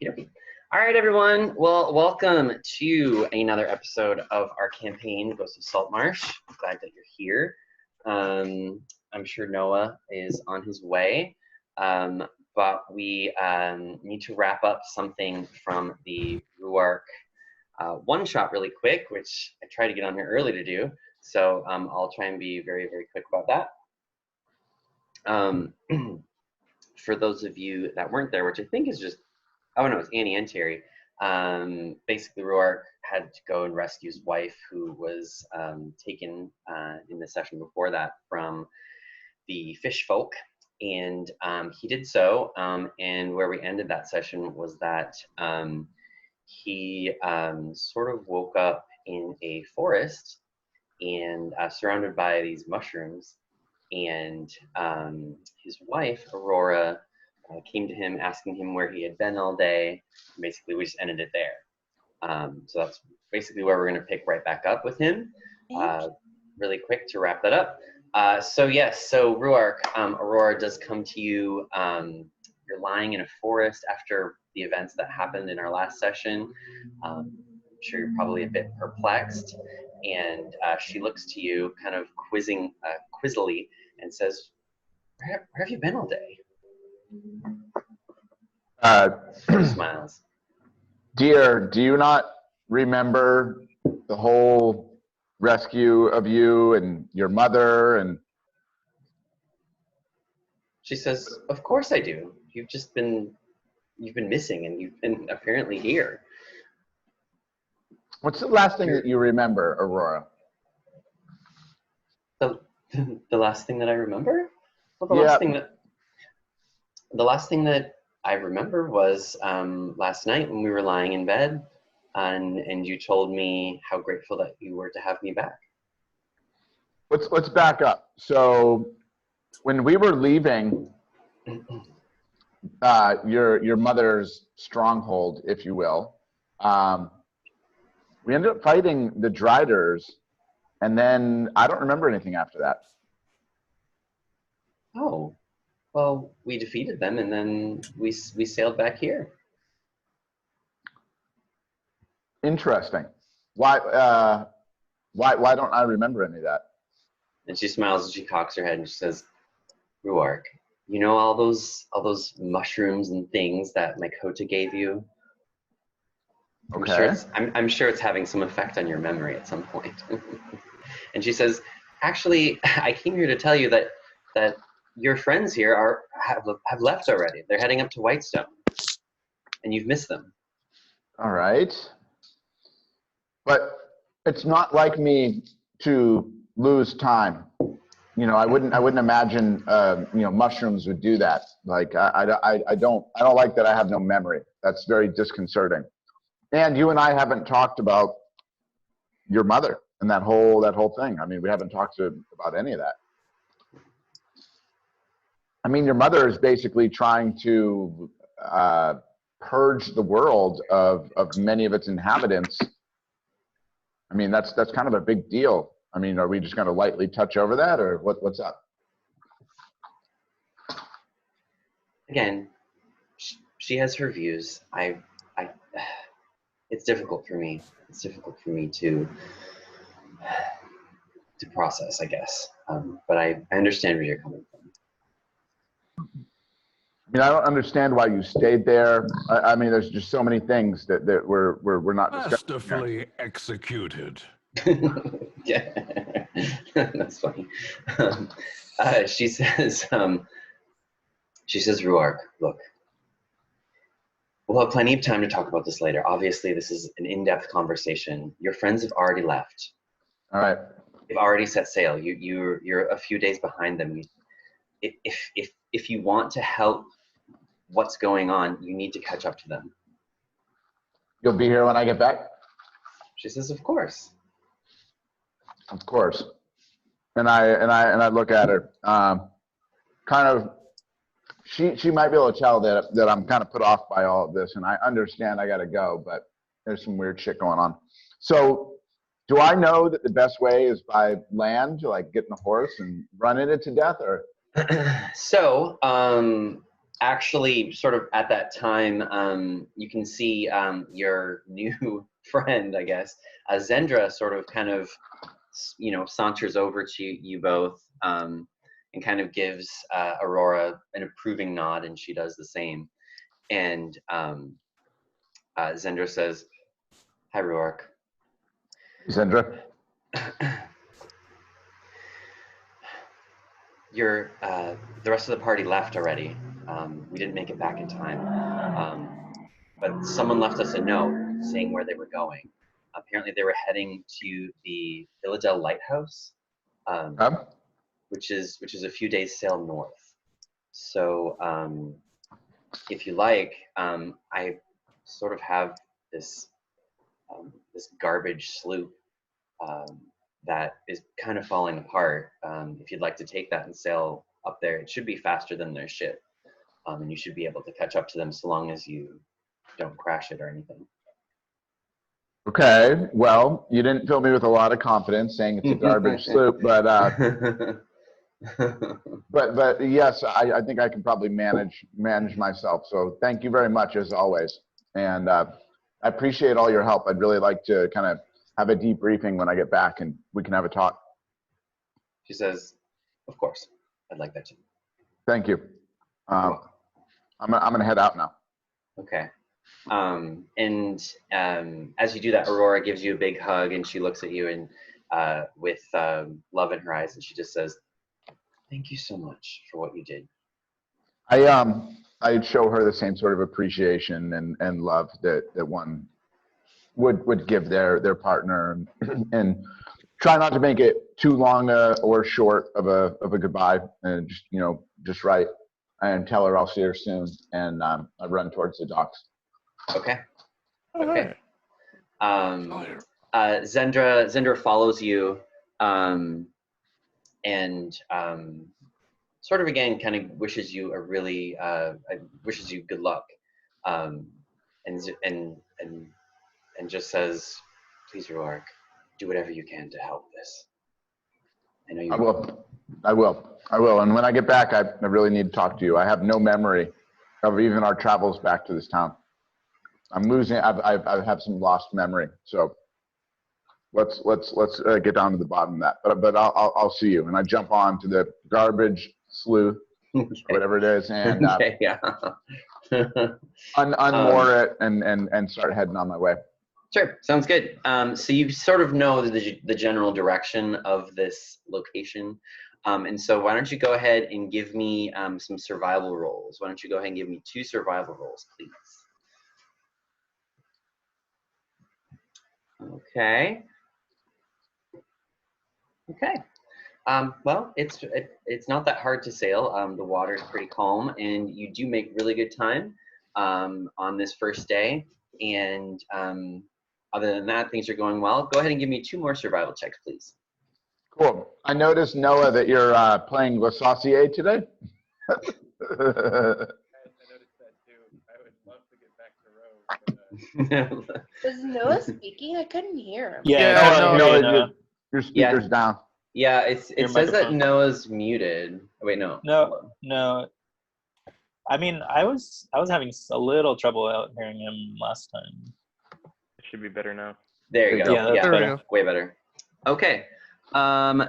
Okey-dokey. All right, everyone. Well, welcome to another episode of our campaign, Ghost of Saltmarsh. I'm glad that you're here. I'm sure Noah is on his way, but we need to wrap up something from the Ruark one-shot really quick, which I tried to get on here early to do. So I'll try and be very, very quick about that. For those of you that weren't there, which I think is just, oh no, it's Annie and Terry. Basically, Ruark had to go and rescue his wife, who was taken in the session before that from the fish folk, and he did so. And where we ended that session was that he sort of woke up in a forest and surrounded by these mushrooms, and his wife, Aurora, came to him asking him where he had been all day. Basically, we just ended it there. So that's basically where we're going to pick right back up with him. Really quick to wrap that up. So yes, so Ruark, Aurora does come to you. You're lying in a forest after the events that happened in our last session. I'm sure you're probably a bit perplexed. And she looks to you kind of quizzily and says, where have you been all day? Smiles. Dear, do you not remember the whole rescue of you and your mother? And she says, of course I do. You've been missing, and you've been apparently here. What's the last thing that you remember, Aurora? The last thing that I remember? Well, the last thing that I remember was last night when we were lying in bed, and you told me how grateful that you were to have me back. Let's back up. So when we were leaving your mother's stronghold, if you will, we ended up fighting the Driders, and then I don't remember anything after that. Oh, well, we defeated them, and then we sailed back here. Interesting. Why don't I remember any of that? And she smiles and she cocks her head and she says, Ruark, you know all those mushrooms and things that my Kota gave you? Okay. I'm sure it's having some effect on your memory at some point. And she says, actually, I came here to tell you that your friends here have left already. They're heading up to Whitestone, and you've missed them. All right. But it's not like me to lose time. You know, I wouldn't imagine mushrooms would do that. Like I don't like that I have no memory. That's very disconcerting. And you and I haven't talked about your mother and that whole thing. I mean, we haven't talked about any of that. I mean, your mother is basically trying to purge the world of many of its inhabitants. I mean, that's kind of a big deal. I mean, are we just going to lightly touch over that, or what's up? Again, she has her views. It's difficult for me. It's difficult for me to process, I guess. But I understand where you're coming from. I mean, I don't understand why you stayed there. I mean, there's just so many things that we're not discussing. Masterfully executed. Yeah, that's funny. She says, Ruark, look, we'll have plenty of time to talk about this later. Obviously, this is an in-depth conversation. Your friends have already left. All right. They've already set sail. You're a few days behind them. If you want to help what's going on, you need to catch up to them. You'll be here when I get back? She says, of course. Of course. And I look at her. Kind of, she might be able to tell that I'm kind of put off by all of this, and I understand I got to go, but there's some weird shit going on. So do I know that the best way is by land, to like get in a horse and run it to death, or? So, actually, sort of at that time, you can see your new friend, I guess, Zendra, sort of kind of, saunters over to you both and kind of gives Aurora an approving nod, and she does the same. And Zendra says, "Hi, Ruark." Zendra. The rest of the party left already. We didn't make it back in time. But someone left us a note saying where they were going. Apparently they were heading to the Villadel Lighthouse, which is a few days sail north. So if you like, I sort of have this garbage sloop that is kind of falling apart. If you'd like to take that and sail up there, it should be faster than their ship, and you should be able to catch up to them so long as you don't crash it or anything. Okay, well, you didn't fill me with a lot of confidence saying it's a garbage sloop, but but yes, I think I can probably manage myself. So thank you very much as always, and I appreciate all your help. I'd really like to kind of have a debriefing when I get back, and we can have a talk. She says, "Of course, I'd like that too." Thank you. I'm gonna head out now. Okay. As you do that, Aurora gives you a big hug, and she looks at you and with love in her eyes, and she just says, "Thank you so much for what you did." I'd show her the same sort of appreciation and love that one would give their partner, and try not to make it too long or short of a goodbye, and just right, and tell her I'll see her soon, and I run towards the docks. Okay. Okay. Zendra follows you, and sort of again kind of wishes you wishes you good luck, and just says, "Please, Ruark, do whatever you can to help this." I know you will. I will. And when I get back, I really need to talk to you. I have no memory of even our travels back to this town. I'm losing. I have some lost memory. So let's get down to the bottom of that. But I'll see you. And I jump on to the garbage slough, whatever it is, and okay, yeah. unmoor it and start heading on my way. Sure, sounds good. So you sort of know the general direction of this location. And so why don't you go ahead and give me some survival rolls. Why don't you go ahead and give me 2 survival rolls, please. Okay. Okay. Well, it's not that hard to sail. The water is pretty calm, and you do make really good time on this first day. And other than that, things are going well. Go ahead and give me 2 more survival checks, please. Cool. I noticed, Noah, that you're playing Le Saucier today. I noticed that too. I would love to get back to Rove. Was Noah speaking? I couldn't hear him. Yeah, no, your speaker's down. Yeah, it Your says that microphone. Noah's muted. Wait, no. No. I mean, I was having a little trouble out hearing him last time. It should be better now. There you go. Yeah, that's better. Way better. Okay.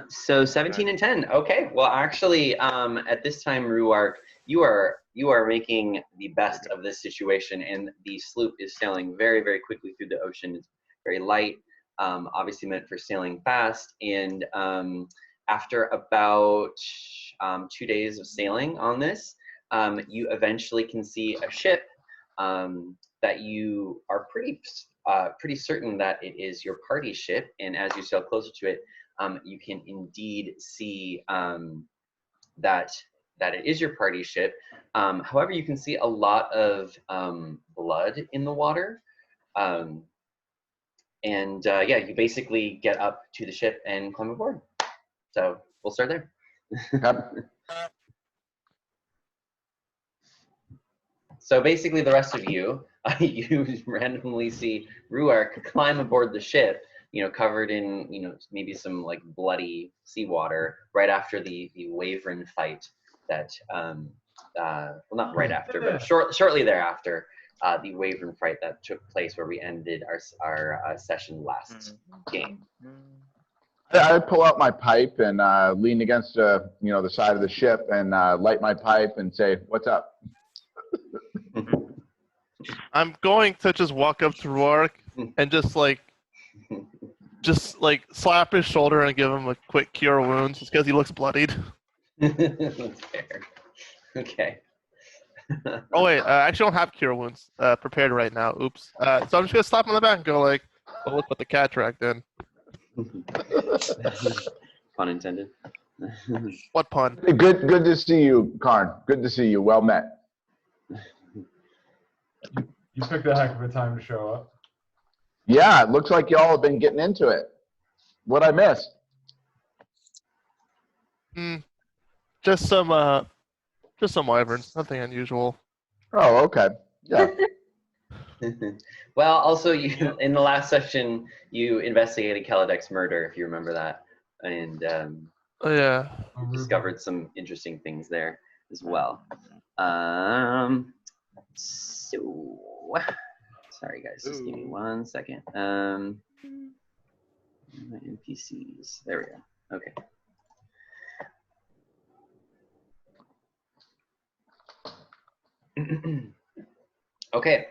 So 17 and 10. Okay. Well, actually, at this time, Ruark, you are making the best of this situation, and the sloop is sailing very, very quickly through the ocean. It's very light, obviously meant for sailing fast. And after about 2 days of sailing on this, you eventually can see a ship that you are pretty certain that it is your party ship. And as you sail closer to it, you can indeed see that it is your party ship. However, you can see a lot of blood in the water. Yeah, you basically get up to the ship and climb aboard. So we'll start there. So basically the rest of you, you randomly see Ruark climb aboard the ship, covered in, maybe some like bloody seawater right after the Wraith Rhysa fight that well, not right after, but shortly thereafter, the Wyvern fight that took place where we ended our session last game. I pull out my pipe and lean against the side of the ship and light my pipe and say, "What's up?" I'm going to just walk up to Rourke and just slap his shoulder and give him a quick cure wounds just because he looks bloodied. That's fair. Okay. Oh wait, I actually don't have cure wounds prepared right now. Oops. So I'm just gonna slap him on the back and go like, "Well, look what the cat dragged in." Pun intended. What pun? Hey, good to see you, Karn. Good to see you. Well met. You picked a heck of a time to show up. Yeah, it looks like y'all have been getting into it. What I missed? Just some wyverns. Nothing unusual. Oh, okay. Yeah. Well, also, you in the last session you investigated Kaladek's murder, if you remember that, and Oh yeah. discovered some interesting things there as well. So, sorry guys, just give me 1 second. My NPCs. There we go. Okay. Okay.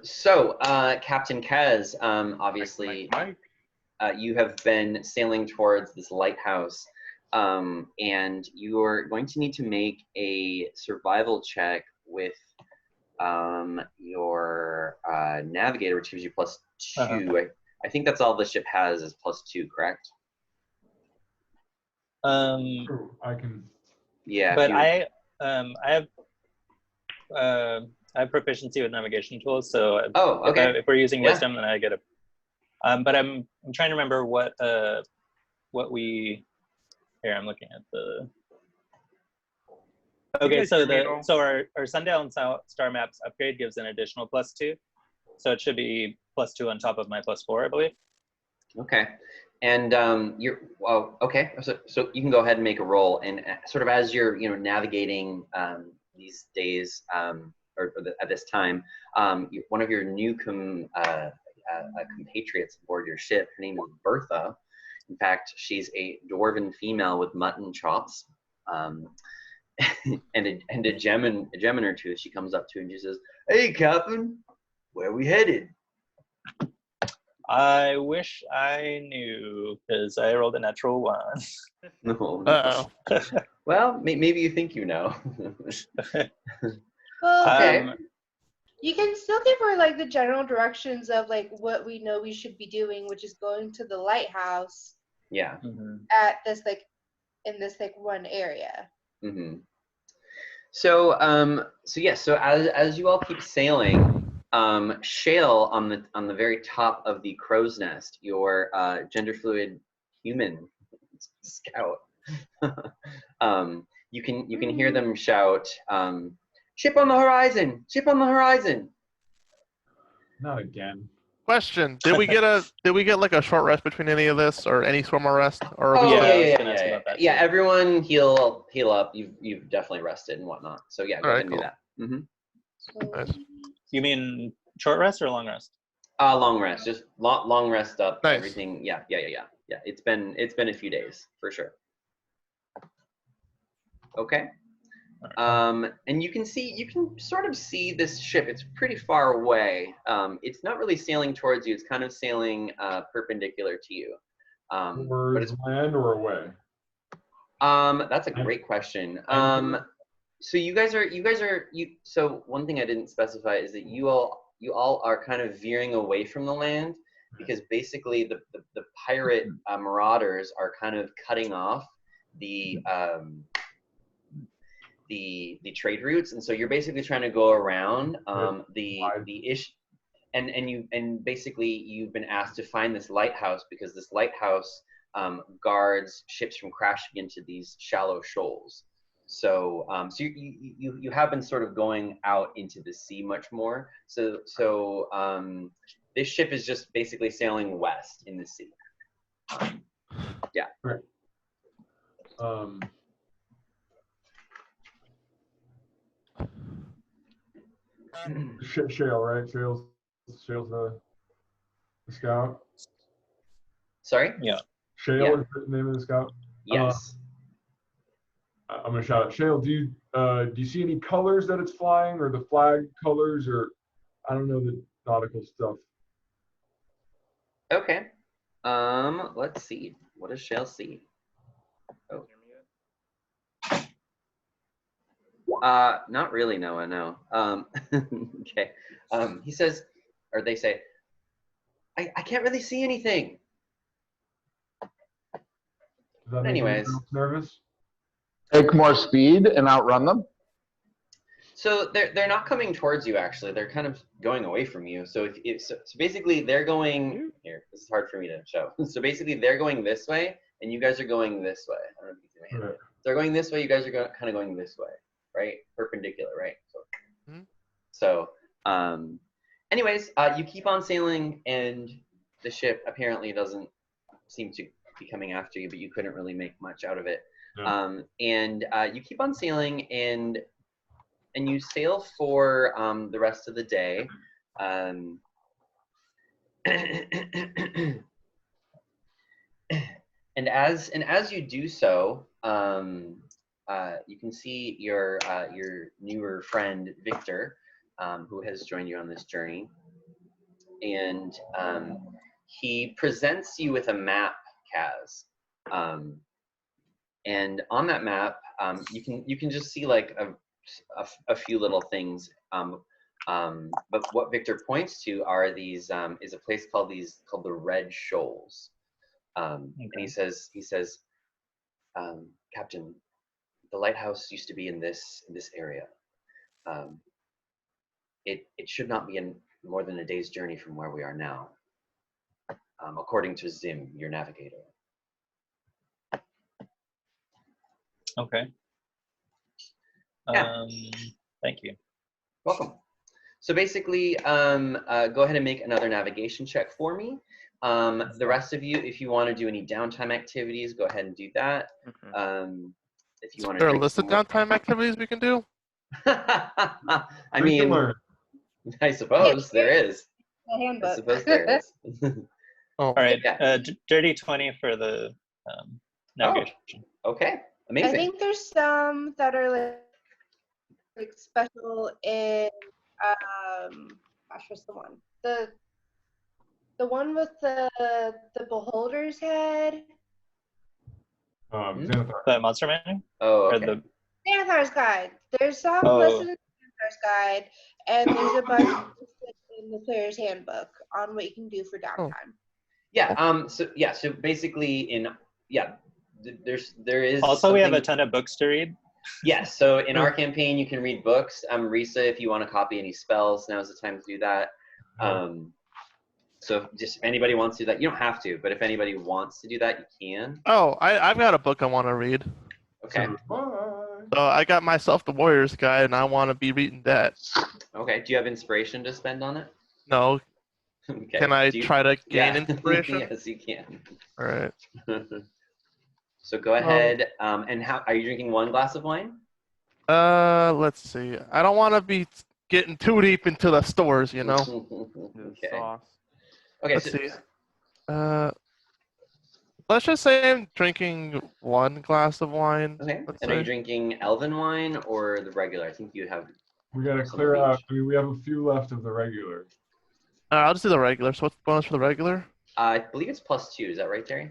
So, Captain Kaz, obviously, you have been sailing towards this lighthouse, and you're going to need to make a survival check with your navigator, which gives you +2. I think that's all the ship has is +2, correct? True, I can. Yeah. But I have proficiency with navigation tools, so Oh, okay. if we're using Yeah. wisdom, then I get a. But I'm trying to remember what we. Here, I'm looking at the. Okay, so our Sundial and Star Maps upgrade gives an additional +2, so it should be +2 on top of my +4, I believe. Okay. And you're okay. So you can go ahead and make a roll, and sort of as you're navigating these days at this time, one of your new compatriots aboard your ship. Her name is Bertha. In fact, she's a dwarven female with mutton chops, and a gem or two. She comes up to and she says, "Hey, Captain, where we headed?" I wish I knew, because I rolled a natural 1. No. Uh-oh. Well, maybe you think you know. Well, Okay. you can still give her like the general directions of like what we know we should be doing, which is going to the lighthouse Yeah. at this in this one area. Mm-hmm. So as you all keep sailing, Shale on the very top of the crow's nest, your gender fluid human scout, you can hear them shout, "Ship on the horizon! Ship on the horizon!" Not again. Question: Did we get like a short rest between any of this, or any sort of rest, or? Oh, Yeah, I was yeah. gonna ask about that, Yeah, too. everyone heal up. You've definitely rested and whatnot. So yeah, go ahead and do that. Mm-hmm. Nice. You mean short rest or long rest? Long rest, just long rest up. Nice. Everything. Yeah. It's been a few days for sure. Okay. And you can sort of see this ship. It's pretty far away. It's not really sailing towards you. It's kind of sailing perpendicular to you. But Towards it's land or away? that's a great question. So you guys are so one thing I didn't specify is that you all are kind of veering away from the land, because basically the pirate marauders are kind of cutting off the trade routes, and so you're basically trying to go around the issue, and basically you've been asked to find this lighthouse, because this lighthouse guards ships from crashing into these shallow shoals. So you have been sort of going out into the sea much more. So this ship is just basically sailing west in the sea. Yeah. Right. Shale, right? Shale's the scout. Sorry? Yeah. Shale Yeah. is the name of the scout. Yes. I'm gonna shout out. Shale, do you see any colors that it's flying, or the flag colors, or I don't know the nautical stuff? Okay. Let's see. What does Shale see? Oh. Not really, Noah, no. Okay. He says, or they say, I can't really see anything. Does that make Anyways. you nervous? Take more speed and outrun them. So they're not coming towards you, actually. They're kind of going away from you. So so basically they're going here. This is hard for me to show. So basically they're going this way, and you guys are going this way. I don't know if you can see my hand. Right. They're going this way. You guys are kind of going this way, right? Perpendicular, right? So, anyways, you keep on sailing, and the ship apparently doesn't seem to be coming after you, but you couldn't really make much out of it. Yeah. And you keep on sailing, and you sail for the rest of the day. And as you do so, you can see your newer friend Victor, who has joined you on this journey, and he presents you with a map, Kaz. And on that map, you can just see like a few little things. But what Victor points to are these is a place called the Red Shoals. And he says, Captain, the lighthouse used to be in this area. It should not be in more than a day's journey from where we are now, according to Zim, your navigator. Okay. Yeah. Thank you. Welcome. So basically, go ahead and make another navigation check for me. The rest of you, if you want to do any downtime activities, go ahead and do that. If you want to There are a drink list of some more- downtime activities we can do. I We can mean, learn. I suppose there is. The I handbook. suppose there is. Oh, All right. Yeah. Dirty 20 for the navigation. Okay, I amazing. think there's some that are like special in gosh, what's the one? The one with the beholder's head. Xanathar. The Monster Manual? Oh, Or okay. the Xanathar's Guide. There's some Oh. listed in Xanathar's Guide, and there's a bunch listed in the player's handbook on what you can do for downtime. Yeah. So basically, there is. Also, we have a something- ton of books to read. Yes. So in our campaign, you can read books. Risa, if you want to copy any spells, now's the time to do that. So just if anybody wants to do that, you don't have to, but if anybody wants to do that, you can. Oh, I've got a book I want to read. Okay. Bye. So I got myself the Warrior's Guide, and I want to be reading that. Okay. Do you have inspiration to spend on it? No, Okay. can I Do you- try to gain Yeah. inspiration? Yes, you can. All right. So go ahead. And how are you drinking one glass of wine? Let's see. I don't want to be getting too deep into the stores, you know. Okay. Sauce. Okay. Let's see. Let's just say I'm drinking one glass of wine. Okay. Let's And are you say. drinking elven wine or the regular? I think you have. We gotta Some clear of out. each. I mean, we have a few left of the regular. I'll just do the regular. So what's the bonus for the regular? I believe it's +2. Is that right, Terry?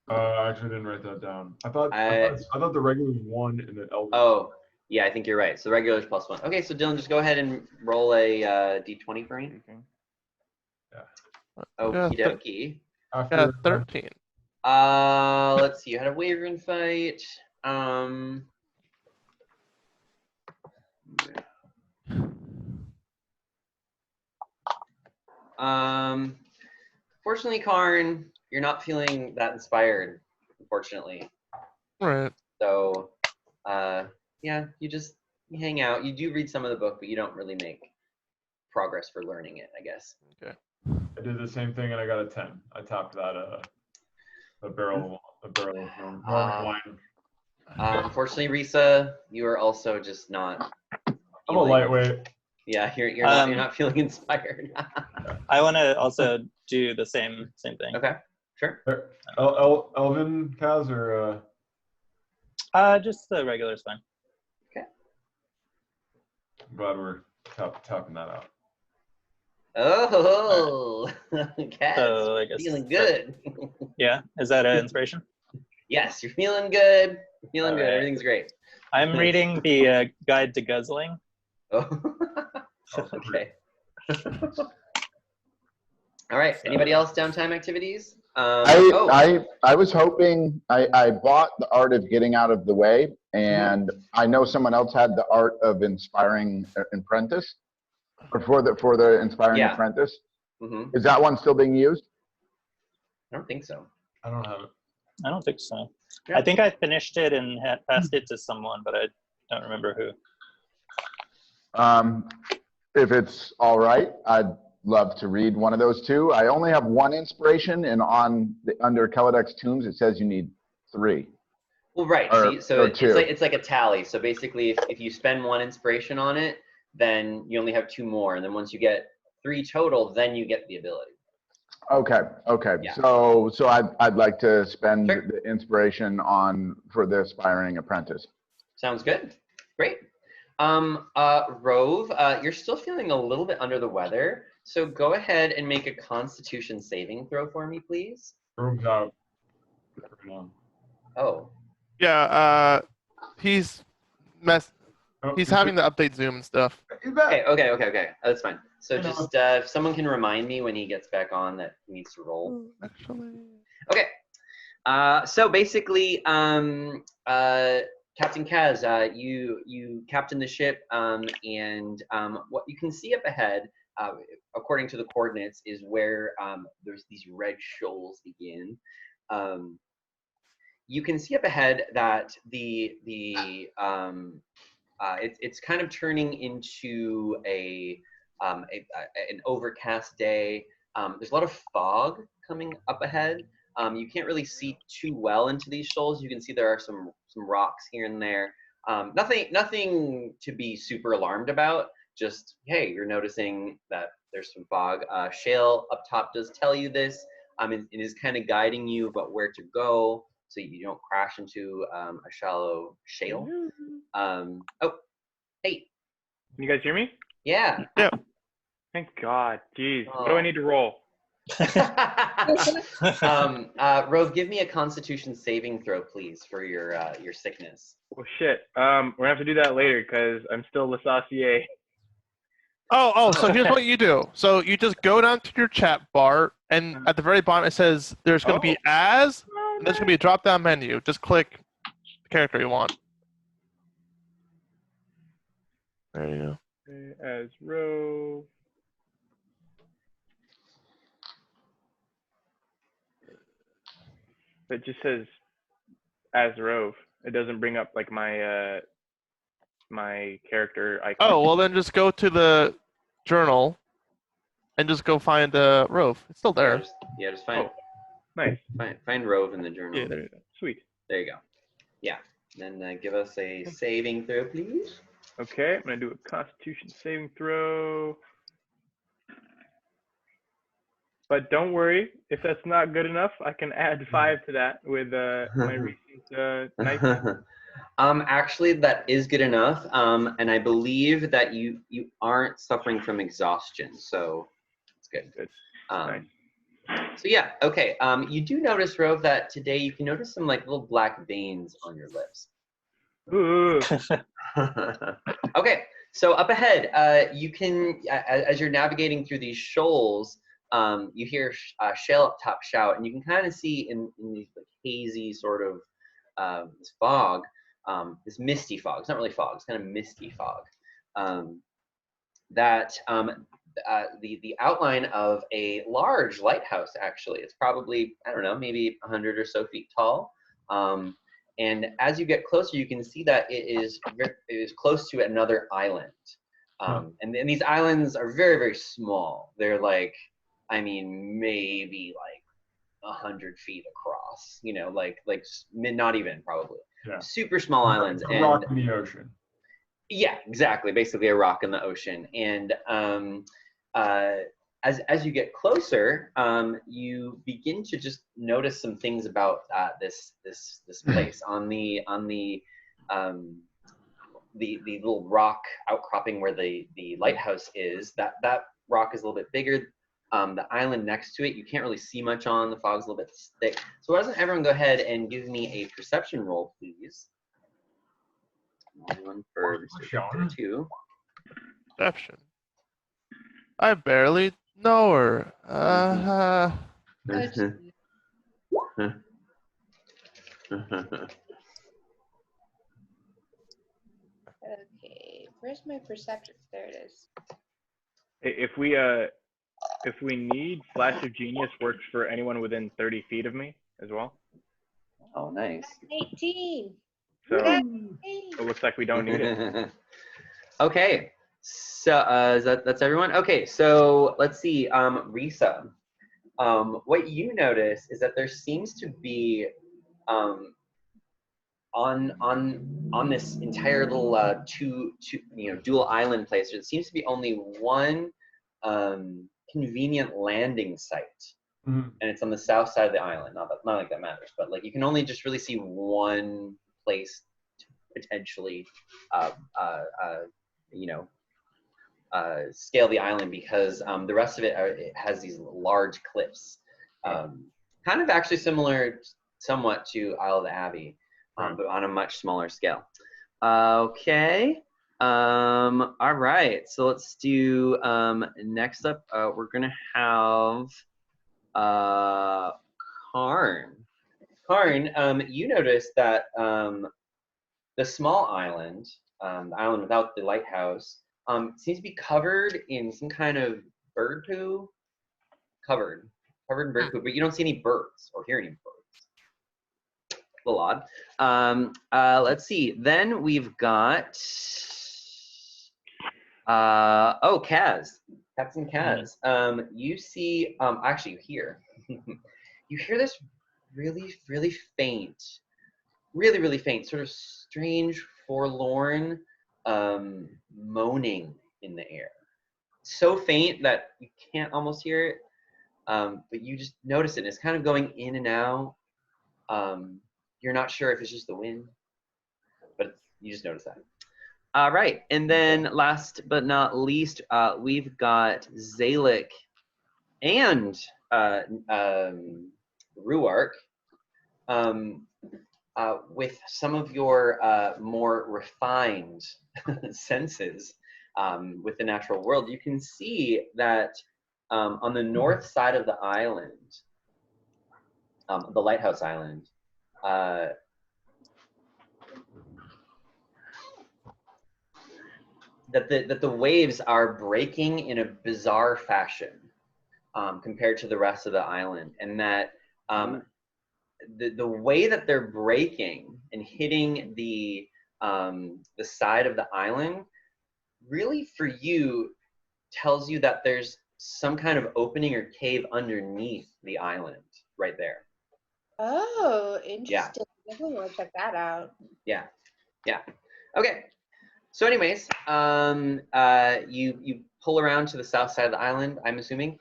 I actually didn't write that down. I thought the regular was 1 and the elven. Oh, yeah. I think you're right. So the regular is +1. Okay. So Dylan, just go ahead and roll a d20 for me. Okie dokie. After Yeah, 13. Let's see. You had a Wyvern fight. Fortunately, Karn, you're not feeling that inspired, unfortunately. All right. So, yeah, you hang out. You do read some of the book, but you don't really make progress for learning it, I guess. Okay. I did the same thing and I got a 10. I topped that a barrel of Norman wine. Unfortunately, Risa, you are also just not. I'm a lightweight. Yeah, you're not feeling inspired. I want to also do the same thing. Okay, sure. Elvin Kaz or Just the regular is fine. I'm glad we're tapping that out. Oh, Kaz, So I guess feeling good. Yeah, is that an inspiration? Yes, you're feeling good. You're feeling good. Alright. Everything's great. I'm Nice. reading the Guide to Guzzling. Oh. Okay. All right. Anybody else downtime activities? I was hoping I bought the Art of Getting Out of the Way, and I know someone else had the Art of Inspiring Apprentice, or for the Inspiring Yeah. Apprentice. Mm-hmm. Is that one still being used? I don't think so. I don't have it. I don't think so. Yeah. I think I finished it and had passed it to someone, but I don't remember who. If it's all right, I'd love to read one of those two. I only have one inspiration, and under Kaladex Tombs, it says you need 3. Well, right. Or So two. it's like a tally. So basically, if you spend 1 inspiration on it, then you only have 2 more, and then once you get 3 total, then you get the ability. Okay. Yeah. So I'd like to spend Sure. the inspiration for the Aspiring Apprentice. Sounds good. Great. Rove, you're still feeling a little bit under the weather, so go ahead and make a Constitution saving throw for me, please. Room's out. Oh. Yeah, he's Oh, he's having to update Zoom and stuff. He's back. Okay. That's fine. So I know. just if someone can remind me when he gets back on that he needs to roll. Actually, Okay. So basically, Captain Kaz, you captain the ship, and what you can see up ahead, according to the coordinates, is where there's these red shoals begin. You can see up ahead that it's kind of turning into an overcast day. There's a lot of fog coming up ahead. You can't really see too well into these shoals. You can see there are some rocks here and there. Nothing to be super alarmed about. Just, hey, you're noticing that there's some fog. Shale up top does tell you this. It is kind of guiding you about where to go so you don't crash into a shallow shale. Oh, hey. Can you guys hear me? Yeah. Thank God. Jeez. Oh. What do I need to roll? Rove, give me a Constitution saving throw, please, for your sickness. Well, shit. We're gonna have to do that later because I'm still Lesassier. Oh, so here's what you do. So you just go down to your chat bar, and at the very bottom it says there's going to be and there's going to be a drop-down menu. Just click the character you want. There you go. As Rove. It just says as Rove. It doesn't bring up like my my character icon. Oh, well then just go to the journal and just go find Rove. It's still there. Just find. Oh, nice. Find Rove in the journal. Yeah, there you go. Sweet. There you go. Yeah. Then give us a saving throw, please. Okay, I'm gonna do a Constitution saving throw. But don't worry, if that's not good enough, I can add 5 to that with my recent knife. Actually, that is good enough. And I believe that you aren't suffering from exhaustion, so it's good. Good. Nice. So yeah, okay. You do notice, Rove, that today you can notice some like little black veins on your lips. Ooh. Okay, so up ahead, you can, as you're navigating through these shoals, you hear Shale up top shout, and you can kind of see in these like hazy sort of this fog, this misty fog. It's not really fog; it's kind of misty fog. The outline of a large lighthouse. Actually, it's probably, I don't know, maybe 100 or so feet tall. And as you get closer, you can see that it is close to another island. And these islands are very, very small. They're like, I mean, maybe like 100 feet across, you know, like not even probably. Yeah. Super small islands. A rock in the ocean. Yeah, exactly. Basically, a rock in the ocean, and as you get closer, you begin to just notice some things about this place on the little rock outcropping where the lighthouse is. That rock is a little bit bigger. The island next to it, you can't really see much on. The fog's a little bit thick. So why doesn't everyone go ahead and give me a perception roll, please? One for Mr. Victor, too. Perception. I barely know her. Okay, where's my perception? There it is. If we need, Flash of Genius works for anyone within 30 feet of me as well. Oh, nice. 18. So Yay. it looks like we don't need it. Okay, so that's everyone. Okay, so let's see. Rhysa, what you notice is that there seems to be on this entire little dual island place, there seems to be only one convenient landing site. Mhm. And it's on the south side of the island. Not like that matters, but like you can only just really see one place to potentially, scale the island, because the rest of it has these large cliffs, kind of actually similar somewhat to Isle of the Abbey, but on a much smaller scale. Okay. All right. So let's do next up. We're gonna have. Karn. Karn, you notice that the small island, the island without the lighthouse, seems to be covered in some kind of bird poo. Covered in bird poo, but you don't see any birds or hear any birds. A little odd. Let's see. Then we've got Kaz. Captain Kaz. You see, actually, you hear this really, really faint, sort of strange, forlorn moaning in the air. So faint that you can't almost hear it, but you just notice it. It's kind of going in and out. You're not sure if it's just the wind, but you just notice that. All right, and then last but not least, we've got Zalic and Ruark, with some of your more refined senses with the natural world. You can see that on the north side of the island, the Lighthouse Island, that the waves are breaking in a bizarre fashion compared to the rest of the island, and that the way that they're breaking and hitting the side of the island really, for you, tells you that there's some kind of opening or cave underneath the island right there. Oh, interesting. Definitely want to check that out. Yeah. Okay. So anyways, you pull around to the south side of the island, I'm assuming,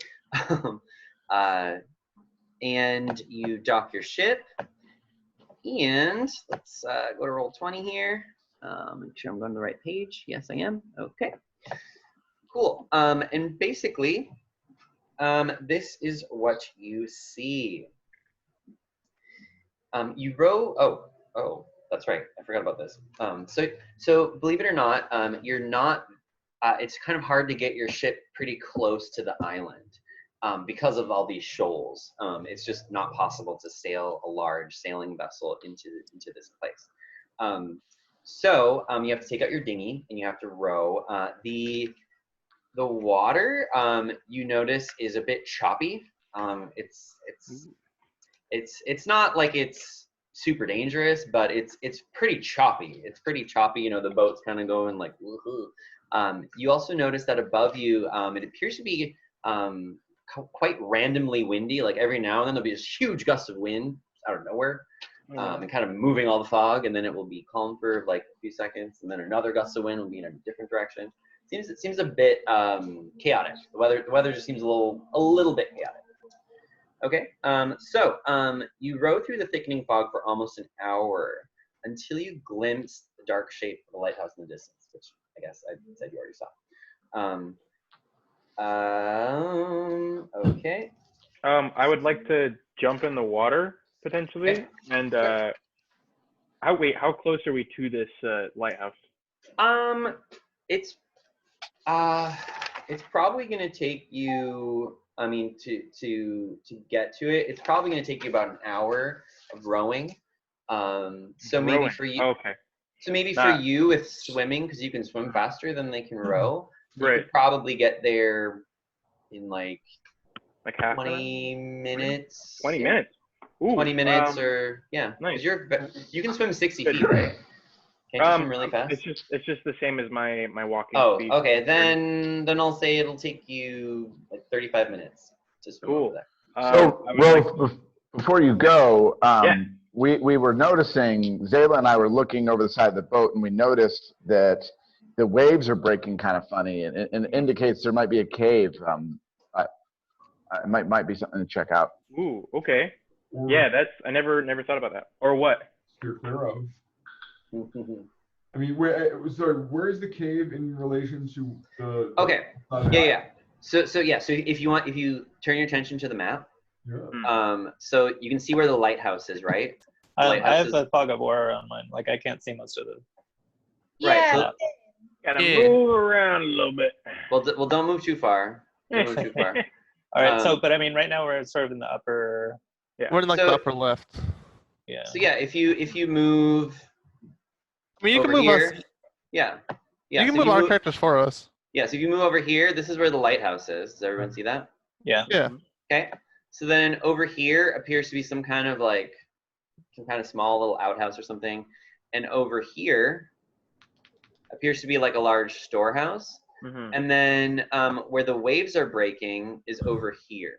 and you dock your ship. And let's go to roll 20 here. Make sure I'm going to the right page. Yes, I am. Okay. Cool. And basically, this is what you see. You row. Oh, that's right. I forgot about this. So believe it or not, you're not. It's kind of hard to get your ship pretty close to the island because of all these shoals. It's just not possible to sail a large sailing vessel into this place. So you have to take out your dinghy and you have to row. The water, you notice, is a bit choppy. It's not like it's super dangerous, but it's pretty choppy. It's pretty choppy. You know, the boat's kind of going like woohoo. You also notice that above you, it appears to be quite randomly windy. Like every now and then there'll be this huge gust of wind out of nowhere. and kind of moving all the fog, and then it will be calm for like a few seconds, and then another gust of wind will be in a different direction. It seems a bit chaotic. The weather just seems a little bit chaotic. Okay, so you row through the thickening fog for almost an hour until you glimpse the dark shape of the lighthouse in the distance, which I guess I said you already saw. Okay. I would like to jump in the water potentially, Okay. and how close are we to this lighthouse? It's probably going to take you. I mean, to get to it, it's probably going to take you about an hour of rowing. So maybe Rowing. for you. Okay. So maybe for you with swimming, because you can swim faster than they can row, you Right. could probably get there in like half 20 minutes. 20 minutes. Ooh, 20 minutes or yeah. Nice. You can swim 60 Good. feet, right? Can't you swim really fast? It's just the same as my walking Oh, speed. okay. Then I'll say it'll take you like 35 minutes to swim over there. So, before you go, we were noticing, Zayla and I were looking over the side of the boat, and we noticed that the waves are breaking kind of funny, and it indicates there might be a cave. It might be something to check out. Ooh, okay. Yeah, I never thought about that. Or what? You're clear of. I mean, where is the cave in relation to the? Okay. Yeah. So if you turn your attention to the map, so you can see where the lighthouse is, right? I have a fog of war on mine. Like I can't see most of it. Yeah. Right. Gotta move around a little bit. Well, don't move too far. Don't move too far. All right. But I mean, right now we're sort of in the upper. Yeah. We're in like the upper left. Yeah. So yeah, if you move. I mean, you can move here, us. Yeah. You can move our characters for us. Yeah. So if you move over here, this is where the lighthouse is. Does everyone see that? Yeah. Yeah. Okay. So then over here appears to be some kind of small little outhouse or something, and over here appears to be like a large storehouse. Mm-hmm. And then where the waves are breaking is over here.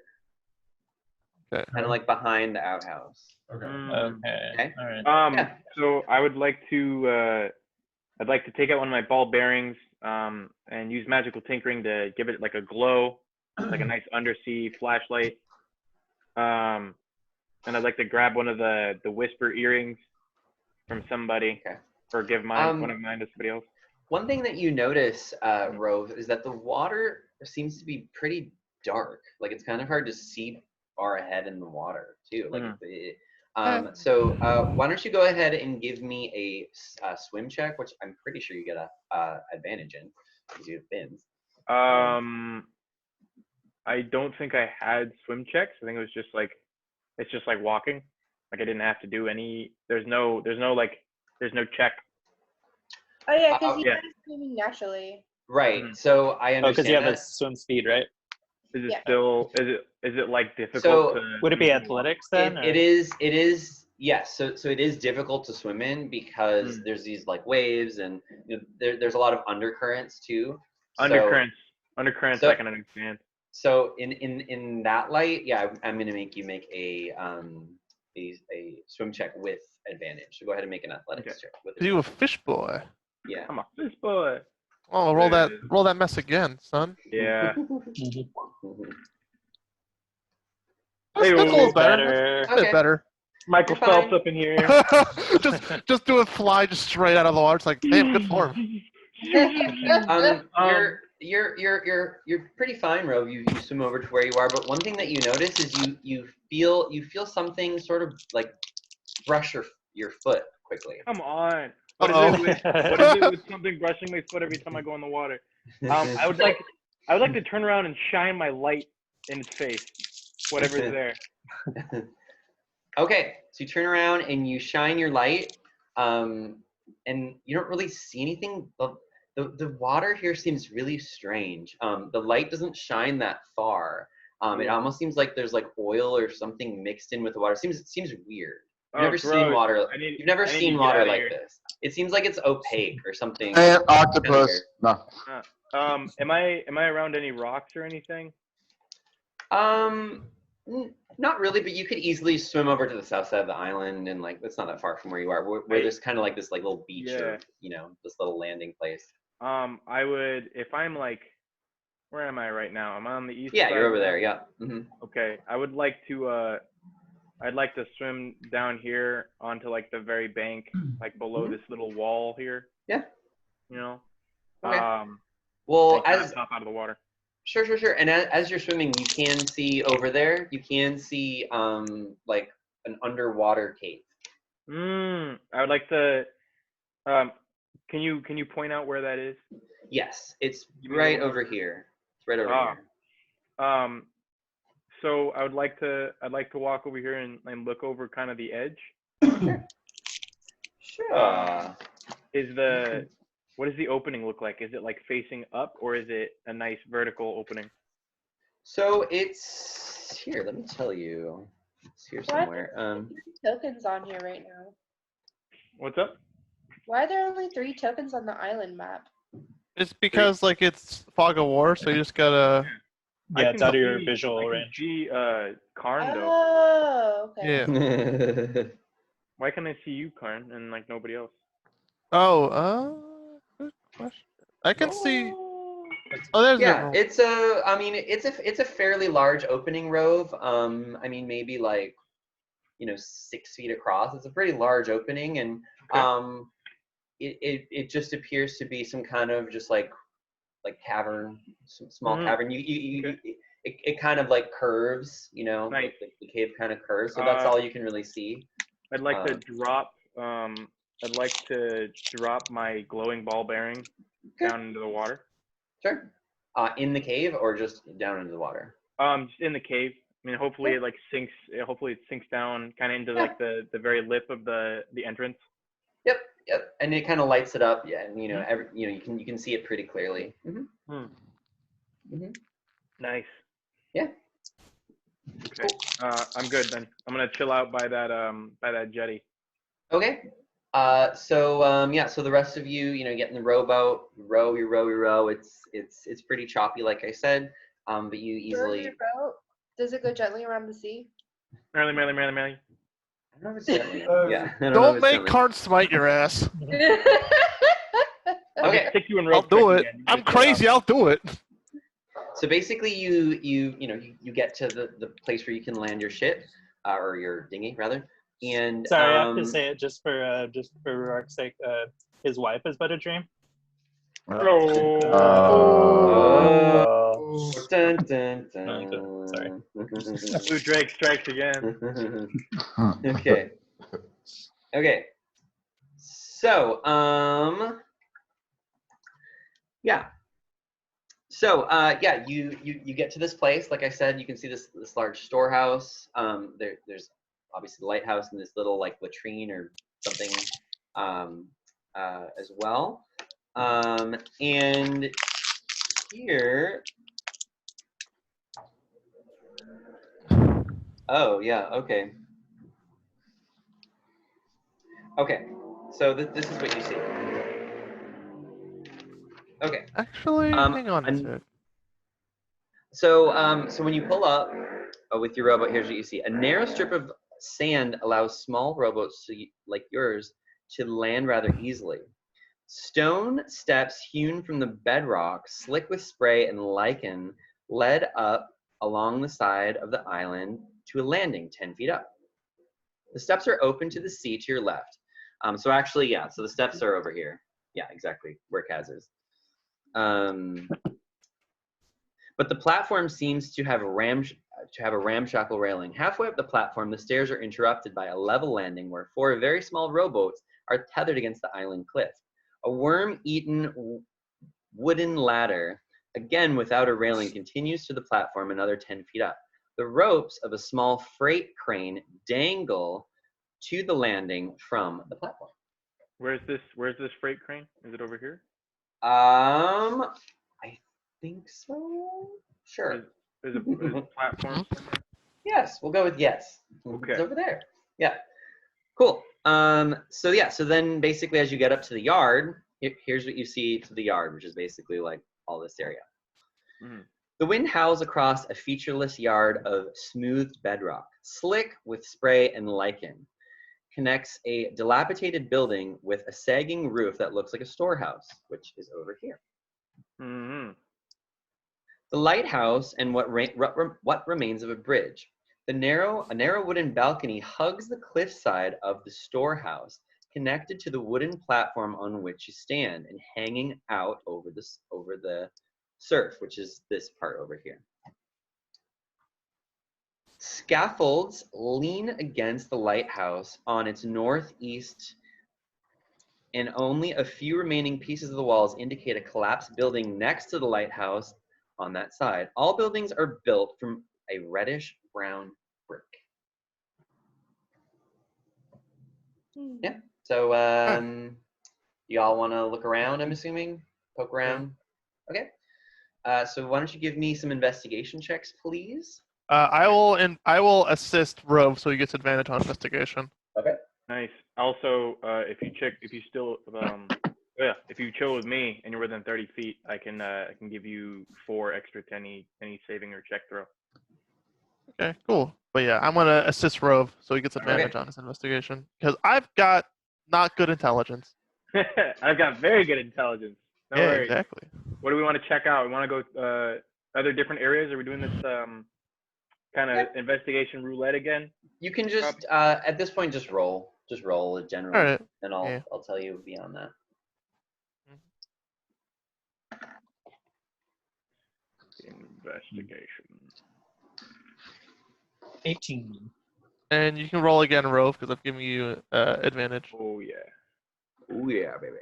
Okay. Kind of like behind the outhouse. Okay. Okay. All right. So I would like to I'd like to take out one of my ball bearings and use magical tinkering to give it like a glow, like a nice undersea flashlight. And I'd like to grab one of the whisper earrings from somebody, or give one of mine to somebody else. One thing that you notice, Rove, is that the water seems to be pretty dark. Like it's kind of hard to see far ahead in the water too. Like so why don't you go ahead and give me a swim check, which I'm pretty sure you get a advantage in because you have fins. I don't think I had swim checks. I think it was just like walking. Like I didn't have to do any. There's no check. Oh yeah, because you guys swimming naturally. Right. So I understand. Because you have a swim speed, right? Is it still? Is it like difficult? Would it be athletics then? It is. Yes. So it is difficult to swim in because there's these like waves and there's a lot of undercurrents too. Undercurrents. I can understand. So in that light, yeah, I'm gonna make you make a swim check with advantage. So go ahead and make an athletics check. You a fish boy. Yeah. I'm a fish boy. Oh, roll that mess again, son. Yeah. That's a little better. A bit better. Michael Phelps up in here. just do a fly just straight out of the water. It's like, damn, good form. You're pretty fine, Rove. You swim over to where you are, but one thing that you notice is you feel something sort of like brush your foot quickly. Come on. What is it with something brushing my foot every time I go in the water? I would like to turn around and shine my light in its face, whatever's there. Okay, so you turn around and you shine your light, and you don't really see anything. The water here seems really strange. The light doesn't shine that far. It almost seems like there's like oil or something mixed in with the water. It seems weird. You've never seen water. You've never seen water like this. It seems like it's opaque or something. Octopus. No. Am I around any rocks or anything? Not really, but you could easily swim over to the south side of the island, and like it's not that far from where you are. Where there's kind of like this like little beach or this little landing place. I would, if I'm like, where am I right now? I'm on the east. Yeah, side you're over there. Yeah. Mm-hmm. Okay, I would like to. I'd like to swim down here onto like the very bank, like below this little wall here. Yeah. You know. Okay. Well, as top out of the water. Sure. And as you're swimming, you can see over there. You can see like an underwater cave. I would like to. Can you point out where that is? Yes, it's right over here. It's right over here. So I'd like to walk over here and look over kind of the edge. Sure. What does the opening look like? Is it like facing up, or is it a nice vertical opening? So it's here. Let me tell you. It's here somewhere. Tokens on here right now. What's up? Why are there only 3 tokens on the island map? It's because like it's fog of war, so you just gotta. Yeah, it's out of your visual range. See, Karn though. Oh, okay. Yeah. Why can I see you, Karn, and like nobody else? Good question. I can see. Oh, there's it's a fairly large opening, Rove. I mean, maybe like 6 feet across. It's a pretty large opening, and it just appears to be some kind of just like cavern, some small cavern. It kind of like curves, Nice. like the cave kind of curves. So that's all you can really see. I'd like to drop. I'd like to drop my glowing ball bearing down into the water. Sure. In the cave or just down into the water? Just in the cave. I mean, hopefully it like sinks. Hopefully it sinks down kind of into like the very lip of the entrance. Yep. And it kind of lights it up. Yeah, and you can see it pretty clearly. Nice. Yeah. Okay. I'm good then. I'm gonna chill out by that jetty. Okay. So the rest of you, get in the rowboat, you row. It's pretty choppy, like I said. But you easily. Does it go gently around the sea? Merrily. I don't know if it's gently. Yeah. Don't make Karn smite your ass. Okay. Stick you in I'll do it. Again. I'm crazy. I'll do it. So basically, you get to the place where you can land your ship, or your dinghy rather. And sorry, I have to say it just for Rourke's sake. His wife is but a dream. Dun, dun, dun. Sorry. Blue Drake strikes again. Okay. So you get to this place. Like I said, you can see this large storehouse. There's obviously the lighthouse and this little like latrine or something as well. And here. Oh yeah. Okay. So this is what you see. Okay. Actually, hang on a sec. So when you pull up with your rowboat, here's what you see. A narrow strip of sand allows small rowboats like yours to land rather easily. Stone steps hewn from the bedrock, slick with spray and lichen, led up along the side of the island to a landing 10 feet up. The steps are open to the sea to your left. So the steps are over here. Yeah, exactly, where Kaz is. But the platform seems to have a ramshackle railing. Halfway up the platform, the stairs are interrupted by a level landing where 4 very small rowboats are tethered against the island cliff. A worm-eaten wooden ladder, again without a railing, continues to the platform another 10 feet up. The ropes of a small freight crane dangle to the landing from the platform. Where's this freight crane? Is it over here? I think so. Sure. There's a platform. Yes, we'll go with yes. Okay. It's over there. Yeah. Cool. So then basically as you get up to the yard, here's what you see to the yard, which is basically like all this area. The wind howls across a featureless yard of smoothed bedrock, slick with spray and lichen. Connects a dilapidated building with a sagging roof that looks like a storehouse, which is over here. Mm-hmm. The lighthouse and what remains of a bridge. A narrow wooden balcony hugs the cliffside of the storehouse, connected to the wooden platform on which you stand and hanging out over the surf, which is this part over here. Scaffolds lean against the lighthouse on its northeast, and only a few remaining pieces of the walls indicate a collapsed building next to the lighthouse on that side. All buildings are built from a reddish-brown brick. Yeah, so y'all want to look around, I'm assuming? Poke around? Okay. So why don't you give me some investigation checks, please? I will assist Rove so he gets advantage on investigation. Okay. Nice. Also, if you chill with me and you're within 30 feet, I can give you 4 extra to any saving or check throw. Okay, cool. But yeah, I'm gonna assist Rove so he gets advantage on his investigation because I've got not good intelligence. I've got very good intelligence. No worries. Exactly. What do we want to check out? We want to go other different areas? Are we doing this kind of investigation roulette again? You can just at this point just roll a general, All right. and I'll tell you beyond that. Investigation. 18. And you can roll again, Rove, because I've given you advantage. Oh yeah. Oh yeah, baby.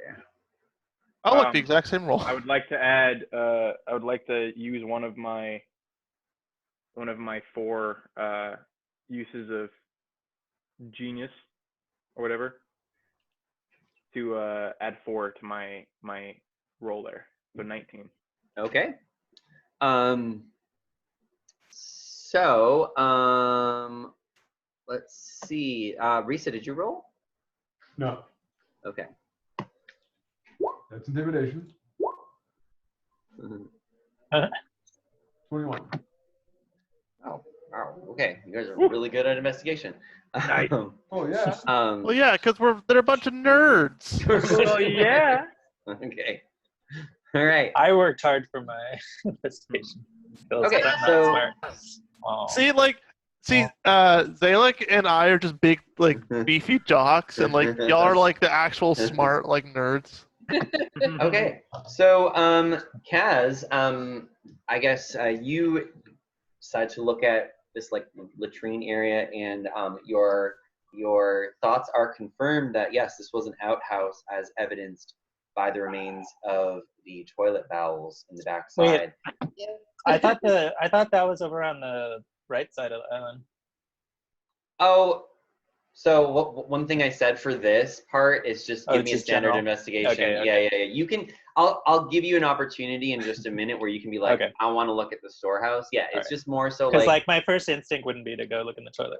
Oh, look, the exact same roll. I would like to add. I would like to use one of my 4 uses of genius or whatever to add 4 to my roll there. So 19. Okay. So let's see. Rhysa, did you roll? No, Okay. that's intimidation. Mhm. 21. Oh, wow. Okay. You guys are really good at investigation. Nice. Oh yeah. Well, yeah, because they're a bunch of nerds. Well, yeah. Okay. All right. I worked hard for my investigation. Feels Okay, not so- smart. Oh. See, Zalek and I are just big, like, beefy jocks, and like y'all are like the actual smart, like, nerds. Okay. So, Kaz, I guess you decide to look at this like latrine area, and your thoughts are confirmed that yes, this was an outhouse, as evidenced by the remains of the toilet bowels in the backside. Yeah. I thought that was over on the right side of the island. Oh, so one thing I said for this part is just give me a just standard general? investigation. Okay. Yeah. You can. I'll give you an opportunity in just a minute where you can be like, Okay. I want to look at the storehouse. Yeah, it's Alright. just more so Because like my first instinct wouldn't be to go look in the toilet.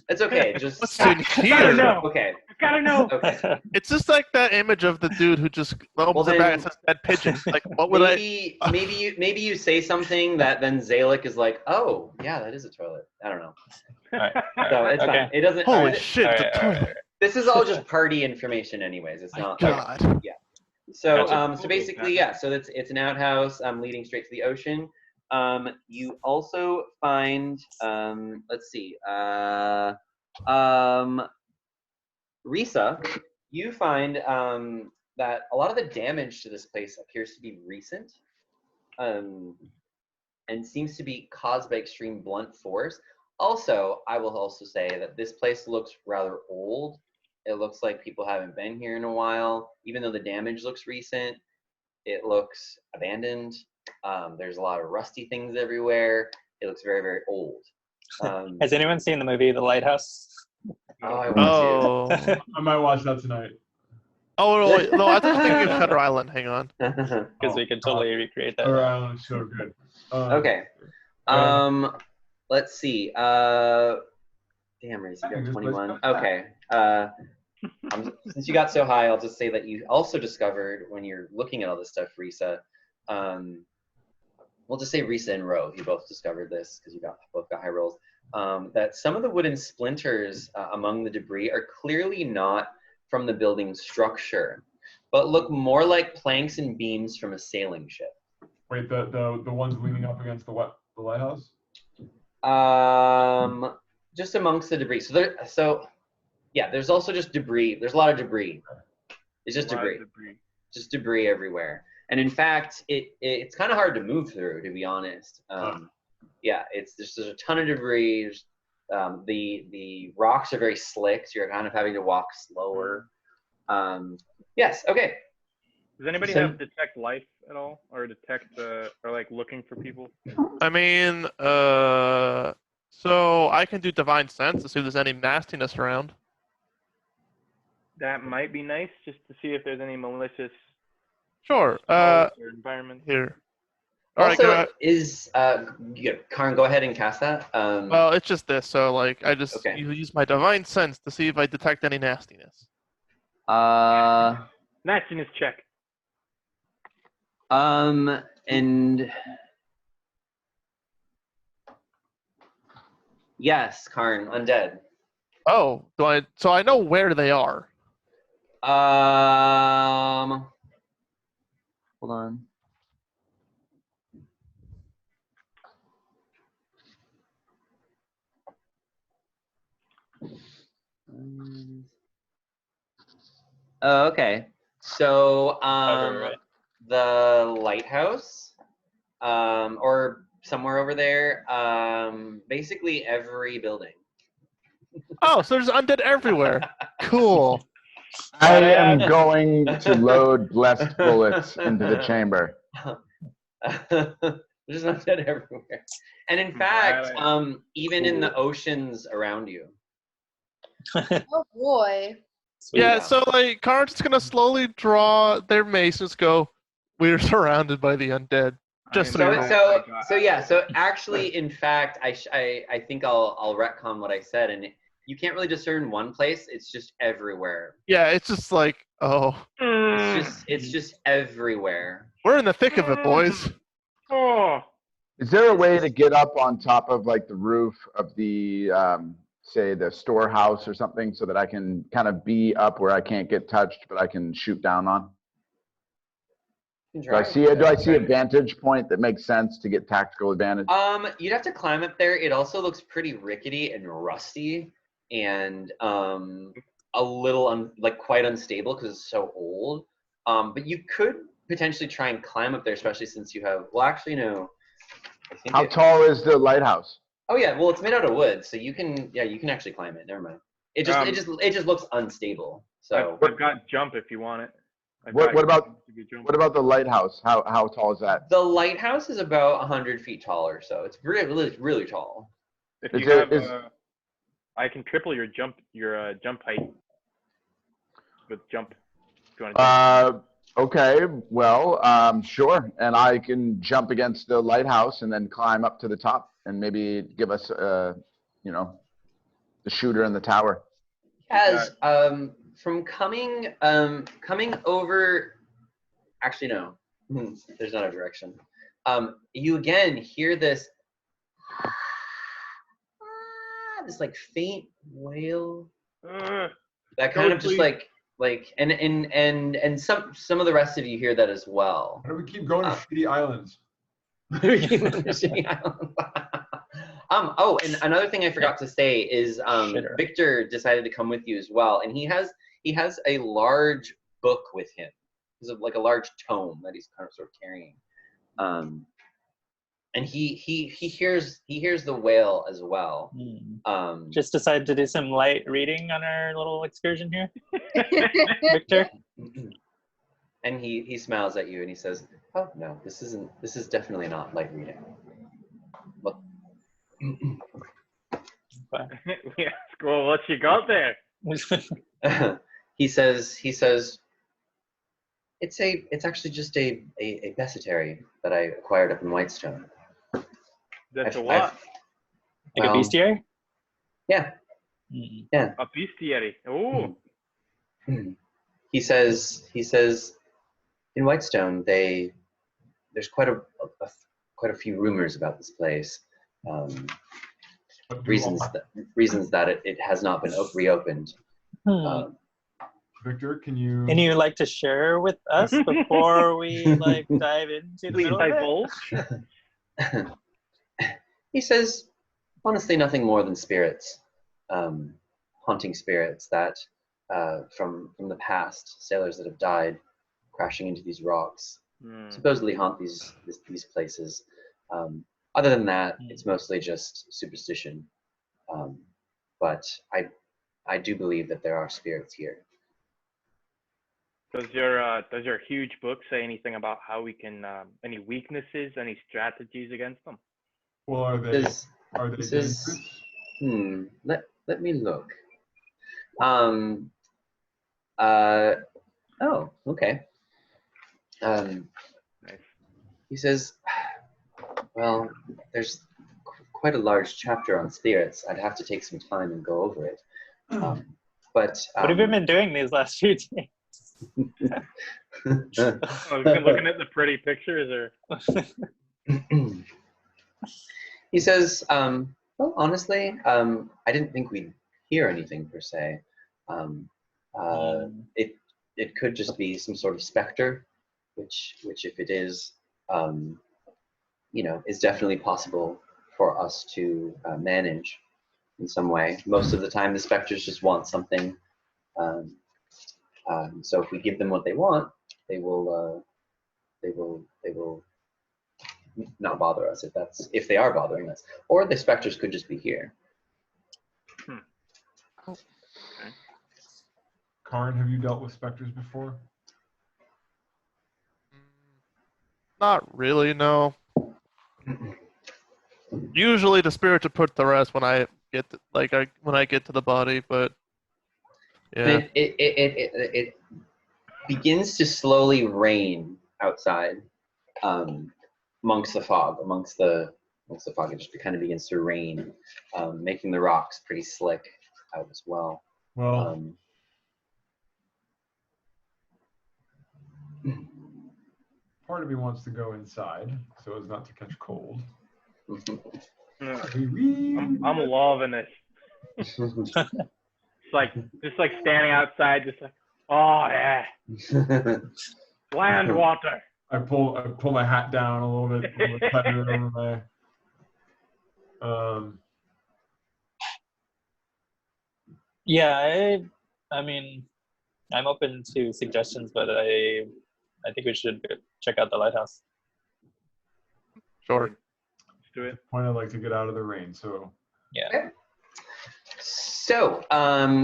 it's okay. Just What's in Gotta here? know. okay. Gotta know. Okay. It's just like that image of the dude who just opens the bag and then- says dead pigeon. Like, what would Maybe you say something that then Zalek is like, oh yeah, that is a toilet. I don't know. So it's fine. It doesn't. Holy alright, shit, it's a Alright, toilet. This is all just party information, anyways. It's My not. God. So Gotcha. so basically, yeah. So it's an outhouse leading straight to the ocean. You also find let's see. Rhysa, you find that a lot of the damage to this place appears to be recent, and seems to be caused by extreme blunt force. Also, I will also say that this place looks rather old. It looks like people haven't been here in a while. Even though the damage looks recent, it looks abandoned. There's a lot of rusty things everywhere. It looks very, very old. Has anyone seen the movie The Lighthouse? Oh, I want Oh. I might watch that tonight. Oh, no, I was thinking of Shutter Island. Hang on. to. Because we could totally recreate that. Shutter Island is so good. Okay. Let's see. Damn, Reese, you got 21. Okay. Since you got so high, I'll just say that you also discovered when you're looking at all this stuff, Rhysa, we'll just say Rhysa and Rove, you both discovered this because you both got high rolls, that some of the wooden splinters among the debris are clearly not from the building's structure, but look more like planks and beams from a sailing ship. Wait, the ones leaning up against the lighthouse? Just amongst the debris. So yeah, there's also just debris. There's a lot of debris. It's just debris. Just debris everywhere. And in fact, it's kind of hard to move through, to be honest. Yeah, there's a ton of debris. The rocks are very slick, so you're kind of having to walk slower. Yes, okay. Does anybody have detect life at all, or detect or like looking for people? I mean, so I can do divine sense to see if there's any nastiness around. That might be nice, just to see if there's any malicious. Sure. Or environment. Here. All Also, right, Karn, go ahead and cast that. well, it's just this, so like I just use my divine sense to see if I detect any nastiness. Nastiness check. And yes, Karn, undead. Oh, so I know where they are. Hold on. Okay. So the lighthouse, or somewhere over there, basically every building. Oh, so there's undead everywhere. Cool. I am going to load blessed bullets into the chamber. There's undead everywhere. And in fact, even in the oceans around you. Oh boy. Yeah, so like Karn's just gonna slowly draw their mace and just go, we're surrounded by the undead. Just So actually, in fact, I think I'll retcon what I said, and you can't really discern one place. It's just everywhere. Yeah, it's just like, oh. It's just everywhere. We're in the thick of it, boys. Oh. Is there a way to get up on top of like the roof of the, say the storehouse or something, so that I can kind of be up where I can't get touched, but I can shoot down on? Do I see a vantage point that makes sense to get tactical advantage? You'd have to climb up there. It also looks pretty rickety and rusty, and a little quite unstable because it's so old. But you could potentially try and climb up there, especially since you have. Well, actually, no. How tall is the lighthouse? Oh yeah, well it's made out of wood, so you can actually climb it. Never mind. It just looks unstable. So I've got jump if you want it. What about the lighthouse? How tall is that? The lighthouse is about 100 feet tall or so. It's really, really tall. If you have, I can triple your jump height with jump. If you want to jump. Okay, well, sure. And I can jump against the lighthouse and then climb up to the top and maybe give us, the shooter in the tower. Yes, from coming over, actually no, there's not a direction. You again hear this like faint wail. That kind of just like and some of the rest of you hear that as well. Why do we keep going to shitty islands? Oh, and another thing I forgot to say is Victor decided to come with you as well, and he has a large book with him. It's like a large tome that he's kind of sort of carrying. And he hears the wail as well. Just decided to do some light reading on our little excursion here, Victor. And he smiles at you and he says, "Oh no, this is definitely not light reading." Look. Yeah, well, what you got there? He says it's actually just a bestiary that I acquired up in Whitestone. That's a what? Like a bestiary? Yeah. Yeah. A bestiary. Oh. He says in Whitestone there's quite a quite a few rumors about this place. But do Reasons that it has not been reopened. Victor, can you? Can you like to share with us before we like dive into the Please middle of it? divulge. He says, honestly, nothing more than spirits, haunting spirits that from the past, sailors that have died, crashing into these rocks, supposedly haunt these places. Other than that, it's mostly just superstition. But I do believe that there are spirits here. Does your huge book say anything about how we can any weaknesses, any strategies against them? Well, are they This dangerous? is let me look. Oh, okay. Nice. He says, well, there's quite a large chapter on spirits. I'd have to take some time and go over it. But What have you been doing these last few days? Oh, you've been looking at the pretty pictures, or he says, well, honestly, I didn't think we'd hear anything per se. It could just be some sort of specter, which if it is, is definitely possible for us to manage in some way. Most of the time, the specters just want something. So if we give them what they want, they will not bother us if they are bothering us. Or the specters could just be here. Karn, have you dealt with specters before? Not really, no. Usually the spirits are put to rest when I get to the body, but yeah. It begins to slowly rain outside, amongst the fog. It just kind of begins to rain, making the rocks pretty slick out as well. Well, part of me wants to go inside so as not to catch cold. I'm loving it. It's like just like standing outside, just like, oh yeah, land water. I pull my hat down a little bit tighter over my. Yeah, I mean, I'm open to suggestions, but I think we should check out the lighthouse. Sure. Let's do it. Point, I'd like to get out of the rain, so. Yeah. Okay. So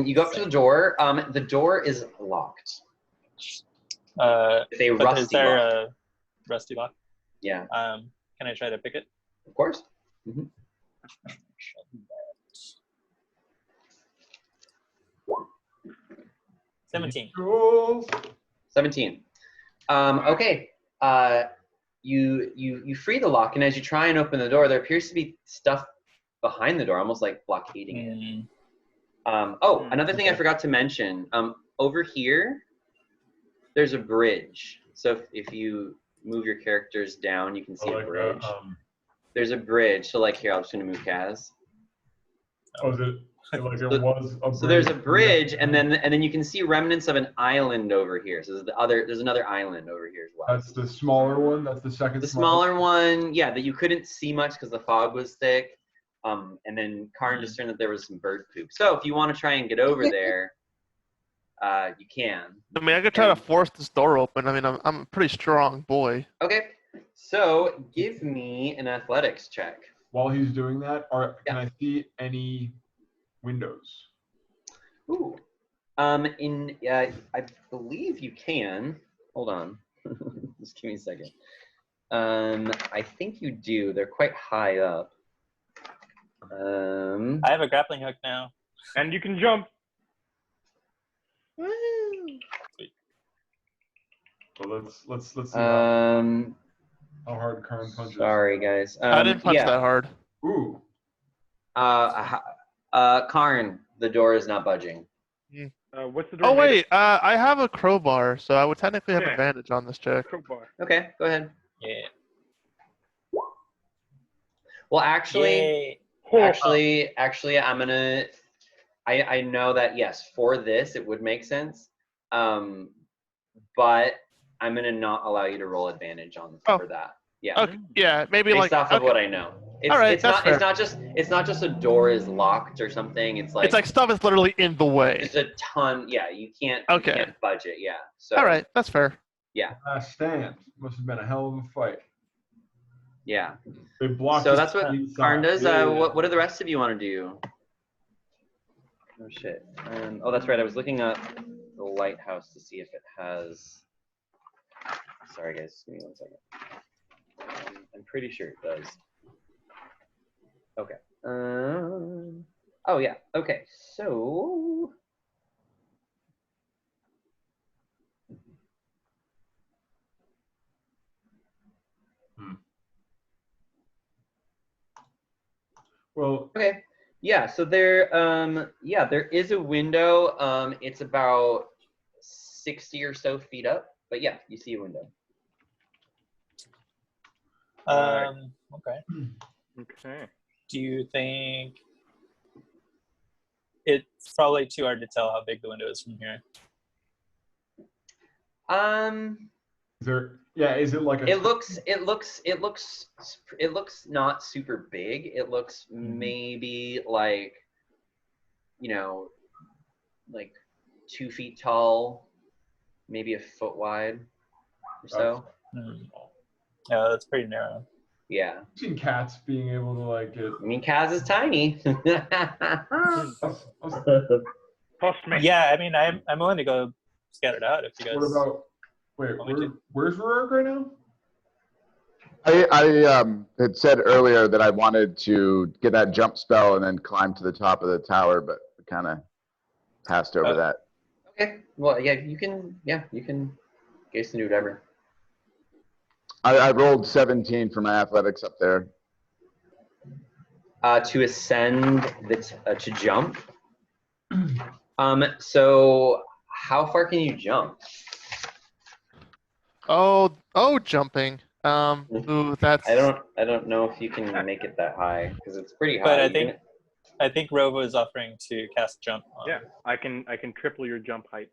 you go up to the door. The door is locked. It's a rusty is there lock. a rusty lock? Yeah. Can I try to pick it? Of course. Mm-hmm. 17. 17. Okay. You free the lock, and as you try and open the door, there appears to be stuff behind the door, almost like blockading it. Another thing I forgot to mention. Over here, there's a bridge. So if you move your characters down, you can see a bridge. There's a bridge. So like here, I'm just gonna move Kaz. Oh, is it? Like there was a bridge. So there's a bridge, and then you can see remnants of an island over here. So there's another island over here as well. That's the smaller one. That's the second. The smaller one, yeah, that you couldn't see much because the fog was thick. And then Karn discerned that there was some bird poop. So if you want to try and get over there, you can. I mean, I could try to force this door open. I mean, I'm a pretty strong boy. Okay. So give me an athletics check. While he's doing that, can I see any windows? Ooh. I believe you can. Hold on. Just give me a second. I think you do. They're quite high up. I have a grappling hook now. And you can jump. Sweet. So let's see how hard Karn punches. Sorry, guys. I didn't punch that hard. Ooh. Karn, the door is not budging. What's the door? Oh wait, I have a crowbar, so I would technically have Yeah. advantage on this check. Crowbar. Okay, go ahead. Yeah. Well, actually, Yay. I'm gonna. I know that yes, for this it would make sense, but I'm gonna not allow you to roll advantage for that. Yeah. Okay, yeah, maybe Based off of what I know. It's, All right, it's that's not. fair. It's not just a door is locked or something. It's like stuff is literally in the way. there's a ton. Yeah, you can't. Okay. You can't budge it. Yeah. So. All right, that's fair. Yeah. Last stand. Must have been a hell of a fight. Yeah. They blocked. So his that's what inside. Karn does. Yeah. What do the rest of you want to do? Oh shit. Oh, that's right. I was looking up the lighthouse to see if it has. Sorry, guys. Just give me 1 second. I'm pretty sure it does. Okay. Oh yeah. Okay. So. Well. Okay. Yeah. So there. Yeah, there is a window. It's about 60 or so feet up. But yeah, you see a window. Okay. Okay. Do you think it's probably too hard to tell how big the window is from here? Is there? Yeah. Is it like a? It looks not super big. It looks maybe like, like 2 feet tall, maybe a foot wide or so. Yeah, that's pretty narrow. Yeah. I've seen cats being able to like get. I mean, Kaz is tiny. Toss me. Yeah, I mean, I'm willing to go scout it out if you guys. What about? Wait, where's Rurik right now? I had said earlier that I wanted to get that jump spell and then climb to the top of the tower, but kind of passed over that. Okay. Well, yeah, you can guess and do whatever. I rolled 17 for my athletics up there. To ascend, to jump. So how far can you jump? Oh, jumping. Ooh, that's. I don't know if you can make it that high because it's pretty high. But I think Rove is offering to cast jump. Yeah, I can triple your jump height.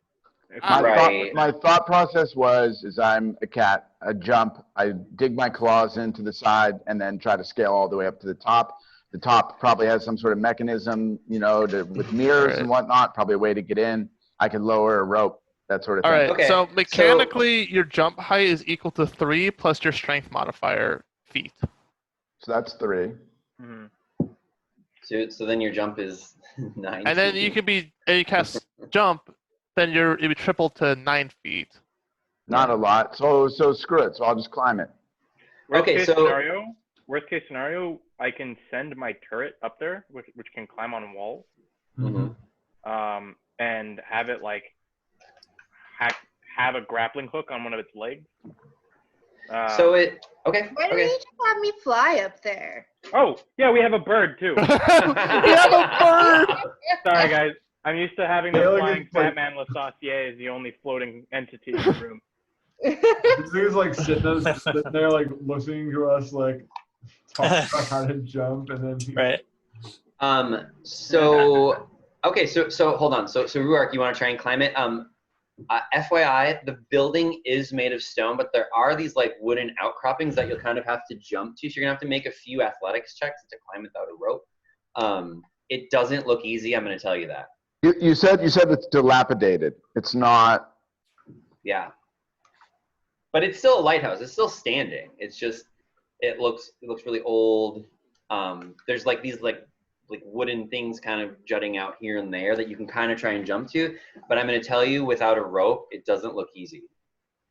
My thought process is I'm a cat. I jump, I dig my claws into the side, and then try to scale all the way up to the top. The top probably has some sort of mechanism, with mirrors and whatnot. Probably a way to get in. I could lower a rope, that sort of thing. All right. Okay, So mechanically, your jump height is equal to 3 plus your strength modifier feet. So that's 3. Mm-hmm. So then your jump is 9. And then you cast jump. Then it would triple to 9 feet. Not a lot. So screw it. So I'll just climb it. Worst case scenario, I can send my turret up there, which can climb on walls. Mm-hmm. And have it like have a grappling hook on one of its legs. Why don't you just have me fly up there? Oh yeah, we have a bird too. We have a bird. Sorry guys, I'm used to having the flying Batman LaSaucier as the only floating entity in the room. This dude's like sitting there like listening to us like talk about how to jump and then Right. So hold on. So Ruark, you want to try and climb it? FYI, the building is made of stone, but there are these like wooden outcroppings that you'll kind of have to jump to. So you're gonna have to make a few athletics checks to climb without a rope. It doesn't look easy. I'm gonna tell you that. You said it's dilapidated. It's not. Yeah. But it's still a lighthouse. It's still standing. It's just it looks really old. There's like these like wooden things kind of jutting out here and there that you can kind of try and jump to. But I'm going to tell you, without a rope, it doesn't look easy.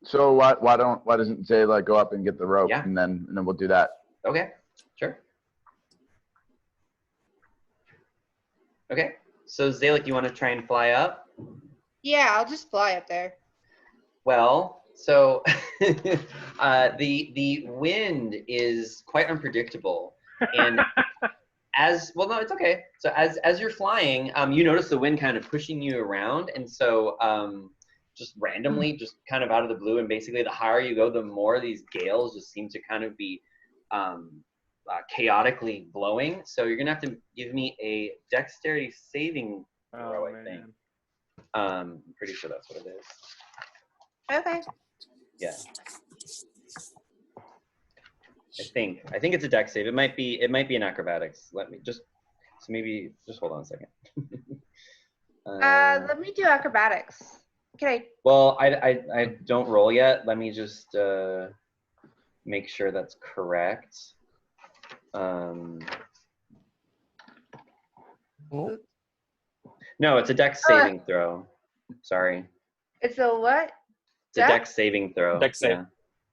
So why doesn't Zayla go up and get the rope and then we'll do that? Okay, sure. Okay, so Zayla, you want to try and fly up? Yeah, I'll just fly up there. Well, so the wind is quite unpredictable, and no, it's okay. So as you're flying, you notice the wind kind of pushing you around, and so just randomly, just kind of out of the blue, and basically the higher you go, the more these gales just seem to kind of be chaotically glowing. So you're gonna have to give me a dexterity saving throw, I think. I'm pretty sure that's what it is. Okay. Yeah. I think it's a dex save. It might be an acrobatics. Let me just hold on a second. Let me do acrobatics. Okay. Well, I don't roll yet. Let me just make sure that's correct. No, it's a dex saving throw. Sorry. It's a what? It's a dex saving throw. Dex save. Yeah.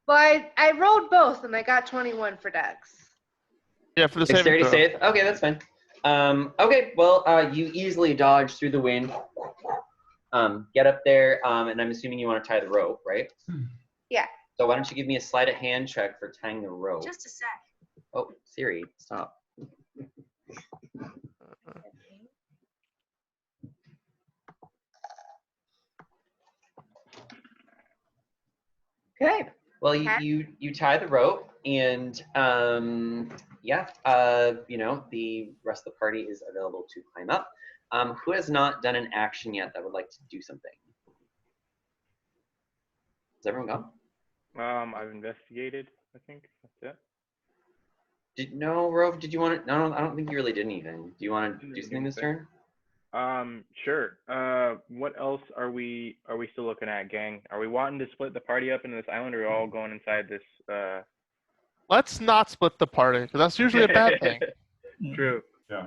Well, I rolled both and I got 21 for dex. Yeah, for the saving Dexterity throw. save. Okay, that's fine. Okay, well, you easily dodge through the wind. Get up there, and I'm assuming you want to tie the rope, right? Yeah. So why don't you give me a sleight of hand check for tying the rope? Just a sec. Oh, Siri, stop. Okay. Well, you tie the rope, and yeah, the rest of the party is available to climb up. Who has not done an action yet that would like to do something? Has everyone gone? I've investigated. I think that's it. Rove, did you want to? No, I don't think you really did anything. Do you want to do something this turn? Sure. What else are we still looking at, gang? Are we wanting to split the party up into this island, or are we all going inside this? Let's not split the party, because that's usually a bad thing. True. Yeah.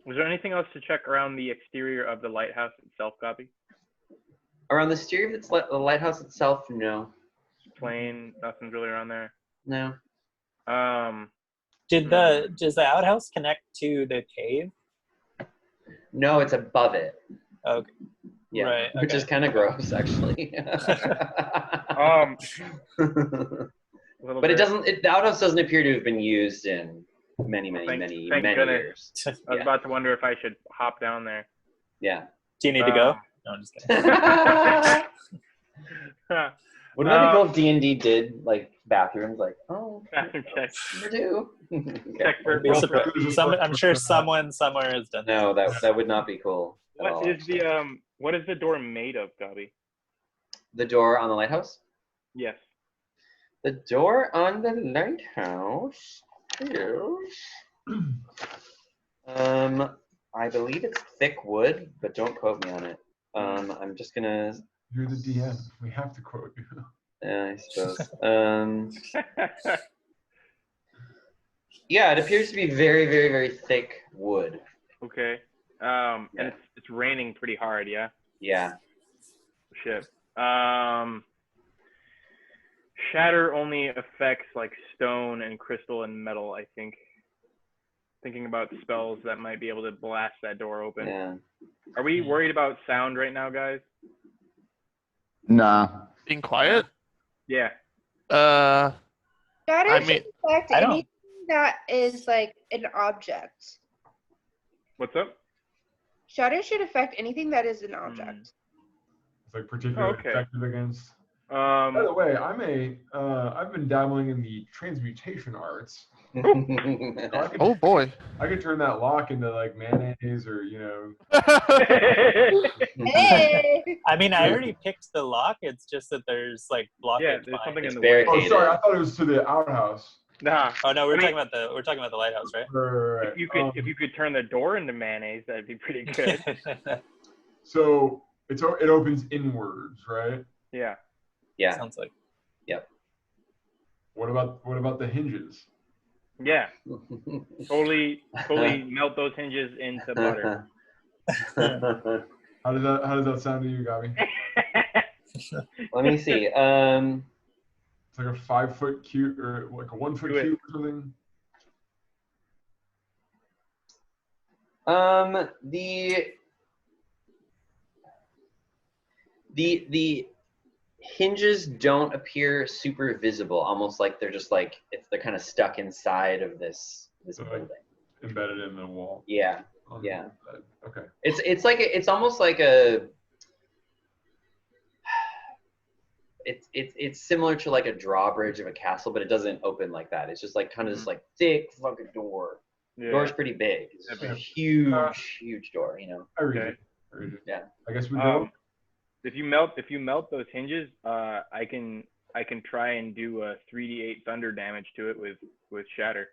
Was there anything else to check around the exterior of the lighthouse itself, Copy? Around the exterior of the lighthouse itself, no. Plain, nothing's really around there. No. Does the outhouse connect to the cave? No, it's above it. Okay. Yeah, Right, which is kind of gross, actually. But it doesn't. The outhouse doesn't appear to have been used in many Thank years. I was about to wonder if I should hop down there. Yeah. Do you need to go? No, I'm just kidding. Wouldn't that be cool if D&D did like bathrooms? Like, oh, Bathroom check. number two. Check for Be surprised. I'm sure someone somewhere has done No, that would not be cool. at all, what is the door made of, Gobby? The door on the lighthouse? Yes. The door on the lighthouse is I believe it's thick wood, but don't quote me on it. I'm just gonna. You're the DM. We have to quote you. I suppose. Yeah, it appears to be very, very, very thick wood. Okay. And it's raining pretty hard, yeah? Yeah. Shit. Shatter only affects like stone and crystal and metal, I think. Thinking about spells that might be able to blast that door open. Yeah. Are we worried about sound right now, guys? Nah. Being quiet? Yeah. Shatter I should mean, affect I don't- anything that is like an object. What's up? Shatter should affect anything that is an object. It's like particularly Okay. effective against. By the way, I've been dabbling in the transmutation arts. So I could, Oh boy. I could turn that lock into like mayonnaise or Hey! I mean, I already picked the lock. It's just that there's like blockage. Yeah, there's behind something it. in the very- way. Oh, sorry, I thought it was to the outhouse. Nah. Oh no, we're I mean- talking about the lighthouse, right? Right. If you could turn the door into mayonnaise, that'd be pretty good. So it opens inwards, right? Yeah. Yeah. Sounds like. What about the hinges? Yeah. Totally melt those hinges into butter. How does that sound to you, Gabi? Let me see. It's like a 5-foot cube or like a 1-foot Do it. cube or something. The hinges don't appear super visible, almost like they're just like they're kind of stuck inside of this Like, building. embedded in the wall. Yeah. on the Yeah. side. Okay. It's almost like it's similar to like a drawbridge of a castle, but it doesn't open like that. It's just like kind of this like thick fucking door. Yeah. Door's pretty big. It's just a huge door, you know. I read Okay. it. I read it. Yeah. I guess we go. If you melt those hinges, I can try and do a 3d8 thunder damage to it with shatter.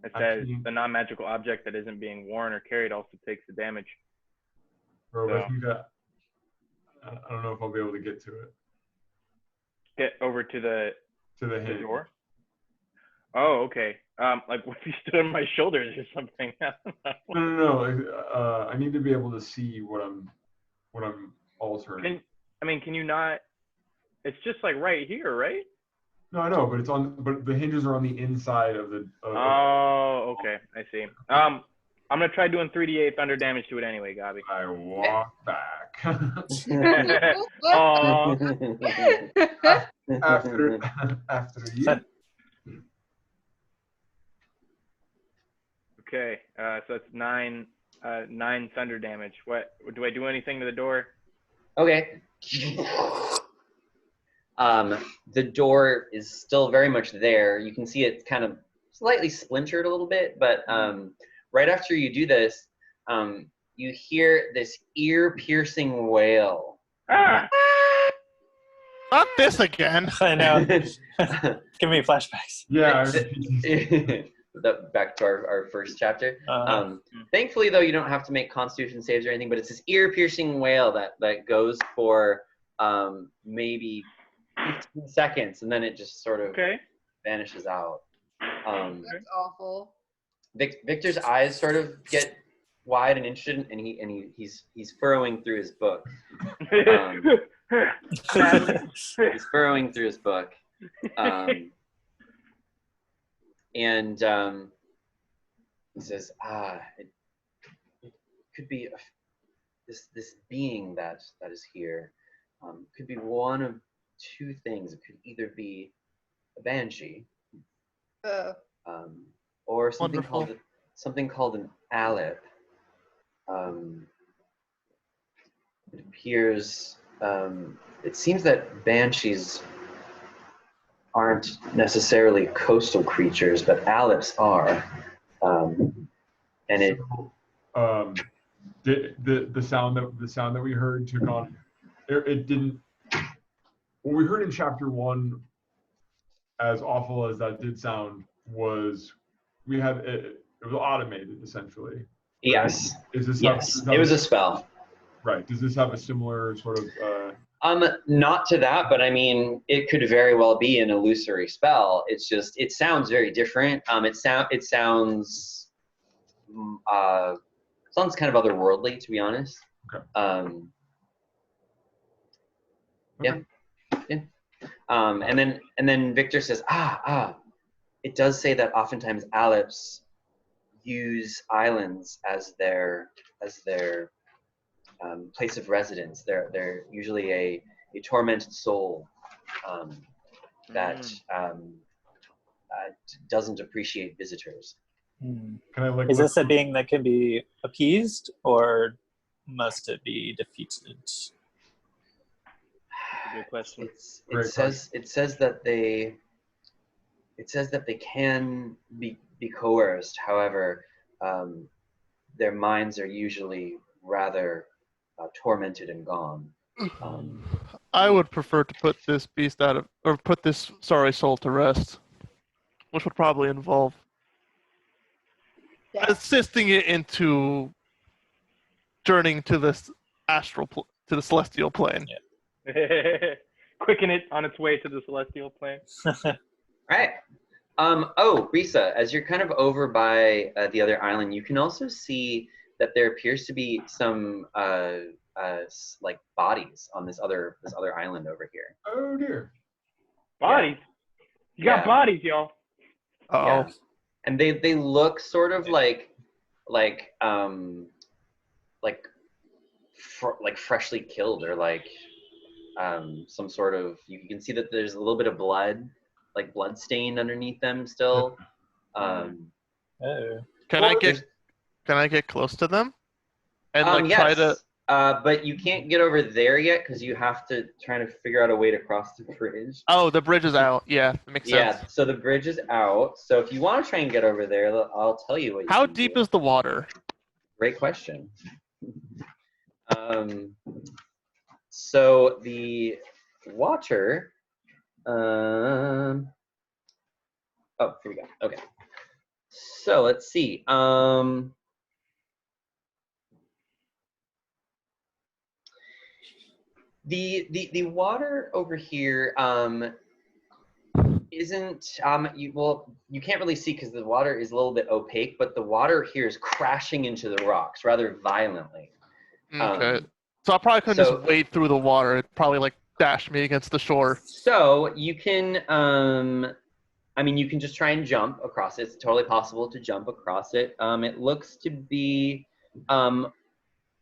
It says Actually- the non-magical object that isn't being worn or carried also takes the damage. Bro, so- I think that I don't know if I'll be able to get to it. Get over to the To the hinge. door. Oh, okay. Like what if you stood on my shoulders or something? I don't know. No. I need to be able to see what I'm altering. Can you not? It's just like right here, right? No, I know, but the hinges are on the inside of the. Oh, okay. I see. I'm gonna try doing 3d8 thunder damage to it anyway, Gabi. I walk back Aw. after you. Okay, so it's nine thunder damage. What do I do anything to the door? Okay. The door is still very much there. You can see it's kind of slightly splintered a little bit, but right after you do this, you hear this ear-piercing wail. Ah! Not this again. I know. Give me flashbacks. Yeah. Back to our first chapter. Uh, Thankfully, though, you don't have to make Constitution saves or anything, but it's this ear-piercing wail that goes for maybe 15 seconds, and then it just sort of vanishes out. That's awful. Victor's eyes sort of get wide and interested, and he's furrowing through his book. He's furrowing through his book, and he says, it could be this being that is here. Could be one of two things. It could either be a banshee, or something called an alep. It appears. It seems that banshees aren't necessarily coastal creatures, but aleps are. And it. The sound that we heard took on. It didn't. What we heard in chapter 1, as awful as that did sound, was we had it was automated essentially. Yes. Is this yes. It was a spell. Right. Does this have a similar sort of? Not to that, but I mean, it could very well be an illusory spell. It's just it sounds very different. It sounds kind of otherworldly, to be honest. Okay. Yeah. And then Victor says, it does say that oftentimes aleps use islands as their place of residence. They're usually a tormented soul that doesn't appreciate visitors. Can I Is this a being that can be appeased, or must it be defeated? Good question. It says that they can be coerced. However, their minds are usually rather tormented and gone. I would prefer to put this beast put this sorry soul to rest, which would probably involve assisting it into journeying to this to the celestial plane. Yeah. Quicken it on its way to the celestial plane. Right. Rhysa, as you're kind of over by the other island, you can also see that there appears to be some like bodies on this other island over here. Oh dear. Bodies. You got bodies, y'all. Oh. Yeah. And they look sort of like freshly killed, or like some sort of, you can see that there's a little bit of blood stain underneath them still. Can I get close to them and try to But you can't get over there yet because you have to try to figure out a way to cross the bridge. Oh, the bridge is out. Yeah, that makes sense. Yeah, so the bridge is out. So if you want to try and get over there, I'll tell you what you How can deep do. is the water? Great question. So the water. Oh, here we go. Okay. So let's see. The water over here isn't you can't really see because the water is a little bit opaque, but the water here is crashing into the rocks rather violently. Okay. So I probably couldn't so- just wade through the water. It probably like dashed me against the shore. So you can you can just try and jump across it. It's totally possible to jump across it. It looks to be a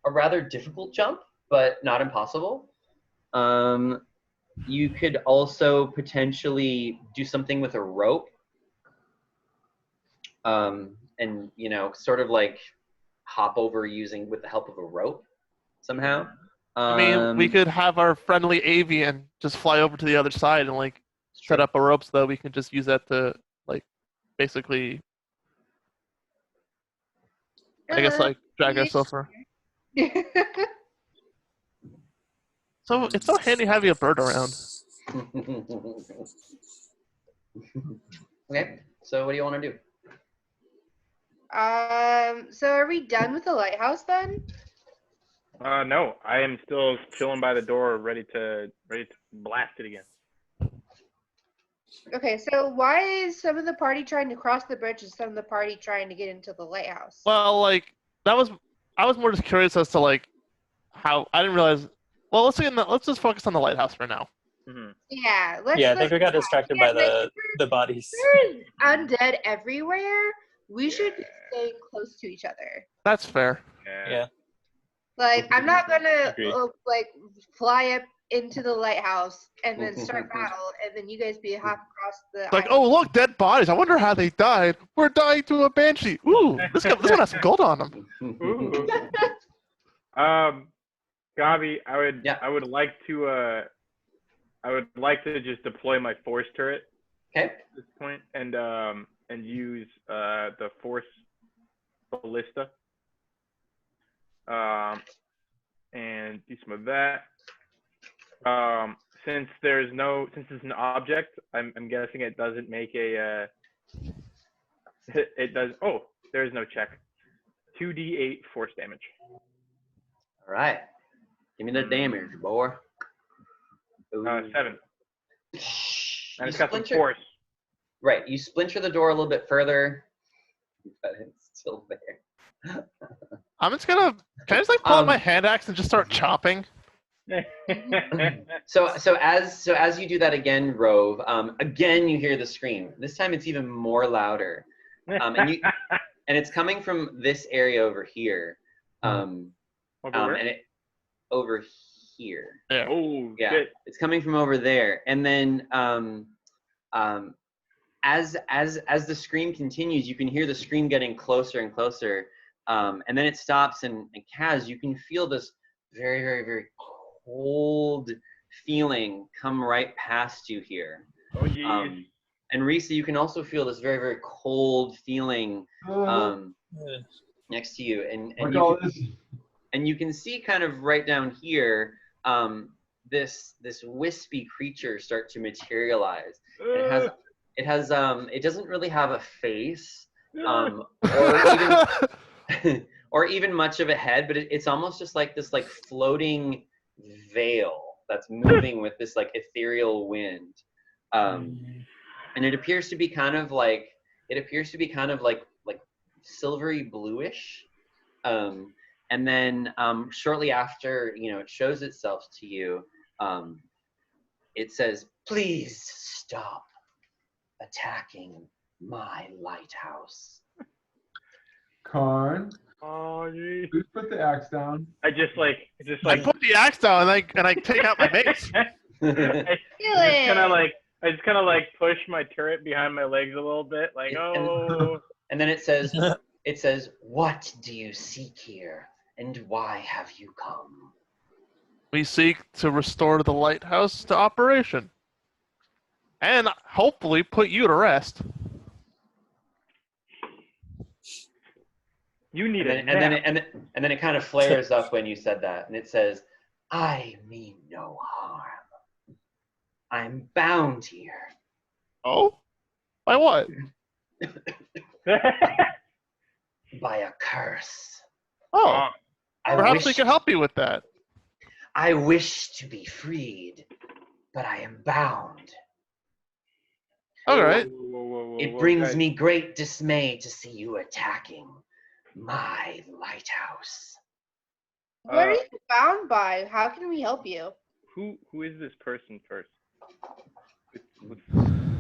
rather difficult jump, but not impossible. You could also potentially do something with a rope, and sort of like hop over with the help of a rope somehow. I mean, we could have our friendly avian just fly over to the other side and like set up a rope so that we can just use that to like basically, I guess, like drag ourselves around. So it's so handy having a bird around. Okay, so what do you want to do? So are we done with the lighthouse then? No, I am still chilling by the door, ready to blast it again. Okay, so why is some of the party trying to cross the bridge and some of the party trying to get into the lighthouse? Well, like I was more just curious as to like how I didn't realize. Well, let's just focus on the lighthouse for now. Mm-hmm. Yeah, I think we got distracted by the bodies. There's undead everywhere. We should be staying close to each other. That's fair. Yeah. Like, I'm not gonna Agreed. fly up into the lighthouse and then start battle, and then you guys be half across the. It's like, island. oh look, dead bodies. I wonder how they died. We're dying to a banshee. Ooh, this one has some gold on them. Ooh. Gabi, I would like to just deploy my force turret Okay. at this point and use the force ballista and do some of that. Since it's an object, I'm guessing it doesn't make a it does. Oh, there is no check. 2d8 force damage. All right. Give me the damage, boy. Ooh. 7. And You it's got some splinter- force. Right. You splinter the door a little bit further, but it's still there. I'm just gonna. Can I just like pull out my hand axe and just start chopping? So as you do that again, Rove, again you hear the scream. This time it's even more louder, and it's coming from this area over here, and it over here. Yeah. Oh, Yeah, shit. it's coming from over there, and then as the scream continues, you can hear the scream getting closer and closer, and then it stops, and Kaz, you can feel this very, very, very cold feeling come right past you here. Oh, geez. And Rhysa, you can also feel this very, very cold feeling next to you, and you can see kind of right down here this wispy creature start to materialize. It doesn't really have a face, or even much of a head, but it's almost just like this like floating veil that's moving with this like ethereal wind, and it appears to be kind of like silvery bluish, and then shortly after it shows itself to you, it says, "Please stop attacking my lighthouse." Karn, Oh, geez. please put the axe down. I just I put the axe down and I take out my mace. I just kind of push my turret behind my legs a little bit, like, oh. And then it says, "What do you seek here?" And why have you come? We seek to restore the lighthouse to operation. And hopefully put you to rest. You need And a then, nap. and then it kind of flares up when you said that, and it says, "I mean no harm. I'm bound here Oh? By what? by a curse. Oh, I perhaps we wish can help you with that. I wish to be freed, but I am bound. All right. It brings me great dismay to see you attacking my lighthouse." What are you bound by? How can we help you? Who is this person first? Let's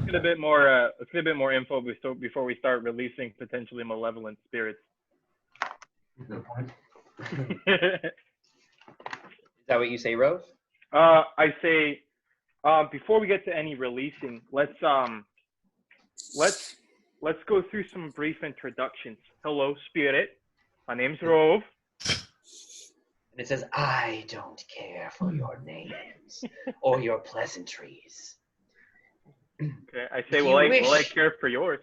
get a bit more. Let's get a bit more info before we start releasing potentially malevolent spirits. Good point. Is that what you say, Rove? I say, before we get to any releasing, let's go through some brief introductions. Hello, Spirit. My name's Rove. And it says, "I don't care for your names or your pleasantries." Okay, I say, If well, you I wish- care for yours.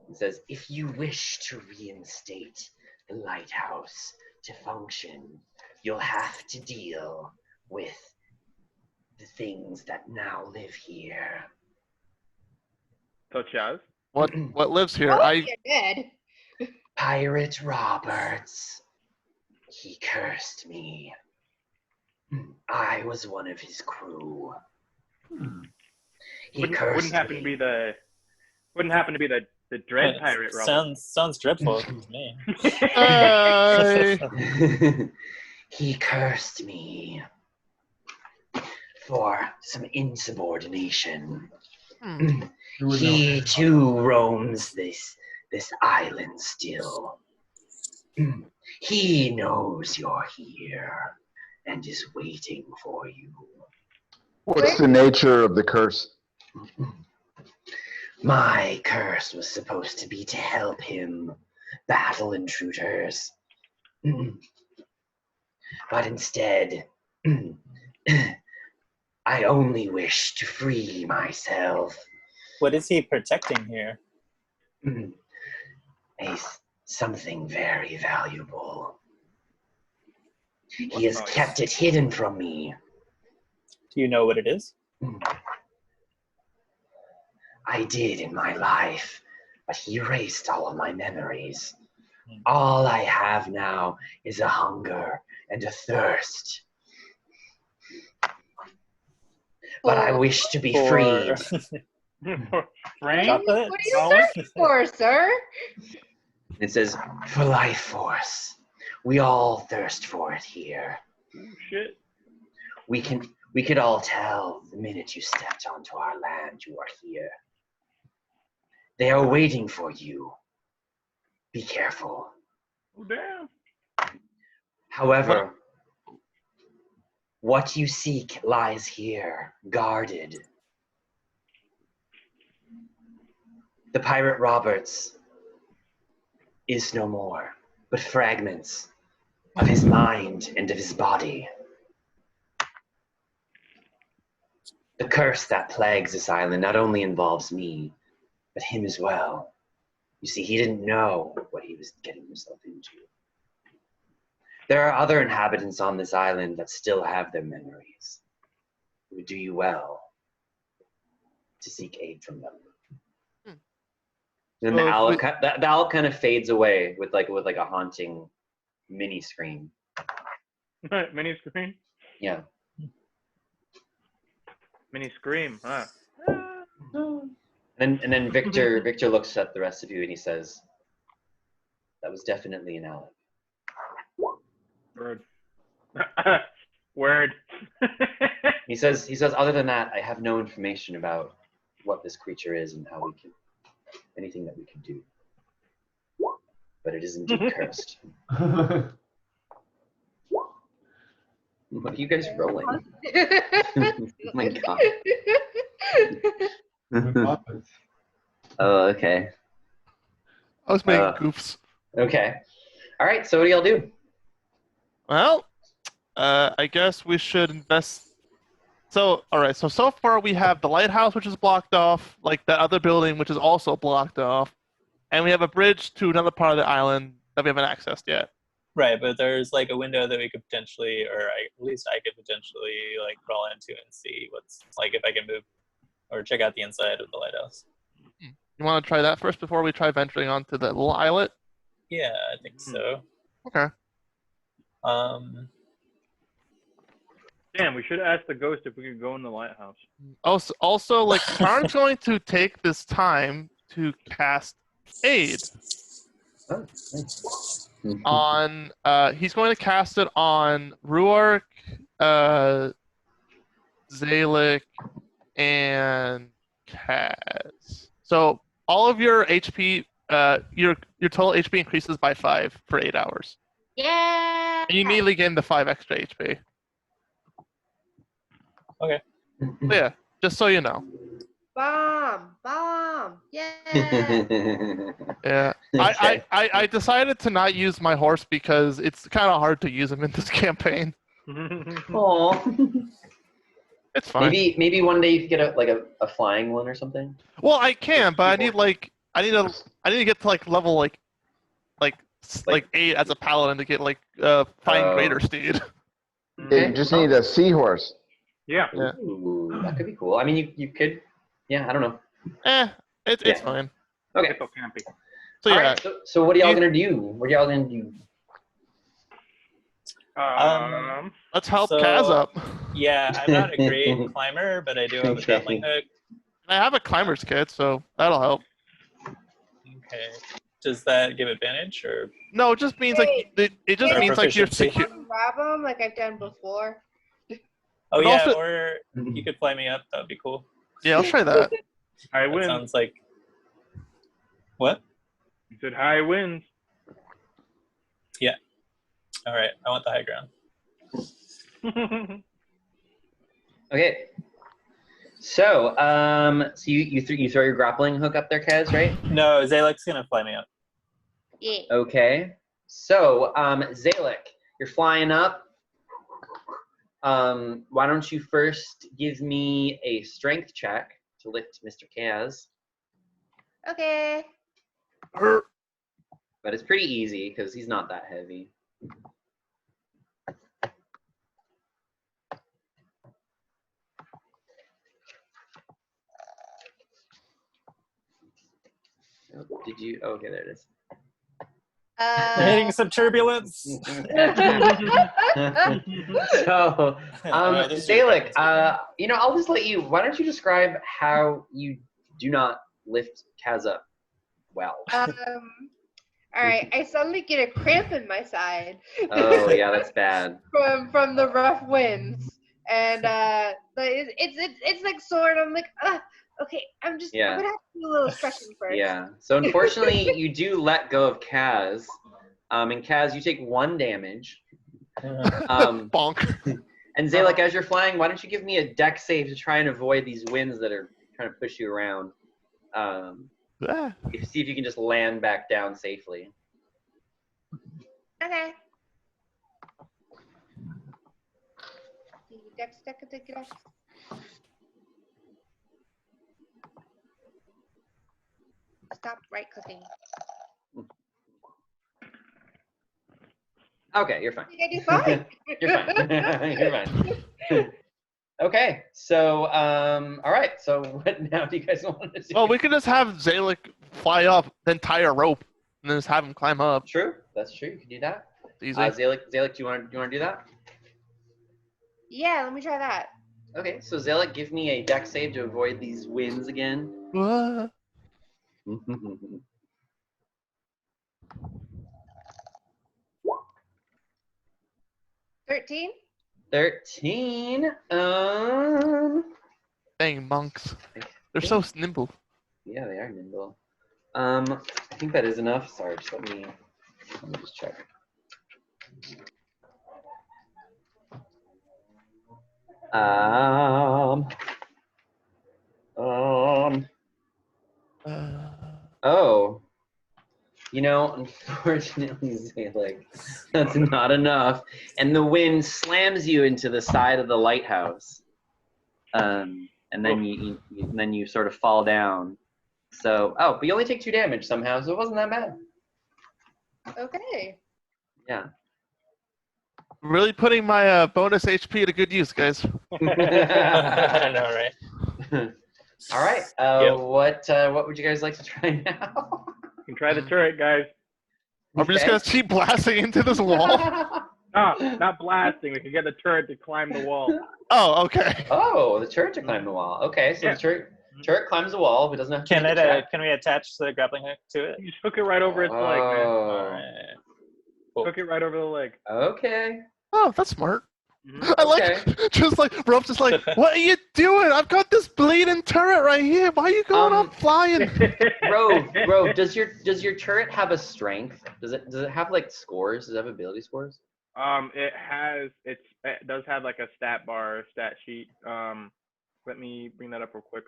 It says, "If you wish to reinstate the lighthouse to function, you'll have to deal with the things that now live here." Such as? What lives here? Oh, you're dead. Pirate Roberts. He cursed me. I was one of his crew. He Wouldn't cursed happen me. to be the dread pirate, Robert. Sounds dreadful to me. Hey. He cursed me for some insubordination. Hmm. Who would He know? too roams this island still. He knows you're here and is waiting for you. What's the nature of the curse? My curse was supposed to be to help him battle intruders. But instead, I only wish to free myself. What is he protecting here? Something very valuable. He has kept it hidden from me. Do you know what it is? I did in my life, but he erased all of my memories. All I have now is a hunger and a thirst. But I wish to be freed. Frank? Chocolate? What are you thirsty for, sir? It says, "For life force. We all thirst for it here. Shit. We could all tell the minute you stepped onto our land you are here. They are waiting for you. Be careful. Oh, damn. However, what you seek lies here, guarded. The pirate Roberts is no more, but fragments of his mind and of his body. The curse that plagues this island not only involves me, but him as well. You see, he didn't know what he was getting himself into. There are other inhabitants on this island that still have their memories. It would do you well to seek aid from them." Then the owl, the owl kind of fades away with like a haunting mini scream. Mini scream? Yeah. Mini scream, huh? And then Victor looks at the rest of you and he says, "That was definitely an Alec." Word. Word. He says, "Other than that, I have no information about what this creature is and how we can, anything that we can do. But it is indeed cursed." What are you guys rolling? Oh my god. Oh, okay. I was making goofs. Okay. All right. So what do y'all do? Well, I guess we should invest. So, all right. So far we have the lighthouse, which is blocked off, like that other building, which is also blocked off, and we have a bridge to another part of the island that we haven't accessed yet. Right, but there's like a window that we could potentially, or at least I could potentially like crawl into and see what's like if I can move or check out the inside of the lighthouse. You want to try that first before we try venturing onto the little islet? Yeah, I think so. Okay. Damn, we should have asked the ghost if we could go in the lighthouse. Also, like Karn's going to take this time to cast aid Oh, nice. on. He's going to cast it on Ruark, Zalik, and Kaz. So all of your HP, your total HP increases by 5 for 8 hours. Yeah. And you immediately gain the 5 extra HP. Okay. So yeah, just so you know. Bomb. Yeah. Yeah. Okay. I decided to not use my horse because it's kind of hard to use him in this campaign. Aw. It's fine. Maybe one day you could get a flying one or something. Well, I can, but I need to get to like level like 8 as a paladin to get like find greater steed. You just need a seahorse. Yeah. Yeah. Ooh, that could be cool. I mean, you could. Yeah, I don't know. It's Yeah. fine. Okay. So campy. So All yeah, right, so what are y'all gonna do? What are y'all gonna do? let's help So- Kaz up. Yeah, I'm not a great climber, but I do have a Okay. grappling hook. I have a climber's kit, so that'll help. Okay. Does that give advantage or? No, it just means like it just Or means like you're proficiency. secure. Grab them like I've done before. Oh But yeah, also- or you could fly me up. That'd be cool. Yeah, I'll try that. High That winds. sounds like. What? You said high winds. All right, I want the high ground. Okay. So, so you throw your grappling hook up there, Kaz, right? No, Zalek's gonna fly me up. Yeah. Okay. So, Zalek, you're flying up. Why don't you first give me a strength check to lift Mr. Kaz? Okay. But it's pretty easy because he's not that heavy. Oh, did you? Oh, okay, there it is. Hitting some turbulence. So, Alright, this is Zalek, I'll just let you. Why don't you describe how you do not lift Kaz up well? All right. I suddenly get a cramp in my side. Oh yeah, that's bad. from the rough winds, and it's like sore, and I'm like, okay, I'm Yeah. gonna have to do a little stretching first. Yeah. So unfortunately, you do let go of Kaz. And Kaz, you take 1 damage. Bonk. And Zalek, as you're flying, why don't you give me a deck save to try and avoid these winds that are trying to push you around? See if you can just land back down safely. Okay. Dex. Stop right clicking. Okay, you're fine. I think I do fine. You're fine. You're fine. Okay, so all right. So what now do you guys want to do? Well, we could just have Zalek fly up, then tie a rope, and then just have him climb up. True. That's true. You can do that. Easy. Zalek, do you want to do that? Yeah, let me try that. Okay, so Zalek, give me a deck save to avoid these winds again. What? 13. 13. Dang monks. They're so nimble. Yeah, they are nimble. I think that is enough. Sorry, just let me just check. Oh. Unfortunately, Seaslick, that's not enough. And the wind slams you into the side of the lighthouse. And then you sort of fall down. So, but you only take 2 damage somehow, so it wasn't that bad. Okay. Yeah. Really putting my bonus HP to good use, guys. I know, right? All right. Yep. What would you guys like to try now? You can try the turret, guys. Are we just gonna keep blasting into this wall? No, not blasting. We can get the turret to climb the wall. Oh, okay. Oh, the turret to climb the wall. Okay, so Yeah. the turret climbs the wall, but doesn't have to Can make it? a check. Can we attach the grappling hook to it? You just hook it right over its leg, man. Oh. All right. Cool. Hook it right over the leg. Okay. Oh, that's smart. Mhm. I like just like Rope's just like, what are you doing? I've got this bleeding turret right here. Why are you going up flying? Rove, does your turret have a strength? Does it have like scores? Does it have ability scores? It does have like a stat bar, stat sheet. Let me bring that up real quick.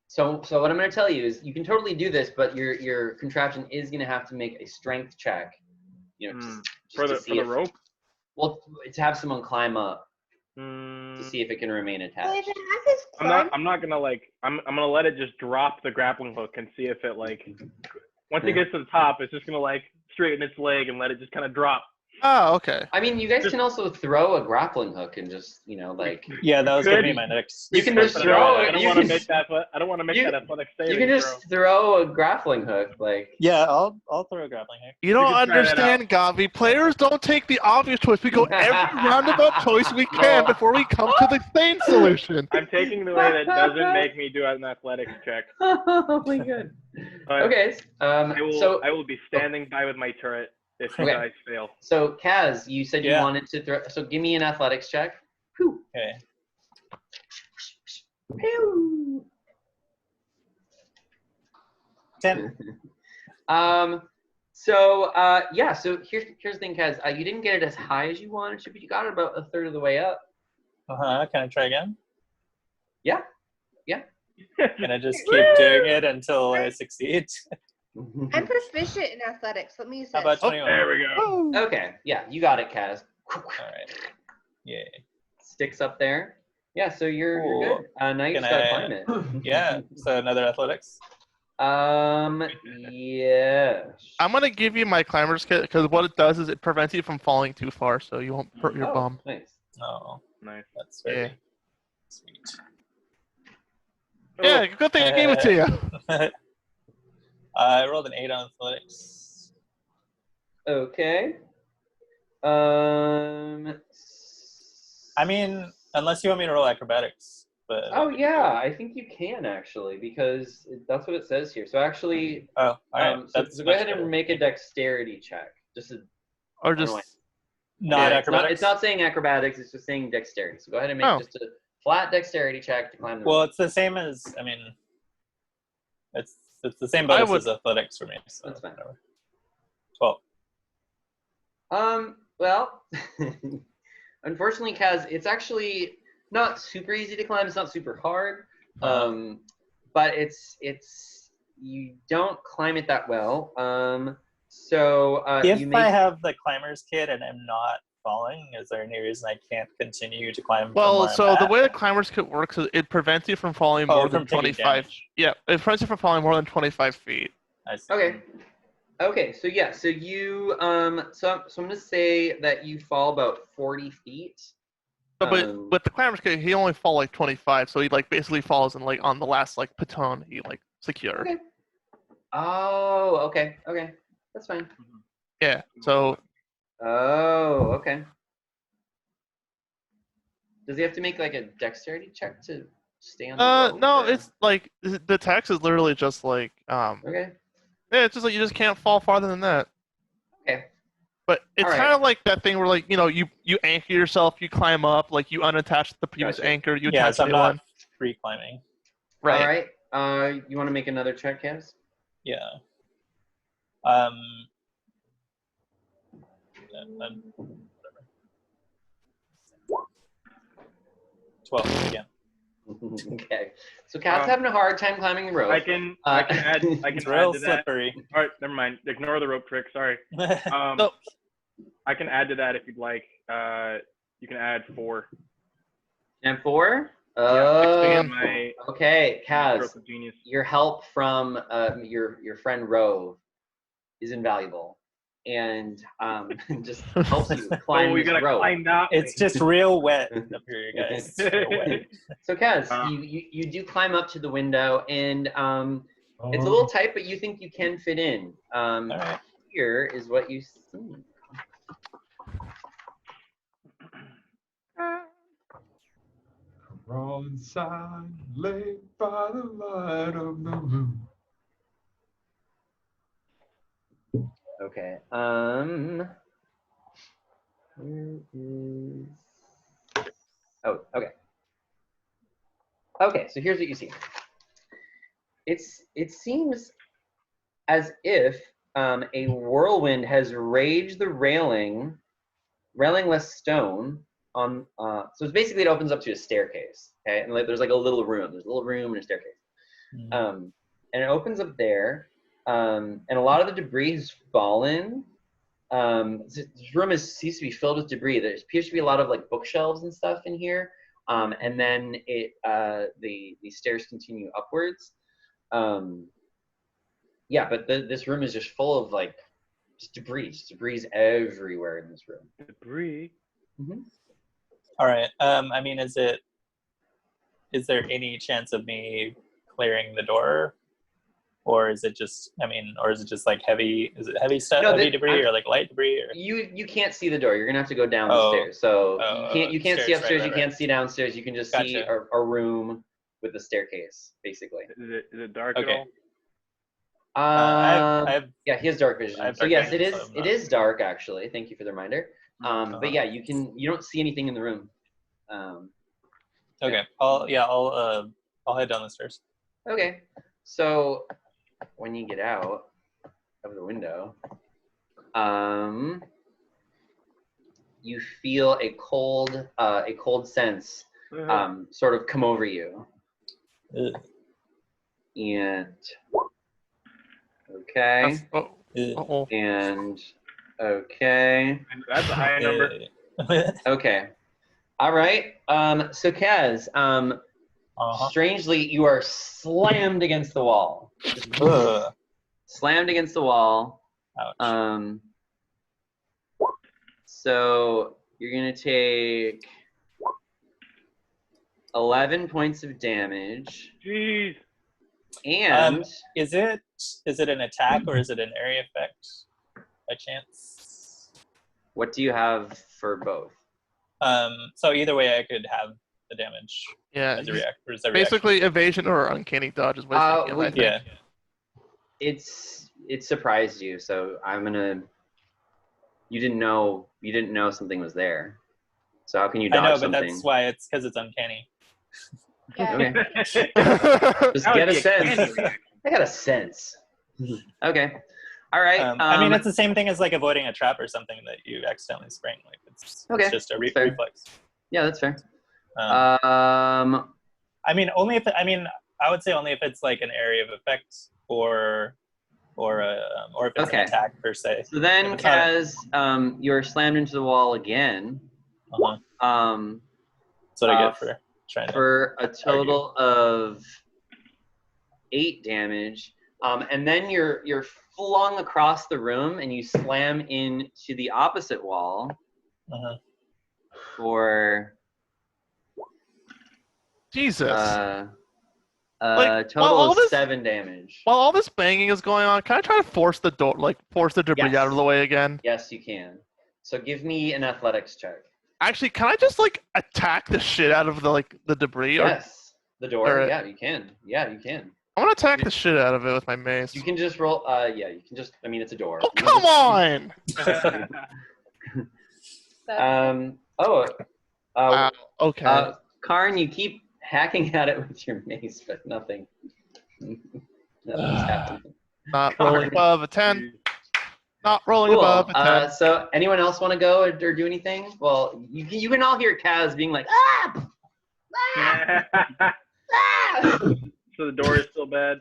So what I'm going to tell you is you can totally do this, but your contraption is going to have to make a strength check. Just For to the see if, rope. well, to have someone climb up to Mm, see if it can remain Well, if attached. it has his climb, I'm not gonna I'm gonna let it just drop the grappling hook and see if it once it gets to the top, it's just gonna straighten its leg and let it just kind of drop. Oh, okay. I mean, you guys can also throw a grappling hook and just Yeah, that was gonna be Could- my next. You can just throw it. I don't want to make that. I don't want to make that athletic saving you can just throw a grappling hook Yeah, I'll throw a grappling hook. You don't can try that understand, Gavi. Players don't take the obvious choice. We go every roundabout choice we can before we come to the sane solution. I'm taking the way that doesn't make me do an athletics check. Oh my god. But Okay. I will be standing by with my turret if you Okay. guys fail. So Kaz, you said you Yeah. wanted to throw. So give me an athletics check. Whew. Okay. Pew. 10. So here's the thing, Kaz. You didn't get it as high as you wanted to, but you got it about a third of the way up. Can I try again? Yeah. Can I just keep doing it until I succeed? I'm proficient in athletics. Let me use How this. about 21? There we go. Okay. Yeah, you got it, Kaz. All right. Yay. Sticks up there. Yeah. So you're Cool. good. Now you Can just gotta I- climb it. Yeah. So another athletics. Yeah. I'm gonna give you my climber's kit because what it does is it prevents you from falling too far, so you won't hurt your bum. Nice. Oh, Nice. that's very Yeah. sweet. Yeah, good thing I gave it to you. I rolled an 8 on athletics. Okay. I mean, unless you want me to roll acrobatics, but. Oh yeah, I think you can actually because that's what it says here. So actually, Oh, all right. so go ahead and make a dexterity check. Just a, Or Anyway. just Not yeah, acrobatics. it's not saying acrobatics. It's just saying dexterity. So go ahead and make Oh. just a flat dexterity check to climb the. Well, rope. it's the same as. I mean, it's the same I bonus would- as athletics for me. So That's fine. whatever. 12. Well, unfortunately, Kaz, it's actually not super easy to climb. It's not super hard. But it's you don't climb it that well. So If you make I have the climber's kit and I'm not falling, is there any reason I can't continue to climb? from well, where I'm so the at? way the climber's kit works is it prevents you from falling Oh, more from than taking 25. damage. Yeah, it prevents you from falling more than 25 feet. I see. Okay, so yeah, so you so I'm gonna say that you fall about 40 feet. But with the climber's kit, he only fall like 25, so he like basically falls in like on the last like baton he like secured. Okay. Oh, okay, that's fine. Yeah. So Oh, okay. Does he have to make like a dexterity check to stay on the rope, no, or- it's like the text is literally just like Okay. yeah, it's just like you just can't fall farther than that. Okay. But it's All right. kind of like that thing where like you anchor yourself, you climb up, like you unattach the previous Gotcha. anchor, you Yeah, attach so the I'm new not one. free climbing. Right. All right. You want to make another check, Kaz? Yeah. Whatever. 12 again. Okay. So Cat's having a hard time climbing the rope. I can add It's real to that. slippery. All right, never mind. Ignore the rope trick. Sorry. So- I can add to that if you'd like. You can add 4. And 4? Yeah, my Okay, Kaz, stroke of genius. your help from your friend Rove is invaluable, and just helps you climb we this gotta rope. climb that. It's just real wet up here, guys. Real wet. So Kaz, Uh. you do climb up to the window, and it's a little tight, but you think you can fit in. All right. Here is what you see. Crawl inside, lay by the light of the moon. Okay. Where is? Oh, okay. Okay, so here's what you see. It seems as if a whirlwind has raged the railingless stone on. So it's basically, it opens up to a staircase. Okay, and there's like a little room. There's a little room and a staircase. And it opens up there. And a lot of the debris has fallen. This room seems to be filled with debris. There appears to be a lot of like bookshelves and stuff in here. And then the stairs continue upwards. Yeah, but this room is just full of like just debris. Just debris everywhere in this room. Debris. Mm-hmm. All right. I mean, is there any chance of me clearing the door? Or is it just, like heavy, is it heavy stuff, No, heavy debris, or like light debris? Or? You can't see the door. You're gonna have to go down the stairs. So you can't see stairs, upstairs. right, You can't see downstairs. You can just see Gotcha. a room with a staircase, basically. Is it dark Okay. at all? I have Yeah, he has dark vision. I have So dark yes, vision, so I'm it not- is dark actually. Thank you for the reminder. But yeah, you don't see anything in the room. okay. I'll head down the stairs. Okay. So when you get out of the window, you feel a cold sense sort of come over you. Ugh. And okay. Ugh. Uh-oh. And okay. That's a high number. Okay. All right. So Kaz, strangely, you are slammed against the wall. Ugh. Slammed against the wall. Ouch. So you're gonna take 11 points of damage, Jeez. and Is it an attack or is it an area effect by chance? what do you have for both? So either way, I could have the damage Yeah. as a react. Or as a Basically, evasion or uncanny dodge is what I think. reaction. Yeah. It surprised you, so I'm gonna. You didn't know something was there, so how can you I dodge know, but something? that's why it's because it's uncanny. Yeah. Okay. Just That get would a be sense. candy reaction. I got a sense. Okay. All right. I mean, it's the same thing as like avoiding a trap or something that you accidentally spring. Like it's just a fair. reflex. Yeah, that's fair. I mean, I would say only if it's like an area of effect or if it's Okay. an attack per se. So then, If it's not Kaz, you're slammed into the wall again. Uh-huh. That's what I get for trying to. For a total of 8 damage. And then you're flung across the room and you slam into the opposite wall Uh-huh. for Jesus. a total of 7 damage. While all this banging is going on, can I try to force the door, force the debris Yes. out of the way again? Yes, you can. So give me an athletics check. Actually, can I just attack the shit out of the debris? Yes, the door. or- Yeah, you can. Yeah, you can. I want to attack the shit out of it with my mace. You can just roll. Yeah, you can just. I mean, it's a door. Oh, come on! Wow. Okay. Karn, you keep hacking at it with your mace, but nothing. Nothing's happening. Not rolling above a 10. Not rolling Cool. above a 10. So, anyone else want to go or do anything? Well, you can all hear Kaz being like, ah! Ah! So the door is still bad.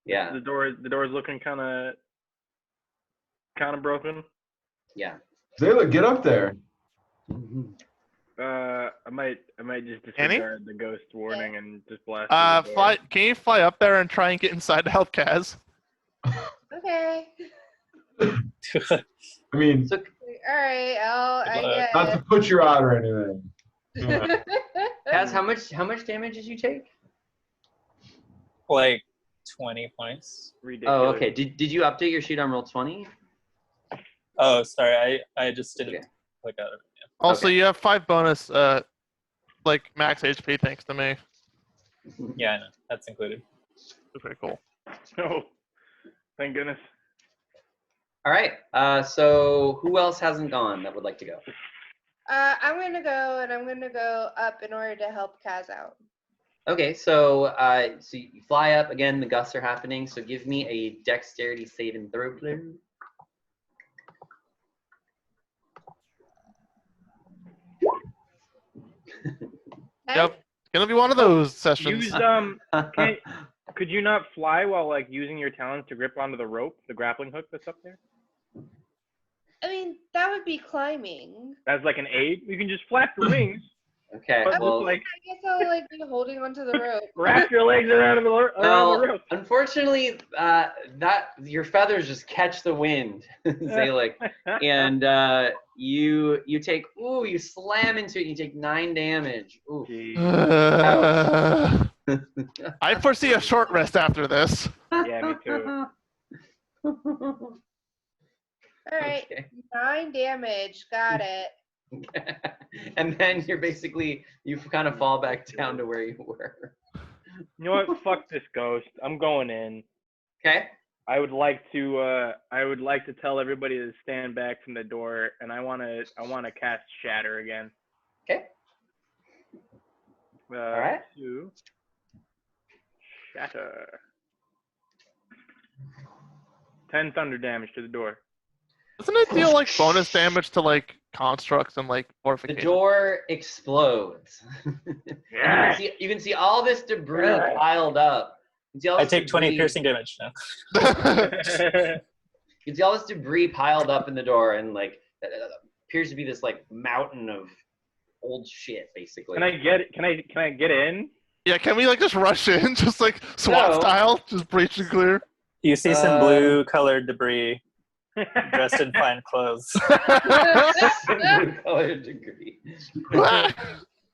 Yeah. The door is looking kind of broken. Yeah. Zayla, get up there. I might just disregard the ghost warning and just blast through the door. Fly. Can you fly up there and try and get inside to help Kaz? Okay. I mean, So, All right. I guess. not to put you out or anything. Kaz, how much damage did you take? Like 20 points. Ridiculous. Oh, okay. Did you update your sheet on roll 20? Oh, sorry. I just didn't Okay. click out of it. Also, Okay. you have 5 bonus, like max HP thanks to me. Yeah, I know. That's included. Okay, cool. Oh, thank goodness. All right. So who else hasn't gone that would like to go? I'm gonna go, and I'm gonna go up in order to help Kaz out. Okay. So so you fly up again. The gusts are happening. So give me a dexterity saving throw, please. Yep. It's gonna be one of those sessions. Use could you not fly while like using your talons to grip onto the rope, the grappling hook that's up there? I mean, that would be climbing. As like an aid, you can just flap your wings. Okay. But Well, like I guess I'll like be holding onto the rope. wrap your legs around the rope. unfortunately, that your feathers just catch the wind, Zaylik, and you take you slam into it. And you take 9 damage. Ooh. I foresee a short rest after this. Yeah, me too. All right, Okay. 9 damage. Got it. And then you kind of fall back down to where you were. You know what? Fuck this ghost. I'm going in. Okay. I would like to tell everybody to stand back from the door, and I wanna cast Shatter again. Okay. All right. To Shatter. 10 thunder damage to the door. Doesn't it deal like bonus damage to like constructs and like The fortifications? door explodes. Yeah. You can see all this debris piled up. You can see all I this take 20 debris- piercing damage now. You can see all this debris piled up in the door, and like appears to be this like mountain of old shit, basically. Can I get in? Yeah, can we like just rush in, just like SWAT No. style, just breach and clear? You see some blue-colored debris dressed in fine clothes. Blue-colored debris.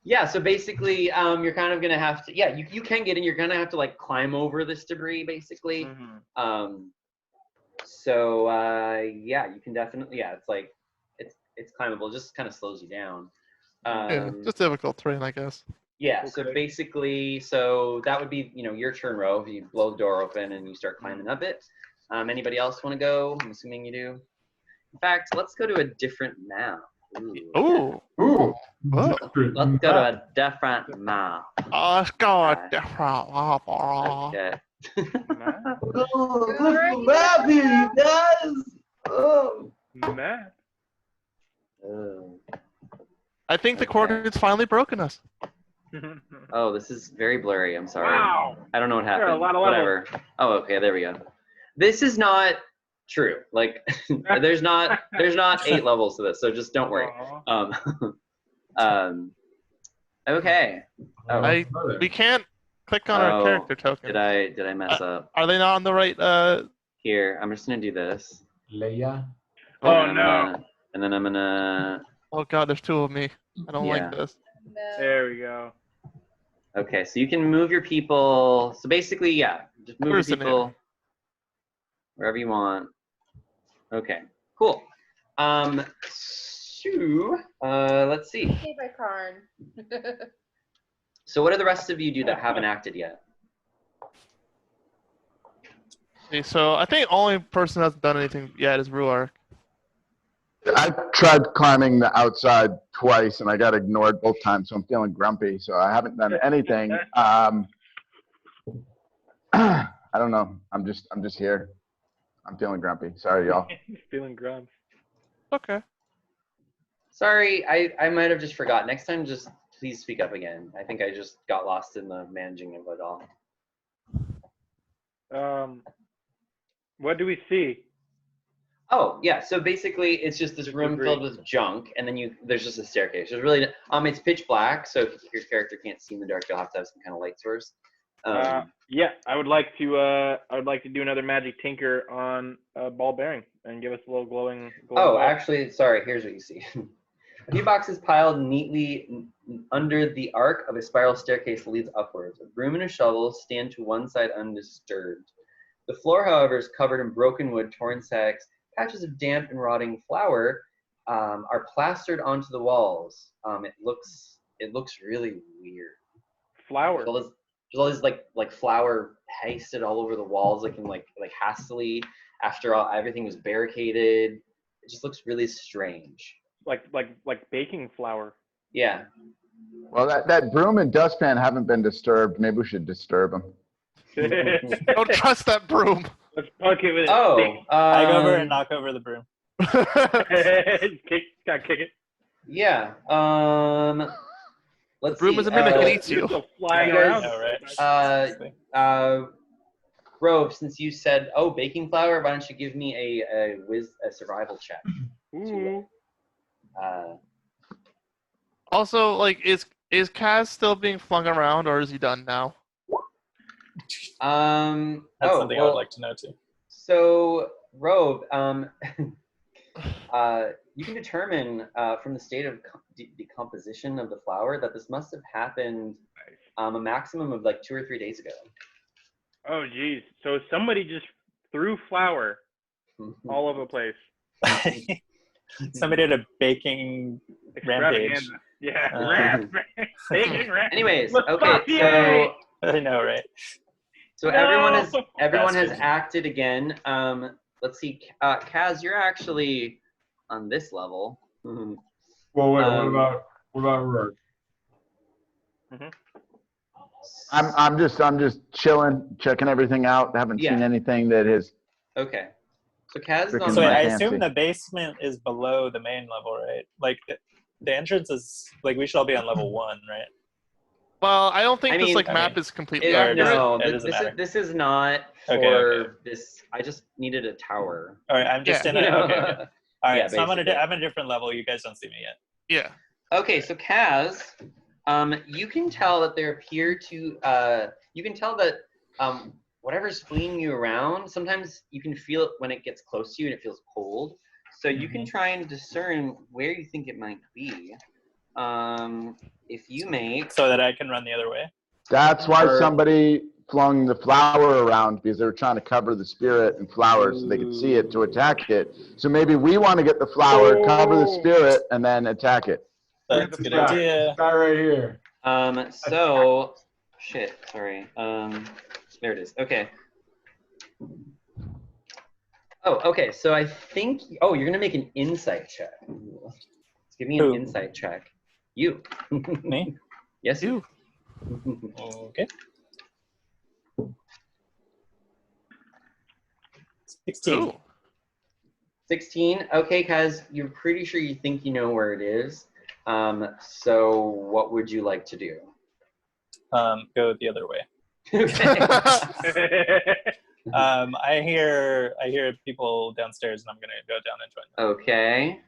Yeah, so basically, you're kind of gonna have to. Yeah, you can get in. You're gonna have to like climb over this debris, basically. Mm-hmm. So yeah, you can definitely. Yeah, it's like it's climbable. It just kind of slows you down. Yeah, just difficult terrain, I guess. Yeah. So Okay. basically, that would be your turn, Rove. You blow the door open and you start climbing up it. Anybody else want to go? I'm assuming you do. In fact, let's go to a different map. Ooh. Ooh. Whoa. Let's go to a different map. Let's go a different level. Okay. look at the map here, you guys. Oh. Matt. I think the Okay. coordinates finally broken us. Oh, this is very blurry. I'm sorry. Wow. I don't know what There are happened. a lot of Whatever. Oh, okay. There we go. This is not true. Like, there's not 8 levels to this, so just don't worry. Aw. Okay. Oh, We can't click on our character token. did I mess up? Are they not on the right? Here, I'm just gonna do this. Leia. Oh, And then I'm no. gonna- and then I'm gonna. Oh god, there's 2 of me. I don't like this. No. There we go. Okay, so you can move your people. So basically, yeah, just move Where's the your people wherever you want. Okay, cool. Let's see. Okay, by Karn. So what do the rest of you do that haven't acted yet? Okay, so I think the only person that hasn't done anything yet is Ruark. I tried climbing the outside twice and I got ignored both times, so I'm feeling grumpy. So I haven't done anything. I don't know. I'm just here. I'm feeling grumpy. Sorry, y'all. Feeling grumps. Okay. Sorry, I might have just forgot. Next time, just please speak up again. I think I just got lost in the managing of it all. What do we see? Oh yeah, so basically it's just this Just room debris. filled with junk, and then there's just a staircase. There's really it's pitch black, so if your character can't see in the dark, you'll have to have some kind of light source. Yeah, I would like to do another magic tinker on a ball bearing and give us a little glowing ball. Actually, sorry. Here's what you see. A few boxes piled neatly under the arc of a spiral staircase leads upwards. A broom and a shovel stand to one side undisturbed. The floor, however, is covered in broken wood, torn sacks. Patches of damp and rotting flour are plastered onto the walls. It looks really weird. Flour. There's all this like flour pasted all over the walls, like hastily after everything was barricaded. It just looks really strange. Like baking flour. Yeah. Well, that broom and dustpan haven't been disturbed. Maybe we should disturb them. Don't trust that broom. Let's poke it with a Oh, stick. I go over and knock over the broom. Gotta kick it. Yeah. Let's Broom see. is a mimic, it eats you. It's still flying You guys- around. No, right? Rove, since you said, baking flour, why don't you give me a survival check? Ooh. Also, like, is Kaz still being flung around, or is he done now? That's something I would like to know too. So, Rove, you can determine from the state of decomposition of the flour that this must have happened a maximum of like 2 or 3 days ago. Oh, geez. So somebody just threw flour all over the place. Somebody did a baking rampage. Extravaganza. Yeah. Baking rampage. Anyways, Let's okay, stop you! I know, right? so No! everyone has Bastard. acted again. Let's see, Kaz, you're actually on this level. Well, wait. What about Rourke? I'm just chilling, checking everything out. Haven't seen Yeah. anything that has. Okay. So Kaz is on Freaking So my I fancy. assume the basement is below the main level, right? Like the entrance is like we should all be on level 1, right? Well, I don't think I this mean, map is completely It- accurate. no, It doesn't matter. this is not for Okay. this. I just needed a tower. All right, I'm just Yeah. in a. Okay. All right, Yeah, so I'm basically. on a different level. You guys don't see me yet. Yeah. Okay, so Kaz, you can tell that there appear to, you can tell that whatever's fleeing you around, sometimes you can feel it when it gets close to you and it feels cold. So you can try and discern where you think it might be. If you make, So that I can run the other way. That's why Or- somebody flung the flour around, because they were trying to cover the spirit in flour so they could see it to attack it. So maybe we want to get the flour, cover the spirit, and then attack it. That's a good Guy- idea. Guy right here. so, shit, sorry. There it is, okay. Oh, okay, so I think, you're gonna make an insight check. Let's give me an Who? insight check. You. Me? Yes, You. Okay. 16. Ooh. 16. Okay, Kaz, you're pretty sure you think you know where it is. So what would you like to do? Go the other way. Okay. I hear people downstairs, and I'm gonna go down and join them. Okay.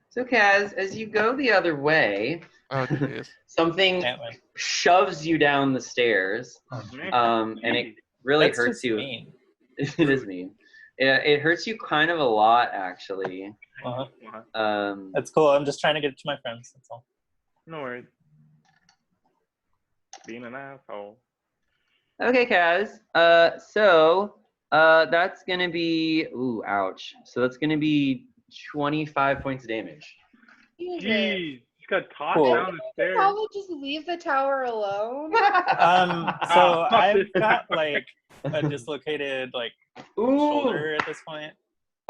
So Kaz, as you go the other way, Oh, jeez. something Can't win. shoves you down the stairs, and it really That's hurts just you. mean. It is mean. It hurts you kind of a lot, actually. Uh-huh. That's cool. I'm just trying to get it to my friends. That's all. No worries. Being an asshole. Okay, Kaz. So that's gonna be ouch. So that's gonna be 25 points of damage. Jesus. Jeez. Just got tossed Cool. down the stairs. Probably just leave the tower alone. So I've got like a dislocated like Ooh. shoulder at this point.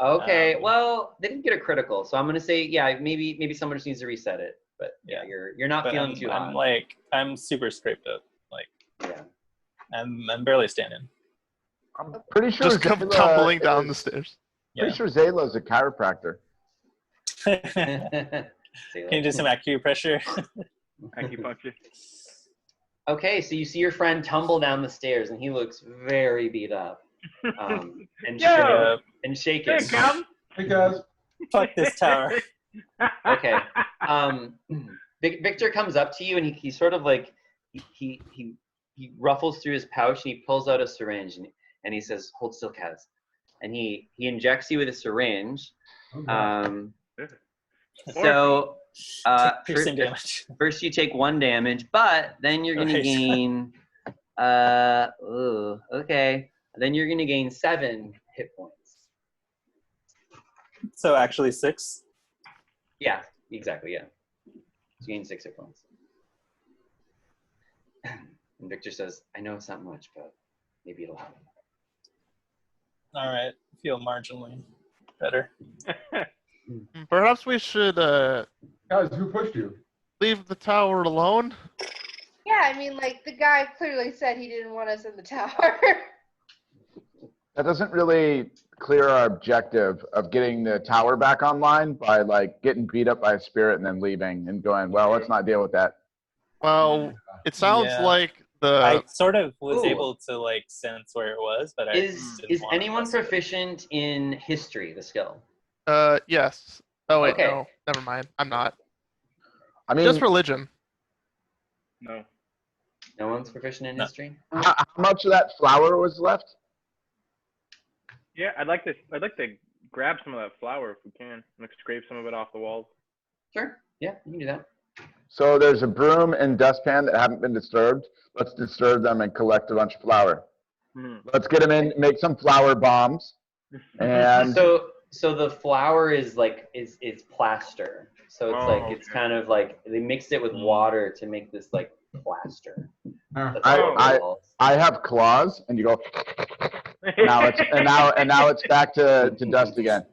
Okay. Well, they didn't get a critical, so I'm gonna say maybe someone just needs to reset it. But yeah, you're not But feeling too hot. I'm super scraped up. Like Yeah. I'm barely standing. I'm pretty sure Just come Zayla tumbling down the is- stairs. Pretty sure Zayla's a chiropractor. Can you do some acupressure? Acupuncture. Okay, so you see your friend tumble down the stairs, and he looks very beat up and Yo! shaken. Here, come. Hey guys. Fuck this tower. Okay. Victor comes up to you, and he sort of like he ruffles through his pouch, and he pulls out a syringe, and he says, "Hold still, Kaz." And he injects you with a syringe. So Piercing damage. first you take 1 damage, but then you're gonna Okay. gain okay. Then you're gonna gain 7 hit points. So actually 6. Yeah, exactly, yeah. You gain 6 hit points. And Victor says, I know it's not much, but maybe it'll help. All right. Feel marginally better. Perhaps we should Guys, who pushed you? leave the tower alone. Yeah, I mean, like, the guy clearly said he didn't want us in the tower. That doesn't really clear our objective of getting the tower back online by like getting beat up by a spirit and then leaving and going, well, let's not deal with that. Well, it sounds Yeah. like I sort of was Ooh. able to like sense where it was, but I Is didn't wanna anyone mess with it. proficient in history, the skill? yes. Oh wait, Okay. no, never mind. I'm not. I mean, Just religion. No. No one's proficient in No. history? how much of that flour was left? Yeah, I'd like to grab some of that flour if we can, and scrape some of it off the walls. Sure. Yeah, you can do that. So there's a broom and dustpan that haven't been disturbed. Let's disturb them and collect a bunch of flour. Hmm. Let's get them in, make some flour bombs. And So the flour is like is plaster. So it's Oh, like it's okay. kind of like they mixed it with water to make this like plaster. That's I- all it involves. I have claws, and you go. Now it's back to dust again.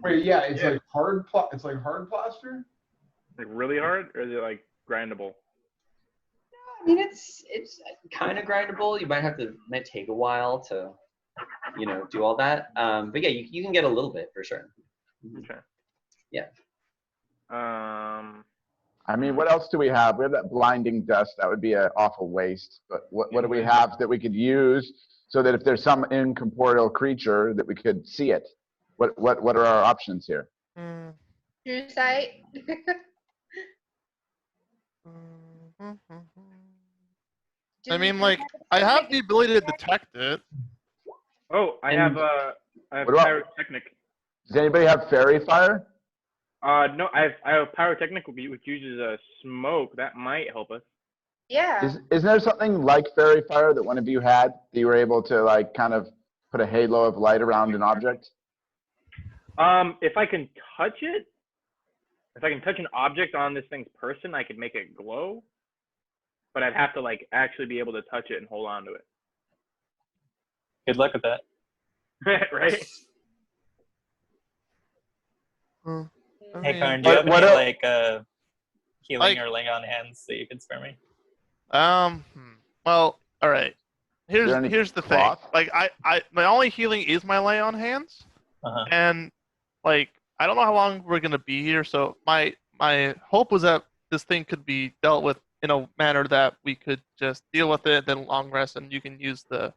Wait, yeah, it's like hard. It's like hard plaster. Like really hard, or is it like grindable? I mean, it's kind of grindable. You might take a while to, do all that. But yeah, you can get a little bit for sure. Okay. Yeah. I mean, what else do we have? We have that blinding dust. That would be an awful waste. But what do we have that we could use so that if there's some incorporeal creature that we could see it? What are our options here? True sight. I mean, like, I have the ability to detect it. Oh, I And- have What about- pyrotechnic. Does anybody have fairy fire? No, I have pyrotechnic which uses smoke. That might help us. Yeah. Isn't there something like fairy fire that one of you had that you were able to like kind of put a halo of light around an object? If I can touch it, if I can touch an object on this thing's person, I could make it glow. But I'd have to like actually be able to touch it and hold on to it. Good luck with that. Right? Hey, Karn, do you have What any el- like healing Like- or lay on hands that you can spare me? Well, all right. there any Here's the cloth? thing. Like, I my only healing is my lay on hands, Uh-huh. and like I don't know how long we're gonna be here. So my hope was that this thing could be dealt with in a manner that we could just deal with it, then long rest, and you can use the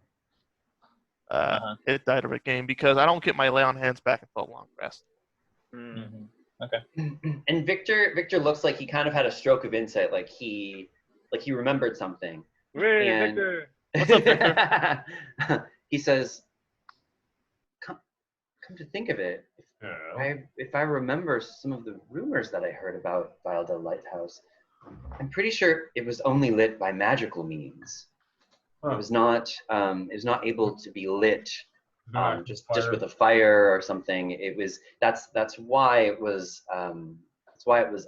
hit die to regain, because I don't get my lay on hands back until long rest. Mm. Okay. And Victor looks like he kind of had a stroke of insight, like he remembered something. Wait, And- Victor. What's up, Victor? He says, come to think of it, Yeah. if I remember some of the rumors that I heard about Vilda Lighthouse, I'm pretty sure it was only lit by magical means. Huh. It was not able to be lit Not just fire. with a fire or something. It was that's why it was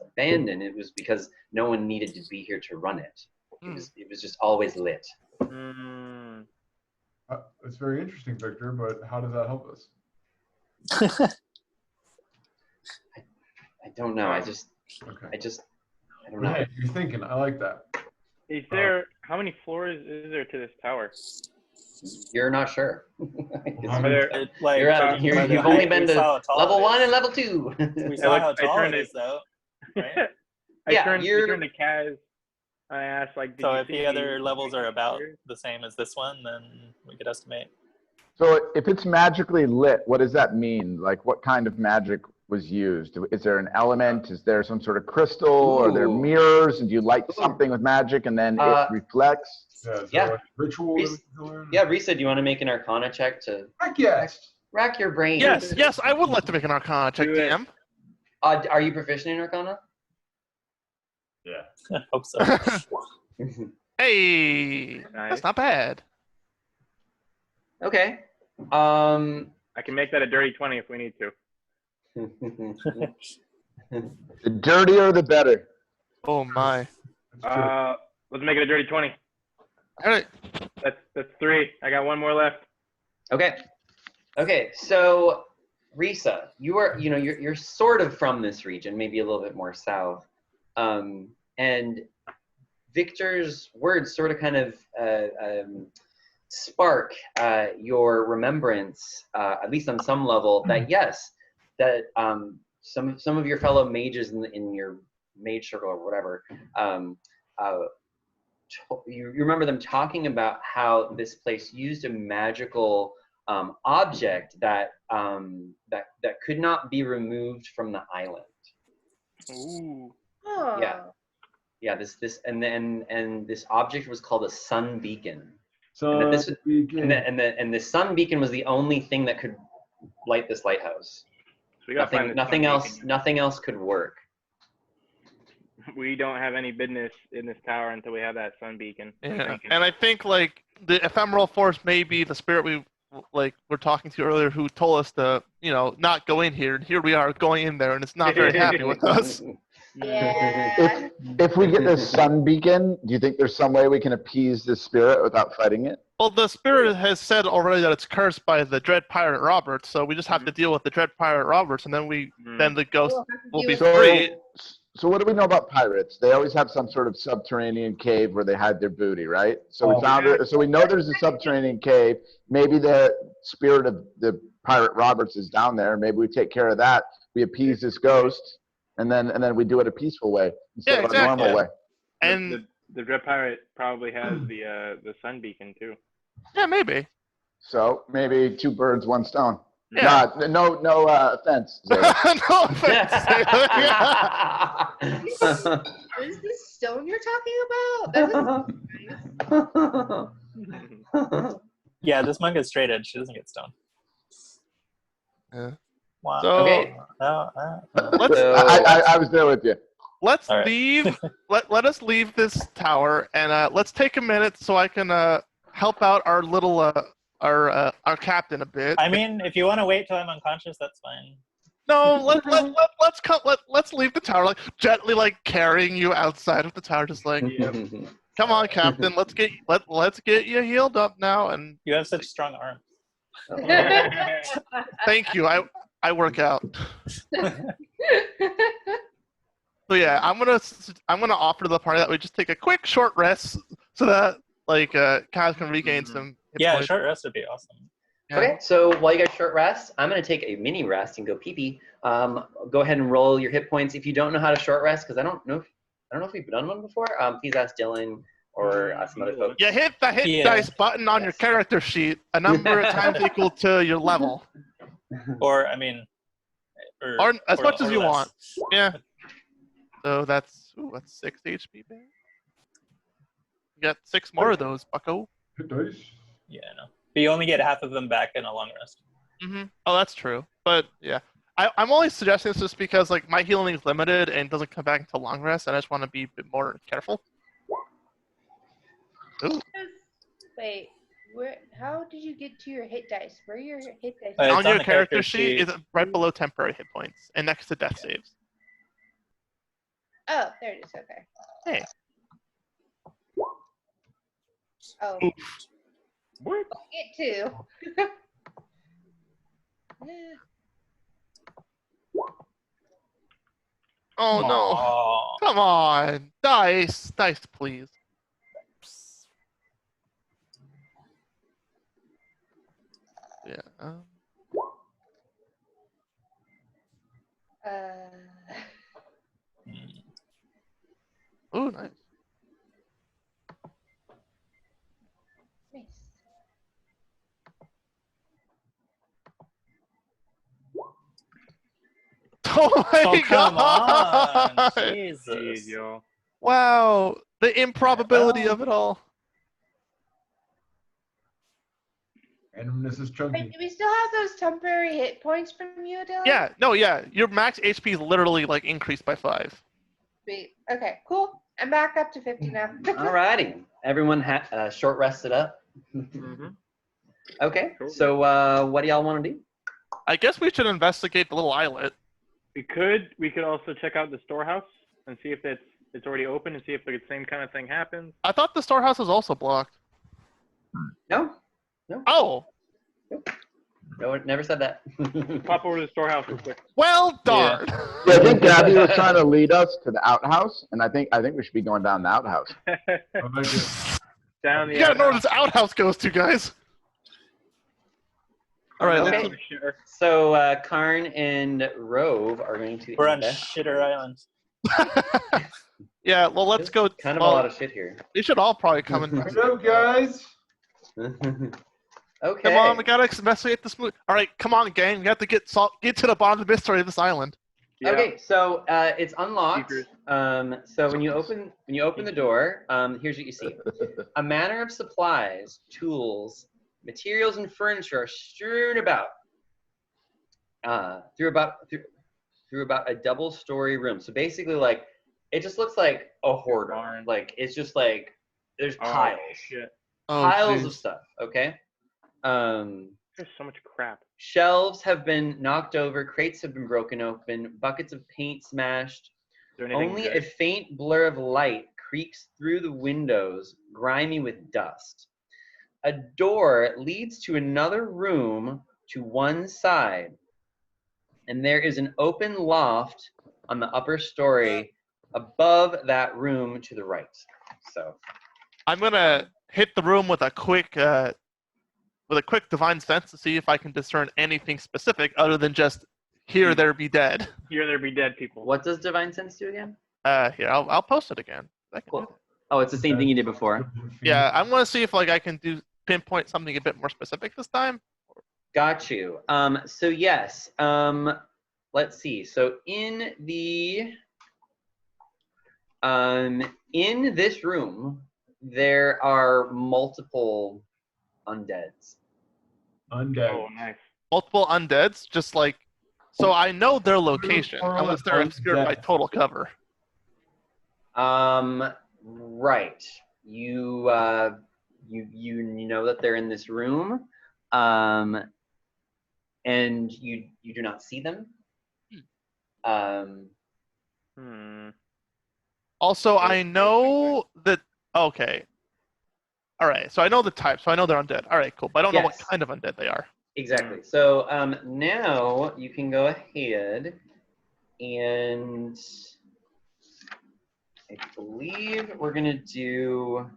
abandoned. It was because no one needed to be here to run it. It was just always lit. Mm. It's very interesting, Victor, but how does that help us? I don't know. I Okay. don't know. Hey, you're thinking. I like that. Is there how many floors is there to this tower? You're not sure. Are there, It, like, You've judging by the only height, been we to saw how tall level it 1 is. and level 2. We saw how I tall turned it it- is, though. Right? I Yeah, turned you're- to Kaz. I asked, like, did So you if see the other any levels are about here? the same as this one, then we could estimate. So if it's magically lit, what does that mean? Like, what kind of magic was used? Is there an element? Is there some sort of crystal? Are there Ooh. mirrors? And do you light Ooh. something with magic and then it reflects? Yeah, is Yeah. there like a ritual that we Rhys- can learn? Yeah, Risa, do you want to make an Arcana check to Heck yes. rack your brain? Yes, I would like to make an Arcana check, Do it. DM. Are you proficient in Arcana? Yeah. Hope so. Hey, Nice. that's not bad. Okay. I can make that a dirty 20 if we need to. The dirtier, the better. Oh my. That's true. Let's make it a dirty 20. All right. That's 3. I got 1 more left. Okay. Okay. So, Risa, you're sort of from this region, maybe a little bit more south, and Victor's words sort of kind of spark your remembrance, at least on some level, that yes, that some of your fellow mages in your mage circle or whatever, you remember them talking about how this place used a magical object that could not be removed from the island. Ooh. Oh. Yeah, this and this object was called a sun beacon. So And the sun beacon was the only thing that could light this lighthouse. So we gotta find this Nothing sun else. beacon. Nothing else could work. We don't have any business in this tower until we have that sun beacon. I'm Yeah, thinking. and I think like the ephemeral force may be the spirit we were talking to earlier, who told us to not go in here, and here we are going in there, and it's not very happy with us. Yeah. If we get this sun beacon, do you think there's some way we can appease this spirit without fighting it? Well, the spirit has said already that it's cursed by the Dread Pirate Roberts, so we just have to deal with the Dread Pirate Roberts, and then the ghost will be free. So what do we know about pirates? They always have some sort of subterranean cave where they hide their booty, right? So we found it. So we know there's a subterranean cave. Maybe the spirit of the pirate Roberts is down there. Maybe we take care of that. We appease this ghost, and then we do it a peaceful way instead of a normal way. And the Dread Pirate probably has the sun beacon too. yeah, maybe. So maybe 2 birds, 1 stone. Yeah. No offense, Zayla. No offense. What is this stone you're talking about? That is Yeah, this monk is straight edge. She doesn't get stoned. Yeah. Wow. So Okay. let's I was there with you. let's All right. leave. Let us leave this tower, and let's take a minute so I can help out our little our captain a bit. I mean, if you want to wait till I'm unconscious, that's fine. No, let's leave the tower, like gently, like carrying you outside of the tower, just like come on, Captain, let's get you healed up now. And You have such strong arms. thank you, I work out. So yeah, I'm gonna offer to the party that we just take a quick short rest so that like Kaz can regain some hit Yeah, a points. short rest would be awesome. Yeah. Okay, so while you guys short rest, I'm gonna take a mini rest and go pee-pee. Go ahead and roll your hit points. If you don't know how to short rest, because I don't know if we've done one before, please ask Dylan or some other folks. You hit the dice button on your character sheet a number of times equal to your level, Or I mean, or as much as you less. want. Yeah. So that's 6 HP. Man. You got 6 more of those, Bucko. Hit dice. Yeah, I know. But you only get half of them back in a long rest. Oh, that's true. But yeah, I'm only suggesting this just because like my healing is limited and doesn't come back until long rest, and I just want to be a bit more careful. Ooh. Wait, how did you get to your hit dice? Where are your hit dice? It's On your the character sheet is right below temporary hit points and next to death saves. Oh, there it is. Okay. Hey. Oh. What? It too. Oh no! Aw. Come on, dice, please. Yeah. Oh my Oh, come on. god! Jeez, Jesus. yo. Wow, the improbability Well. of it all. Randomness is Wait, chunky. do we still have those temporary hit points from you, Dylan? Yeah, no, yeah. Your max HP is literally like increased by 5. Sweet. Okay, cool. I'm back up to 50 now. Alrighty. Everyone short rested up. Mm-hmm. Okay. Sure. So what do y'all want to do? I guess we should investigate the little islet. We could also check out the storehouse and see if it's already open and see if the same kind of thing happens. I thought the storehouse was also blocked. No. Oh, No, never said that. Pop over to the storehouse real quick. well darn. Yeah, I think Gabby was trying to lead us to the outhouse, and I think we should be going down the outhouse. I like it. Down the You gotta know where outhouse. this outhouse goes to, guys. All right, Okay. let's. Sure. So Karn and Rove are going to We're on invest. Shitter Island. Yeah, well, let's go. Kind of well, a lot of shit here. they should all probably come in. What's up, guys? Okay. Come on, we gotta investigate this. All right, come on, gang. We have to get to the bottom of the mystery of this island. Yeah. Okay, so it's unlocked. Secret. So when you open the door, here's what you see: a manner of supplies, tools, materials, and furniture are strewn about through about a double-story room. So basically, like it just looks like a hoarder. Barn. Like it's just like there's Oh, piles, shit. piles jeez. of stuff. Okay. There's so much crap. Shelves have been knocked over, crates have been broken open, buckets of paint smashed. Is there anything Only good? a faint blur of light creaks through the windows, grimy with dust. A door leads to another room to one side, and there is an open loft on the upper story above that room to the right. So, I'm gonna hit the room with a quick divine sense to see if I can discern anything specific other than just here there be dead. Here there be dead people. what does Divine Sense do again? Here, I'll post it again. I can do Cool. that. Oh, it's the same thing you did before. Yeah, I'm gonna see if I can pinpoint something a bit more specific this time. Got you. So yes. Let's see. So in this room, there are multiple undeads. Undead. Oh, nice. Multiple undeads, just like so I know their location Plural unless they're obscured by undead. total cover. Right. You know that they're in this room, and you do not see them. Also, I know that. Okay. All right. So I know the type. So I know they're undead. All right, cool. But I don't know what Yes. kind of undead they are. Exactly. So now you can go ahead and I believe we're gonna do.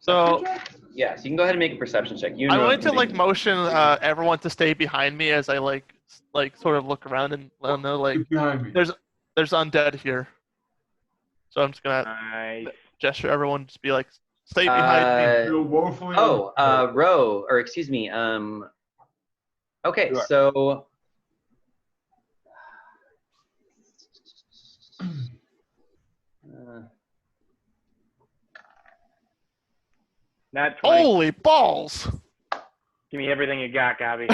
So Yeah, so you can go ahead and make a perception check. You I'm know going to like motion everyone to stay behind me as I like sort of look around and let them know like Get behind me. there's undead here. So I'm just gonna Nice. gesture everyone just be like stay behind me. Feel woefully Oh, unprepared. Ro, or excuse me. Okay, Sure. so. Nat 20. Holy balls! Give me everything you got, Gabby.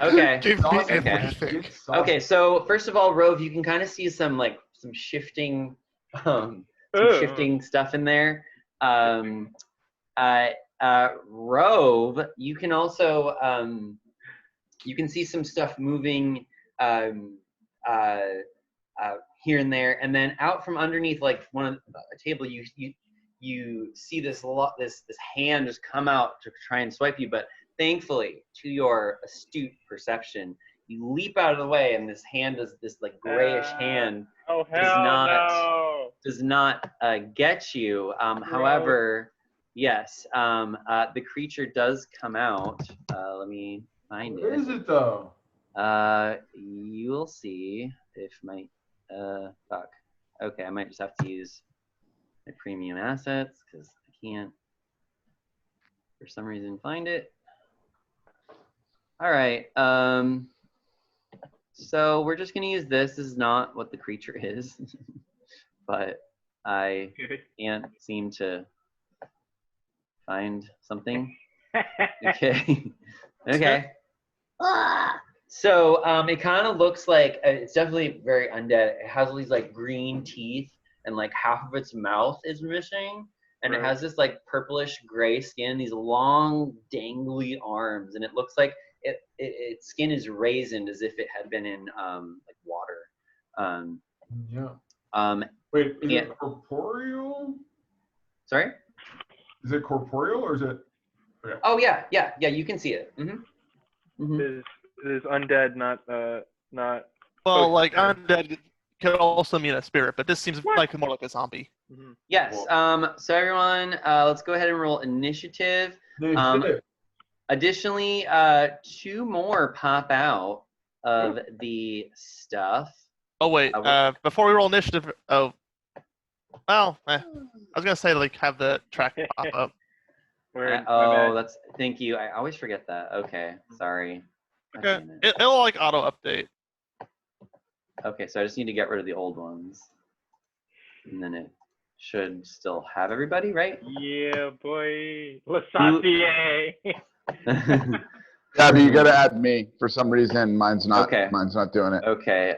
Okay. Give me Sauce, everything. get sauce. Okay, so first of all, Rove, you can kind of see some shifting, stuff in there. Rove, you can also you can see some stuff moving here and there, and then out from underneath, like one of a table, you see this hand just come out to try and swipe you, but thankfully, to your astute perception, you leap out of the way, and this hand does this like grayish hand Oh, does hell not no. does not get you. However, yes, the creature does come out. Let me find Where is it. it though? You'll see if my fuck. Okay, I might just have to use my premium assets because I can't for some reason find it. All right. So we're just gonna use this. This is not what the creature is, but I can't seem to find something. Okay. Okay. So it kind of looks like it's definitely very undead. It has all these like green teeth and like half of its mouth is missing, and it has this like purplish gray skin, these long dangly arms, and it looks like its skin is raisined as if it had been in like water. Yeah. Wait, is it corporeal? Sorry? Is it corporeal or is it? Okay. Oh yeah. You can see it. Is undead not? Well, like undead could also mean a spirit, but this seems like more like a zombie. Yes. So everyone, let's go ahead and roll initiative. Additionally, 2 more pop out of the stuff. Oh wait, before we roll initiative, I was gonna say like have the track pop up. Thank you. I always forget that. Okay, sorry. Okay, it'll like auto update. Okay, so I just need to get rid of the old ones, and then it should still have everybody, right? Yeah, boy. Lasatie. Yeah, but you gotta add me. For some reason, mine's not. Okay. Mine's not doing it. Okay.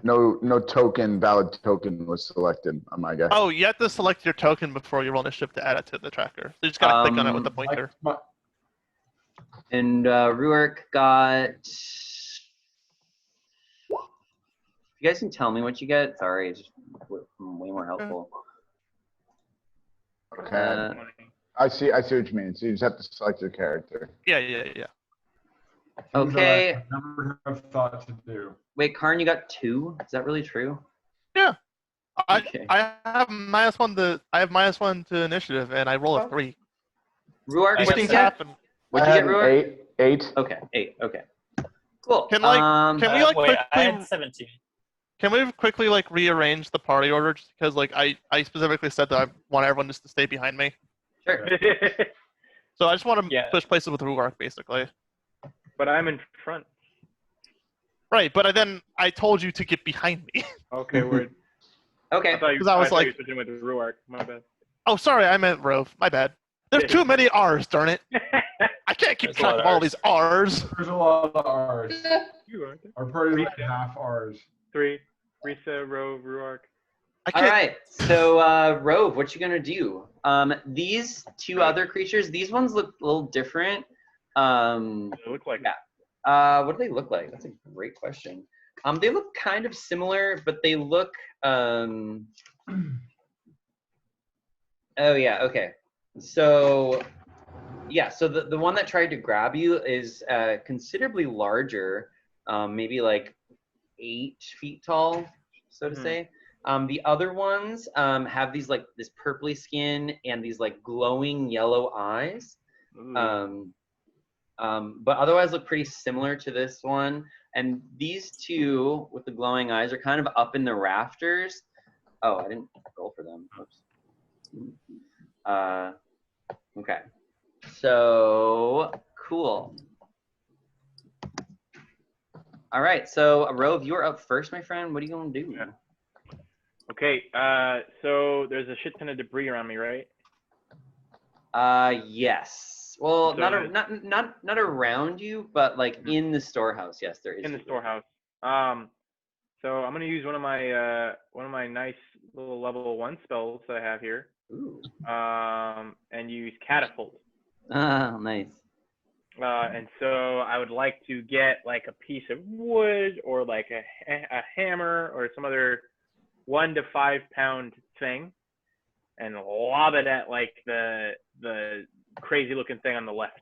No token, valid token was selected on my guy. Oh, you have to select your token before you roll initiative to add it to the tracker. So you just gotta click on it with the pointer. And Ruark got. You guys can tell me what you get. Sorry, it's just way more helpful. Okay. I see what you mean. So you just have to select your character. Yeah. Okay. I never have thought to do. Wait, Karn, you got 2? Is that really true? Yeah. Okay. I have -1 to initiative, and I roll a 3. Ruark, These what'd you things get? happen. What'd you get, Ruark? 8. Okay, 8. Okay. Cool. Can we like wait, I quickly? had 17. Can we quickly like rearrange the party order just because like I specifically said that I want everyone just to stay behind me. Sure. So I just want to push places with Ruark basically. But I'm in front. Right, but then I told you to get behind me. Okay, word. Okay. I thought you I was were like, switching with Ruark. My bad. oh, sorry, I meant Rove. My bad. There's too many R's, darn it. I can't keep track of all these R's. There's a lot of R's. You are. Our party's like half R's. 3. Rhysa, Rove, Ruark. All right. So, Rove, what you gonna do? These 2 other creatures. These ones look a little different. They look like. Yeah. What do they look like? That's a great question. They look kind of similar, but they look. Oh yeah. Okay. So. Yeah. So the one that tried to grab you is considerably larger. Maybe like 8 feet tall, so to say. The other ones have these like this purpley skin and these like glowing yellow eyes. But otherwise look pretty similar to this one. And these 2 with the glowing eyes are kind of up in the rafters. Oh, I didn't roll for them. Oops. Okay. So cool. All right. So Rove, you're up first, my friend. What are you gonna do? Yeah. Okay. So there's a shit ton of debris around me, right? Yes. Well, So not around you, but like in the storehouse. Yes, there is. In the storehouse. So I'm gonna use one of my nice little level 1 spells that I have here. Ooh. And use catapult. Ah, nice. And so I would like to get like a piece of wood or like a hammer or some other 1 to 5 pound thing, and lob it at like the crazy looking thing on the left.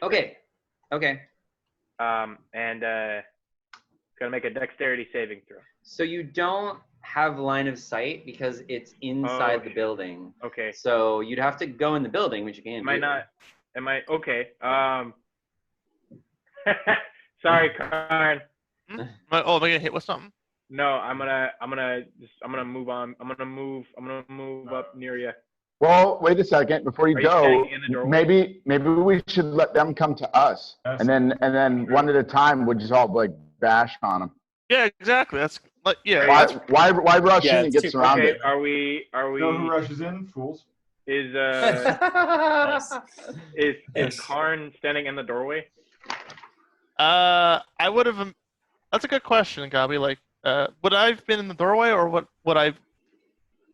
Okay. Okay. And gotta make a dexterity saving throw. So you don't have line of sight because it's inside the building. Okay. So you'd have to go in the building, which you can't do. Am I okay? Sorry, Karn. Oh, am I gonna hit with something? No, I'm gonna move on. I'm gonna move up near you. Well, wait a second. Before you Are you go, standing in the doorway? maybe we should let them come to us, Yes. and then one at a time we'll just all like bash on them. Yeah, exactly. That's like yeah. Why That's, why rush Yeah, in to it's get too- Okay, surrounded? are we You know who rushes in? Fools. is Nice. is Karn standing in the doorway? I would have. That's a good question, Gabi. Like, would I have been in the doorway, or what? Would I?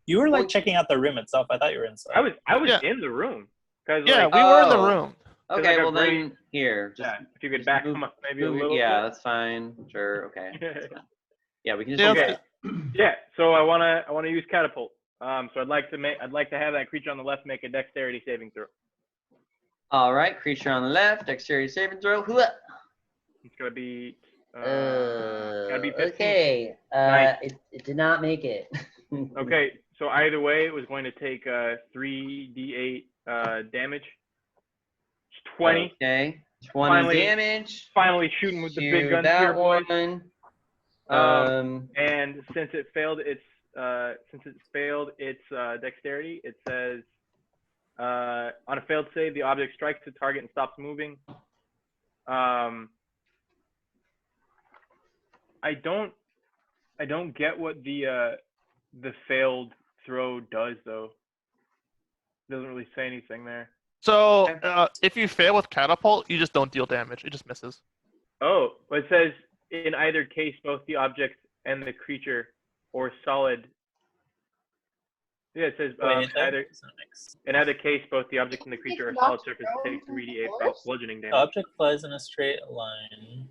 You were like checking out the room itself. I thought you were inside. I was Yeah. in the room. Cause Yeah, like, we were in the Oh. room. Okay, like a well then great- here. Just yeah, if you could just back move- them up maybe a move- little Yeah, bit. that's fine. Sure. Okay. That's fine. Yeah, we can just. Yeah, do let's that. Yeah, so I wanna use catapult. So I'd like to have that creature on the left make a dexterity saving throw. All right, creature on the left, dexterity saving throw. Hooah. It's gonna be gotta be 15. Okay. Nice. It did not make it. Okay, so either way, it was going to take 3d8 damage. It's 20. Okay. 20 Finally- damage. Finally shooting with the big to guns that here, boys. one. And since it failed its dexterity, it says on a failed save, the object strikes the target and stops moving. I don't get what the failed throw does though. It doesn't really say anything there. So if you fail with catapult, you just don't deal damage. It just misses. Oh, but it says in either case, both the object and the creature or solid. Yeah, it says in either case, both the object and the creature or solid surface take 3d8 bludgeoning damage. Object flies in a straight line.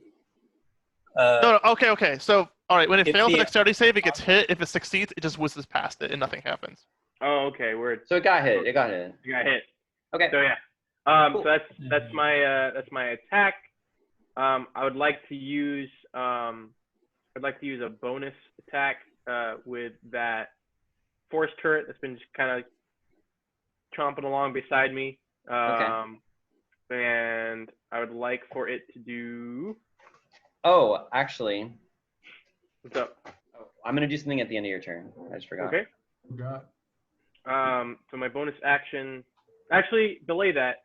No, okay. So all right, when it If fails the- a dexterity save, it gets hit. If it succeeds, it just whizzes past it and nothing happens. Oh, okay, word. So it got hit. It got hit. You got hit. Okay. So yeah. Cool. So that's my attack. I would like to use a bonus attack with that force turret that's been just kind of chomping along beside me. And I would like for it to do. Oh, actually, What's up? I'm gonna do something at the end of your turn. I just forgot. Okay. Forgot. So my bonus action, actually delay that.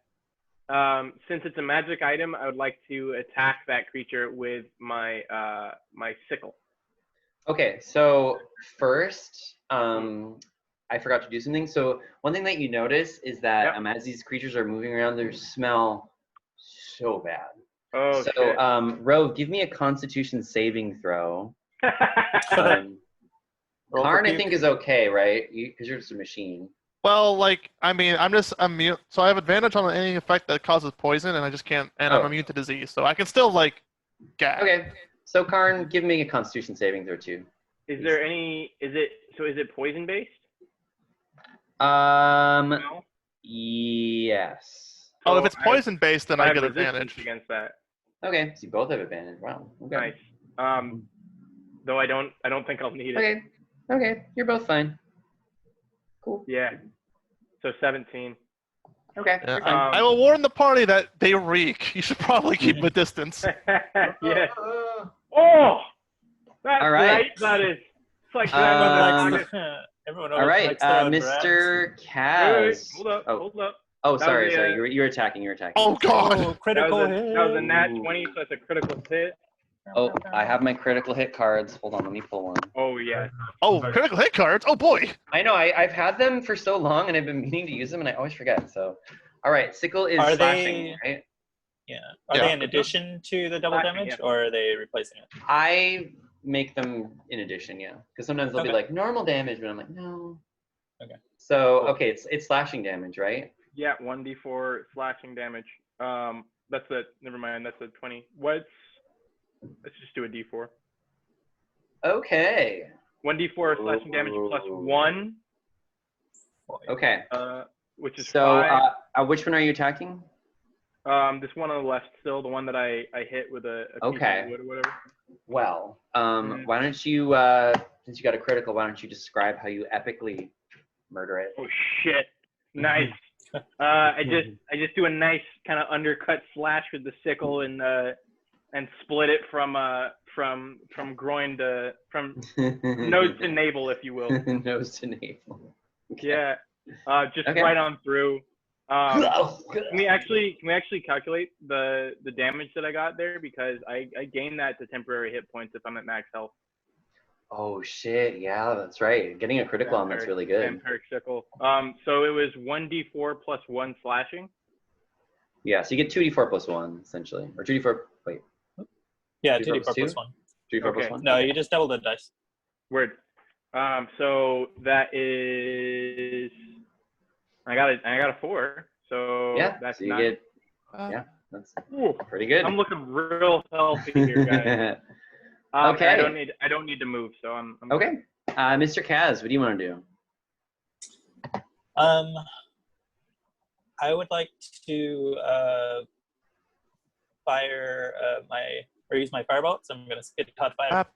Since it's a magic item, I would like to attack that creature with my my sickle. Okay, so first, I forgot to do something. So one thing that you notice is that Yep. as these creatures are moving around, they smell so bad. Oh So, shit. Rove, give me a Constitution saving throw. Roll for Karn, I puke. think, is okay, right? Because you're just a machine. Well, like I mean, I'm immune, so I have advantage on any effect that causes poison, and I just can't. And I'm Oh. immune to disease, so I can still like gag. Okay, so Karn, give me a Constitution saving throw too. Is there any? Is it poison based? No. Yes. Oh, if So it's poison based, then I have get resistance advantage. against that. Okay, so you both have advantage. Wow. Okay. Nice. Though I don't think I'll need it. Okay. Okay, you're both fine. Cool. Yeah. So 17. Okay. Yeah, you're fine. I will warn the party that they reek. You should probably keep a distance. Yeah. Oh. That's All right. That is. It's like Um, Everyone All always right, likes throwing Mr. Wait, Kaz. hold up. Oh, Hold up. oh, That sorry, was sorry. the, You're attacking. You're attacking. Oh God! Oh, critical That hit. was a nat Ooh. 20, so that's a critical hit. Oh, I have my critical hit cards. Hold on, let me pull one. Oh yeah. Oh, critical hit cards! Oh boy! I know. I've had them for so long, and I've been meaning to use them, and I always forget. So, all right, sickle is Are slashing, they- right? Yeah. Are Yeah. they in addition to the double Slashing, damage, yeah. or are they replacing it? I make them in addition, yeah, because sometimes they'll be Okay. like normal damage, but I'm like no. Okay. So Cool. okay, it's slashing damage, right? Yeah, 1d4 slashing damage. That's a never mind. That's a 20. Let's just do a d4. Okay. 1d4 slashing damage plus Ooh. 1, Okay. which is So 5. which one are you attacking? This one on the left still, the one that I hit with a piece Okay. of wood or whatever. Well, Mm. why don't you since you got a critical, why don't you describe how you epically murder it? Oh shit! Nice. I just do a nice kind of undercut slash with the sickle and split it from groin to from nose to navel, if you will. Nose to navel. Yeah. Just Okay. right on through. Can we actually calculate the damage that I got there, because I gain that to temporary hit points if I'm at max health. Oh shit! Yeah, that's right. Getting a critical on that's really good. Vampiric sickle. So it was 1d4 plus 1 slashing. Yeah, so you get 2d4 plus 1 essentially, or 2d4. Wait. Yeah, 2d4 2d4 2? plus 1. 2d4 plus Okay. 1. No, you just double the dice. Word. So that is. I got a 4. So Yeah. that's So you 9. get. Yeah, that's Ooh, pretty good. I'm looking real healthy here, guys. Okay. I don't need to move, so I'm Okay. Mr. Kaz, what do you want to do? I would like to fire use my firebolt. So I'm going to spit hot fire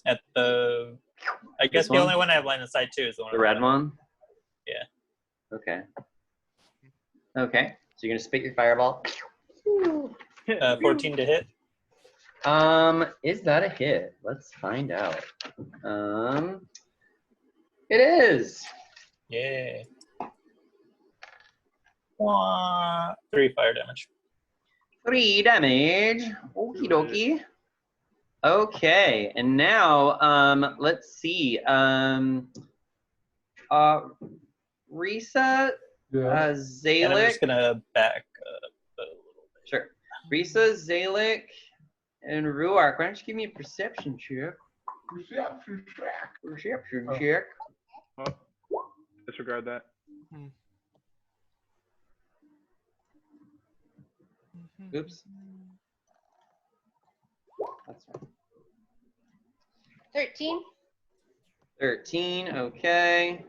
at the. I guess the only one I have line of sight to is the one. The red one. Yeah. Okay. Okay. So you're gonna spit your fireball. 14 to hit. Is that a hit? Let's find out. It is. Yeah. 3 fire damage. 3 damage. Okie dokie. Okay, and now let's see. Rhysa, Yeah. And I'm Zalic. just gonna back up a little bit. Sure. Rhysa, Zalic, and Ruark. Why don't you give me a perception check? Perception check. Perception Oh. check. Oh, disregard that. Oops. That's right. 13. 13. Okay.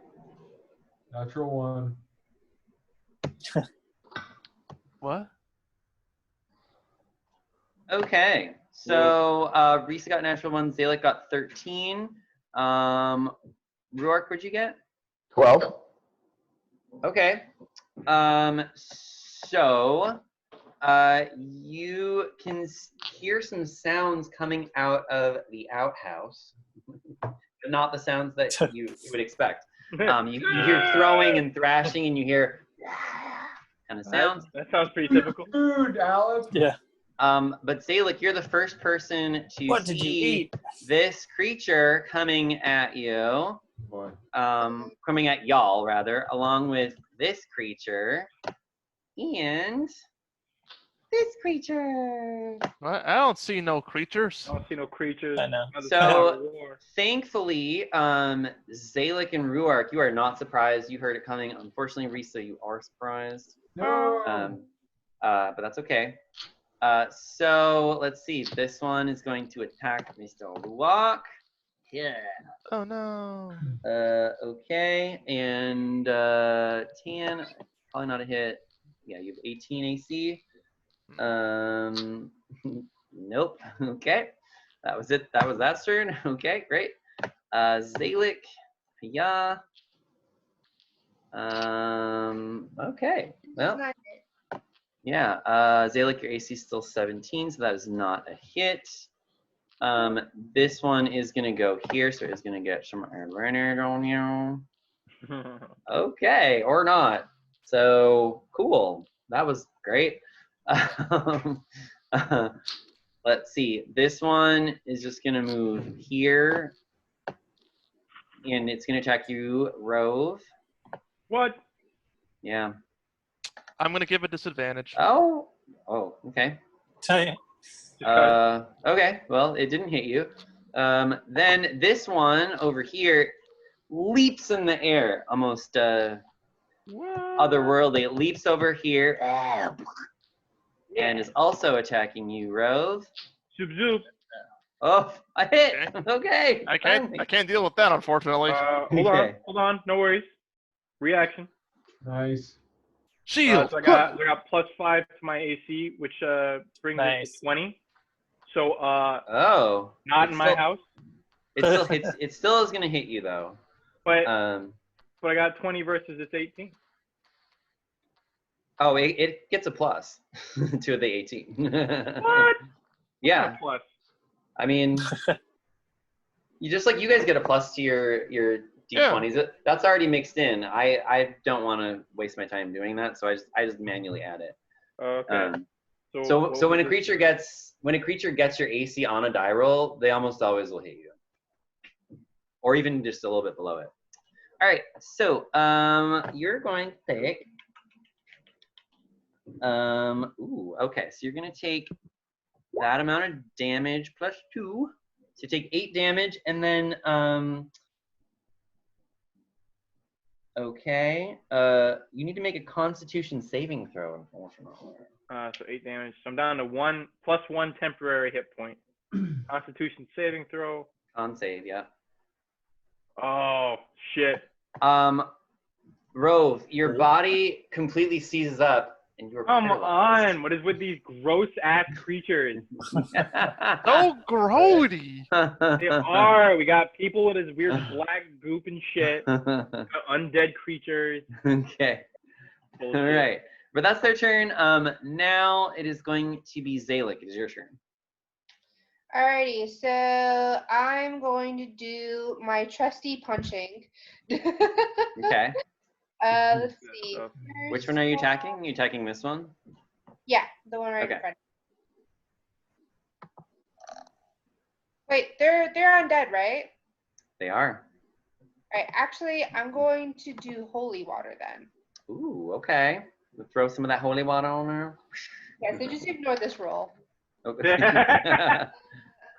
Natural 1. What? Okay. So Rhysa got natural 1. Zalic got 13. Ruark, what'd you get? 12. Okay. So you can hear some sounds coming out of the outhouse, but not the sounds that you would expect. You hear throwing and thrashing, and you hear kind of sounds. That sounds pretty typical. Food, Alice. Yeah. But Zalic, you're the first person to What did you see eat? this creature coming at you. Boy. Coming at y'all rather, along with this creature and this creature. What? I don't see no creatures. I don't see no creatures. I know. So thankfully, Zalic and Ruark, you are not surprised. You heard it coming. Unfortunately, Rhysa, you are surprised. No. But that's okay. So let's see. This one is going to attack Mr. Ruark. Yeah. Oh no. Okay, and Tan, probably not a hit. Yeah, you have 18 AC. Nope. Okay, that was it. That was that turn. Okay, great. Zalic, yeah. Okay. Well, Not yeah. Zalic, your AC is still 17, so that is not a hit. This one is gonna go here, so it's gonna get some runner on you. Okay, or not. So cool. That was great. Let's see. This one is just gonna move here, and it's gonna attack you, Rove. What? Yeah. I'm gonna give a disadvantage. Oh. Oh. Okay. Okay, well, it didn't hit you. Then this one over here leaps in the air, almost otherworldly. It leaps over here and is also attacking you, Rove. Zoop zoop. Oh, I hit. Okay. I can't deal with that, unfortunately. Okay. Hold on, no worries. Reaction. Nice. Shield. So I got +5 to my AC, which brings it to 20. So Oh. not It's in my still- house, It still is gonna hit you though. but I got 20 versus its 18. Oh, it gets a plus to the 18. What? Yeah. Plus. I mean, you guys get a plus to your D20s. That's already mixed in. I don't want to waste my time doing that, so I just manually add it. Okay. So when a what creature gets your AC on a die roll, they almost always will hit you, or even just a little bit below it. All right. So you're going to take. Okay. So you're going to take that amount of damage plus 2. So you take 8 damage, and then okay. You need to make a Constitution saving throw, unfortunately. So 8 damage. So I'm down to 1 plus 1 temporary hit point. Constitution saving throw. Con save, yeah. Oh shit. Rove, your body completely seizes up, and you're Come paralyzed. on. What is with these gross ass creatures? So grody. They are. We got people with this weird black goop and shit. We got undead creatures. Okay. Bullshit. All right. But that's their turn. Now it is going to be Zalik. It is your turn. Alrighty, so I'm going to do my trusty punching. Okay. Let's see. Which one are you attacking? Are you attacking this one? Yeah, the one right Okay. in front. Wait, they're undead, right? They are. Alright, actually, I'm going to do holy water then. Ooh, okay. We'll throw some of that holy water on there. Yeah, so just ignore this roll. Okay.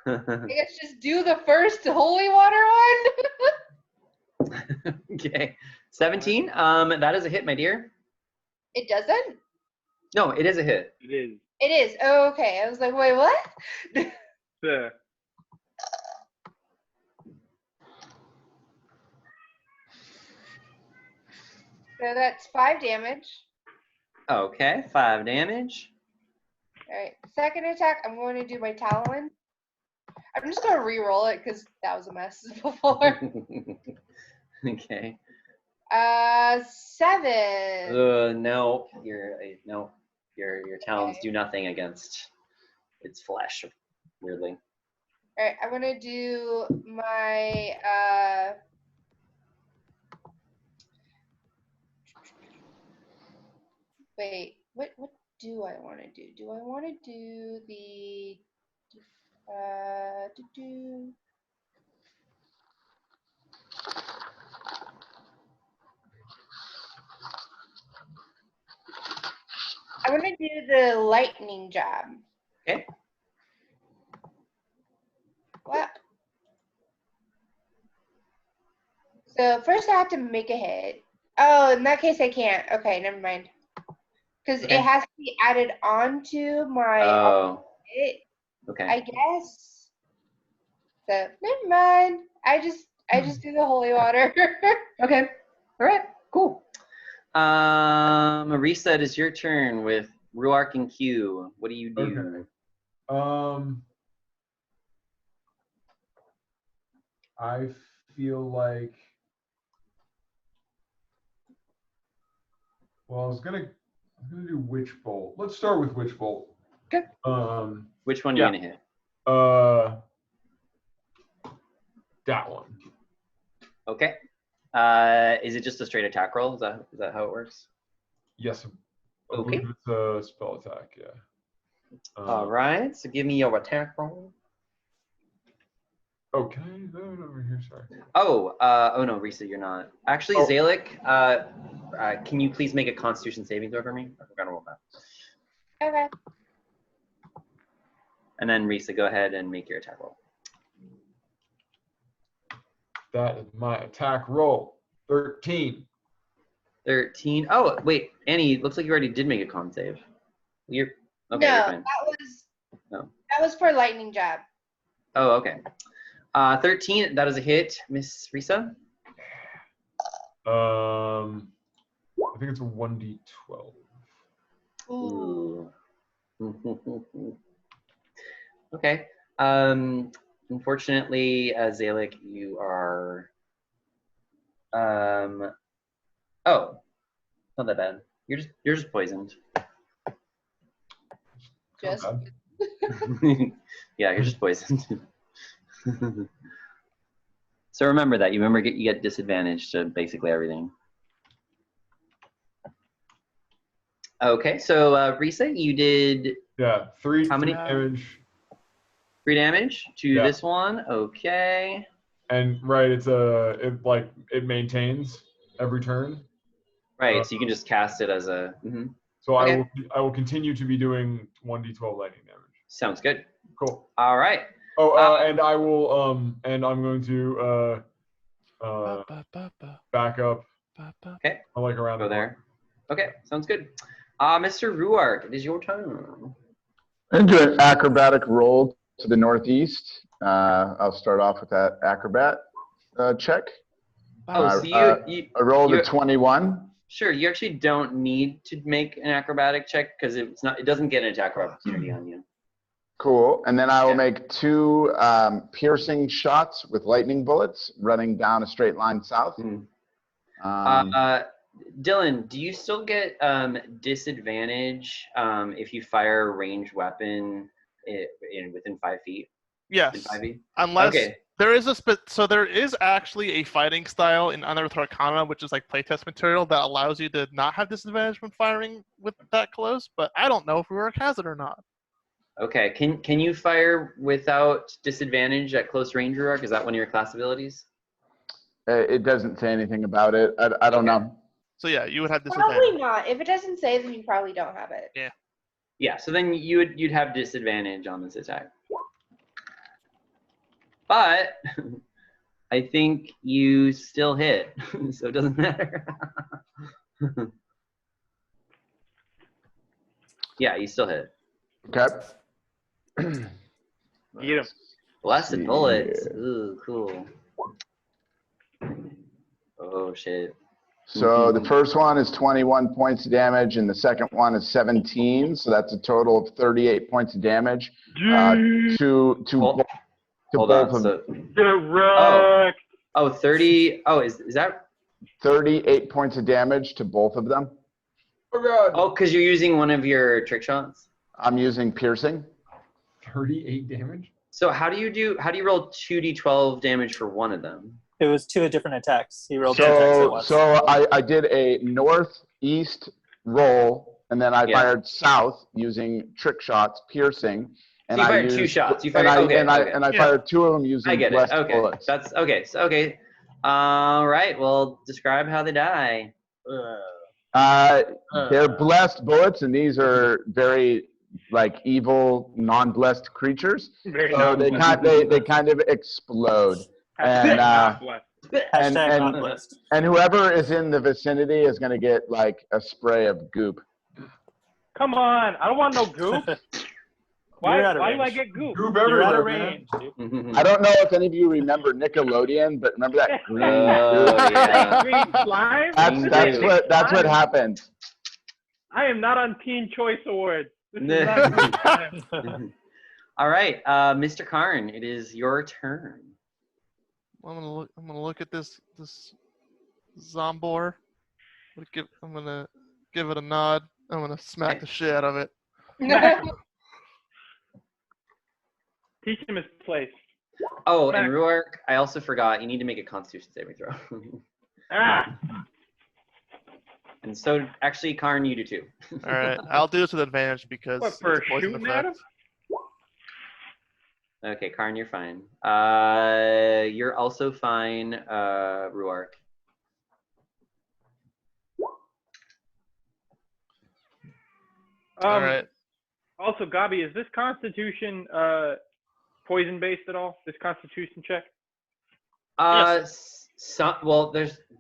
I guess just do the first holy water one. Okay. 17. That is a hit, my dear. It doesn't? No, it is a hit. It is. It is. Oh, okay. I was like, wait, what? Yeah. So that's 5 damage. Okay, 5 damage. Alright, second attack, I'm going to do my Talon. I'm just going to re-roll it because that was a mess before. Okay. 7. No, your talons do nothing against its flesh. Weirdly. Alright, I'm going to do my wait, what do I want to do? Do I want to do the I want to do the lightning jab. Okay. What? So first I have to make a hit. Oh, in that case I can't. Okay, never mind. Because Okay. it has to be added on to my Oh. hit, Okay. I guess. So never mind. I just do the holy water. Okay. All right. Cool. Rhysa, it is your turn with Ruark and Q. What do you do? Okay. I feel like. Well, I was gonna do Witch Bolt. Let's start with Witch Bolt. Okay. Which one are you gonna hit? That one. Okay. Is it just a straight attack roll? Is that how it works? Yes. I Okay. believe it's a spell attack. Yeah. All right. So give me your attack roll. Okay. Over here. Sorry. Oh no, Rhysa, you're not. Actually, Oh. Zalik, can you please make a Constitution saving throw for me? I forgot to roll that. Okay. And then Rhysa, go ahead and make your attack roll. That is my attack roll. 13. 13. Oh, wait, Annie, looks like you already did make a con save. You're okay. No, You're fine. that was for lightning jab. Oh, okay. 13. That is a hit, Miss Rhysa. I think it's a 1d12. Ooh. Okay. Unfortunately, Zalik, you are. Oh, not that bad. You're just poisoned. Just Yeah, you're just poisoned. So remember that. You get disadvantage to basically everything. Okay, so Rhysa, you did Yeah, three How many- damage. 3 damage to Yeah. this one. Okay. And right, it maintains every turn. Right, so you can just cast it as a. So Okay. I will continue to be doing 1d12 lightning damage. Sounds good. Cool. All right. Oh, and I will and I'm going to back up. Okay. I like around Go the there. Okay, sounds good. Mr. Ruark, it is your turn. I'm going to do an acrobatic roll to the northeast. I'll start off with that acrobat check. Oh, so I rolled a 21. Sure, you actually don't need to make an acrobatic check because it doesn't get an attack opportunity on you. Cool. And then I will make 2 piercing shots with lightning bullets running down a straight line south. Dylan, do you still get disadvantage if you fire a ranged weapon within 5 feet? Yes. 5 feet? Unless Okay. there is actually a fighting style in Unearthed Arcana, which is like playtest material that allows you to not have disadvantage when firing with that close. But I don't know if Ruark has it or not. Okay. Can you fire without disadvantage at close range, Ruark? Is that one of your class abilities? It doesn't say anything about it. I don't know. So yeah, you would have disadvantage. Probably not. If it doesn't say, then you probably don't have it. Yeah. Yeah. So then you'd have disadvantage on this attack. But I think you still hit, so it doesn't matter. Yeah, you still hit. Okay. Get him. Blasted bullets. Ooh, cool. Oh shit. So the first one is 21 points of damage, and the second one is 17. So that's a total of 38 points of damage to Hold both on. of So, Direct. 30. Oh, is that? 38 points of damage to both of them. Oh god. Oh, because you're using one of your trick shots. I'm using piercing. 38 damage. So how do you roll 2d12 damage for one of them? It was 2 different attacks. He rolled 2 attacks at once. So I did a northeast roll, and then I fired south using trick shots, piercing. And So you fired I used, 2 shots. You and fired I fired 2 of them using I get it. blessed Okay. bullets. That's okay. So, okay. All right. Well, describe how they die. They're blessed bullets, and these are very evil, non-blessed creatures. Very So they kind of explode, and Hashtag not blessed. and whoever is in the vicinity is going to get a spray of goop. Come on, I don't want no goop. Why You're out of do I range. get goop? Goop You're out of everywhere, man. range, dude. I don't know if any of you remember Nickelodeon, but remember that green Oh, goop? yeah. Green slime? That's what happened. I am not on Teen Choice Awards. This is not green slime. All right, Mr. Karn, it is your turn. I'm gonna look at this Zombor. I'm gonna give it a nod. I'm gonna smack the shit out of it. Teach him his place. Oh, Smack. and Ruark, I also forgot. You need to make a Constitution saving throw. Ah! And so, actually, Karn, you do too. All right, I'll do this with advantage because What, for it's a poison shooting at him? effect. Okay, Karn, you're fine. You're also fine, Ruark. All right. Also, Gabi, is this Constitution poison based at all? This Constitution check? Well,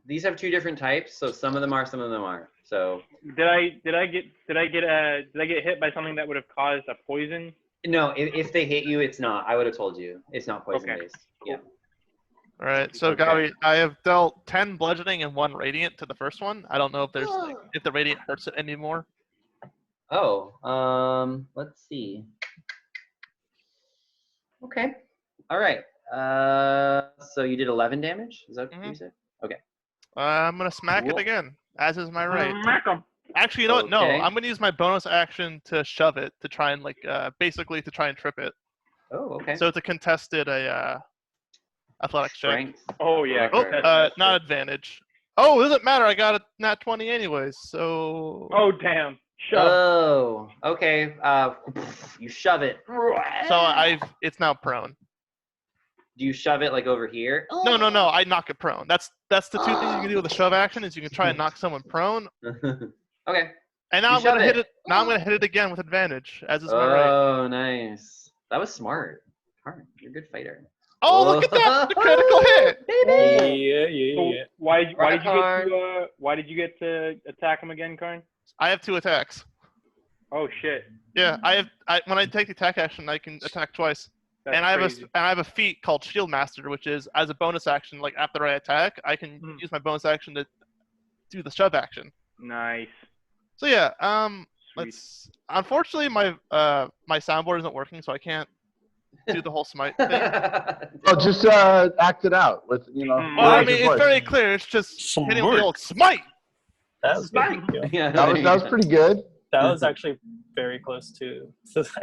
these have 2 different types, so some of them are, some of them aren't. So Did I get hit by something that would have caused a poison? no, if they hit you, it's not. I would have told you it's not poison Okay. based. Yeah. All right. So, Okay. Gabi, I have dealt 10 bludgeoning and 1 radiant to the first one. I don't know if if the radiant hurts it anymore. Oh, let's see. Okay. All right. So you did 11 damage? Is that what you said? Okay. I'm gonna smack Cool. it again, as is my right. Smack him. Actually, you know what? No, Okay. I'm gonna use my bonus action to shove it to try and basically to try and trip it. Oh, okay. So it's a contested athletics check. Strength. Oh yeah. Oh, that's not good. advantage. Oh, it doesn't matter. I got a nat 20 anyways, so. Oh damn. Shove. Oh, okay. You shove it. So it's now prone. Do you shove it like over here? No, I knock it prone. That's the two things you can do with a shove action is you can try and knock someone prone. Okay. And now You I'm gonna shove hit it. it. Now I'm gonna hit it again with advantage, as is my right. Oh, nice. That was smart. Carmen, you're a good fighter. Oh, look at that! The critical hit. Baby. So Yeah. why did you get to attack him again, Karn? I have 2 attacks. Oh shit. Yeah, when I take the attack action, I can attack twice. That's And crazy. I have a feat called Shield Master, which is as a bonus action, like after I attack, I can use my bonus action to do the shove action. Nice. So yeah, Sweet. unfortunately my soundboard isn't working, so I can't do the whole smite thing. Oh, just act it out with Well, I raise mean, your it's voice. very clear. It's just hitting with the old smite. That was good. Yeah, That was pretty good. That was actually very close to.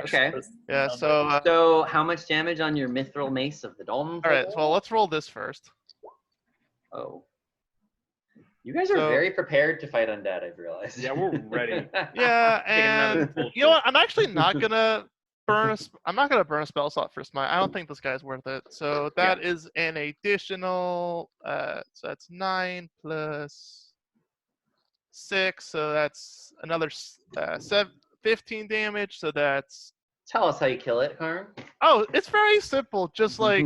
Okay. Yeah. So. So, how much damage on your mithril mace of the Dalton? All right. Well, let's roll this first. Oh. You guys are very prepared to fight undead, I've realized. Yeah, we're ready. Yeah, and you know what? I'm actually not gonna I'm not gonna burn a spell slot for smite. I don't think this guy's worth it. So that is an additional. So that's 9 plus 6. So that's another 15 damage. So that's. Tell us how you kill it, Karn. Oh, it's very simple. Just like.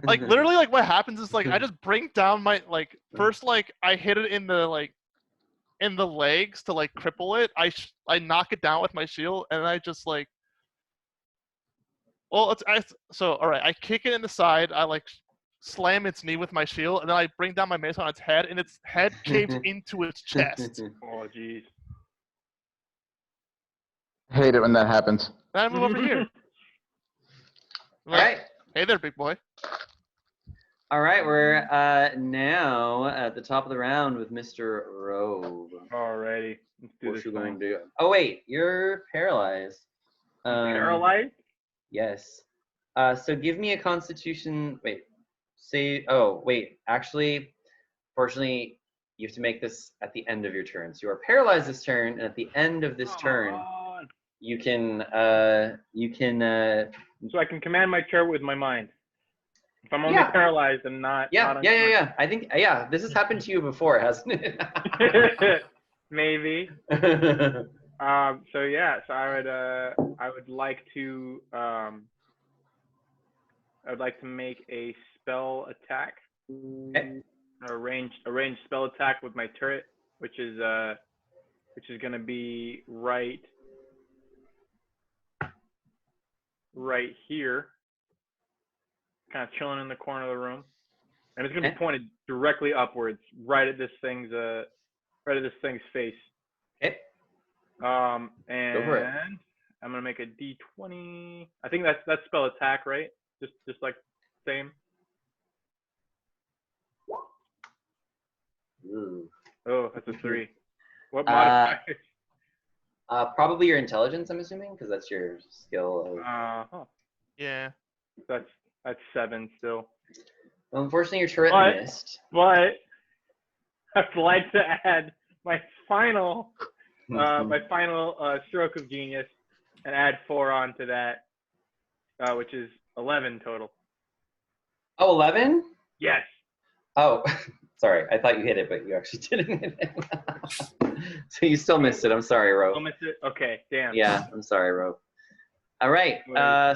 Like literally, like what happens is like I just bring down my first I hit it in the legs to cripple it. I knock it down with my shield and I just all right. I kick it in the side. I slam its knee with my shield and then I bring down my mace on its head and its head caves into its chest. Oh jeez. Hate it when that happens. Then I move over here. All right. Hey there, big boy. All right, we're now at the top of the round with Mr. Rove. Alrighty. Let's do What this you thing. going to do? Oh wait, you're paralyzed. Paralyzed? Yes. So give me a Constitution. Wait. Oh wait. Actually, fortunately, you have to make this at the end of your turn. So you are paralyzed this turn, and at the end of this turn, you can. So I can command my chart with my mind. If I'm only paralyzed and not. Yeah. I think this has happened to you before, hasn't it? Maybe. So I would like to make a spell attack. Okay. A ranged spell attack with my turret, which is gonna be right here, kind of chilling in the corner of the room, and it's gonna be pointed directly upwards, right at this thing's face. Okay. And Go for it. I'm gonna make a D20. I think that's spell attack, right? Just like same. Ooh. Oh, that's a 3. What modifier? Probably your intelligence, I'm assuming, because that's your skill. Yeah. That's 7 still. Well, unfortunately, your turret missed. But I'd like to add my final stroke of genius and add 4 onto that, which is 11 total. Oh, 11? Yes. Oh, sorry. I thought you hit it, but you actually didn't hit it. So you still missed it. I'm sorry, Rove. I'll miss it? Okay, damn. Yeah, I'm sorry, Rove. All right.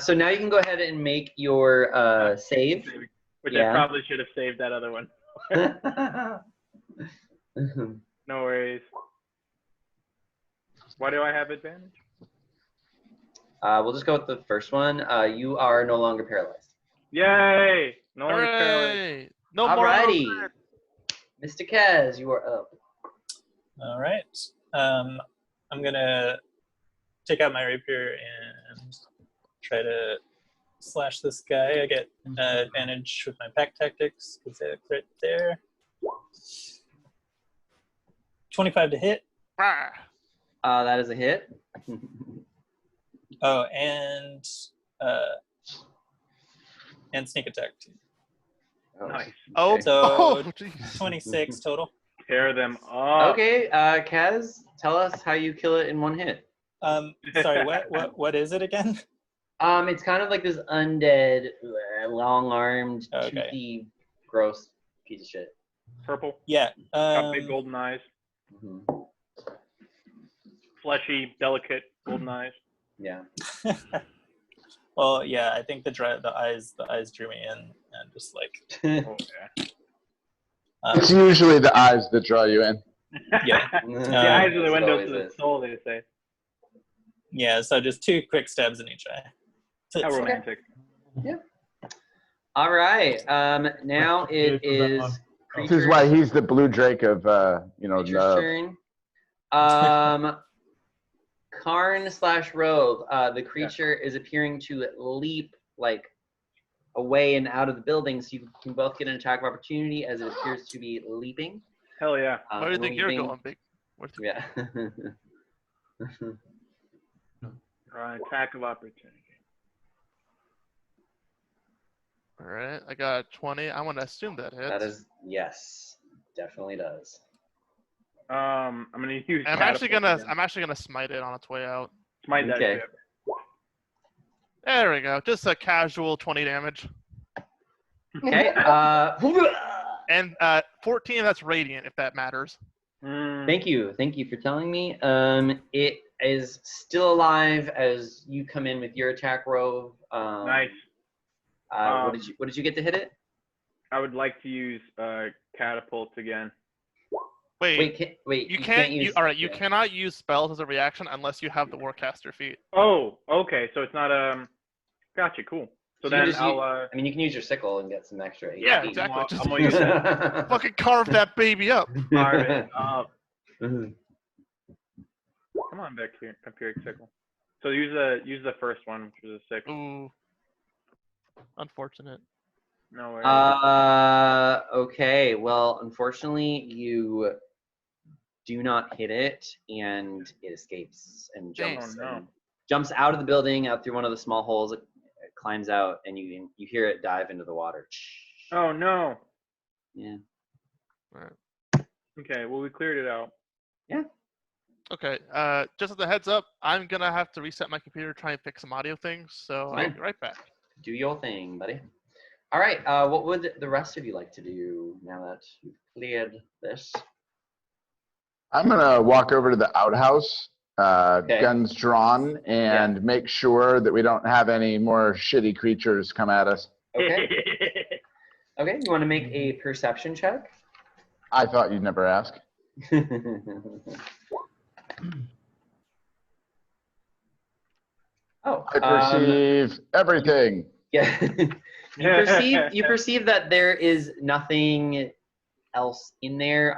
So now you can go ahead and make your save. Which I probably should have saved that other one. No worries. Why do I have advantage? We'll just go with the first one. You are no longer paralyzed. Yay! No longer paralyzed. No more. Alrighty. Mr. Kaz, you are up. All right. I'm gonna take out my rapier and try to slash this guy. I get advantage with my pack tactics because I had a crit there. 25 to hit. That is a hit. Oh, and and sneak attack too. Oh, Nice. Oh, okay. So jeez. 26 total. Tear them up. Okay, Kaz, tell us how you kill it in one hit. Sorry, what is it again? It's kind of like this undead, long-armed, Okay. toothy, gross piece of shit. Purple. Yeah. Got big golden eyes. Mhm. Fleshy, delicate golden eyes. Yeah. Well, yeah, I think the eyes drew me in and just like Oh, yeah. It's usually the eyes that draw you in. Yeah. The eyes are the It windows always to the is. soul, they say. Yeah, so just 2 quick stabs in each eye. How romantic. All right. Now it is This is why he's the blue drake of creature's love. turn. Karn/Rove. The creature is appearing to leap like away and out of the building, so you can both get an attack of opportunity as it appears to be leaping. Hell yeah. Where do you think you're leaping- going, big? Yeah. Attack of opportunity. All right, I got 20. I want to assume that hits. That is, yes, definitely does. I'm gonna use. I'm actually gonna smite it on its way out. Smite that Okay. shit. There we go. Just a casual 20 damage. Okay. And 14, that's radiant, if that matters. Thank you for telling me. It is still alive as you come in with your attack, Rove. Nice. What did you get to hit it? I would like to use catapult again. Wait, Wait. you can't. use. All right, you yeah. cannot use spells as a reaction unless you have the Warcaster feat. Oh, okay. So it's not Gotcha. Cool. So you then just I'll. I mean, you can use your sickle and get some extra. Yeah, HP. exactly. Just I'm gonna use that. fucking carve that baby up. Carve it up. Mhm. Come on back here, Vampiric Sickle. So use the first one, which was a 6. Ooh, unfortunate. No worries. Okay. Well, unfortunately, you do not hit it, and it escapes and jumps. Oh, no. And jumps out of the building, out through one of the small holes. It climbs out, and you hear it dive into the water. Oh no. Yeah. All right. Okay. Well, we cleared it out. Okay. Just as a heads up, I'm gonna have to reset my computer, try and fix some audio things. So I'll be right back. Do your thing, buddy. All right. What would the rest of you like to do now that you've cleared this? I'm gonna walk over to the outhouse, Okay. guns drawn, and make sure that we don't have any more shitty creatures come at us. Okay. Okay. You want to make a perception check? I thought you'd never ask. Oh. I perceive everything. Yeah. you perceive that there is nothing else in there.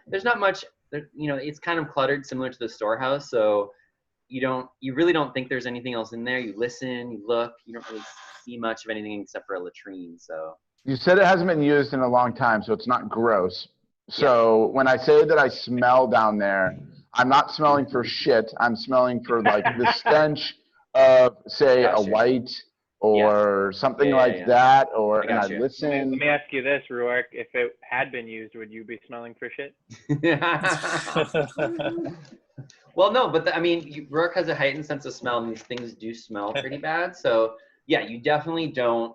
There's not much. It's kind of cluttered, similar to the storehouse. So you really don't think there's anything else in there. You listen, you look. You don't really see much of anything except for a latrine. So. You said it hasn't been used in a long time, so it's not gross. So when I say that I smell down there, I'm not smelling for shit. I'm smelling for like the stench of, say, a Gotcha. white or something Yeah, like yeah. that. Or I and I gotcha. Let listen. me ask you this, Ruark. If it had been used, would you be smelling for shit? Well, no, but Rourke has a heightened sense of smell, and these things do smell pretty bad. So yeah, you definitely don't.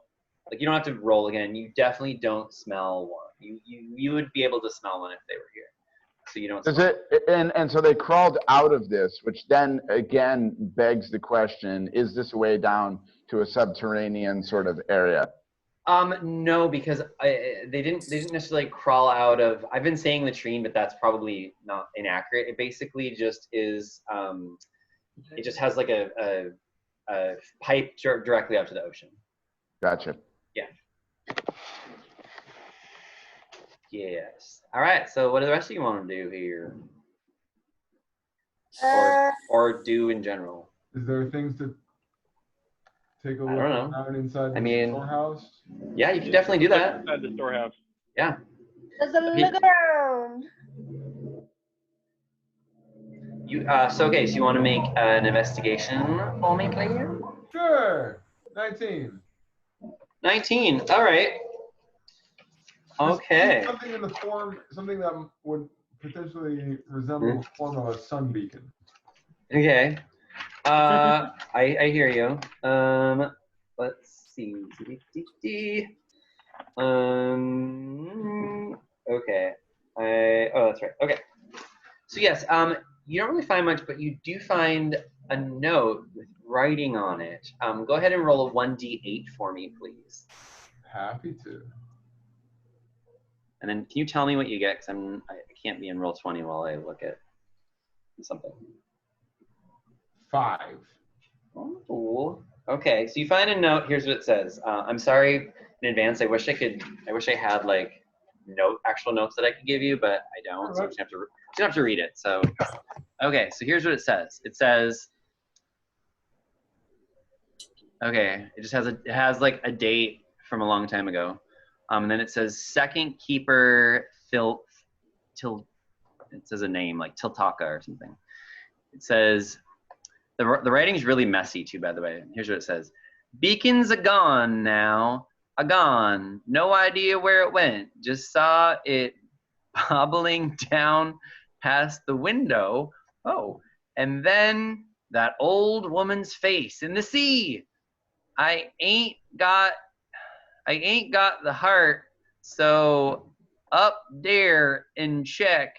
Like, you don't have to roll again. You definitely don't smell one. You would be able to smell one if they were here. So you don't. Does smell it? And so they crawled out of this, which then again begs the question: is this a way down to a subterranean sort of area? No, because they didn't necessarily crawl out of. I've been saying latrine, but that's probably not inaccurate. It basically just is. It just has like a pipe directly out to the ocean. Gotcha. Yes. All right. So what do the rest of you want to do here, Uh, or do in general? Is there things to take a I look don't know. around inside the mean- storehouse? Yeah, you can definitely do that. Inside the storehouse. Yeah. There's a look around. So you want to make an investigation for me, please? Sure. 19. 19. All right. Okay. Something in the form, something that would potentially resemble the form of a sun beacon. Okay. I hear you. Let's see. Okay. Oh, that's right. Okay. So yes, you don't really find much, but you do find a note with writing on it. Go ahead and roll a 1d8 for me, please. Happy to. And then can you tell me what you get? Because I can't be in roll 20 while I look at something. 5. Oh, okay. So you find a note. Here's what it says. I'm sorry in advance. I wish I had like actual notes that I could give you, but I don't. So you just have to read it. So, okay. So here's what it says. It says, okay. It just has like a date from a long time ago. And then it says second keeper it says a name like Tiltaka or something. It says, the writing's really messy too, by the way. Here's what it says. Beacon's a-gone now. A-gone. No idea where it went. Just saw it bobbling down past the window. Oh, and then that old woman's face in the sea. I ain't got the heart, so up there in check.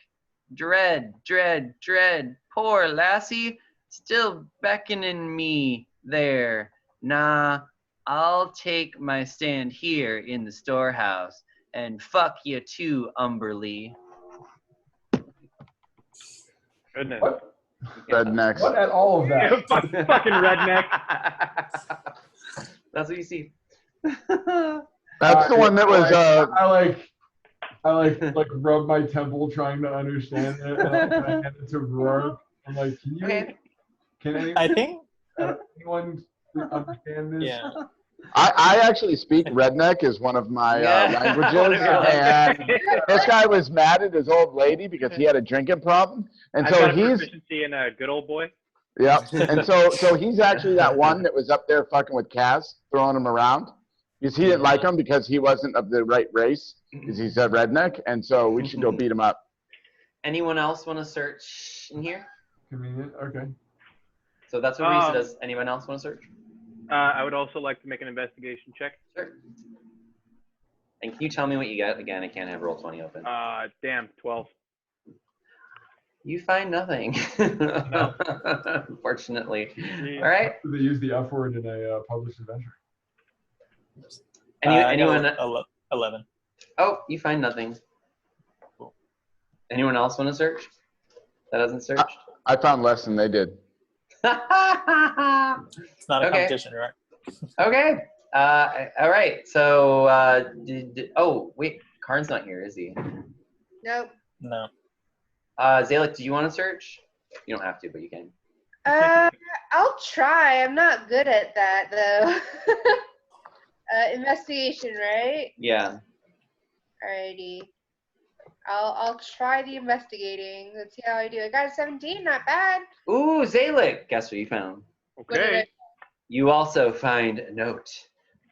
Dread, dread, dread. Poor lassie, still beckoning me there. Nah, I'll take my stand here in the storehouse and fuck you too, Umberly. Goodness. What? Rednecks. What at all of that? Fucking redneck. That's what you see. That's the one that was. I like rub my temple trying to understand it, and I hand it to Rourke. I'm like, can anyone understand this? Yeah. I actually speak redneck as one of my languages, and this guy was mad at his old lady because he had a drinking problem, and I've so got a he's proficiency in a good old boy. yep, and so he's actually that one that was up there fucking with Kaz, throwing him around because he didn't like him because he wasn't of the right race because he's a redneck, and so we should go beat him up. Anyone else want to search in here? Convenient. Okay. So that's what Rhysa does. Anyone else want to search? I would also like to make an investigation check. Sure. And can you tell me what you got? Again, I can't have roll 20 open. Damn, 12. You find nothing. No. Unfortunately. Jeez. All right. They use the F word in a published adventure. Anyone? 11. Oh, you find nothing. Cool. Anyone else want to search? That hasn't searched? I found less than they did. It's not a competition, right? Okay. All right. So, oh, wait. Karn's not here, is he? Nope. No. Zalek, do you want to search? You don't have to, but you can. I'll try. I'm not good at that though. Investigation, right? Yeah. Alrighty. I'll try the investigating. Let's see how I do. I got a 17, not bad. Ooh, Zalek. Guess what you found? Okay. You also find a note.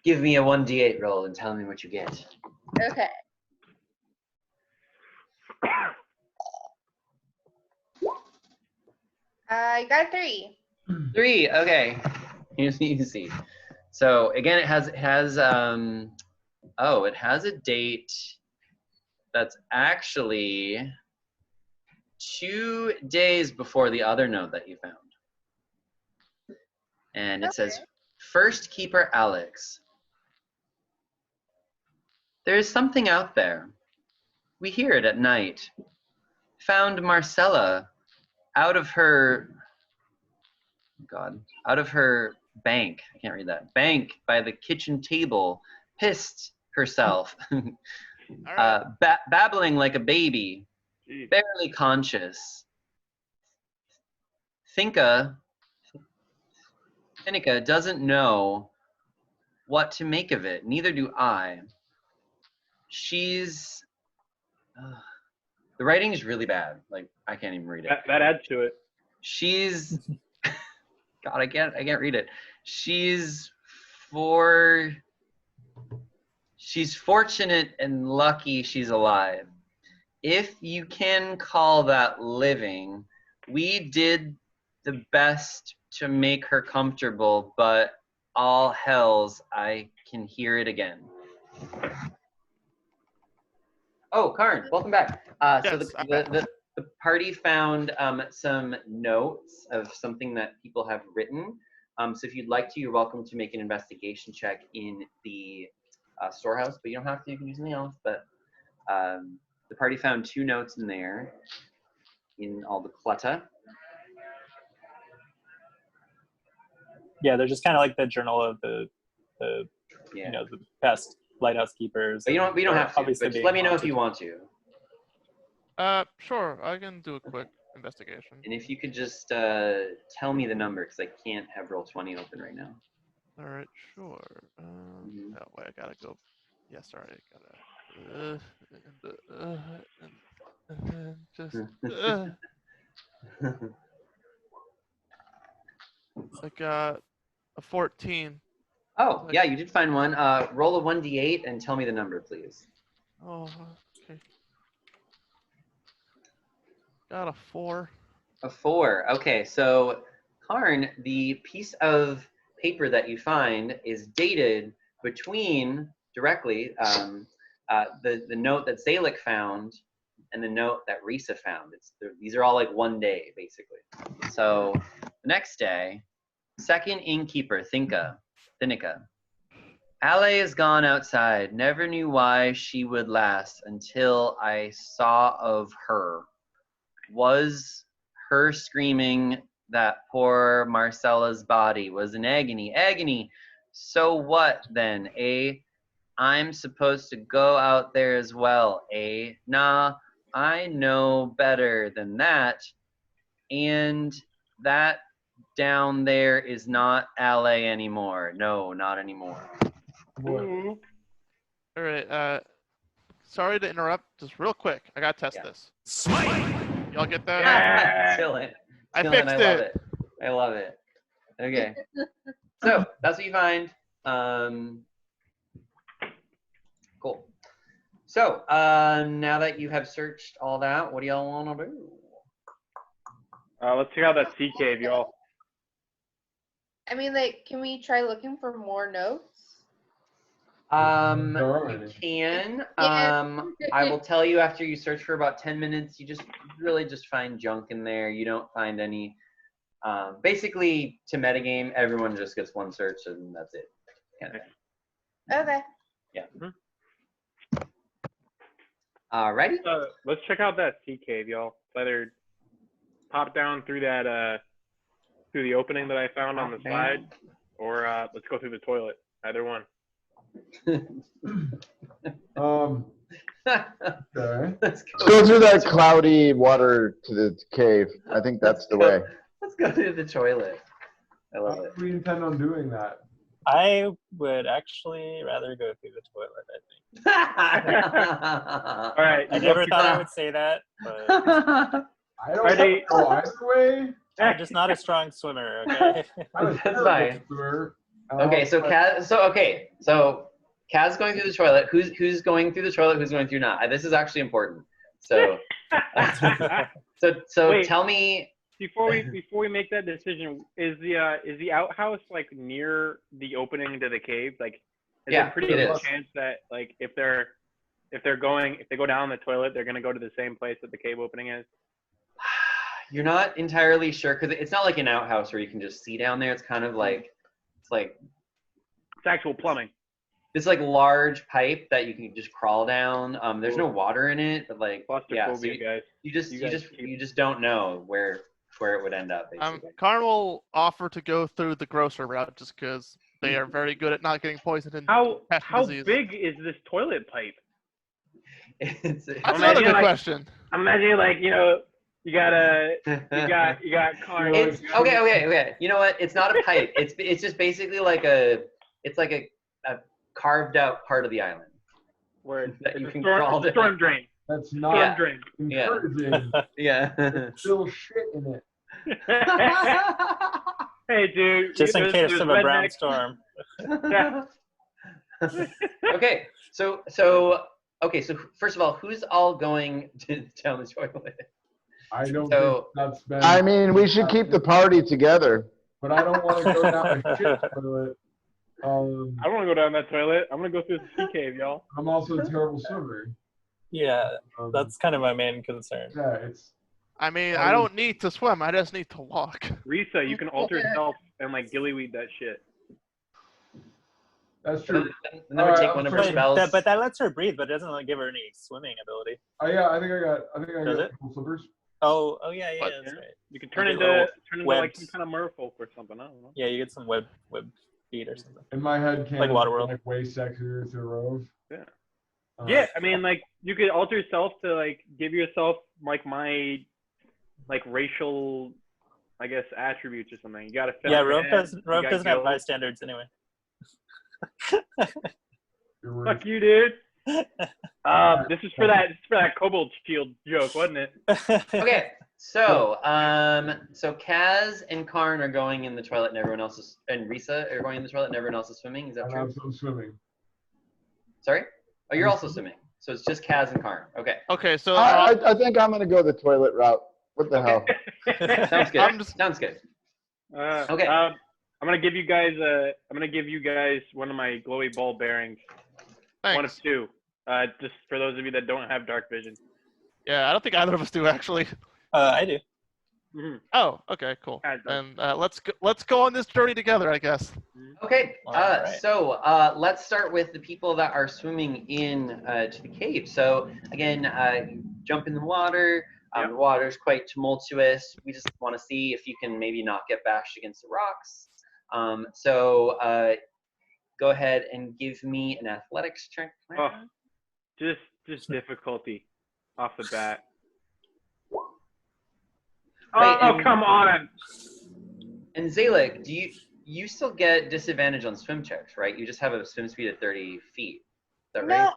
Give me a 1d8 roll and tell me what you get. Okay. I got a 3. 3. Okay. Here's the easy. So again, it has a date that's actually 2 days before the other note that you found. And it says, First Keeper Alex. There is something out there. We hear it at night. Found Marcella out of her bank. I can't read that. Bank by the kitchen table, pissed herself, babbling like a baby, Jeez. barely conscious. Finka doesn't know what to make of it. Neither do I. She's the writing is really bad. Like I can't even read it. That adds to it. She's God, I can't read it. She's for She's fortunate and lucky she's alive. If you can call that living, we did the best to make her comfortable, but all hells, I can hear it again. Oh, Karn, welcome back. So Yes, I'm back. the party found some notes of something that people have written. So if you'd like to, you're welcome to make an investigation check in the storehouse, but you don't have to. You can do something else. But the party found 2 notes in there, in all the clutter. Yeah, they're just kind of like the journal of the Yeah. you know, the past lighthouse keepers. But we don't have to. Obviously But just being let me know if haunted. you want to. Sure, I can do a quick investigation. And if you could just tell me the number, because I can't have Roll20 open right now. All right, sure. Mhm. Oh wait, I gotta go. Yeah, sorry, I gotta. And then just. I got a 14. Oh, yeah, you did find one. Roll a 1d8 and tell me the number, please. Oh, okay. Got a 4. A 4. Okay, so Karn, the piece of paper that you find is dated between directly the note that Zalek found and the note that Rhysa found. These are all like one day, basically. So the next day, second innkeeper, Thinika. Ale is gone outside. Never knew why she would last until I saw of her. Was her screaming that poor Marcella's body was in agony. Agony. So what then, eh? I'm supposed to go out there as well, eh? Nah, I know better than that. And that down there is not Ale anymore. No, not anymore. What? All right. Sorry to interrupt. Just real quick, I gotta test this. Y'all get that? Yeah. Chillin'. I Chillin', fixed I love it. I love it. Okay. So that's what you find. Cool. So now that you have searched all that, what do y'all want to do? Let's check out that sea cave, y'all. I mean, like, can we try looking for more notes? You can. I will tell you after you search for about 10 minutes, you just really just find junk in there. You don't find any. Basically, to metagame, everyone just gets one search and that's it. Kind of thing. Okay. Yeah. Mm-hmm. Alrighty. Let's check out that sea cave, y'all. Either pop down through that through the opening that I found on the side, or let's go through the toilet. Either one. Okay. Let's Go through that cloudy water to the cave. I think that's the way. Let's go through the toilet. I love How it. do we intend on doing that? I would actually rather go through the toilet, I think. All right. I never thought I would say that, but I don't know either way. I'm just not a strong swimmer, okay? I'm a That's terrible fine. swimmer. Okay, so Kaz. So Kaz going through the toilet. Who's going through the toilet? Who's going through not? This is actually important. So Wait. tell me. Before we make that decision, is the outhouse like near the opening to the cave? Like, is Yeah, there pretty it good is. chance that like if they go down the toilet, they're gonna go to the same place that the cave opening is? You're not entirely sure because it's not like an outhouse where you can just see down there. It's kind of like It's actual plumbing. this like large pipe that you can just crawl down. There's no water in it, but like yeah, so Claustrophobia, guys. you just don't know where it would end up basically. Karn will offer to go through the grocer route just because they are very good at not getting poisoned and How catching disease. big is this toilet pipe? It's That's another good question. I'm imagining like you got Karn. It's okay. You know what? It's not a pipe. It's just basically like a carved out part of the island where that you it's can a crawl down. storm drain. That's Storm not drain. encouraging. Yeah. There's still shit in it. Hey, dude. just in case there's of a brown redneck- storm. Yeah. Okay, so first of all, who's all going down the toilet? I don't So- think that's been. I mean, we should keep the party together. But I don't want to go down a shit toilet. I don't want to go down that toilet. I'm gonna go through the sea cave, y'all. I'm also a terrible swimmer. Yeah, Um, that's kind of my main concern. yeah. It's I mean, I don't need to swim. I just need to walk. Risa, you can alter yourself and like gillyweed that shit. that's true. And then we take Alright, one of I'm her sorry. spells. But that lets her breathe, but it doesn't like, give her any swimming ability. Yeah, I think I got Does it? full slippers. Oh yeah, What? that's right. You can turn Okay, into little like webbed. some kind of merfolk or something. I don't know. Yeah, you get some web feet or something. In my head, Like Waterworld. like way sexier to Rove. Yeah. Uh, I mean, like you could alter yourself to like give yourself like my like racial, I guess, attributes or something. You got to fit. Yeah, on your Rove head, doesn't you got have gills. high standards anyway. you're right. Fuck you, dude. This is for that kobold shield joke, wasn't it? Okay, so Kaz and Karn are going in the toilet, and everyone else is, and Risa are going in the toilet, and everyone else is swimming. Is that true? I'm swimming. Sorry? Oh, you're also swimming. So it's just Kaz and Karn. Okay, Okay, so I think I'm gonna go the toilet route. What the hell? sounds good. I'm just- Sounds good. Okay. I'm gonna give you guys one of my glowy ball bearings. thanks. One of two. Just for those of you that don't have dark vision. Yeah, I don't think either of us do actually. I do. Mm-hmm. Oh, okay, cool. I don't. And let's go on this journey together, I guess. Okay, Alright. so let's start with the people that are swimming in to the cave. So again, you jump in the water. Yep. The water's quite tumultuous. We just want to see if you can maybe not get bashed against the rocks. So go ahead and give me an athletics check. Oh, just difficulty off the bat. Wait, Oh, and- come on! And Zalek, do you still get disadvantage on swim checks, right? You just have a swim speed of 30 feet. Is that right? No,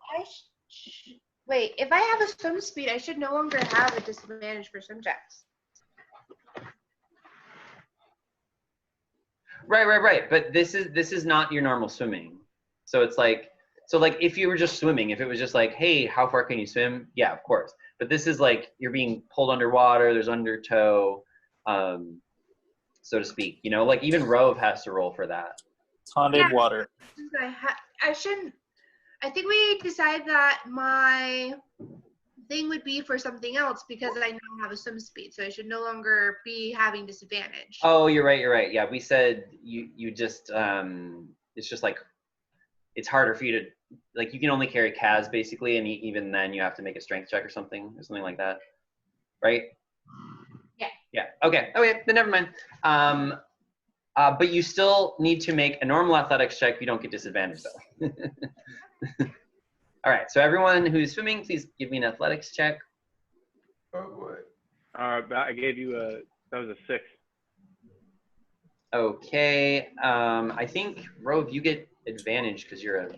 wait. If I have a swim speed, I should no longer have a disadvantage for swim checks. Right. But this is not your normal swimming. So it's like, if you were just swimming, if it was just like, hey, how far can you swim? Yeah, of course. But this is like you're being pulled underwater. There's undertow, so to speak. You know, like even Rove has to roll for that. Haunted Yeah. water. I shouldn't. I think we decided that my thing would be for something else because I now have a swim speed, so I should no longer be having disadvantage. Oh, you're right. Yeah, we said you just it's just like it's harder for you to like you can only carry Kaz basically, and even then you have to make a strength check or something like that, right? Yeah. Okay. Then never mind. But you still need to make a normal athletics check. You don't get disadvantage though. All right. So everyone who's swimming, please give me an athletics check. Oh boy. I gave you that was a 6. Okay. I think Rove, you get advantage because you're a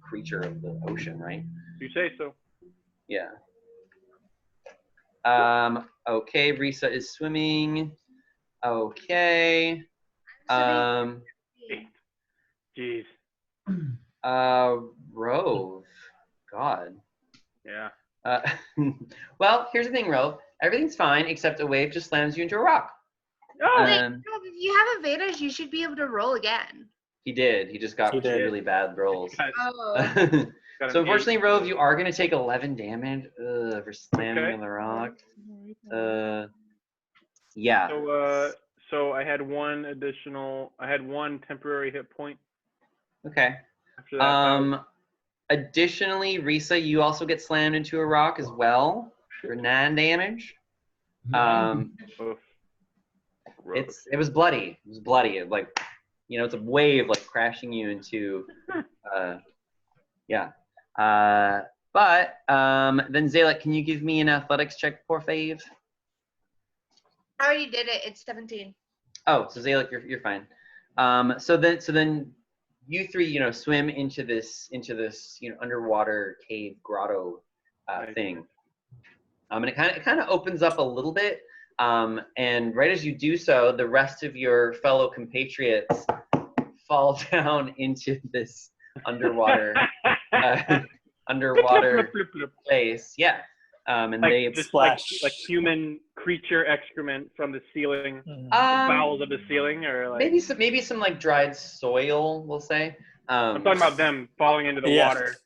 creature of the ocean, right? You say so. Yeah. Okay, Risa is swimming. Okay. I'm Jeez. Rove. God. Yeah. Well, here's the thing, Rove. Everything's fine except a wave just slams you into a rock. Oh, Wait, no, if you have advantage, you should be able to roll again. He did. He just got He did. really bad rolls. Oh. got So an unfortunately, Rove, you are going to take 11 damage for slamming Okay. on the rock. Yeah. 8. So I had one temporary hit point. Okay. After that, Additionally, Risa, you also get slammed into a rock as well for 9 damage. Oof. It was bloody. It was bloody. Like, you know, it's a wave like crashing you into, yeah. But then Zalek, can you give me an athletics check for fave? I already did it. It's 17. Oh, so Zalek, you're fine. So then you three, you know, swim into this, you know, underwater cave grotto thing. And it kind of opens up a little bit. And right as you do so, the rest of your fellow compatriots fall down into this underwater underwater place. Yeah. And Like they just Splash. like human creature excrement from the ceiling, Mhm. bowels of the ceiling, or like maybe some like dried soil, we'll say. I'm talking about them falling into the Yeah. water.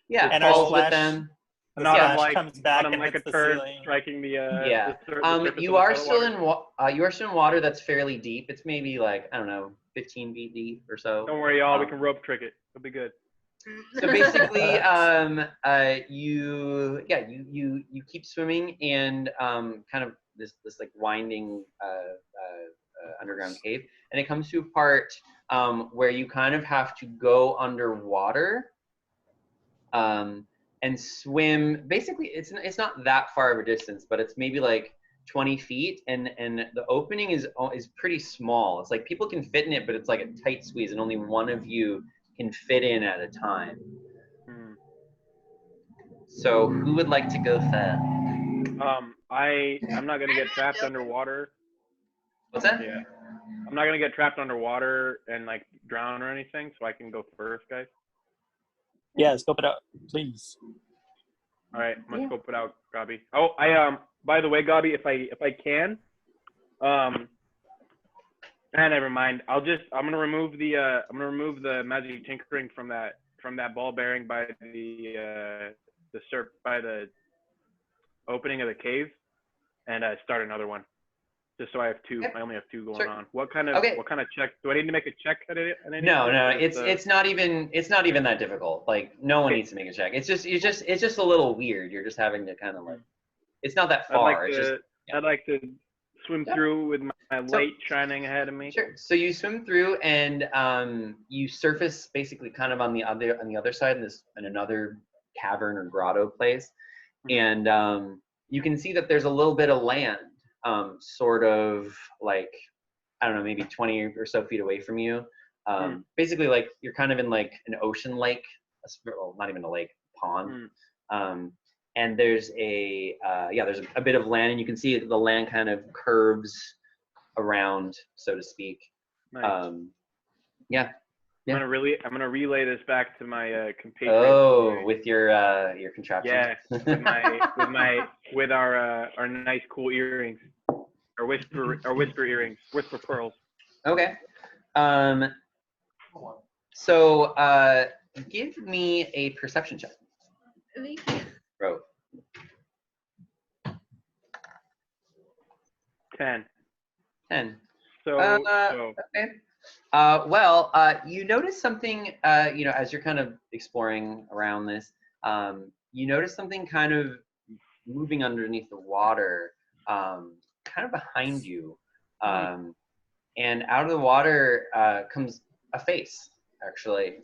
Yeah, And falls our with splash- them. The Not Yeah. splash unlike comes back and a hits the turd ceiling. striking the Yeah. the surface You of the are toilet still water. in you are still in water that's fairly deep. It's maybe like, I don't know, 15 feet deep or so. Don't worry, y'all. We Um, can rope trick it. It'll be good. So basically, you keep swimming and kind of this like winding underground cave, and it comes to a part where you kind of have to go underwater and swim. Basically, it's not that far of a distance, but it's maybe like 20 feet, and the opening is pretty small. It's like people can fit in it, but it's like a tight squeeze, and only one of you can fit in at a time. So who would like to go first? I'm not gonna get trapped underwater. What's that? Yeah. I'm not gonna get trapped underwater and like drown or anything, so I can go first, guys. Yeah, scope it out, please. All right, I'm gonna scope it out, Gabi. Oh, by the way, Gabi, if I can, never mind. I'm gonna remove the magic tinkering from that ball bearing by by the opening of the cave, and start another one. Just so I have two. Okay. I only have two going Sure. on. What kind of check do I need to make a check at it? No, it's not even that difficult. Like no one needs to make a check. It's just a little weird. You're just having to kind of like, it's not that far. I'd like to swim through with my light shining ahead of me. Sure. So you swim through and you surface basically kind of on the other side in another cavern or grotto place, and you can see that there's a little bit of land, sort of like, I don't know, maybe 20 or so feet away from you. Basically, like you're kind of in like an ocean lake, well, not even a lake, pond. And there's there's a bit of land, and you can see the land kind of curves around, so to speak. Nice. I'm gonna relay this back to my compatriots. Oh, with your contraption. Yeah, with our nice cool earrings, our whisper earrings, whisper pearls. Okay. So give me a perception check. Rove. 10. 10. So okay. You notice something, as you're kind of exploring around this, you notice something kind of moving underneath the water, kind of behind you. And out of the water comes a face, actually.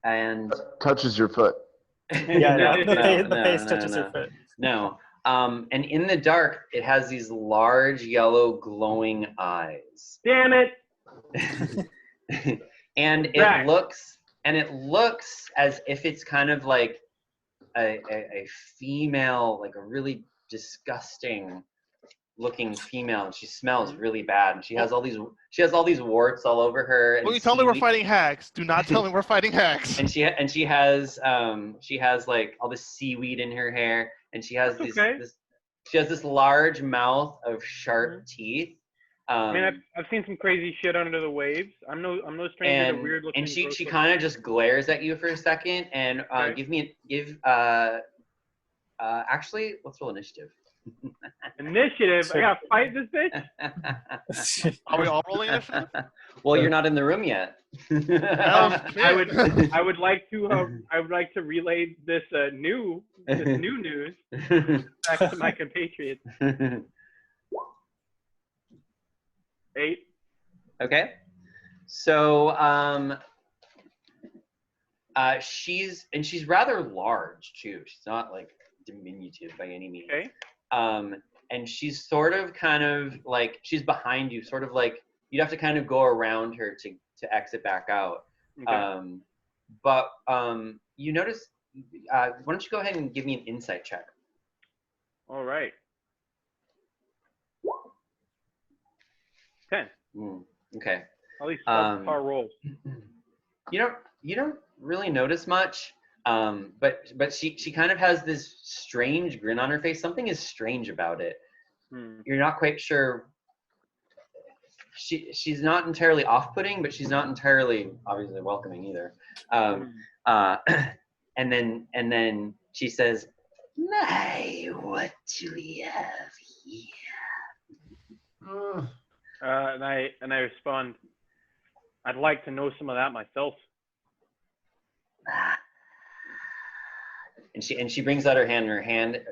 And touches your foot. Yeah, the face no, touches no. your foot. No. And in the dark, it has these large yellow glowing eyes. Damn it! And it looks as if it's kind of like a female, like a really disgusting looking female, and she smells really bad, and she has all these warts all over her. And When you tell me we're fighting hags, do not tell me we're fighting hags. And she has like all this seaweed in her hair, and she has this large mouth of sharp teeth. I mean, I've seen some crazy shit under the waves. I'm no stranger to weird looking. And she kind of just glares at you for a second, and actually, let's roll initiative. Initiative? I gotta fight this bitch? Are we all rolling initiative? Well, you're not in the room yet. I would like to relay this new news back to my compatriots. 8. Okay. So she's rather large too. She's not like diminutive by any means. Okay. And she's sort of kind of like, she's behind you, sort of like you'd have to kind of go around her to exit back out. Okay. But you notice, why don't you go ahead and give me an insight check? All right. 10. Okay. At least subpar rolls. You don't really notice much. But she kind of has this strange grin on her face. Something is strange about it. You're not quite sure. She's not entirely off-putting, but she's not entirely obviously welcoming either. And then she says, "My, what do we have here?" And I respond, "I'd like to know some of that myself." And she brings out her hand, and her hand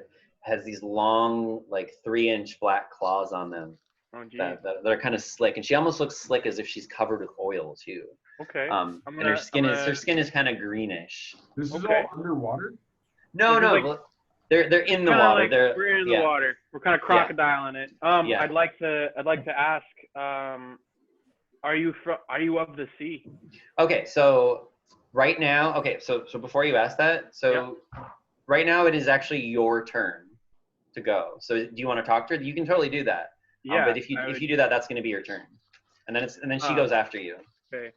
has these long, like 3-inch black claws on them. Oh, geez. that are kind of slick, and she almost looks slick as if she's covered with oil too. Okay. And her skin is kind of greenish. This is Okay. all underwater? No, This is no, they're in the water. Like, we're in yeah. the water. We're kind of crocodiling it. Yeah. I'd like to ask, are you of the sea? Okay, so right now, so before you ask that, right now it is actually your turn to go. So do you want to talk to her? You can totally do that. Yeah. But if you do that, that's going to be your turn, and then she goes after you. Okay.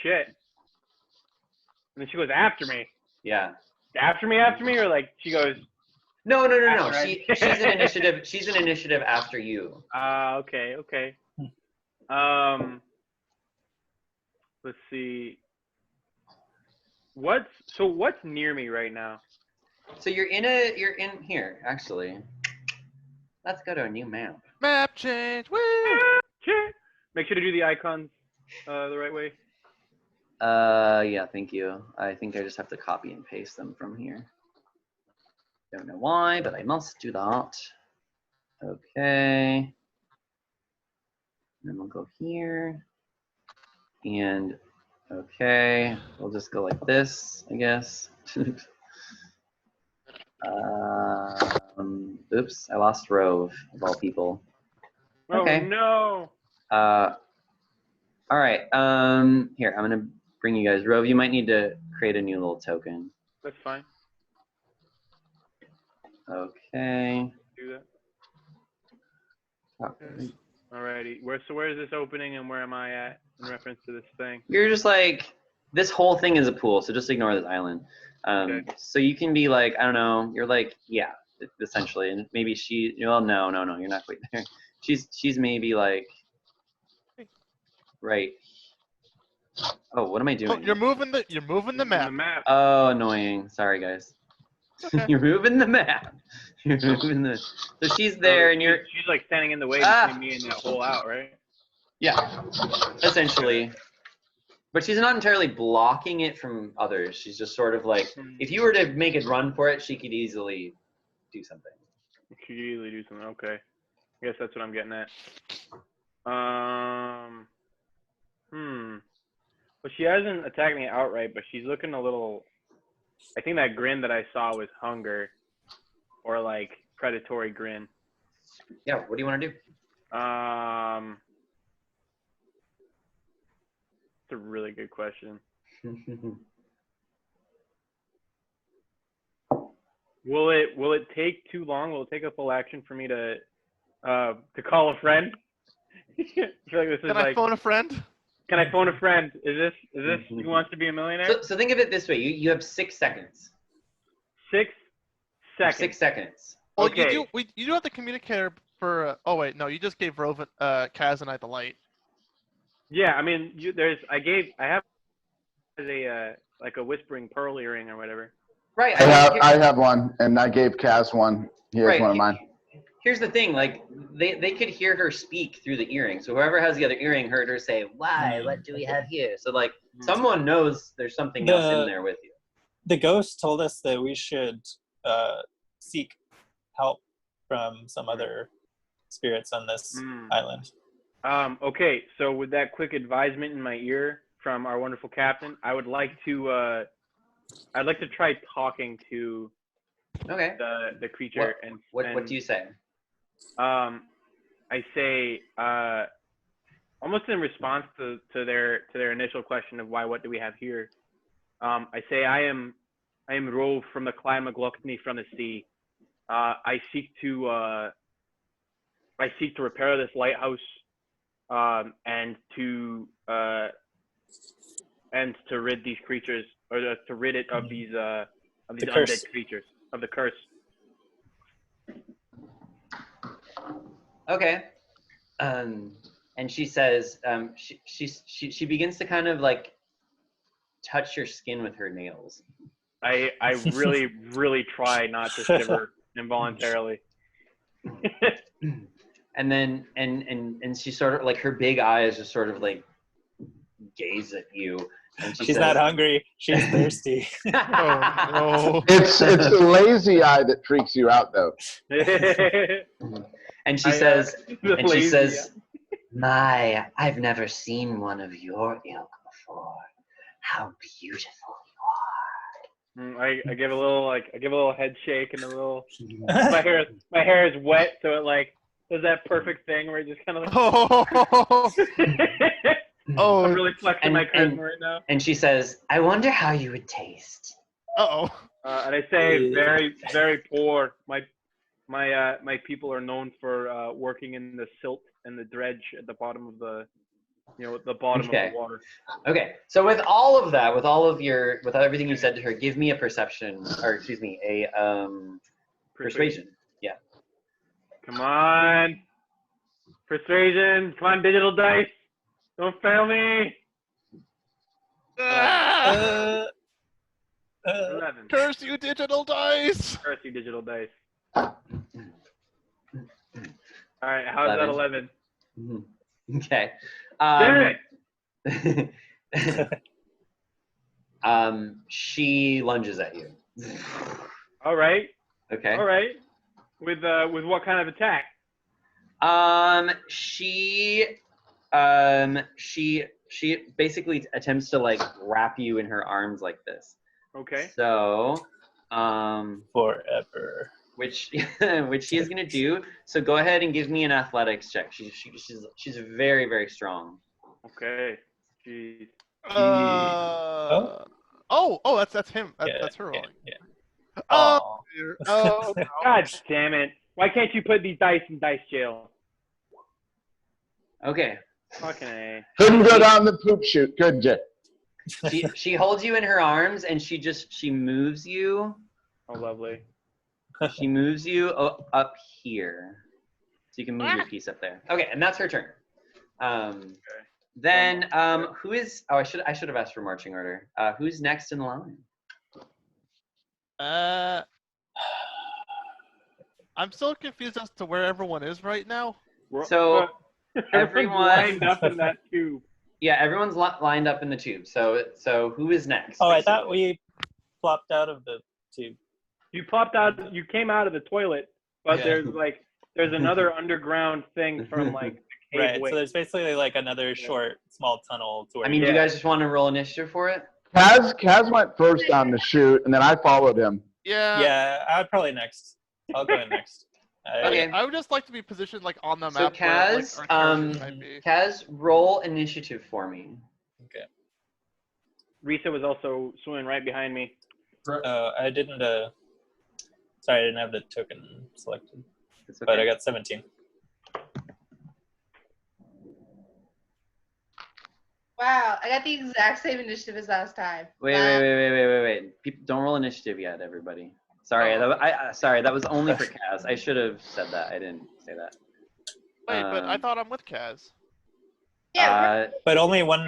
Shit. And then she goes after me. Yeah. After me, or like she goes. No. After She's an initiative. She's an initiative after you. Okay. Let's see. What's near me right now? So you're in here actually. Let's go to a new map. Map change. Woo! Make sure to do the icons the right way. Yeah, thank you. I think I just have to copy and paste them from here. Don't know why, but I must do that. Okay. Then we'll go here. And okay, we'll just go like this, I guess. Oops, I lost Rove, of all people. Okay. Oh no. All right. Here, I'm gonna bring you guys. Rove, you might need to create a new little token. That's fine. Okay. Do that. Alrighty. Where is this opening, and where am I at in reference to this thing? You're just like, this whole thing is a pool, so just ignore this island. Okay. So you can be like, I don't know, you're like, yeah, essentially, and maybe she. Well, no, you're not quite there. She's maybe like, right. Oh, what am I doing? Oh, you're moving the map. Oh, annoying. Sorry, guys. Okay. You're moving the map. You're moving the. So she's there, and you're. She's like standing in the way between me and that hole out, right? Yeah, essentially. But she's not entirely blocking it from others. She's just sort of like, if you were to make it run for it, she could easily do something. She could easily do something. Okay. I guess that's what I'm getting at. Well, she hasn't attacked me outright, but she's looking a little. I think that grin that I saw was hunger, or like predatory grin. Yeah. What do you want to do? It's a really good question. Will it take too long? Will it take a full action for me to call a friend? I feel like this is Can I phone a friend? Can I phone a friend? Is this Who Wants to Be a Millionaire? So think of it this way: you have 6 seconds. 6 seconds. 6 seconds. Well, Okay. you do have the communicator for. Oh wait, no, you just gave Rove, Kaz, and I the light. Yeah, I mean, I have a like a whispering pearl earring or whatever. Right. I have one, and I gave Kaz one. He has one of mine. Here's the thing: like they could hear her speak through the earring. So whoever has the other earring heard her say, "Why? What do we have here?" So like someone knows there's something else in there with you. The ghost told us that we should seek help from some other spirits on this island. Okay, so with that quick advisement in my ear from our wonderful captain, I would like to try talking to the creature. What do you say? I say almost in response to their initial question of what do we have here. I say I am Rove from the Clan McGluckney from the sea. I seek to repair this lighthouse and to and to rid these creatures, or to rid it of these undead curse. creatures, of the curse. Okay. And she says, she begins to kind of like touch your skin with her nails. I really, really try not to shiver involuntarily. And then and she sort of like her big eyes just sort of like gaze at you, and She's not hungry. She's thirsty. Oh, no. It's the lazy eye that freaks you out, though. And she says, "My, I've never seen one of your ilk before. How beautiful I give a little head shake and a little. my hair is wet, so it like does that perfect thing where it just kind of like. Oh. I'm really flexing my charisma right now. And she says, "I wonder how you would taste." Uh-oh. And I say, very, very poor. My people are known for working in the silt and the dredge at the bottom of the, the bottom of the water. Okay. So with all of that, with everything you said to her, give me a perception, or excuse me, a persuasion. Yeah. Come on. Persuasion. Come on, digital dice. Don't fail me. 11. Curse you, digital dice! Curse you, digital dice. All right, how's 11. that 11? Okay. She lunges at you. All right. Okay. All right. With what kind of attack? She basically attempts to like wrap you in her arms like this. Okay. So, forever. Which she is gonna do. So go ahead and give me an athletics check. She's very, very strong. Okay. Jeez. That's him. That's her rolling. Yeah. Oh, dear. Oh, no. God damn it! Why can't you put these dice in dice jail? Okay. Fucking A. Couldn't go down the poop chute, could you? She holds you in her arms and she moves you. Oh, lovely. She moves you up here, so you can move your piece up there. Okay, and that's her turn. Then who is? Oh, I should have asked for marching order. Who's next in the line? I'm still confused as to where everyone is right now. So everyone lined up in that tube. Yeah, everyone's lined up in the tube. So who is next? Oh, basically? I thought we flopped out of the tube. You popped out. You came out of the toilet, but there's another underground thing from like the cave right. way. So there's basically like another small tunnel to where. I mean, do you guys just want to roll initiative for it? Kaz went first down the chute, and then I followed him. Yeah. Yeah, I'd probably next. I'll go in next. Okay. I would just like to be positioned like on the So map. Kaz, where, like, our characters might be. Kaz, roll initiative for me. Okay. Rhysa was also swimming right behind me. I didn't. Sorry, I didn't have the token selected. It's okay. But I got 17. Wow, I got the exact same initiative as last time. Wait. People, don't roll initiative yet, everybody. Sorry, sorry, that was only for Kaz. I should have said that. I didn't say that. Wait, but I thought I'm with Kaz. Yeah, but only one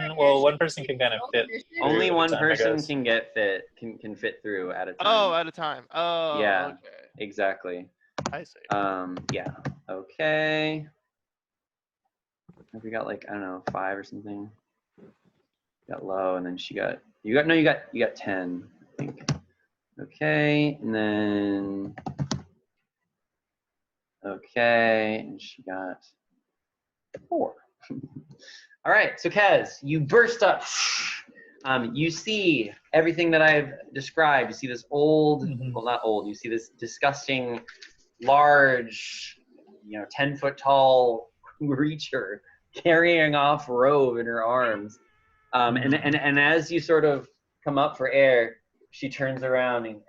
person can kind of fit. Only one time, person can can fit through at a time. Oh, at a time. Oh, yeah, okay. Exactly. I see. Yeah. Okay. Have we got like, I don't know, 5 or something? Got low, and then you got 10, I think. Okay, and then okay, and she got 4. All right, so Kaz, you burst up. You see everything that I've described. You see this old, well, not old. You see this disgusting, large, 10-foot tall creature carrying off Rove in her arms. And as you sort of come up for air, she turns around and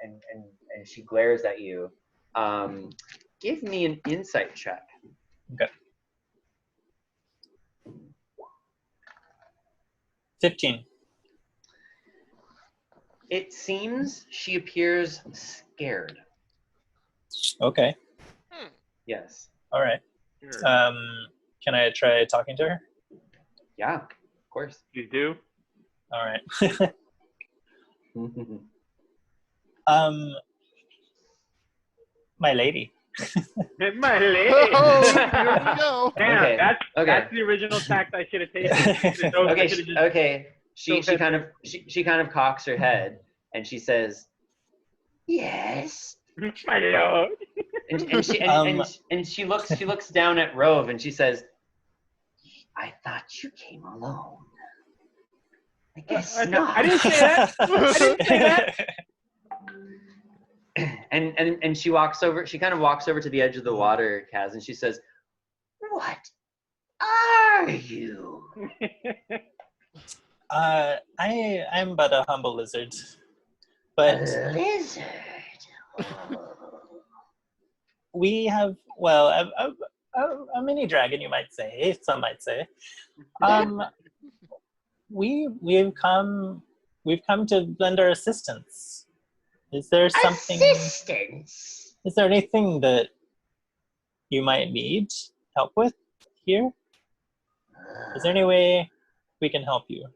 she glares at you. Give me an insight check. Okay. 15. It seems she appears scared. Okay. Yes. All right. Sure. Can I try talking to her? Yeah, of course. You do? All right. Mhm. My lady. My lady. Oh, here we go. Damn, Okay, that's the original tact I should have taken. Okay, I should've just- okay. She Go kind ahead. of she kind of cocks her head and she says, "Yes." My lord. And she looks down at Rove and she says, "I thought you came alone. I guess not." I didn't say that. I didn't say that. And she walks over. She kind of walks over to the edge of the water, Kaz, and she says, "What are you?" I'm but a humble lizard, but A lizard. we have a mini dragon, you might say. Some might say. We've come to lend our assistance. Is there something? Assistance. Is there anything that you might need help with here? Is there any way we can help you?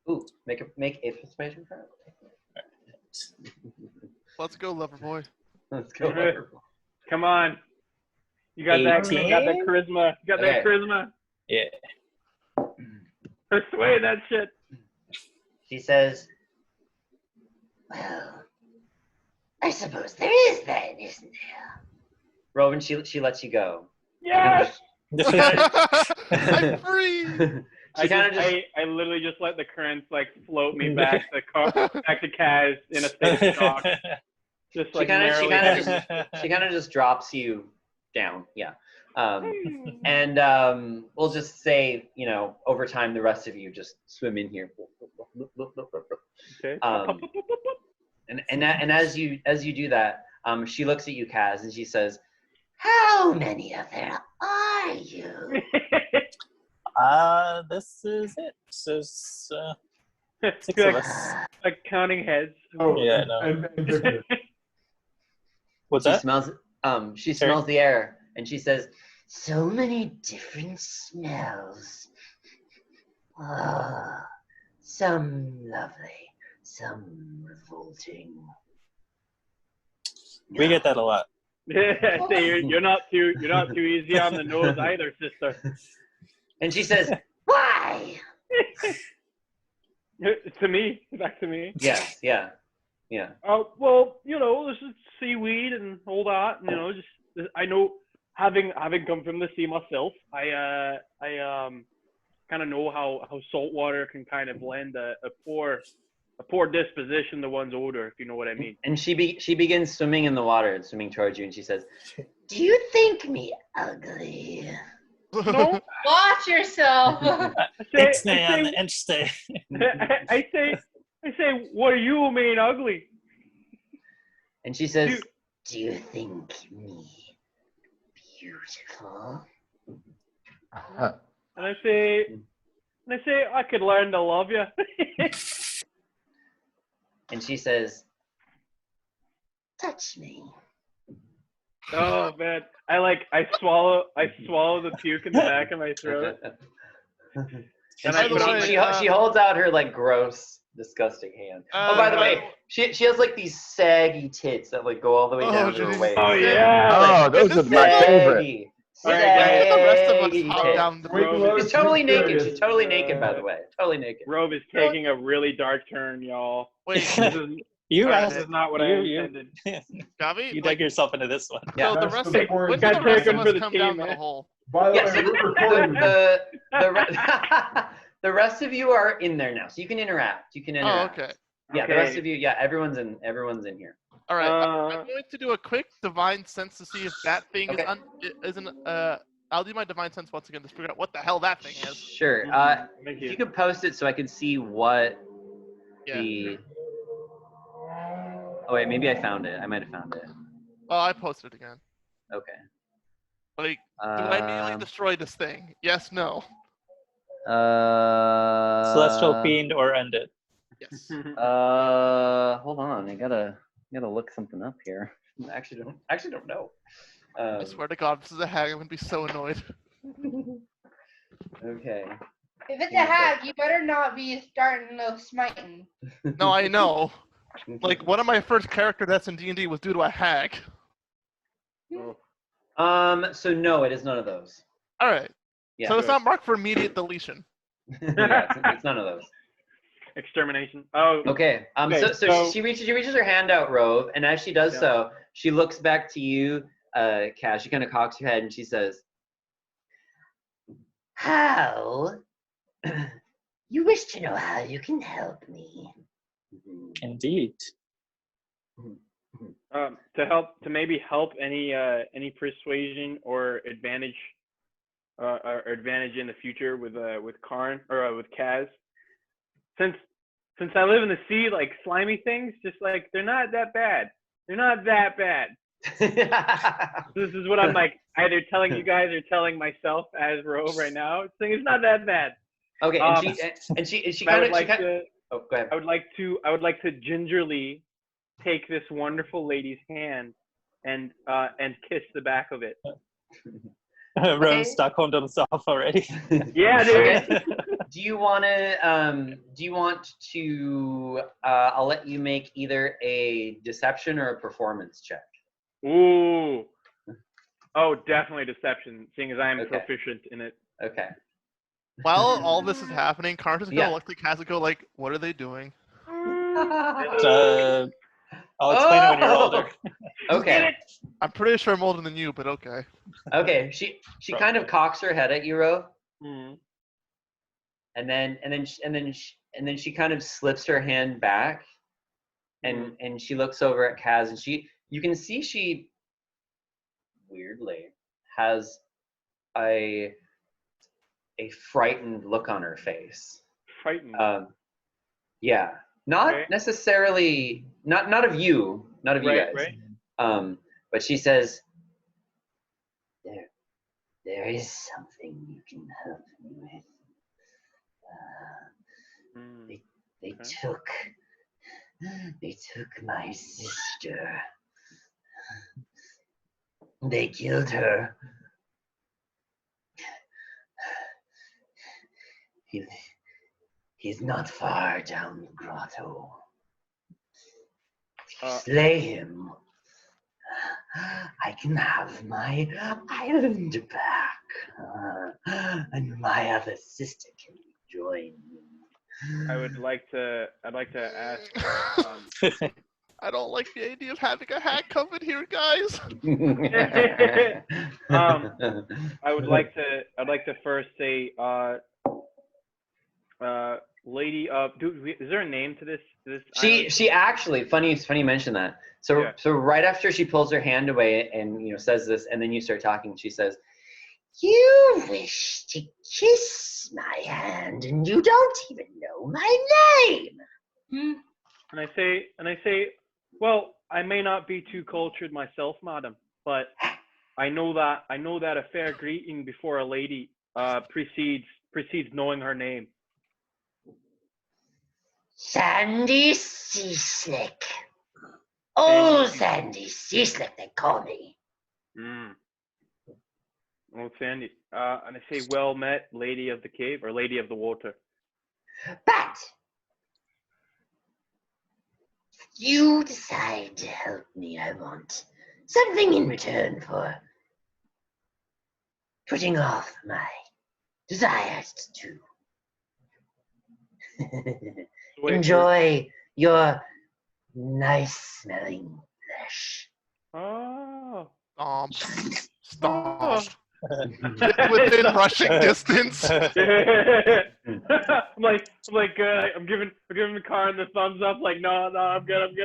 Ooh, make a persuasion roll. Let's go, lover boy. Let's go. Come on. You got that 18? charisma. You got Okay. that charisma. Yeah. Persuade that shit. She says, "Well, I suppose there is then, isn't there?" Rowan, she lets you go. Yes. I'm free. She kind of just I literally just let the currents like float me back to Kaz in a state of shock. Just She like kind of just drops you down. Yeah. And we'll just say, over time, the rest of you just swim in here. Okay. And as you do that, she looks at you, Kaz, and she says, "How many of there are you?" This is it. There's 6 of us. Like counting heads. Oh, Yeah, no. and Victor. What's She that? smells. She Sorry? smells the air, and she says, "So many different smells. Ah, some lovely, some revolting." We get that a lot. Say you're not too easy on the nose either, sister. And she says, "Why?" To me, back to me. Yes, yeah. Well, this is seaweed and all that, and just I know having come from the sea myself, I kind of know how salt water can kind of lend a poor disposition to one's odor, if you know what I mean. And she begins swimming in the water and swimming towards you, and she says, "Do you think me ugly?" No, Watch yourself. Ixnay on the Inchstay. I say, what do you mean ugly? And she says, "Do you think me beautiful?" And I say, I could learn to love you. And she says, "Touch me." Oh man, I swallow the puke in the back of my throat. And By the way, she holds out her like gross, disgusting hand. Oh, by the way, she has like these saggy tits that like go all the way down to her geez. waist. Oh yeah. Oh, those are my favorite. Saggy. All right, When did the rest of us Saggy hop tits. down the Wait, road? Lois, She's totally I'm naked. curious. She's totally naked, by the way. Totally naked. Rove is taking a really dark turn, y'all. Wait, You This asked. is not what I intended. Gavi? You dug yourself into this one. Yeah. So the That's rest the of point. when did the Got rest taken of for us the come team, down man. the hole? By the Yes, way, we're recording. the rest of you are in there now, so you can interact. You can Oh, interact. okay. Yeah, the Okay. rest of you, yeah, everyone's in here. All right. I'm Uh, going to do a quick divine sense to see if that thing Okay. isn't. I'll do my divine sense once again to figure out what the hell that thing is. Sure. Thank If you. you could post it so I can see what Yeah. the. Oh wait, maybe I found it. I might have found it. Oh, I posted it again. Okay. Like, do I immediately Um, destroy this thing? Yes, no. Celestial fiend or end it. Yes. Hold on. I gotta look something up here. I actually don't know. I swear to God, if this is a hag, I'm gonna be so annoyed. Okay. If it's a hag, you better not be starting no smiting. No, I know. Like, one of my first character deaths in D&D was due to a hag. So no, it is none of those. All right. Yeah. So it's not marked for immediate deletion. Yeah, it's none of those. Extermination. Oh. Okay. So she reaches her hand out, Rove, and as she does so, she looks back to you, Cass. She kind of cocks her head and she says, "How? You wish to know how you can help me?" Indeed. To maybe help any persuasion or advantage in the future with Karn or with Kaz. Since I live in the sea, like slimy things, just like they're not that bad. They're not that bad. This is what I'm like either telling you guys or telling myself as Rove right now. It's not that bad. Okay, and she kind of oh, go ahead. I would like to gingerly take this wonderful lady's hand and kiss the back of it. Rove Stockholmed himself already. Yeah, dude. Okay. Do you want to? I'll let you make either a deception or a performance check. Ooh. Oh, definitely deception, seeing as I am proficient in it. Okay. While all this is happening, Karn's just gonna look at Kaz and go like, "What are they doing?" I'll explain it when you're older. Okay. I'm pretty sure I'm older than you, but okay. Okay. She kind of cocks her head at you, Rove. Mm-hmm. And then she kind of slips her hand back, and she looks over at Kaz, and you can see she weirdly has a frightened look on her face. Frightened. Yeah, not necessarily not of you, not of you guys. Right. But she says, there is something you can help me with. They took my sister. They killed her. He's not far down the grotto. If you slay him, I can have my island back, and my other sister can join me. I'd like to ask. I don't like the idea of having a hag come in here, guys. I'd like to first say, lady of. Is there a name to this? She actually funny you mention that. So right after she pulls her hand away and says this, and then you start talking, she says, "You wish to kiss my hand, and you don't even know my name." And I say, well, I may not be too cultured myself, madam, but I know that a fair greeting before a lady precedes knowing her name. Sandy Seaslick. Oh, Sandy Seaslick, they call me. Oh, Sandy. And I say, well met, lady of the cave, or lady of the water. But if you decide to help me, I want something in return for putting off my desires to enjoy your nice-smelling flesh. Oh. Stop. Within rushing distance. I'm giving the car the thumbs up. Like, no, I'm good.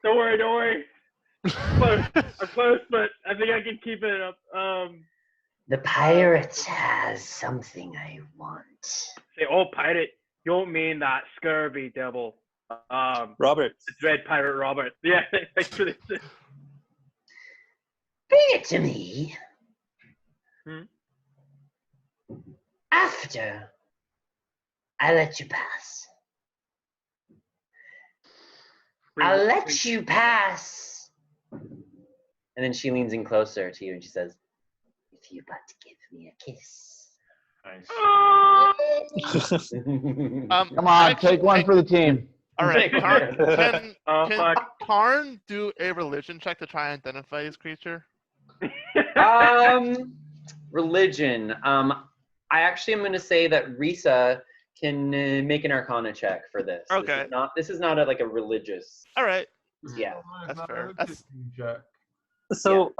Don't worry. I'm close, but I think I can keep it up. The pirate has something I want. Say, oh, pirate. You don't mean that scurvy devil. Robert. The dread pirate Robert. Yeah, thanks for this. Bring it to me. After I let you pass. I'll let you pass. And then she leans in closer to you and she says, if you but give me a kiss. Nice. Come on, take one for the team. All right, Take Karn, one. Oh, can fuck. Karn do a religion check to try and identify his creature? Religion. I actually am going to say that Rhysa can make an Arcana check for this. Okay. This is not like a religious. All right. Yeah. That's Not fair. a That's- kicking check. So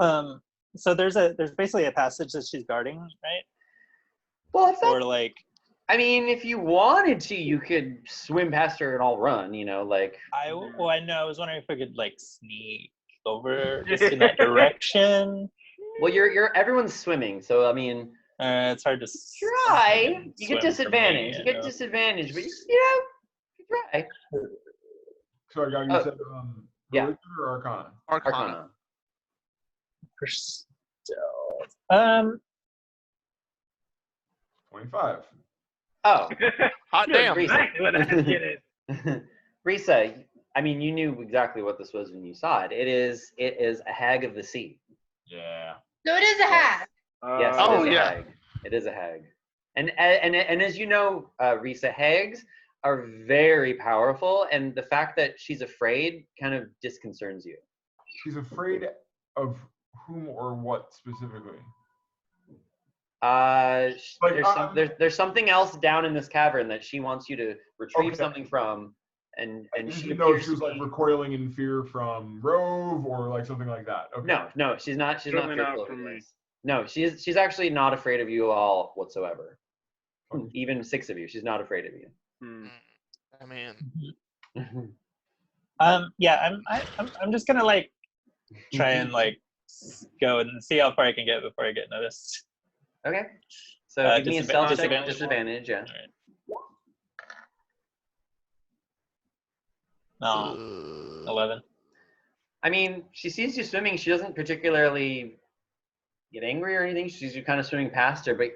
so there's basically a passage that she's guarding, right? Well, it's not, Or like I mean, if you wanted to, you could swim past her and all run. Like. I know I was wondering if we could like sneak over just in that direction. Well, everyone's swimming, so I mean. It's hard to Try. You get swim for me, disadvantage. You get disadvantage, but you try. Sorry, guy, you said yeah. religion or Arcana? Arcana. For stealth. 25. Oh. Hot damn. Exactly what that shit is. Rhysa, I mean, you knew exactly what this was when you saw it. It is a hag of the sea. Yeah. So it is a hat. Yes, it Oh, is a yeah. hag. It is a hag. And as you know, Rhysa, hags are very powerful, and the fact that she's afraid kind of disconcerts you. She's afraid of whom or what specifically? There's something else down in this cavern that she wants you to retrieve Okay. something from, and I she didn't know if appears she was to like be- recoiling in fear from Rove or like something like that. Okay. No, she's not. She's Certainly not not fearful from of me. this. No, she's actually not afraid of you all whatsoever. Okay. Even 6 of you, she's not afraid of you. Hmm. I mean, Yeah, I'm just gonna like try and like go and see how far I can get before I get noticed. Okay. So give me a stealth check. Disadvantage, yeah. No, 11. I mean, she sees you swimming. She doesn't particularly get angry or anything. She's kind of swimming past her, but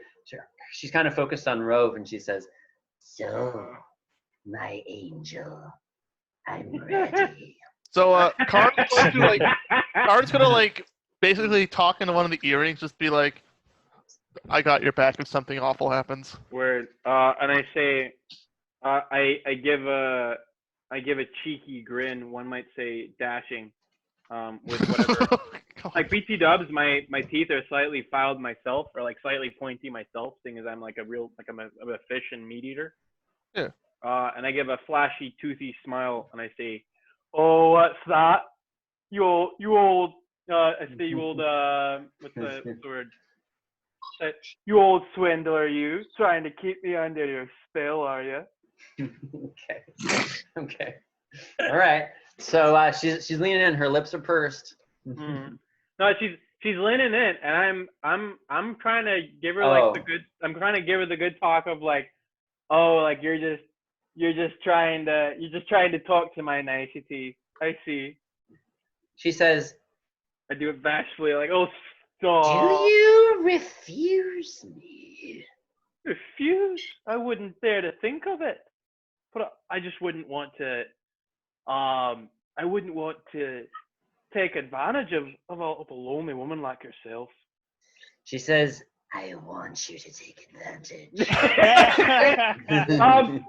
she's kind of focused on Rove, and she says, "So, my angel, I'm ready." so Karn's gonna like basically talk into one of the earrings, just be like, "I got your back if something awful happens." Word. And I say, I give a cheeky grin. One might say dashing. With whatever. God. Like BT Dubs, my teeth are slightly filed myself, or like slightly pointy myself, seeing as I'm like I'm a fish and meat eater. Yeah. And I give a flashy, toothy smile, and I say, "Oh, what's that? You old. I say you old. What's the word? You old swindler, you trying to keep me under your spell, are you?" Okay. All right. So she's leaning in. Her lips are pursed. Mm. No, she's leaning in, and I'm trying to give her like the good. I'm trying to give her the good talk of like, oh, like you're just trying to talk to my nicety. I see. She says, I do it bashfully, like, oh, stop. "Do you refuse me?" Refuse? I wouldn't dare to think of it. But I just wouldn't want to. I wouldn't want to take advantage of a lonely woman like yourself. She says, "I want you to take advantage."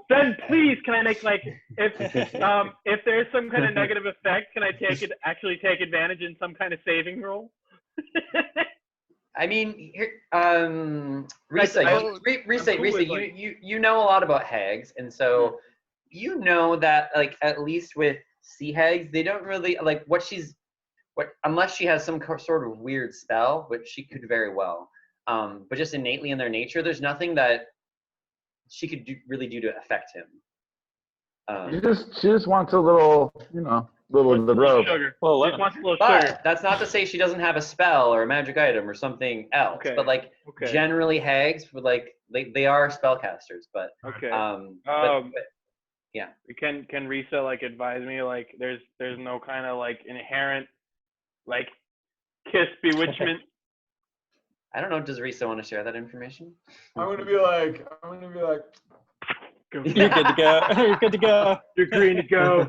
Then please, can I make like if there's some kind of negative effect, can I actually take advantage in some kind of saving roll? I mean, Rhysa, you know a lot about hags, and so you know that like at least with sea hags, they don't really like unless she has some sort of weird spell, which she could very well. But just innately in their nature, there's nothing that she could really do to affect him. She just wants a little, little of the rope. Sugar. Well, Just wants a little But sugar. that's not to say she doesn't have a spell or a magic item or something else. Okay. But like generally hags would like they are spellcasters, but Okay. but yeah. Can Rhysa like advise me like there's no kind of like inherent like kiss bewitchment? I don't know. Does Rhysa want to share that information? I'm gonna be like, Go. You're good to go. You're good to go. You're green to go.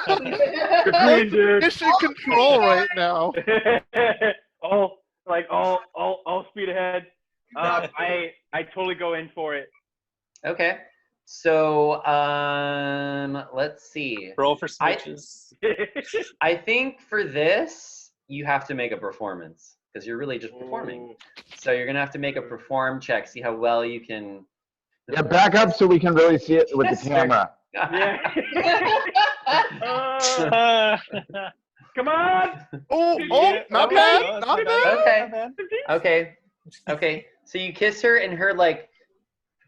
You're green, dude. Mission control right now. all speed ahead. I totally go in for it. Okay. So let's see. Roll for switches. I think for this you have to make a performance because you're really just performing. So you're gonna have to make a perform check. See how well you can. Yeah, back up so we can really see it with the camera. Yeah. Come on. Oh, not Okay. bad, not bad. Okay. So you kiss her, and her like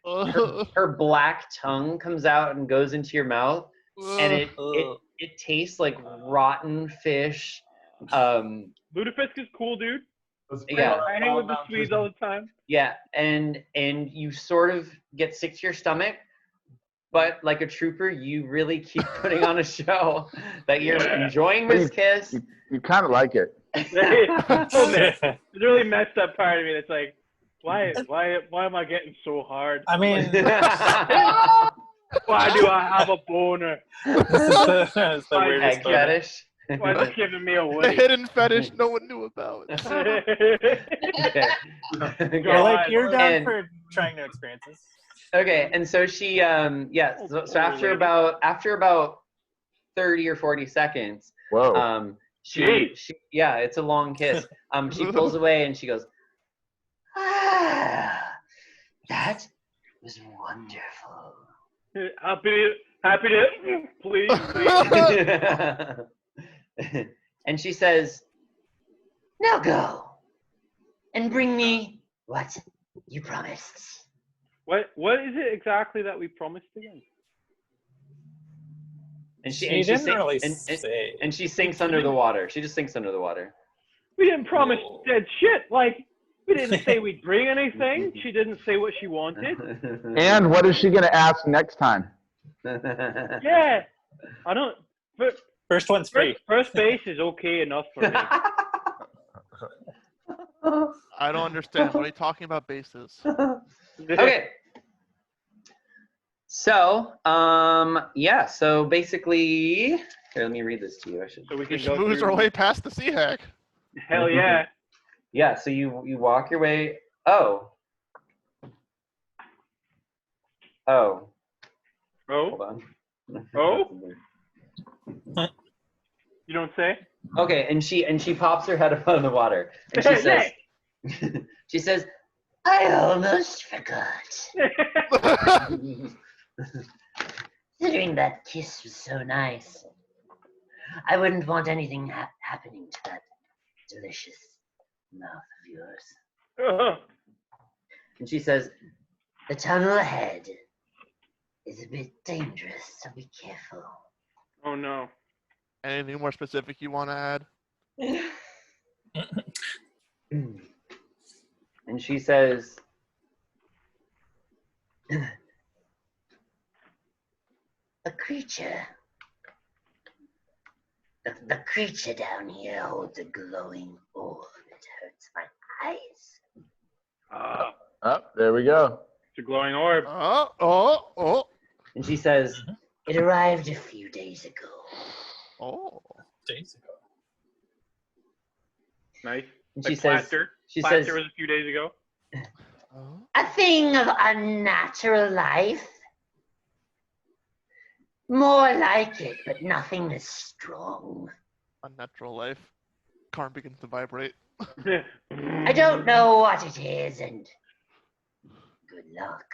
her black tongue comes out and goes into your mouth, and it tastes like rotten fish. Lutefisk is cool, dude. Yeah. I hang with the Swedes all the time. Yeah, and you sort of get sick to your stomach, but like a trooper, you really keep putting on a show that you're enjoying this kiss. You kind of like it. There's a really messed up part of me that's like, why am I getting so hard? I mean, why do I have a boner? this is the weirdest Egg photo. fetish. Why is it giving me a The wig? hidden fetish no one knew about. Okay. You're like, you're down And- for trying new experiences. Okay, and so she so after about 30 or 40 seconds, Whoa. she it's a long kiss. She pulls away and she goes, that was wonderful. Happy to, please. And she says, now go and bring me what you promised. What is it exactly that we promised again? And she didn't really and say. she sinks under the water. She just sinks under the water. We didn't promise dead shit. Like, we didn't say we'd bring anything. She didn't say what she wanted. And what is she going to ask next time? Yeah. I don't. First one's free. First base is okay enough for me. I don't understand. What are you talking about bases? Okay. So, so basically, here, let me read this to you. I should. So we We can go schmooze through. our way past the sea hack. Hell yeah. Yeah, so you walk your way. Oh. Oh. Hold on. Oh? You don't say? Okay, and she pops her head up out of the water, and she says, she says, I almost forgot. Considering that kiss was so nice, I wouldn't want anything happening to that delicious mouth of yours. And she says, the tunnel ahead is a bit dangerous, so be careful. Oh no. Anything more specific you want to add? And she says, a creature. The creature down here holds a glowing orb that hurts my eyes. Oh, there we go. It's a glowing orb. Oh. And she says, it arrived a few days ago. Oh. Days ago. Nice. And Like she says, Plaster was a few days ago. a thing of unnatural life. More like it, but nothing as strong. Unnatural life. Karn begins to vibrate. I don't know what it is, and good luck.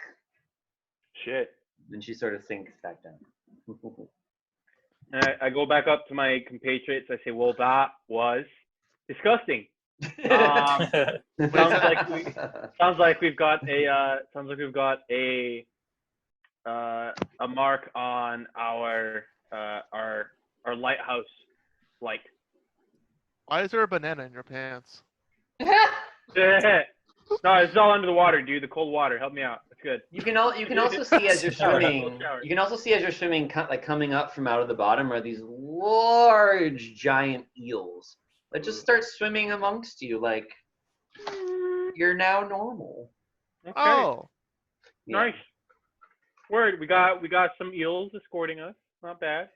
Shit. Then she sort of sinks back down. And I go back up to my compatriots. I say, well, that was disgusting. Sounds like we've got a mark on our lighthouse flight. Why is there a banana in your pants? No, it's all under the water, dude. The cold water. Help me out. That's good. You can also see as you're swimming. Shower. You can also see as you're swimming, like coming up from out of the bottom, are these large, giant eels that just start swimming amongst you, like you're now normal. Okay. Oh. Yeah. Nice. Word. We got some eels escorting us. Not bad.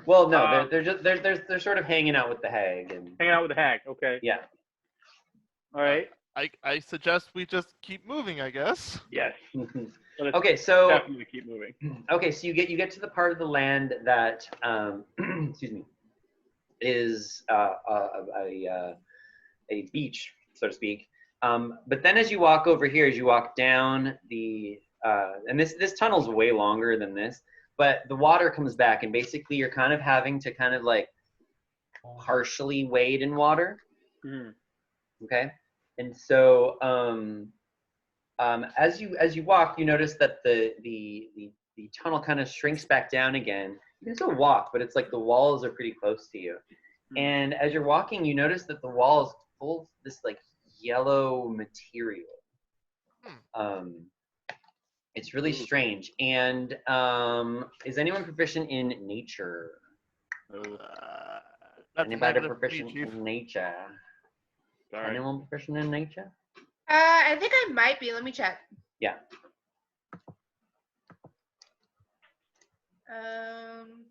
Well, no, they're sort of hanging out with the hag and Hanging out with the hag. Okay. yeah. All right. I suggest we just keep moving, I guess. Yes. Let's Okay, so definitely keep moving. okay, so you get to the part of the land that excuse me, is a beach, so to speak. But then as you walk over here, as you walk down the and this tunnel's way longer than this, but the water comes back, and basically you're kind of having to kind of like partially wade in water. Okay, and so as you walk, you notice that the tunnel kind of shrinks back down again. You can still walk, but it's like the walls are pretty close to you. And as you're walking, you notice that the wall is full of this like yellow material. It's really strange. And is anyone proficient in nature? Anybody proficient in nature? Sorry. Anyone proficient in nature? I think I might be. Let me check. Yeah.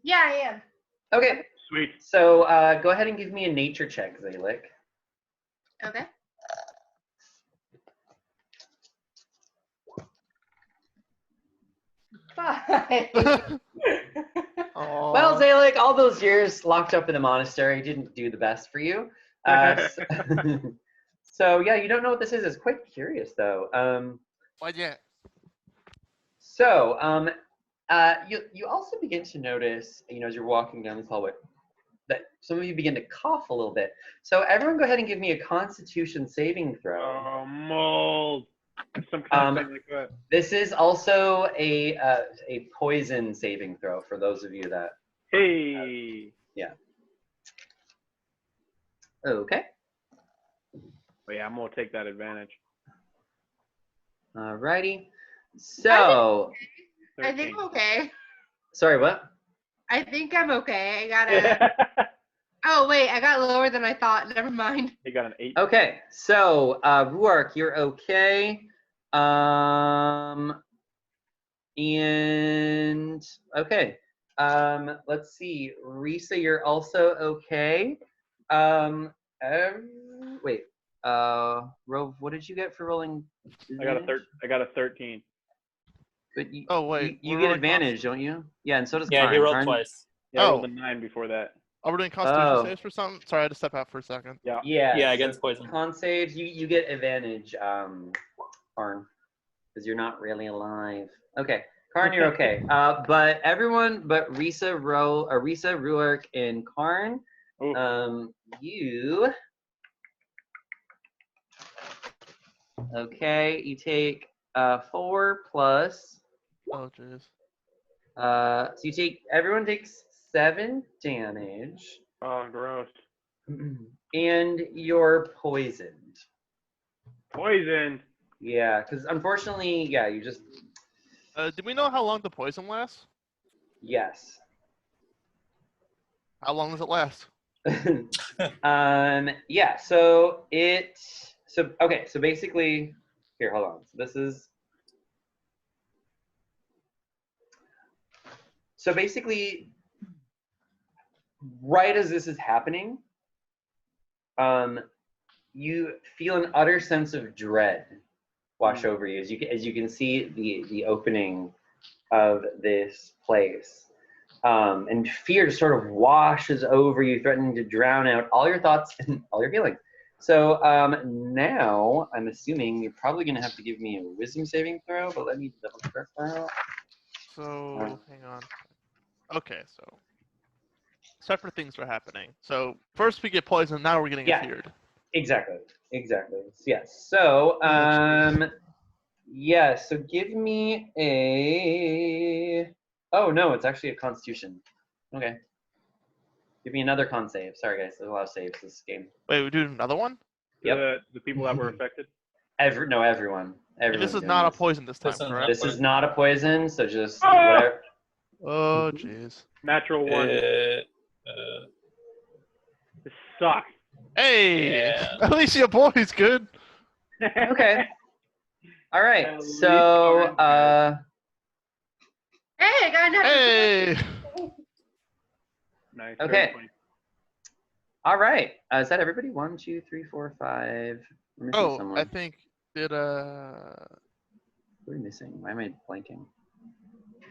Yeah, I am. Okay. Sweet. So go ahead and give me a nature check, Zaylik. Okay. Fine. Well, Zaylik, all those years locked up in the monastery didn't do the best for you. So yeah, you don't know what this is. It's quite curious though. Why yeah? So you also begin to notice, as you're walking down this hallway, that some of you begin to cough a little bit. So everyone, go ahead and give me a Constitution saving throw. Oh, mold. Some kind of thing like that. This is also a poison saving throw for those of you that. Hey. Yeah. Okay. But yeah, I'm gonna take that advantage. Alrighty. So. I think I'm okay. Sorry, what? I think I'm okay. I gotta. Oh wait, I got lower than I thought. Never mind. You got an 8. Okay, so Ruark, you're okay. And okay. Let's see. Rhysa, you're also okay. Wait. Rove, what did you get for rolling? I got a 13. But you, Oh wait, you get advantage, don't you? Yeah, and so does Karn. Yeah, he rolled Karn- twice. Yeah, I rolled a 9 before that. Oh, we're doing Constitution Oh. saves for something? Sorry, I had to step out for a second. Yeah. Yeah. Yeah, so against poison. Con saves, you get advantage, Karn, because you're not really alive. Okay, Karn, you're okay. But everyone, but Rhysa, Ruark, and Karn, you. Okay, you take 4 plus. Oh jeez. So everyone takes 7 damage. Oh, gross. And you're poisoned. Poisoned. Yeah, because unfortunately, yeah, you just. Do we know how long the poison lasts? Yes. How long does it last? Yeah, so okay, so basically, here, hold on. So this is. So basically, right as this is happening, you feel an utter sense of dread wash over you as you can see the opening of this place, and fear just sort of washes over you, threatening to drown out all your thoughts and all your feelings. So now I'm assuming you're probably going to have to give me a wisdom saving throw, but let me double check that. So hang on. Okay, so separate things are happening. So first we get poisoned, now we're getting feared. Exactly. Yes. So yeah, so give me a. Oh no, it's actually a Constitution. Okay. Give me another con save. Sorry guys, there's a lot of saves this game. Wait, we do another one? Yep. The people that were affected? Everyone. And this is not a poison this time, correct? This is not a poison, so just whatever. Oh jeez. Natural 1. This sucks. Hey! Yeah. At least your boy's good. Okay. All right. At least So Hey, I got enough. Hey! Nice. Okay. Very funny. All right. Is that everybody? 1, 2, 3, 4, 5. We're missing Oh, someone. I think did Who are we missing? Why am I blanking?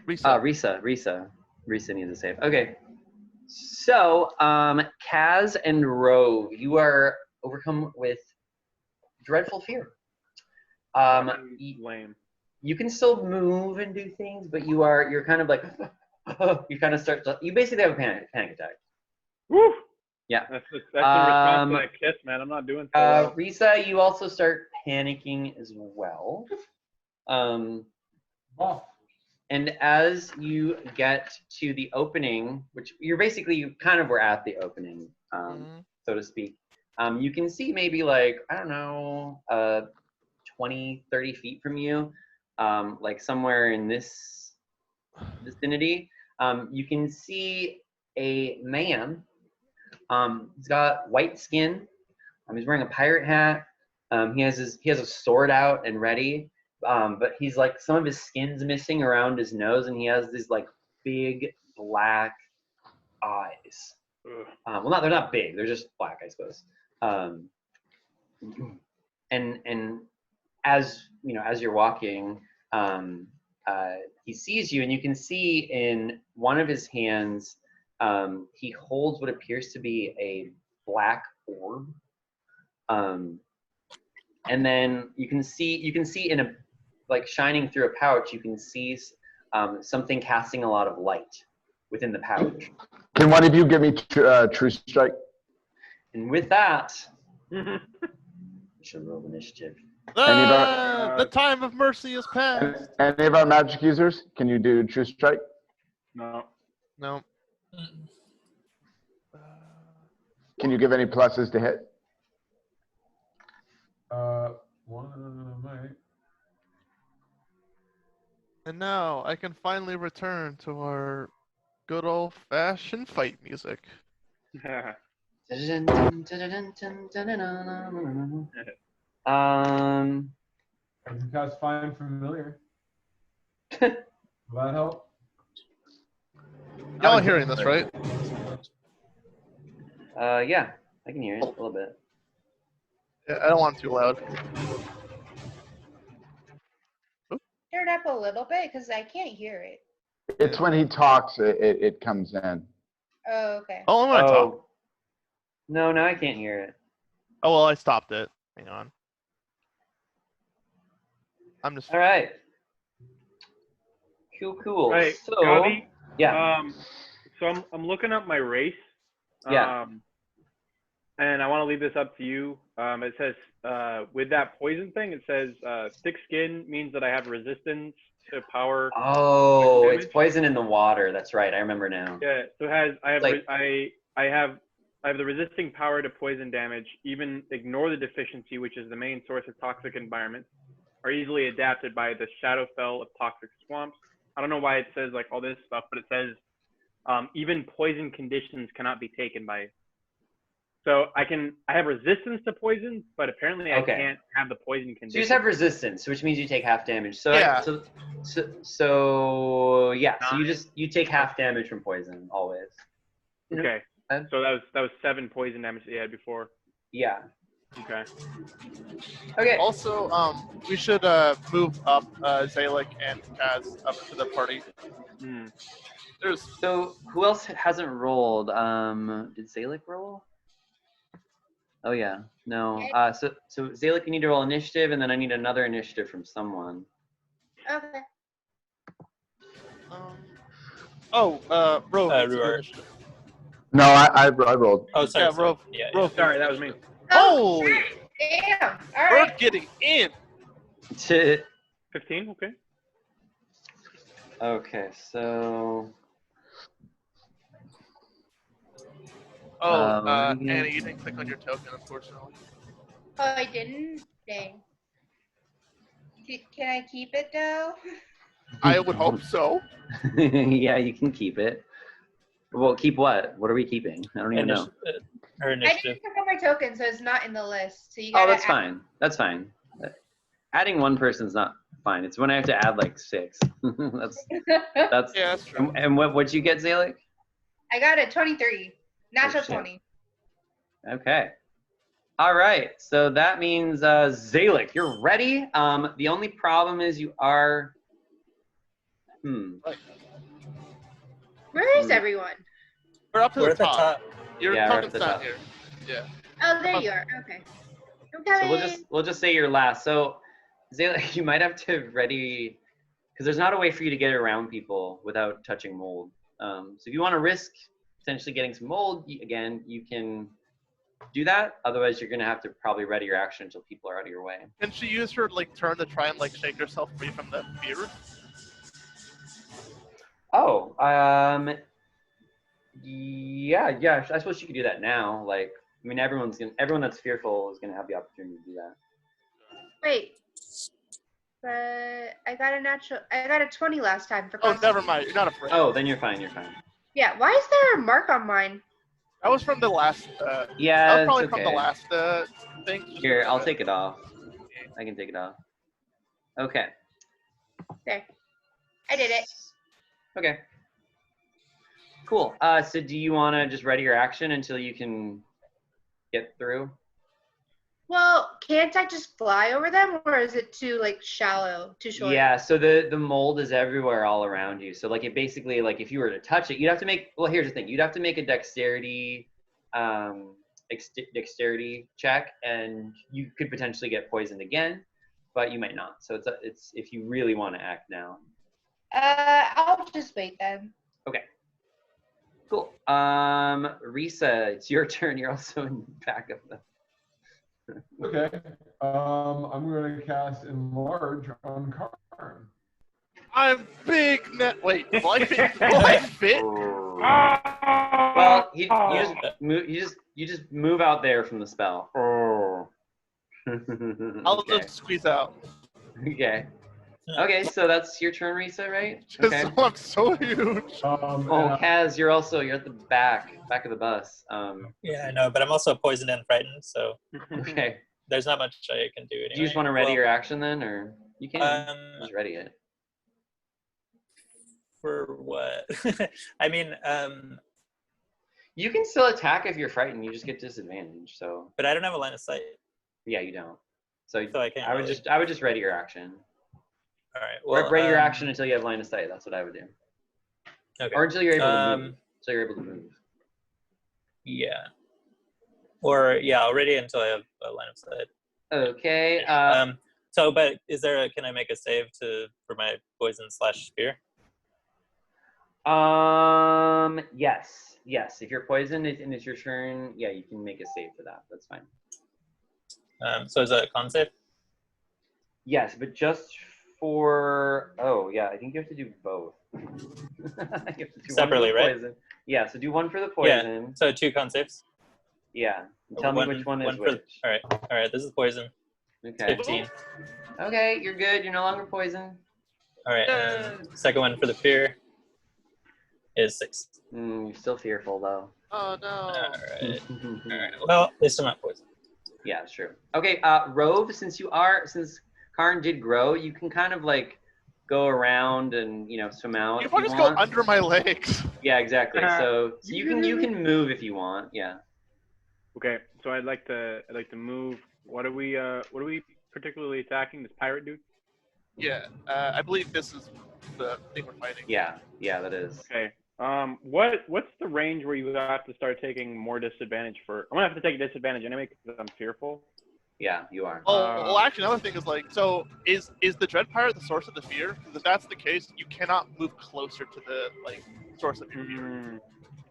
Risa. Risa needs a save. Okay. So, Kaz and Rove, you are overcome with dreadful fear. Lame. You can still move and do things, but you're kind of like you kind of start to, you basically have a panic attack. Woo! Yeah. That's in response to that kiss, man. I'm not doing so well. Risa, you also start panicking as well. And as you get to the opening, which you kind of were at the opening, so to speak, you can see maybe like, I don't know, 20, 30 feet from you, like somewhere in this vicinity, you can see a man. He's got white skin. He's wearing a pirate hat. He has a sword out and ready. But he's like, some of his skin's missing around his nose, and he has these like big black eyes. Well, they're not big. They're just black, I suppose. And as you know, as you're walking, he sees you, and you can see in one of his hands, he holds what appears to be a black orb. And then you can see in a, like, shining through a pouch, you can see something casting a lot of light within the pouch. Can one of you give me True Strike? And with that, we should roll initiative. The time of mercy is past. Any of our magic users, can you do True Strike? No. No. Can you give any pluses to hit? One might. And now I can finally return to our good old-fashioned fight music. I can cast Find Familiar. Will that help? Y'all are hearing this, right? Yeah, I can hear it a little bit. Yeah, I don't want it too loud. Turn it up a little bit because I can't hear it. It's when he talks, it comes in. Oh, okay. Oh, I'm gonna talk. No, I can't hear it. Oh, well, I stopped it. Hang on. I'm just... All right. Cool. Right, So, Gabi, yeah. So I'm looking up my race. Yeah. And I want to leave this up to you. It says, with that poison thing, it says thick skin means that I have resistance to power. Oh, it's poison in the water. That's right. I remember now. Yeah. So I have Like, the resisting power to poison damage. Even ignore the deficiency, which is the main source of toxic environments, are easily adapted by the Shadowfell of toxic swamps. I don't know why it says like all this stuff, but it says even poison conditions cannot be taken by. So I have resistance to poison, but apparently I can't have the poison condition. So you just have resistance, which means you take half damage. So Yeah. So you take half damage from poison always. Okay. So that was 7 poison damage that you had before. Yeah. Okay. Okay. Also, we should move up Zalek and Kaz up to the party. So who else hasn't rolled? Did Zalek roll? Oh yeah. No. So Zalek, you need to roll initiative, and then I need another initiative from someone. Okay. Rove. Ruar. No, I rolled. Oh, sorry. Yeah, Rove. Yeah. Rove. Sorry, that was me. Holy! Damn. All We're right. getting in. 15. Okay. Okay. So. Annie, you didn't click on your token, unfortunately. Oh, I didn't? Dang. Can I keep it though? I would hope so. Yeah, you can keep it. Well, keep what? What are we keeping? I don't even know. Her I initiative. didn't pick up my token, so it's not in the list. So you Oh, gotta that's fine. That's fine. Adding one person's not fine. It's when I have to add like 6. that's Yeah, that's true. and what'd you get, Zalik? I got a 23. Natural shit. 20. Okay. All right. So that means Zalik, you're ready. The only problem is you are. Where is everyone? We're up to We're the at the top. top. You're Yeah, we're talking at the down top. here. Yeah. Oh, there you are. Okay. I'm coming. So we'll just say you're last. So Zalik, you might have to ready because there's not a way for you to get around people without touching mold. So if you want to risk potentially getting some mold, again, you can do that. Otherwise, you're gonna have to probably ready your action until people are out of your way. Can she use her like turn to try and like shake herself free from the fear? Oh, yeah. I suppose you could do that now. Like, I mean, everyone that's fearful is gonna have the opportunity to do that. Wait. But I got a 20 last time for Oh, Constitution. never mind. You're not afraid. Oh, then you're fine. You're fine. Yeah, why is there a mark on mine? That was from the last. Yeah, that was probably it's from the okay. last thing. Just Here, I'll remove take it off. I can take it off. Okay. There. I did it. Okay. Cool. So do you want to just ready your action until you can get through? Well, can't I just fly over them, or is it too like shallow, too short? Yeah. So the mold is everywhere, all around you. So like it basically like if you were to touch it, you'd have to make. Well, here's the thing: you'd have to make a dexterity, dexterity check, and you could potentially get poisoned again, but you might not. So it's if you really want to act now. I'll just wait then. Okay. Cool. Rhysa, it's your turn. You're also in back of the. Okay. I'm going to cast Enlarge on Karn. I'm big net. Wait, will I fit? Well, you just move out there from the spell. I'll Okay. just squeeze out. Okay. Okay, so that's your turn, Rhysa, right? Just Okay. I'm so huge. Oh, Kaz, you're at the back of the bus. Yeah, I know, but I'm also poisoned and frightened, so Okay. there's not much I can do anyway. Do you just want to ready your action then, or you can just ready it? For what? I mean, You can still attack if you're frightened. You just get disadvantage. So but I don't have a line of sight, yeah, you don't. So so I can't. I would just ready your action. All right. Well, Ready your action until you have line of sight. That's what I would do. Okay. Or until you're able to move. So you're able to move. Yeah. Or yeah, I'll ready until I have a line of sight. Okay. So, but can I make a save for my poison/fear? Yes. If you're poisoned and it's your turn, yeah, you can make a save for that. That's fine. So is that a con save? Yes, but just for I think you have to do both. You have to do Separately, one for the right? poison. Yeah, so do one for the poison. Yeah. So 2 con saves. Yeah. Tell me which one is which. All right. This is poison. Okay. 15. Okay, you're good. You're no longer poisoned. All right. And second one for the fear is 6. You're still fearful though. Oh no. All right. Well, at least I'm not poisoned. Yeah, it's true. Okay, Rove, since Karn did grow, you can kind of like go around and swim out. You if want you to just go under my legs? Yeah, exactly. So you can move if you want. Yeah. Okay, so I'd like to move. What are we particularly attacking? This pirate dude? Yeah, I believe this is the thing we're fighting. Yeah, that is. Okay. What's the range where you have to start taking more disadvantage for? I'm gonna have to take a disadvantage anyway because I'm fearful. Yeah, you are. Oh, well, actually, another thing is so is the Dread Pirate the source of the fear? Because if that's the case, you cannot move closer to the source of your fear.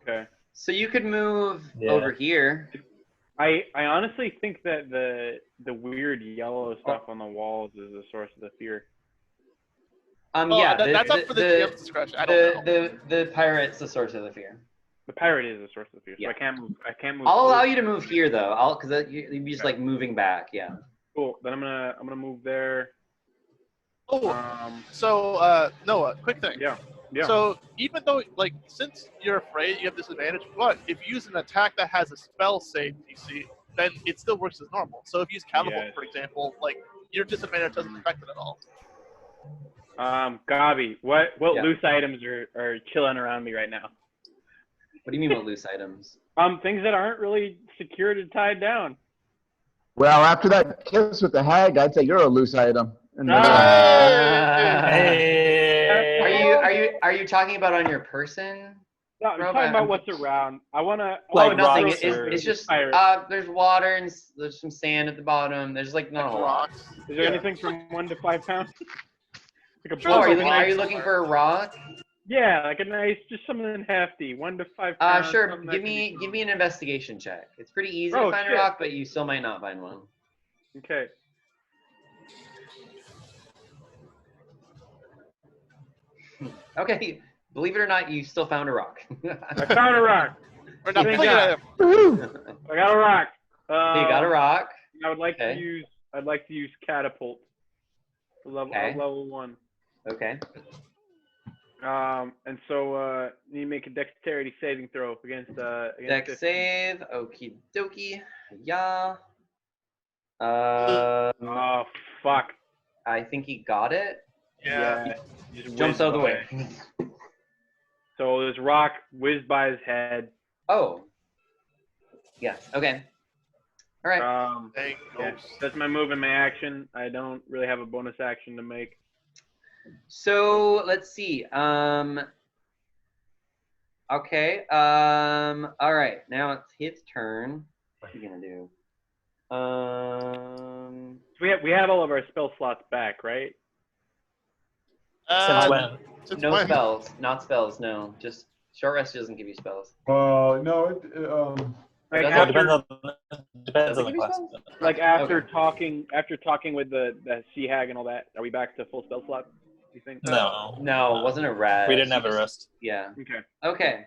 Okay. So you could move over here. I honestly think that the weird yellow stuff on the walls is the source of the fear. Yeah, that's up for the GM's discretion. I don't know. The pirate's the source of the fear. The pirate is the source of the fear, so Yeah. I can't move. I'll allow you to move here though. Because you'd be just like moving back. Yeah. Cool. Then I'm gonna move there. Oh. Noah, quick thing. Yeah. So even though since you're afraid you have disadvantage, but if you use an attack that has a spell save DC, then it still works as normal. So if you use Catapult, for example, your disadvantage doesn't affect it at all. Gabi, what Yeah. loose items are chilling around me right now? What do you mean what loose items? Things that aren't really secured and tied down. Well, after that kiss with the hag, I'd say you're a loose item. And Hey. Are you talking about on your person? No, I'm Rove, talking about what's around. I wanna. Like Oh, nothing. rocks It's just fire. there's water and there's some sand at the bottom. There's like not a lot. Rocks. Is there anything from 1 to 5 pounds? Like a Oh, bowl of are you nice- looking for a rock? Yeah, like a nice, just something hefty, 1 to 5 pounds. Sure. something that Give can me be- an investigation check. It's pretty easy Oh, to find shit. a rock, but you still might not find one. Okay. Okay. Believe it or not, you still found a rock. I found a rock. We're not Thank playing God. at him. I got a rock. You got a rock. I would like Okay. to use. I'd like to use catapult. Okay. Level 1. Okay. And so you make a dexterity saving throw against Dex 50. save. Okie dokie. Yeah. Oh fuck. I think he got it. Yeah. He just Jumps whizzed out of the by. way. So this rock whizzed by his head. Oh. Yes. Okay. All right. Dang, Yeah, ghost. that's my move and my action. I don't really have a bonus action to make. So let's see. Okay. All right. Now it's his turn. What's he gonna do? We have all of our spell slots back, right? Since when? Since No when? spells. Not spells. No. Just short rest doesn't give you spells. No, Like That's Well, after, depends on the Give you class. spells? like after Okay. talking with the sea hag and all that, are we back to full spell slot? Do you think? No. No, it wasn't a rest. We didn't have You a just- rest. Yeah. Okay. Okay.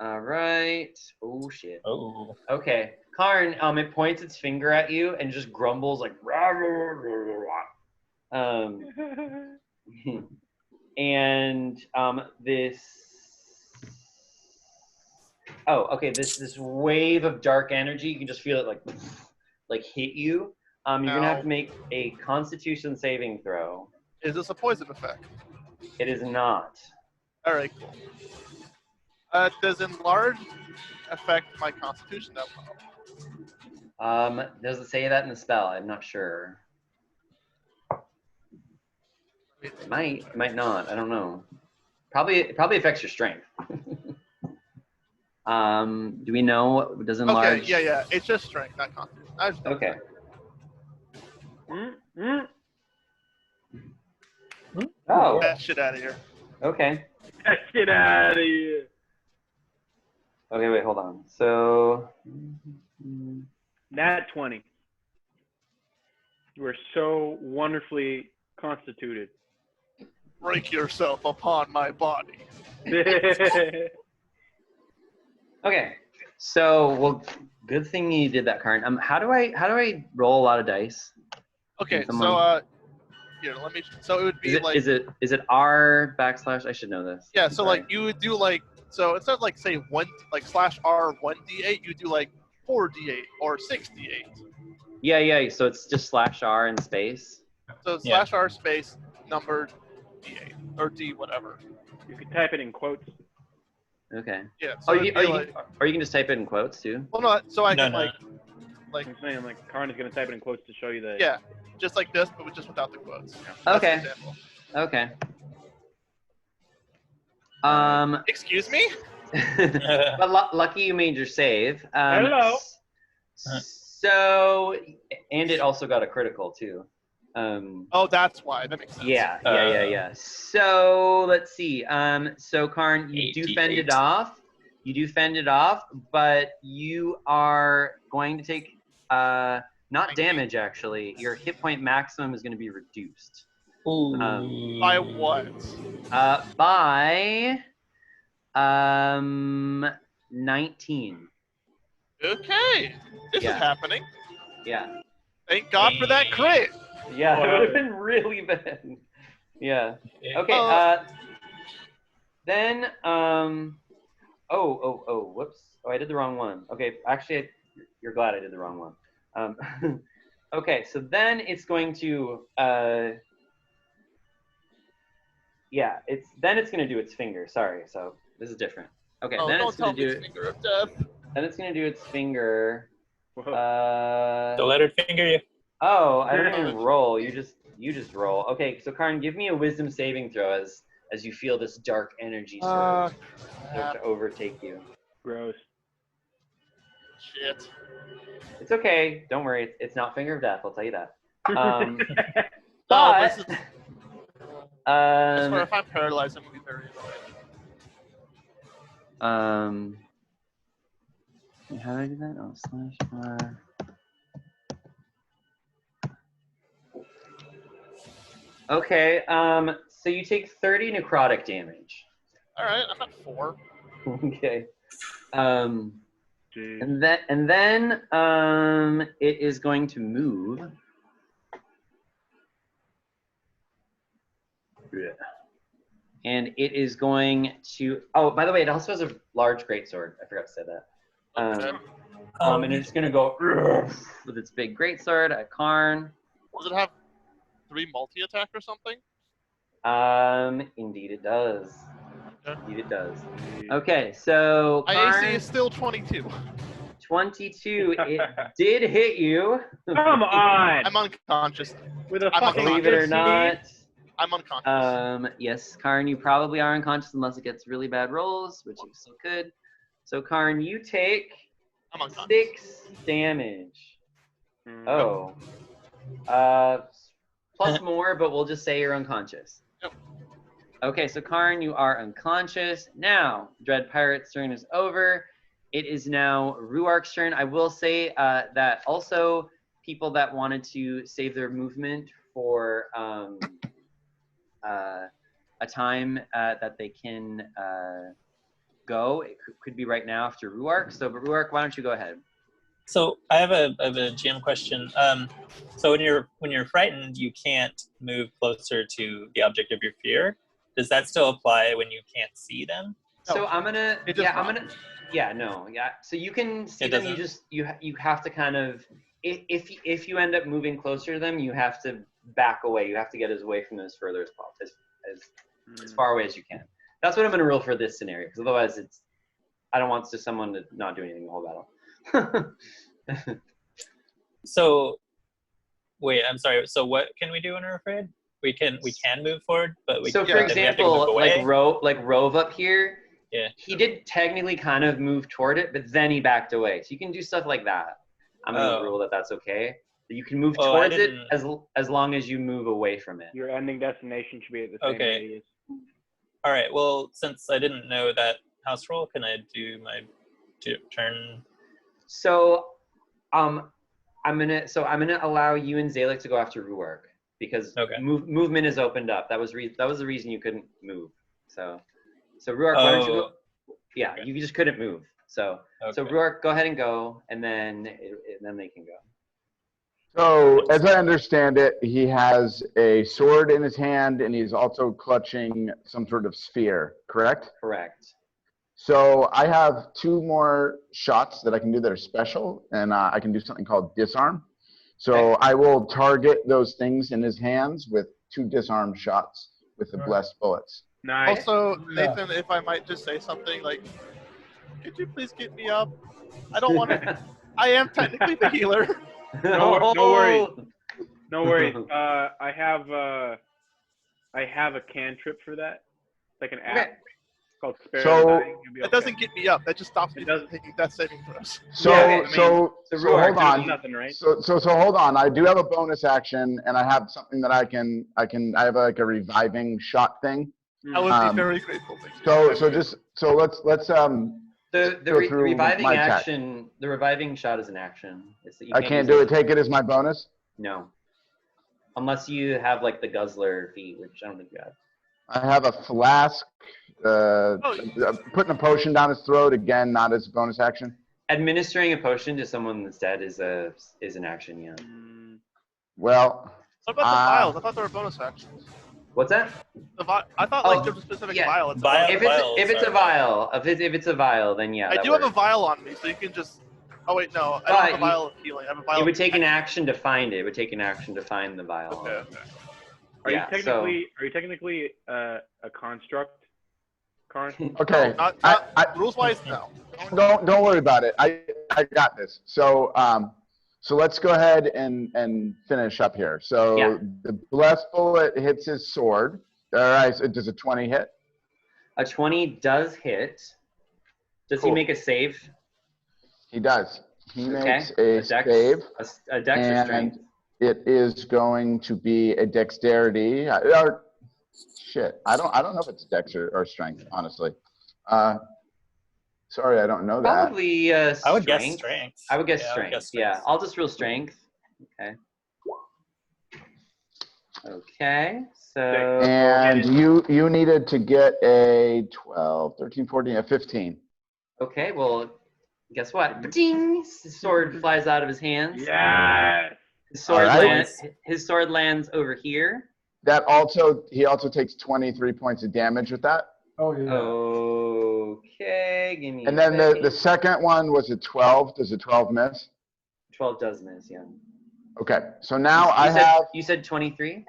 All right. Oh shit. Oh. Okay. Karn, it points its finger at you and just grumbles like rah, rah, rah, rah, rah. And this this wave of dark energy, you can just feel it like hit you. You're gonna have to make a Constitution saving throw. Is this a poison effect? It is not. All right, cool. Does enlarge affect my constitution that well? Does it say that in the spell? I'm not sure. It might not. I don't know. It probably affects your strength. Do we know what does enlarge? Okay, yeah. It's just strength, not constitution. I just Okay. Oh, Get that shit out of here. okay. Get out of here. Okay, wait, hold on. So, Nat 20. You are so wonderfully constituted. Break yourself upon my body. okay. So, well, good thing you did that, Karn. How do I roll a lot of dice? Okay, Someone- so here, let me. So it would be Is it R / I should know this. Yeah, so Sorry. like you would do like so instead of like say one like /R 1d8, you do like 4d8 or 6d8. Yeah. So it's just /R in space. So it's Yeah. /R space numbered d8 or d whatever. You can type it in quotes. Okay. Yeah. So it'd be like, Or you can just type it in quotes too. well, no, so I No, can no. like I'm saying like Karn is gonna type it in quotes to show you the. yeah, just like this, but just without the quotes. That's Okay. an example. Okay. Excuse me? But lucky you made your save. Hello. So, and it also got a critical too. Oh, that's why. That makes sense. Yeah. So let's see. So Karn, you do fend 88. it off. You do fend it off, but you are going to take not damage actually. Your hit point maximum is going to be reduced. Ooh. By what? By 19. Okay. This is Yeah. happening. Yeah. Thank God for that crit. Yeah, it would have been really bad. Yeah. Okay. Then whoops. Oh, I did the wrong one. Okay, actually, you're glad I did the wrong one. Okay, so then it's going to it's going to do its finger. Sorry, so this is different. Okay, Oh, then don't it's tell going me to it's do Finger of Death. then it's going to do its finger. Whoa. Don't let her finger you. Oh, I don't even roll. You just roll. Okay, so Karn, give me a wisdom saving throw as you feel this dark energy start to overtake you. Gross. Shit. It's okay. Don't worry. It's not finger of death. I'll tell you that. Oh, But this is, I swear, if I'm paralyzed, I'm gonna be very annoyed. How do I do that? Oh, /R. Okay. So you take 30 necrotic damage. All right, I'm at 4. Okay. Jeez. And then it is going to move. And it is going to. Oh, by the way, it also has a large greatsword. I forgot to say that. Okay. And it's going to go with its big greatsword at Karn. Does it have 3 multi-attack or something? Indeed it does. Okay. Indeed it does. Okay, so My Karn, AC is still 22. 22. It did hit you. Come on! I'm unconscious. With a I'm fucking Believe it or 15? not. I'm unconscious. Yes, Karn, you probably are unconscious unless it gets really bad rolls, which you still could. So Karn, you take I'm unconscious. 6 damage. Mm. Oh. Plus more, but we'll just say you're unconscious. Yep. Okay, so Karn, you are unconscious. Now, Dread Pirate's turn is over. It is now Ruark's turn. I will say that also people that wanted to save their movement for a time that they can go, it could be right now after Ruark. So, but Ruark, why don't you go ahead? So I have a GM question. So when you're frightened, you can't move closer to the object of your fear. Does that still apply when you can't see them? So I'm gonna, No. So you can see It them. doesn't? You have to kind of, if you end up moving closer to them, you have to back away. You have to get as away from them as further as possible, as far away as you can. That's what I'm gonna roll for this scenario, because otherwise I don't want someone to not do anything the whole battle. So, wait, I'm sorry. So what can we do when we're afraid? We can move forward, but we So can't. for example, we have to move away? like Rove up here, Yeah. he did technically kind of move toward it, but then he backed away. So you can do stuff like that. I'm gonna rule that that's okay. You can move towards it as long as you move away from it. Your ending destination should be at the same radius. All right. Well, since I didn't know that house rule, can I do my turn? So, I'm gonna allow you and Zalek to go after Ruark because movement is opened up. That was the reason you couldn't move. So Ruark, why don't you go? Yeah, you just couldn't move. So Ruark, go ahead and go, and then they can go. So, as I understand it, he has a sword in his hand, and he's also clutching some sort of sphere, correct? Correct. So, I have 2 more shots that I can do that are special, and I can do something called disarm. So, I will target those things in his hands with 2 disarm shots with the blessed bullets. Nice. Also, Nathan, if I might just say something, like, could you please get me up? I don't want to. I am technically the healer. No worries. No worries. I have a cantrip for that. It's like an app. It's called Spare So Dying. It doesn't get me up. That just stops me from taking death saving throws. So hold on. Nothing, right? So hold on. I do have a bonus action, and I have something that I have like a reviving shot thing. I would be very grateful. Let's The reviving action, the reviving shot is an action. I can't do it. Take it as my bonus? No. Unless you have like the guzzler feat, which I don't think you have. I have a flask. Putting a potion down his throat, again, not as a bonus action. Administering a potion to someone that's dead is an action, yeah. Well. What about the vials? I thought there were bonus actions. What's that? I thought there was a specific vial. If it's a vial, then yeah. I do have a vial on me, so you can just Oh wait, no, I don't have a vial of healing. I have a vial. It would of take an protection. action to find it. It would take an action to find the vial. Okay, okay. Are Yeah, you technically a construct? Karn? Okay. Not rules wise, no. Don't worry about it. I got this. So so let's go ahead and finish up here. So Yeah. the blessed bullet hits his sword. All right. So does a 20 hit? A 20 does hit. Does he Cool. make a save? He does. He Okay. makes a dex, save, a dex or and strength. it is going to be a dexterity. Or shit, I don't know if it's dex or strength, honestly. Sorry, I don't know that. Probably strength. I would guess strength. I would guess Yeah, strength. Yeah, I'll just roll strength. Okay. Okay, so. And you needed to get a 12, 13, 14, a 15. Okay, well, guess what? Ba-ding! His sword flies out of his hands. Yeah. His sword, All right. his sword lands over here. He also takes 23 points of damage with that. Oh yeah. Okay, give me. And then the second one was a 12. Does a 12 miss? 12 does miss, yeah. Okay, so now You said 23?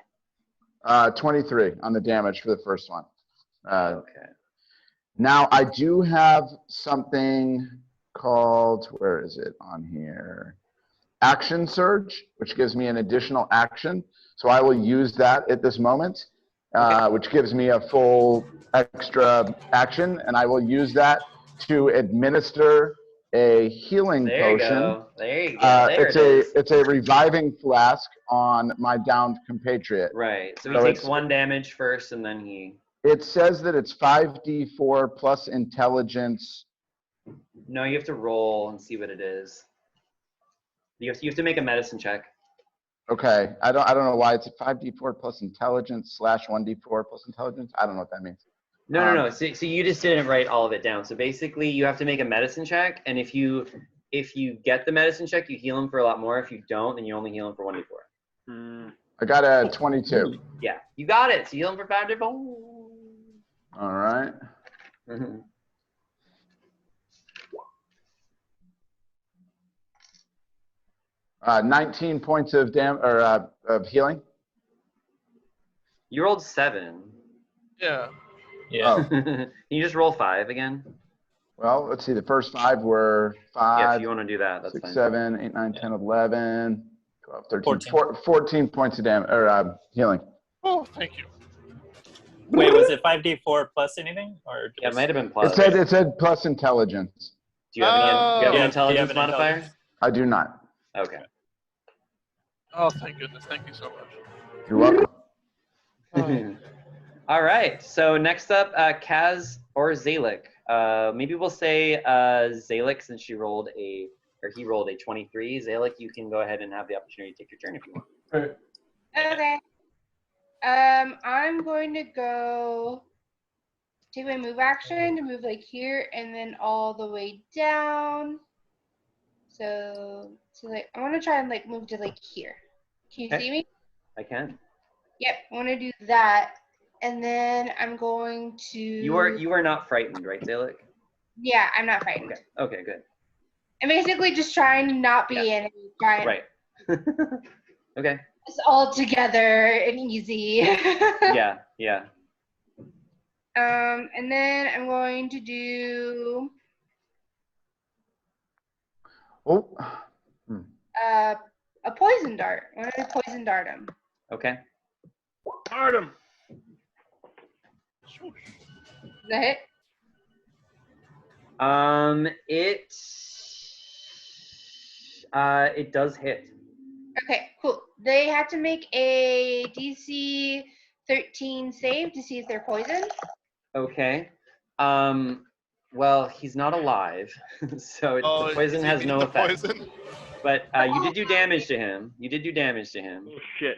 23 on the damage for the first one. Okay. Now I do have something called, where is it on here? Action Surge, which gives me an additional action. So I will use that at this moment, which gives me a full extra action, and I will use that to administer a healing potion. There you go. It's a reviving flask on my downed compatriot. Right. So he So takes it's- 1 damage first, and then he. It says that it's 5d4 plus intelligence. No, you have to roll and see what it is. You have to make a medicine check. Okay, I don't know why it's a 5d4 plus intelligence / 1d4 plus intelligence. I don't know what that means. No. So you just didn't write all of it down. So basically, you have to make a medicine check, and if you get the medicine check, you heal him for a lot more. If you don't, then you only heal him for 1d4. I got a 22. Yeah, you got it. So you heal him for 5d4. All right. 19 points of of healing. You rolled 7. Yeah. Yeah. Oh, Can you just roll 5 again? well, let's see. The first 5 were 5, Yeah, if you want to do that, that's 6, fine. 7, 8, 9, 10, 11, 12, 13, 14. 14 points of damage or healing. Oh, thank you. Wait, was it 5d4 plus anything, or Yeah, it just... might have been plus. It said plus intelligence. Do you have any? Do you have Yeah, an do you intelligence have an modifier? intelligence? I do not. Okay. Oh, thank goodness. Thank you so much. You're welcome. All right. So next up, Kaz or Zalik. Maybe we'll say Zalik, since he rolled a 23. Zalik, you can go ahead and have the opportunity to take your turn if you want. Okay. Okay. I'm going to go take my move action to move like here and then all the way down. So like I want to try and like move to like here. Can you Okay. see me? I can. Yep. I want to do that, and then I'm going to. You are not frightened, right, Zalik? Yeah, I'm not frightened. Okay. Okay. Good. I'm basically just trying to not be in any giant. Right. Okay. It's all together and easy. Yeah. Yeah. And then I'm going to do Oh, a poison dart. I'm gonna poison dart him. Okay. Hard him. Does that hit? It does hit. Okay, cool. They have to make a DC 13 save to see if they're poisoned. Okay. Well, he's not alive, so the poison has no effect. Poison? But you did do damage to him. Oh shit.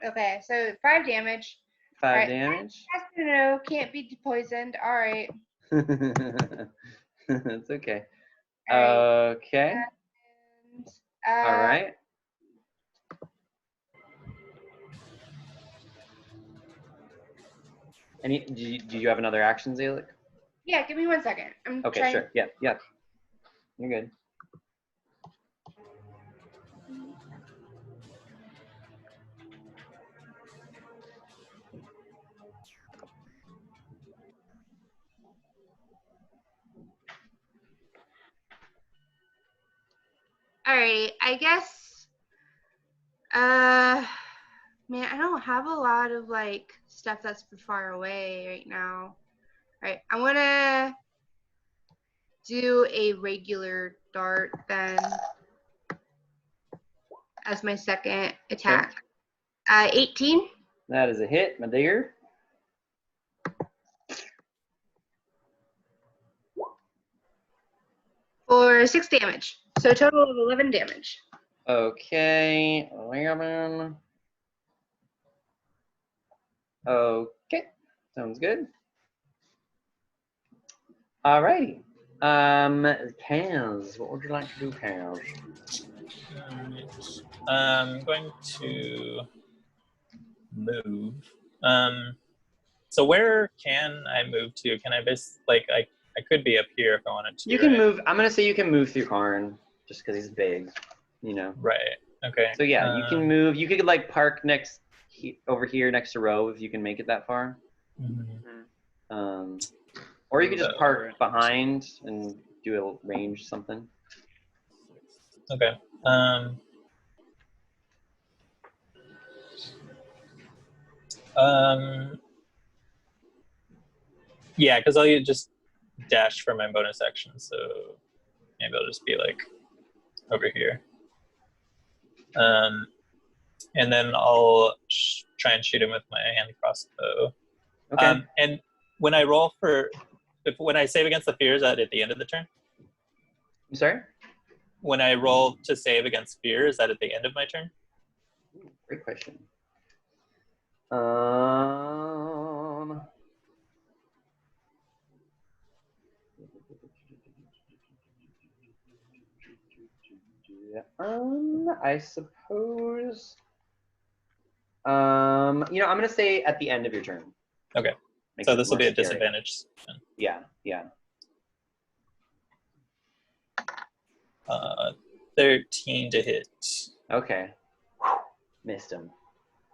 Okay, so 5 damage. 5 Alright. damage. No, can't be poisoned. All right. It's okay. All right. Okay. And, All right. Do you have another action, Zalik? Yeah, give me 1 second. I'm Okay, trying. sure. Yeah. You're good. Alrighty, I guess. Man, I don't have a lot of like stuff that's far away right now. Alright, I wanna do a regular dart then as my second attack. 18 That is a hit, my dear. for 6 damage. So a total of 11 damage. Okay, 11. Okay, sounds good. Alrighty. Kaz, what would you like to do, Kaz? I'm going to move. So where can I move to? Can I I could be up here if I wanted to. You can right? move. I'm gonna say you can move through Karn, just because he's big, you know. Right. Okay. So yeah, you can move. You could like park over here next to Rove if you can make it that far. Mm-hmm. Or you could just park behind and do a range something. Okay. Yeah, because I'll just dash for my bonus action, so maybe I'll just be like over here. And then I'll try and shoot him with my hand crossbow. Okay. And when I roll when I save against the fear, is that at the end of the turn? I'm sorry? When I roll to save against fear, is that at the end of my turn? Ooh, great question. I suppose. I'm gonna say at the end of your turn. Okay. Makes So it this will more be a scary. disadvantage. Yeah. 13 to hit. Okay. Missed him.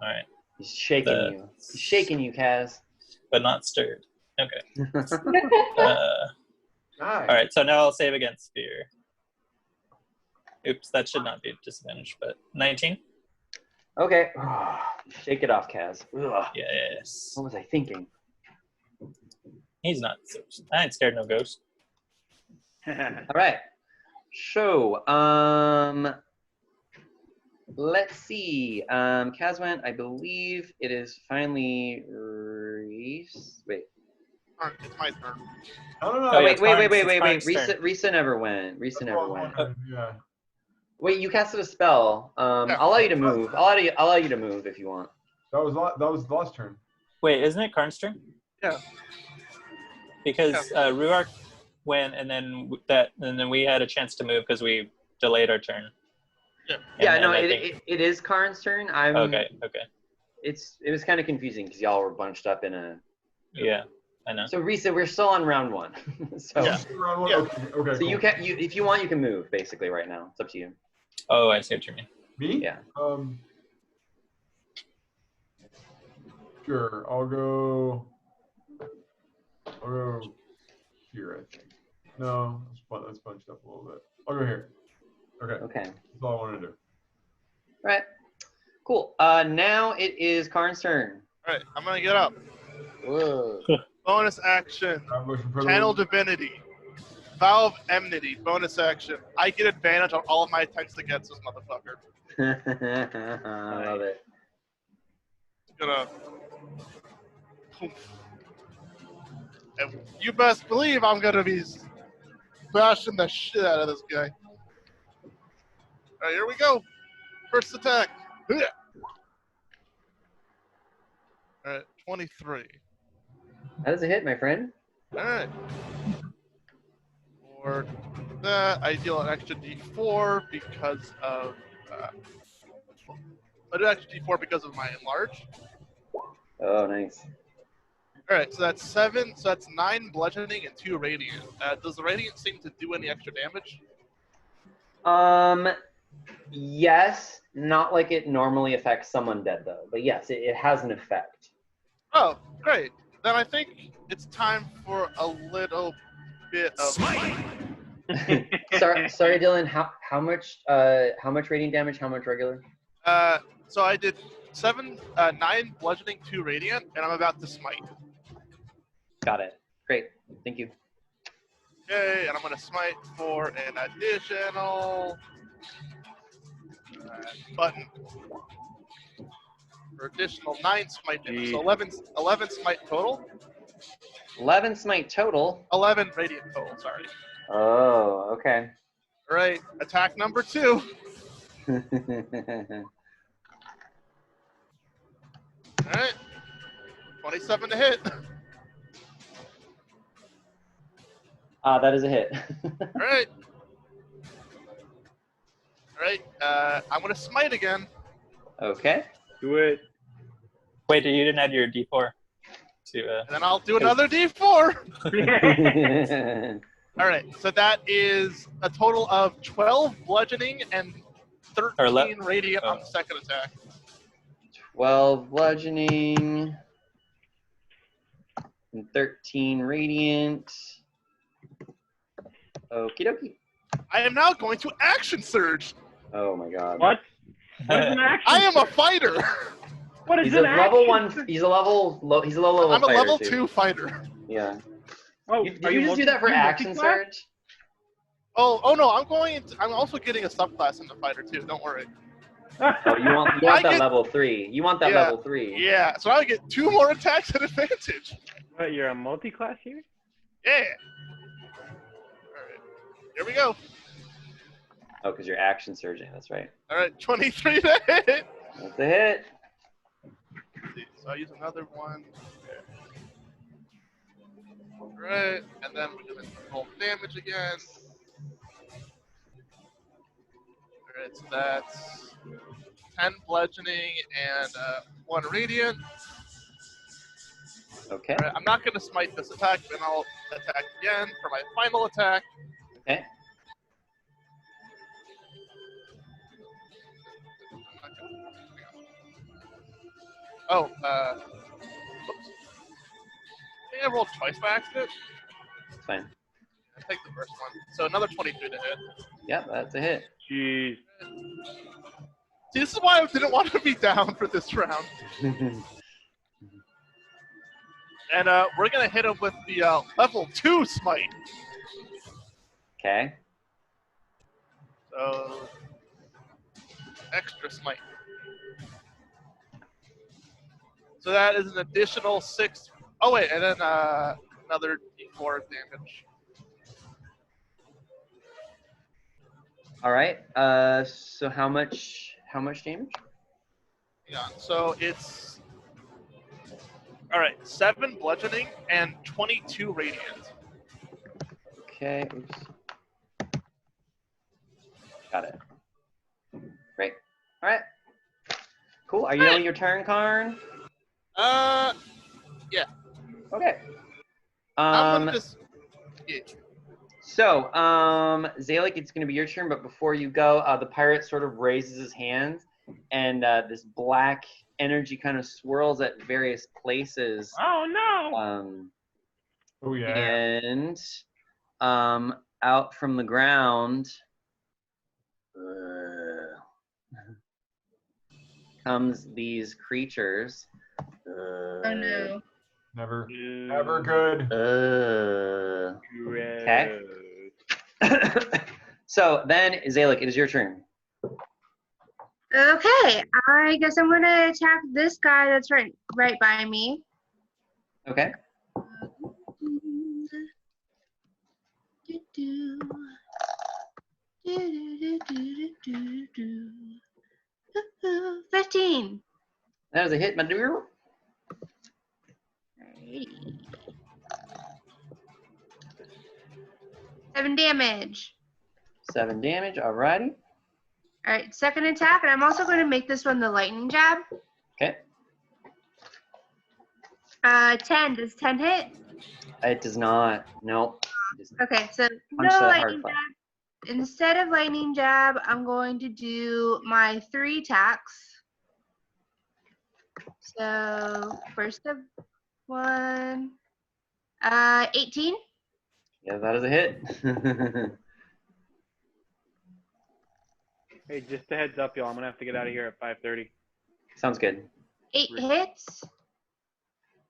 All right. He's shaking you. He's shaking you, Kaz. But not stirred. Okay. Nice. All right. So now I'll save against fear. Oops, that should not be a disadvantage, but 19? Okay. Shake it off, Kaz. Ugh. Yes. What was I thinking? He's not. I ain't scared no ghost. All right. So, let's see. Kaz went. I believe it is finally Reese. Wait. It's my turn. I don't know. Oh, yeah, wait. it's Karn's turn. Risa never went. Risa never went. Yeah. Wait, you casted a spell. Yeah. I'll allow you to move. I'll allow you to move if you want. That was the last turn. Wait, isn't it Karn's turn? Yeah. Because Ruark went, and then we had a chance to move because we delayed our turn. Yeah. Yeah, no, it is Karn's turn. Okay. It was kind of confusing because y'all were bunched up in a. Yeah, I know. So Risa, we're still on round 1. So Yeah. Round one? Yeah. Okay. so Cool. if you want, you can move basically right now. It's up to you. Oh, I see what you mean. Me? Yeah. Sure. I'll go here, I think. No, that's bunched up a little bit. I'll go here. Okay. Okay. That's all I want to do. All right. Cool. Now it is Karn's turn. All right, I'm gonna get up. Whoa. Bonus action. Motion for Channel Divinity. Vow of Enmity. Bonus action. I get advantage on all of my attacks against this motherfucker. I love it. Gonna. And you best believe I'm gonna be bashing the shit out of this guy. Alright, here we go. First attack. Alright, 23. That is a hit, my friend. Alright. For that, I deal an extra d4 because of. I do extra d4 because of my enlarge. Oh, nice. Alright, so that's 7, so that's 9 bludgeoning and 2 radiant. Does the radiant seem to do any extra damage? Yes, not like it normally affects someone dead though, but yes, it has an effect. Oh, great. Then I think it's time for a little bit of Sorry, Dylan. How much radiant damage? How much regular? So I did 9 bludgeoning, 2 radiant, and I'm about to smite. Got it. Great. Thank you. Okay, and I'm gonna smite for an additional button. For additional 9 smite damage. So 11 smite total. 11 smite total. 11 radiant total. Sorry. Oh, okay. All right. Attack number 2. All right. 27 to hit. That is a hit. All right. All right. I'm gonna smite again. Okay. Do it. Wait, you didn't add your D4 to. And then I'll do another D4. All right. So that is a total of 12 bludgeoning and 13 radiant on the second attack. 12 bludgeoning and 13 radiant. Okie dokie. I am now going to action surge. Oh my god. What? What is an action? I am a fighter. What is He's an a level action? 1. He's a low level I'm a fighter level too. 2 fighter. Yeah. Oh, Did you just do that for action surge? Oh no! I'm also getting a subclass in the fighter too. Don't worry. Oh, you want that level 3. You want that Yeah. level 3. Yeah. So I get 2 more attacks at advantage. What, you're a multi-class here? Yeah. All right. Here we go. Oh, because you're action surging. That's right. All right. 23 to hit. That's a hit. Let's see. So I use another one. Okay. All right. And then we're gonna roll damage again. All right. So that's 10 bludgeoning and 1 radiant. Okay. All right, I'm not going to smite this attack, then I'll attack again for my final attack. Okay. Oh, whoops. I think I rolled twice by accident. It's fine. I take the first one. So another 23 to hit. Yep, that's a hit. Jeez. See, this is why I didn't want to be down for this round. And we're going to hit him with the level 2 smite. Okay. So, extra smite. So that is an additional 6. Oh, wait, and then another d4 damage. All right. So how much damage? Yeah, so it's all right, 7 bludgeoning and 22 radiant. Okay. Oops. Got it. Great. All right. Cool. Are you on your turn, Karn? Yeah. Okay. I'm gonna just. Yeah. So, Zalik, it's going to be your turn, but before you go, the pirate sort of raises his hands, and this black energy kind of swirls at various places. Oh no! Oh yeah. And out from the ground comes these creatures. Oh no. Never good. Okay. So then, Zalik, it is your turn. Okay, I guess I'm gonna attack this guy that's right by me. Okay. 15. That is a hit, Maduro. Alrighty. 7 damage. 7 damage, alrighty. All right, second attack, and I'm also going to make this one the lightning jab. Okay. 10. Does 10 hit? It does not. Nope. Okay, so Punch no that lightning hard fire. jab. Instead of lightning jab, I'm going to do my 3 attacks. So first of one, 18. Yeah, that is a hit. Hey, just a heads up, y'all. I'm gonna have to get out of here at 5:30. Sounds good. 8 hits.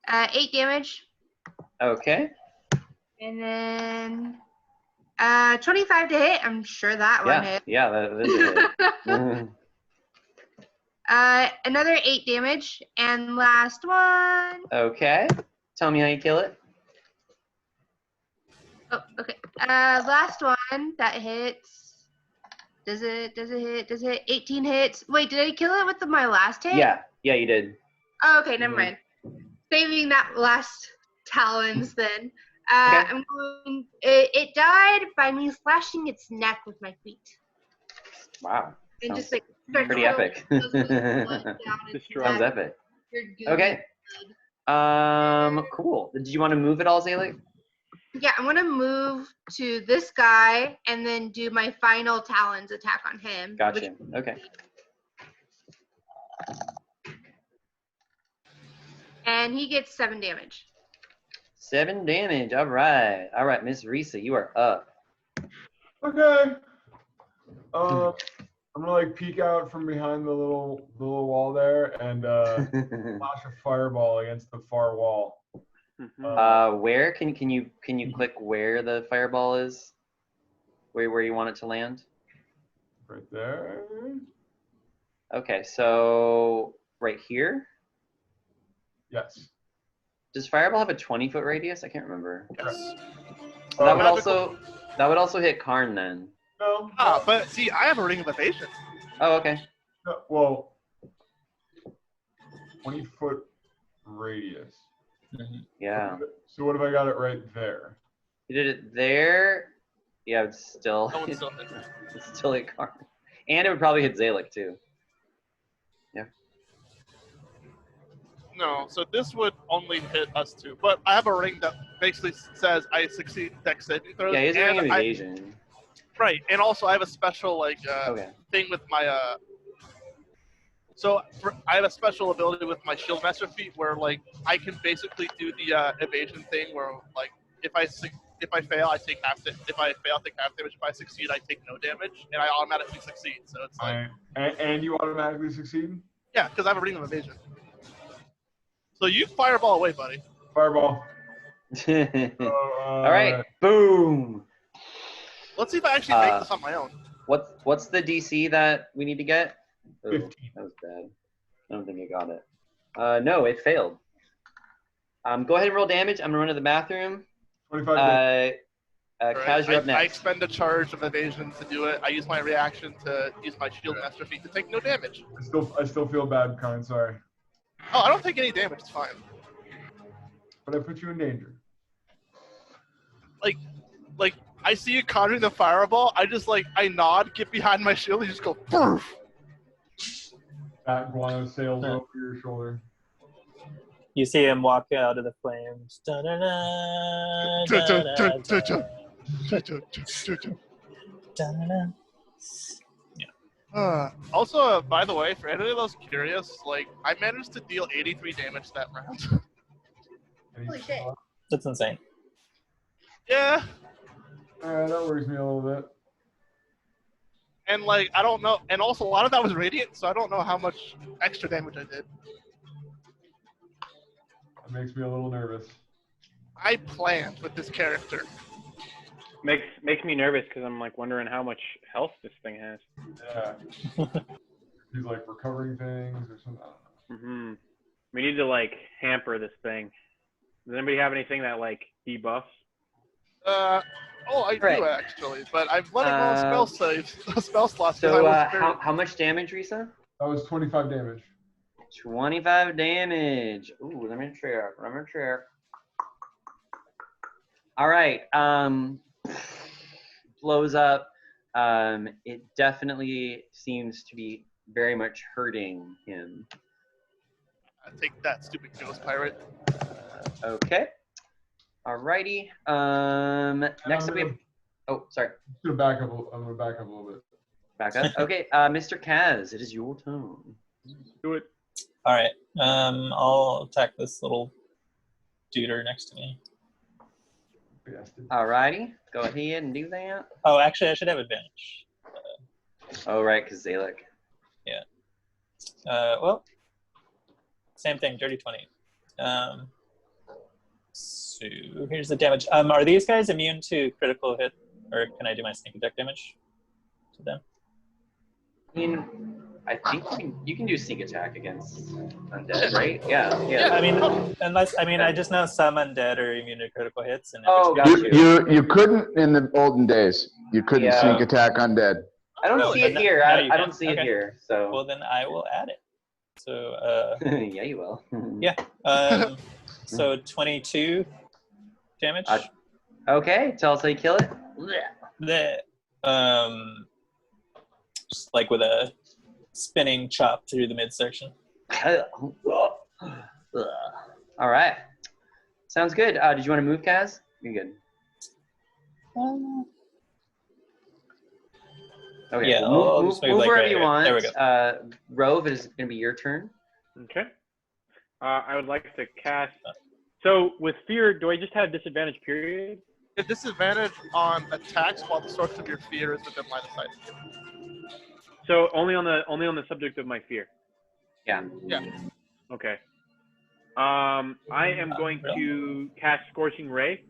8 damage. Okay. And then 25 to hit. I'm sure that one hit. Yeah, that is a hit. Mhm. Another 8 damage. And last one. Okay. Tell me how you kill it. Oh, okay. Last one that hits. Does it hit? Does it hit? 18 hits. Wait, did I kill it with my last hit? Yeah, you did. Oh, okay, never Mhm. mind. Saving that last talons then. Okay. I'm going. It died by me slashing its neck with my feet, Wow. and Sounds just like starts pretty rolling epic. those little blood down its Destroy. Sounds neck. epic. Your gooey Okay. blood. Cool. Did you want to move at all, Zalik? Yeah, I'm gonna move to this guy and then do my final talons attack on him. Gotcha. Okay. And he gets 7 damage. 7 damage. All right. All right, Miss Rhysa, you are up. Okay. I'm gonna like peek out from behind the little wall there and flash a fireball against the far wall. Where can you click where the fireball is? Where you want it to land? Right there. Okay, so right here. Yes. Does fireball have a 20-foot radius? I can't remember. Yes. So that would Magical- also hit Karn then. No. Ah, but see, I have a ring of evasion. Oh, okay. No, well, 20-foot radius. Yeah. So what if I got it right there? You did it there. Yeah, it's still That one's still hit. it's still hit Karn. And it would probably hit Zalik too. No, so this would only hit us two. But I have a ring that basically says I succeed dex saving throws. Yeah, he's a ring of and evasion. Right, and also I have a special Okay. thing with my I have a special ability with my shield master feat where I can basically do the evasion thing where if I fail I take half if I fail I take half damage, if I succeed I take no damage and I automatically succeed. So it's and you automatically succeed? Yeah, because I have a ring of evasion. So you fireball away, buddy. Fireball. All right. Boom. Let's see if I actually make this on my own. What's the DC that we need to get? Oh, 15. that was bad. I don't think I got it. No, it failed. Go ahead and roll damage. I'm gonna run to the bathroom. 25 damage. Kaz, you're up I next. expend a charge of evasion to do it. I use my reaction to use my shield master feat to take no damage. I still feel bad, Karn, sorry. Oh, I don't take any damage. It's fine. But I put you in danger. Like I see you conjuring the fireball. I just I nod, get behind my shield, and just go poof. That guano sails over your shoulder. You see him walk out of the flames. Da-da-da, da-da-da, da-da-da. Also, by the way, for any of those curious, I managed to deal 83 damage that round. Holy shit. That's insane. Yeah, Alright, that worries me a little bit. and I don't know, and also a lot of that was radiant, so I don't know how much extra damage I did. That makes me a little nervous. I planned with this character. Makes me nervous because I'm wondering how much health this thing has. Yeah. He's recovering things or something. I don't know. We need to hamper this thing. Does anybody have anything that debuffs? I Right. do actually, but I'm letting all spell saves, spell slots. So because I was how much damage, Rhysa? That was 25 damage. 25 damage. Ooh, let me check. All right. Blows up. It definitely seems to be very much hurting him. Take that, stupid ghost pirate. Okay. Alrighty. Next up we have. Oh, sorry. I'm gonna back up a little bit. Back up. Okay. Mr. Kaz, it is your turn. Do it. All right. I'll attack this little duder next to me. Alrighty. Go ahead and do that. Oh, actually, I should have advantage. Oh, right, because Zalek. Well, same thing, dirty 20. So here's the damage. Are these guys immune to critical hit, or can I do my sneak attack damage to them? I mean, I think you can do sneak attack against undead, right? Yeah. I mean, I just know some undead are immune to critical hits, and Oh, got you. You couldn't in the olden days. You couldn't sneak attack undead. I don't see it here. I don't see it here. So. Well, then I will add it. So. Yeah, you will. Yeah. So 22 damage. Okay. Tell us how you kill it. Just like with a spinning chop through the midsection. All right. Sounds good. Did you want to move, Kaz? You're good. Okay. Yeah, Well, move like wherever right you here. want. There we go. Rove, it is going to be your turn. Okay. I would like to cast. So with fear, do I just have disadvantage? Period. A disadvantage on attacks while the source of your fear is within line of sight. So only on the subject of my fear. Yeah. Yeah. Okay. I am going to cast Scorching Ray.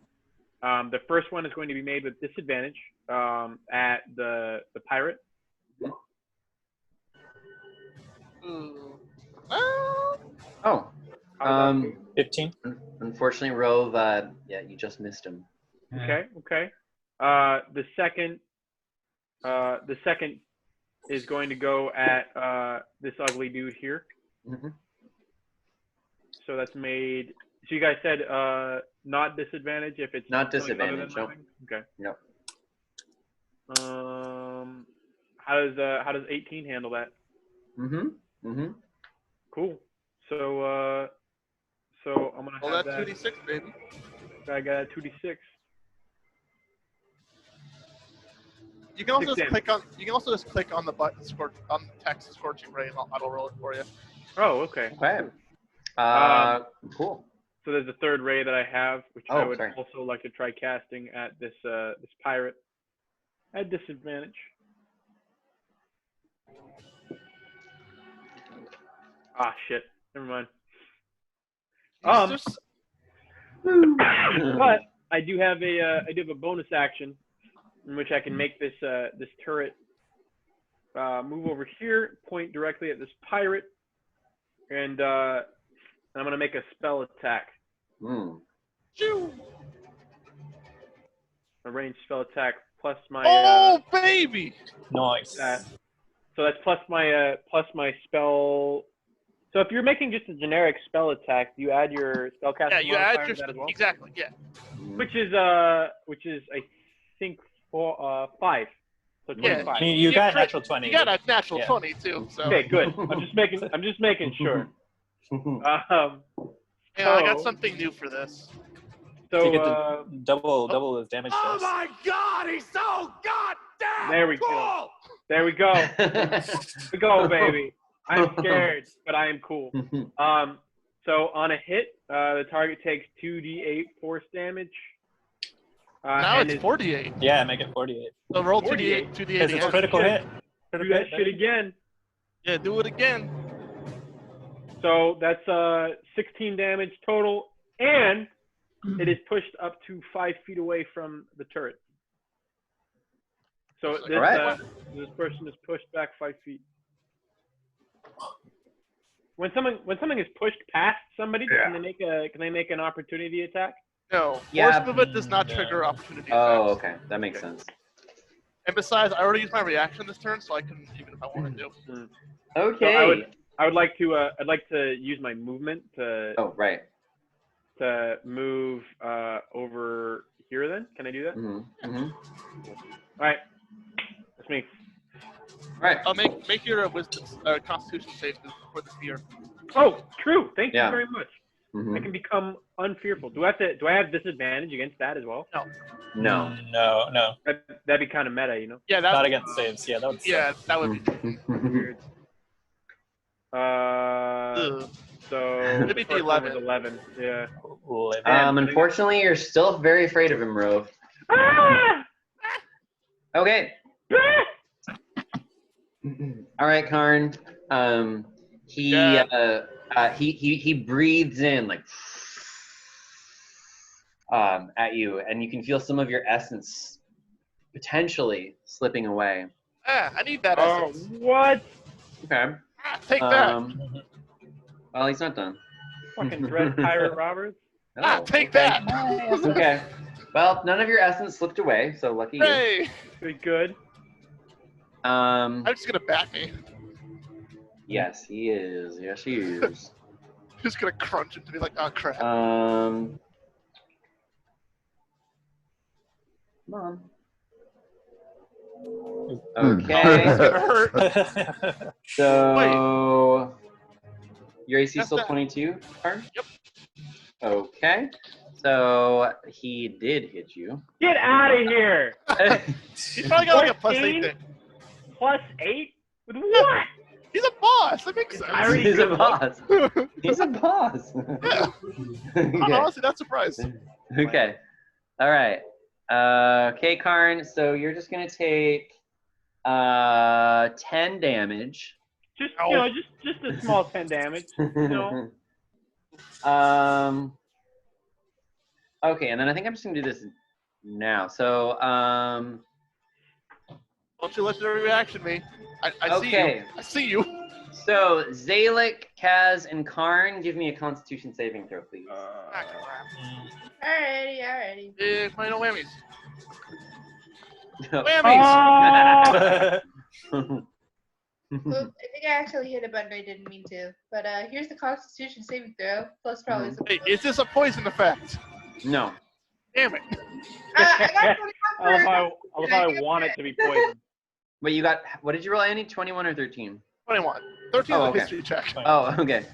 The first one is going to be made with disadvantage at the pirate. Oh. 15. Unfortunately, Rove, yeah, you just missed him. Okay. The second is going to go at this ugly dude here. Mm-hmm. So that's made. So you guys said not disadvantage if it's not disadvantage. Nope. Okay. Yep. How does 18 handle that? Mm-hmm. Cool. So I'm gonna have that 2d6, baby. I got a 2d6. You can also just click on. You can also just click on the button on the text Scorching Ray, and I'll roll it for you. Oh, okay. Okay. Cool. So there's a third ray that I have, which I would sorry. also like to try casting at this this pirate at disadvantage. Ah, shit. Never mind. But I do have a bonus action in which I can make this this turret move over here, point directly at this pirate, and I'm gonna make a spell attack. A ranged spell attack plus my. Oh baby! Nice. So that's plus my spell. So if you're making just a generic spell attack, do you add your spellcasting? Yeah, you add your as well? exactly. Yeah. Which is I think 5. So 25. Yeah. I mean, you got natural 20. You got a natural 20 too. So. Okay, good. I'm just making sure. Yeah, I got something new for this. So you get to double his damage. Oh my God, he's so goddamn There we cool. go. There we go. There we go, baby. I'm scared, but I am cool. So on a hit, the target takes 2d8 force damage. Now it's 48. Yeah, make it 48. So roll 48. 2d8 Because it's a critical hit. Do that shit again. Yeah, do it again. So that's 16 damage total, and it is pushed up to 5 feet away from the turret. So this person is pushed back 5 feet. When something is pushed past somebody, can they make an opportunity attack? No. Yeah. Force movement does not trigger opportunity Oh, attacks. okay. That makes sense. And besides, I already used my reaction this turn, so I can even if I wanted to. Okay. So I would like to I'd like to use my movement to to move over here. Then can I do that? Mm-hmm. All right, that's me. All right. I'll make your wisdom Constitution save for the fear. Oh, true. Thank you Yeah. very much. Mm-hmm. I can become unfearful. Do I have disadvantage against that as well? No. No. That'd be kind of meta, you know. Yeah, Not against saves. Yeah, that would suck. Yeah, that would be. Weird. So Maybe the first 11. one was 11. Yeah. Unfortunately, you're still very afraid of him, Rove. Ah! Okay. All right, Karn. He breathes in like at you, and you can feel some of your essence potentially slipping away. Ah, I need that Oh, essence. what? Okay. Ah, take that. Well, he's not done. Fucking Dread Pirate Roberts. Ah, Oh, take okay. that. Okay. Well, none of your essence slipped away, so lucky you. Hey, Pretty good. Um. I'm just gonna bat me. Yes, he is. Yes, he is. Just gonna crunch it to be like, oh crap. Come on. Okay. It's gonna hurt. So your AC is That's still that. 22, Karn? Yep. Okay. So he did hit you. Get out of here. He's probably got like a plus 8 14? thing. Plus 8? With what? He's a boss. That makes sense. I already He's a good boss. He's a boss. Yeah. I'm Okay. honestly not surprised. Okay. All right. Okay, Karn. So you're just gonna take 10 damage. Just Ow. you know, just a small 10 damage. No. Okay, and then I think I'm just gonna do this now. So Don't you let your reaction me. I see okay. you. I see you. So Zalek, Kaz, and Karn, give me a Constitution saving throw, please. Ah, crap. Alrighty. Big final whammies. No. Whammies. Oh! Oops, I think I actually hit a button I didn't mean to. But here's the Constitution saving throw. Plus probably some. Hey, is this a poison effect? No. Damn it. I got 21 I love for- how I want it to be poisoned. Wait, you got, what did you roll, Andy? 21 or 13? 21. 13 Oh, is a okay. history check. Oh, okay.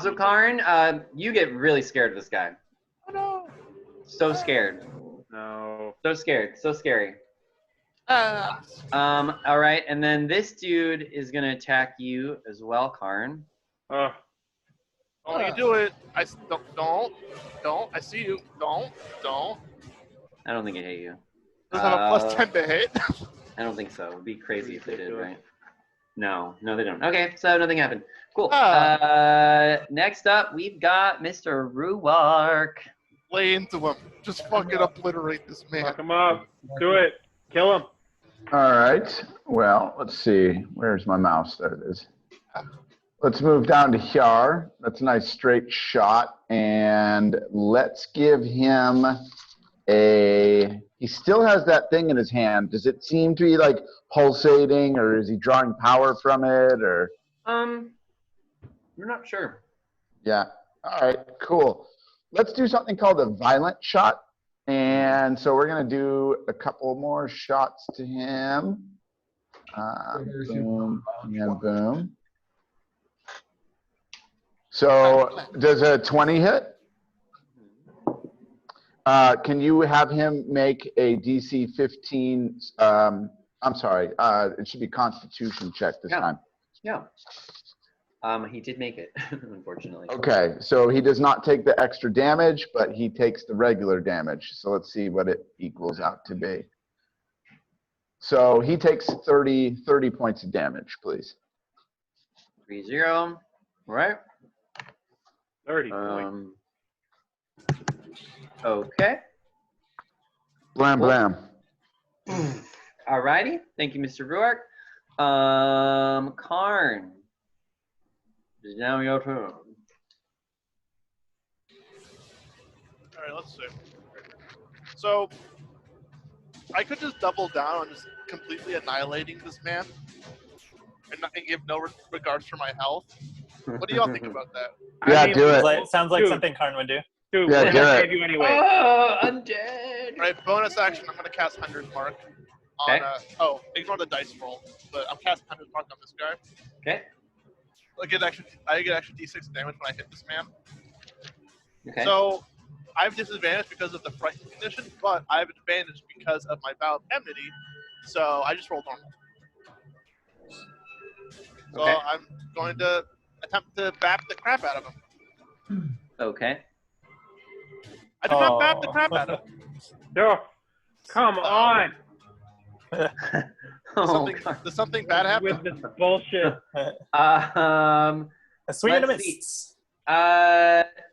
So Karn, you get really scared of this guy. Oh no. So scared. No. So scared. So scary. Ah. All right, and then this dude is gonna attack you as well, Karn. Oh, you do it. Don't. I see you. Don't. I don't think it hit you. Does it have a plus 10 to hit? I don't think so. It'd be crazy if they did, right? No, they don't. Okay, so nothing happened. Cool. Next up, we've got Mr. Ruark. Lay into him. Just fucking obliterate this man. Fuck him up. Do it. Kill him. All right. Well, let's see. Where's my mouse? There it is. Let's move down to here. That's a nice straight shot. And let's give him a... He still has that thing in his hand. Does it seem to be like pulsating, or is he drawing power from it, or? We're not sure. Yeah. All right, cool. Let's do something called a violent shot. And so we're going to do a couple more shots to him. Boom, and boom. So does a 20 hit? Can you have him make a DC 15? I'm sorry. It should be Constitution check this time. Yeah. He did make it, unfortunately. Okay, so he does not take the extra damage, but he takes the regular damage. So let's see what it equals out to be. So he takes 30 points of damage, please. 3-0. All right. 30 points. Okay. Blam, blam. Alrighty. Thank you, Mr. Ruark. Karn. It's now your turn. All right, let's see. So, I could just double down on just completely annihilating this man and give no regards for my health. What do y'all think about that? Yeah, I mean, do it. Sounds like Dude. something Karn would do. Dude, Yeah, we're do gonna it. save you anyway. Oh, undead. All right, bonus action. I'm gonna cast Hunter's Mark on. Okay. Ignore the dice roll, but I'm casting Hunter's Mark on this guy. Okay. I get extra D6 damage when I hit this man. Okay. So I have disadvantage because of the frightened condition, but I have advantage because of my vow of enmity. So I just roll normal. So Okay. I'm going to attempt to bap the crap out of him. Okay. I do not bap the crap out of him. No, come on. Oh, Does something bad happen? With this bullshit. God. A swing and a Let's see. miss.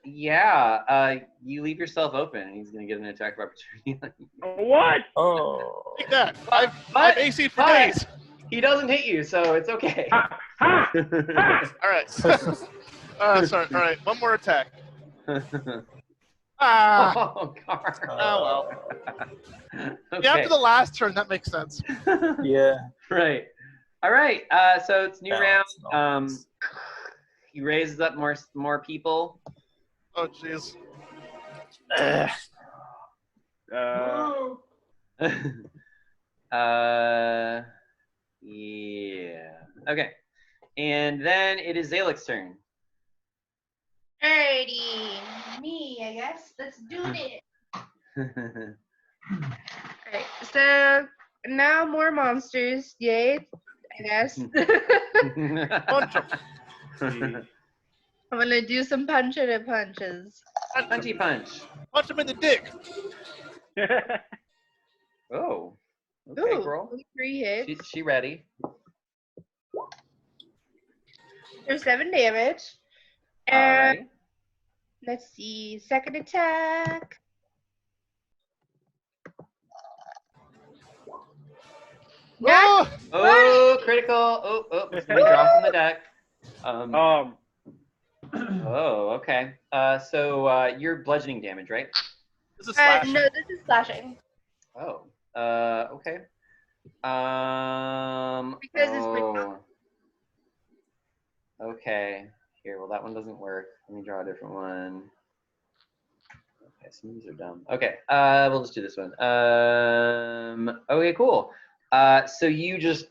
Yeah. You leave yourself open, and he's gonna get an attack of opportunity. What? Oh. Take that. But- I've AC for but- days. He doesn't hit you, so it's okay. Ha, ha, ha. All right. Sorry. All right. One more attack. Ah. Oh, God. Oh well. Okay. Yeah, after the last turn, that makes sense. Yeah. Right. All right. So it's new Balance, round. balance. He raises up more people. Oh jeez. Yeah. Okay. And then it is Zalek's turn. Alrighty, me, I guess. Let's do it. Alright, so now more monsters. Yay, I guess. Punch him. I'm gonna do some punches. Punchy punch. Punch him in the dick. Oh. Okay, Ooh, girl. 3 hits. She ready. There's 7 damage. All And right. let's see, second attack. Oh! Oh, critical. Oh, it's gonna be drawn from the deck. Oh, okay. So you're bludgeoning damage, right? This is slashing. No, this is slashing. Oh. Okay. Because it's my oh. Okay. Here, well, that one doesn't work. Let me draw a different one. Okay, some of these are dumb. Okay, we'll just do this one. Okay, cool. So you just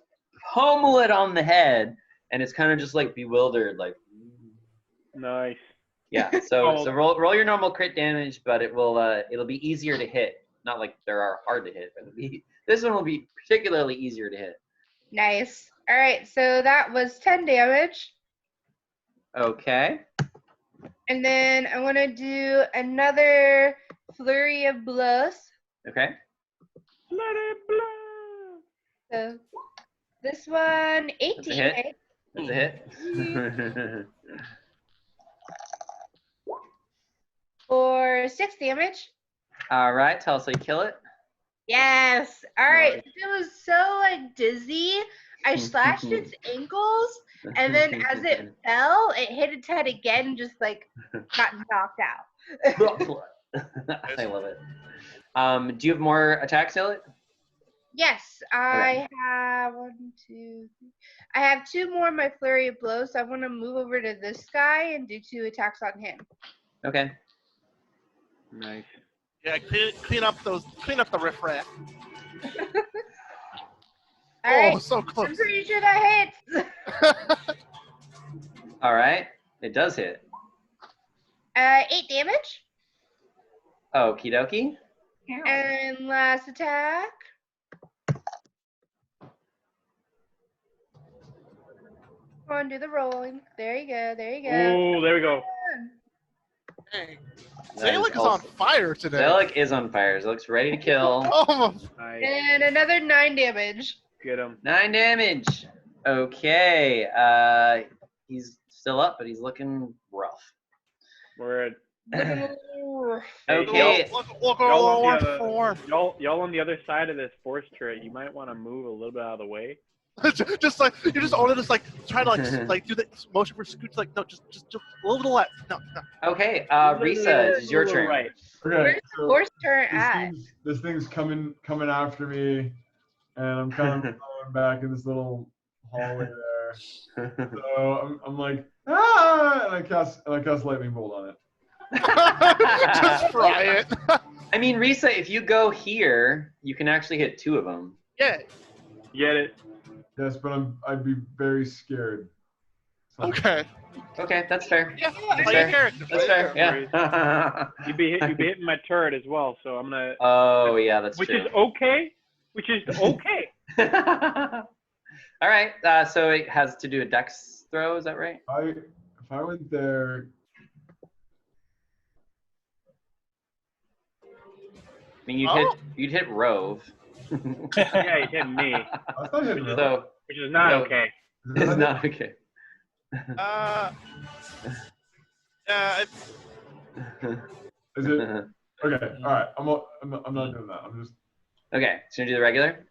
pummel it on the head, and it's kind of just like bewildered, like. Nice. Yeah. So roll your normal crit damage, but it'll be easier to hit. Not like there are hard to hit, but this one will be particularly easier to hit. Nice. All right, so that was 10 damage. Okay. And then I want to do another flurry of blows. Okay. Let it blow. So this one, 18. That's a hit. right? That's a hit. For 6 damage. All right. Tell us how you kill it. Yes. All right. Nice. It was so like dizzy. I slashed its ankles, and then as it fell, it hit its head again, just like got knocked out. I love it. Do you have more attacks, Zillet? Yes, I have 1, 2, 3. I have 2 more in my flurry of blows, so I want to move over to this guy and do 2 attacks on him. Okay. Nice. Yeah, clean up the riffraff. All right. Oh, so I'm close. pretty sure that hits. All right. It does hit. 8 damage. Okie dokie. And last attack. Come on, do the rolling. There you go. There you go. Oh, there we go. Dang. That Zalek is also- on fire today. Zalek is on fire. Zalek's ready to kill. Oh, Nice. And another 9 damage. Get him. 9 damage. Okay. He's still up, but he's looking rough. We're at Looking a little rough. Okay. look y'all on, orange the form. other, y'all on the other side of this force turret. You might want to move a little bit out of the way. Just like you're just only just like trying to like do the motion for scoots. Like no, just a little left. No. Okay. Risa, it's your turn. Right. Okay. Where's the So force turret at? this thing's coming after me, and I'm kind of going back in this little hallway there. So I'm like, ah! And I cast lightning bolt on it. Just fry it. I mean, Risa, if you go here, you can actually hit 2 of them. Yeah. Get it. Yes, but I'd be very scared. So- Okay. Okay, that's fair. Yeah. That's Play fair. your character. That's fair. Yeah. You'd be hitting my turret as well. So I'm gonna. Oh yeah, that's Which true. is okay. Which is okay. All right. So it has to do a dex throw. Is that right? If I went there, I mean, you'd hit Rove. Yeah, he hit me, That's not hitting Rove. So which is not No. okay. it's not okay. Yeah, Is it? Okay. All right. I'm not doing that. I'm just. Okay, so you do the regular.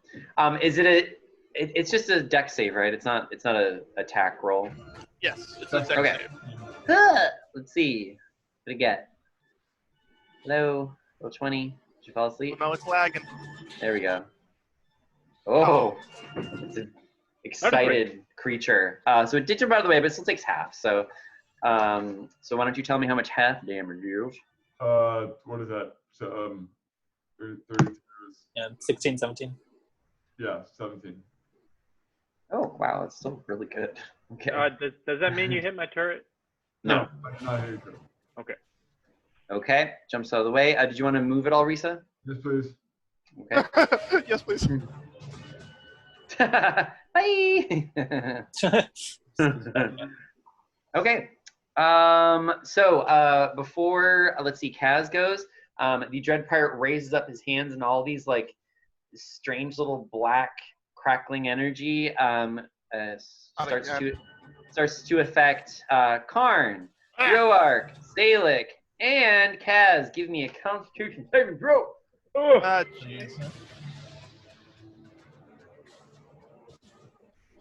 Is it a? It's just a deck save, right? It's not a attack roll. yes, it's a deck Okay. save. Let's see. What did it get? Hello, roll 20. Did you fall asleep? Well, no, it's lagging. There we go. Oh, it's an excited creature. So it did jump out of the way, but it still takes half. So, so why don't you tell me how much half damage is? What is that? So 32 is, Yeah, 16, 17. yeah, 17. Oh wow, it's still really good. Okay. Does that mean you hit my turret? No. I did not hear you. Okay. Okay, jumps out of the way. Did you want to move at all, Risa? Yes, please. Okay. Yes, please. Bye. Okay. So before let's see, Kaz goes. The Dread Pirate raises up his hands, and all these like strange little black crackling energy starts to affect Karn, Roark, Stalic, and Kaz. Give me a Constitution saving throw. Jeez.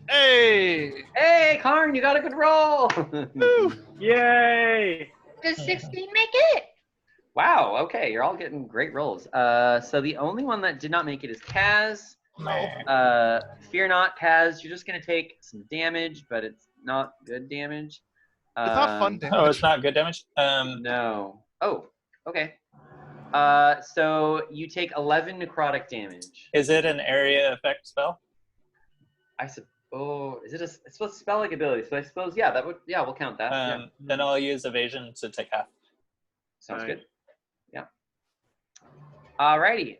Hey! Hey, Karn, you got a good roll. Woo! Yay! Does 16 make it? Wow. Okay, you're all getting great rolls. So the only one that did not make it is Kaz. Fear not, Kaz. You're just gonna take some damage, but it's not good damage. It's not fun damage. Oh, it's not good damage? No. Oh, okay. So you take 11 necrotic damage. Is it an area effect spell? Oh, is it it's a spell-like ability? So I suppose, yeah, we'll count that. Yeah. Then I'll use evasion to take half. Sounds Nice. good. Yeah. Alrighty.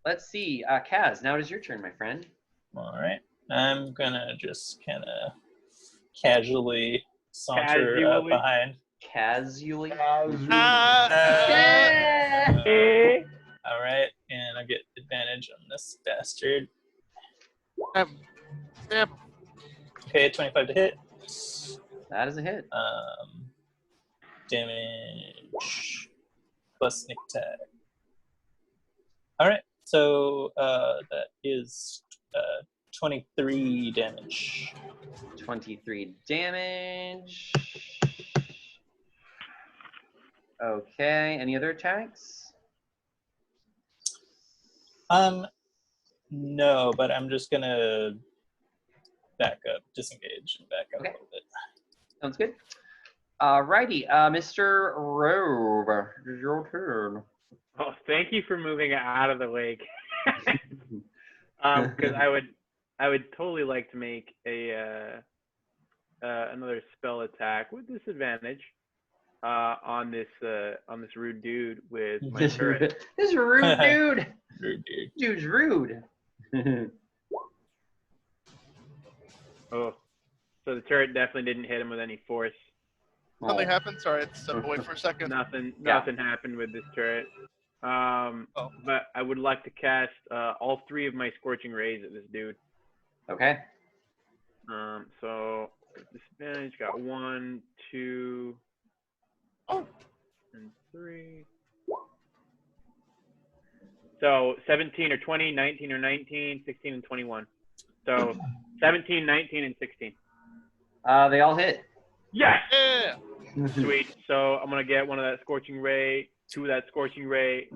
Let's see. Kaz, now it is your turn, my friend. All right. I'm gonna just kind of casually saunter up Casually? behind. Casually. Hey. All right, and I get advantage on this bastard. Yep. Okay, 25 to hit. That is a hit. Damage plus sneak attack. All right, so that is 23 damage. 23 damage. Okay. Any other attacks? No, but I'm just gonna back up, disengage, and back up Okay. a little bit. Sounds good. Alrighty. Mr. Rove, it's your turn. Oh, thank you for moving it out of the way. Because I would totally like to make a another spell attack with disadvantage on this rude dude with my turret. This rude dude. Rude dude. Dude's rude. Oh, so the turret definitely didn't hit him with any force. Something happened. Sorry, it's step away for a second. Nothing Yeah. happened with this turret. But I would like to cast all 3 of my Scorching Rays at this dude. Okay. So disadvantage got 1, 2, and 3. So 17 or 20, 19 or 19, 16 and 21. So 17, 19, and 16. They all hit. Yes! Yeah. Sweet. So I'm going to get 1 of that Scorching Ray, 2 of that Scorching Ray,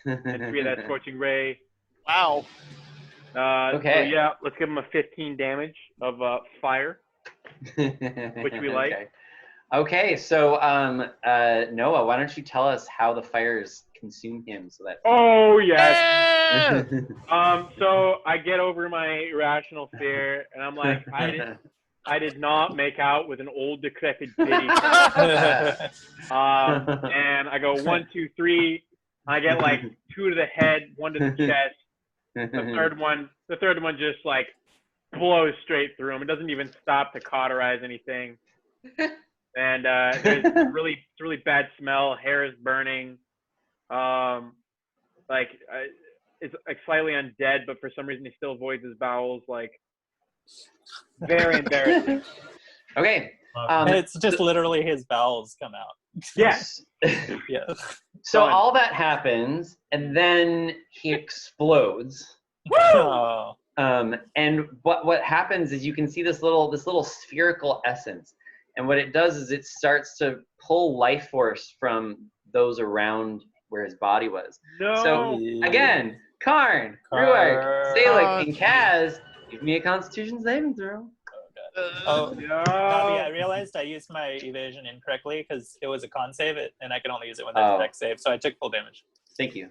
and 3 of that Scorching Ray. Wow. Okay. So yeah, let's give him a 15 damage of fire. Which we like. Okay, so Noah, why don't you tell us how the fires consume him so that Oh yes. Yeah. So I get over my irrational fear, and I'm like, I did not make out with an old decrepit biddy. And I go 1, 2, 3. I get like 2 to the head, 1 to the chest. The third one just like blows straight through him. It doesn't even stop to cauterize anything. And there's really bad smell. Hair is burning. is like slightly undead, but for some reason he still avoids his bowels. Like, very embarrassing. Okay. It's just literally his bowels come out. Yes. Yeah. So Fun. all that happens, and then he explodes. Oh. And what happens is you can see this little spherical essence, and what it does is it starts to pull life force from those around where his body was. No. So again, Karn, Ruark, Seaslick, and Kaz, give me a Constitution saving throw. Oh, No. Bobby, I realized I used my evasion incorrectly because it was a con save, and I can only use it when there's a dex save, so I took full damage. Thank you.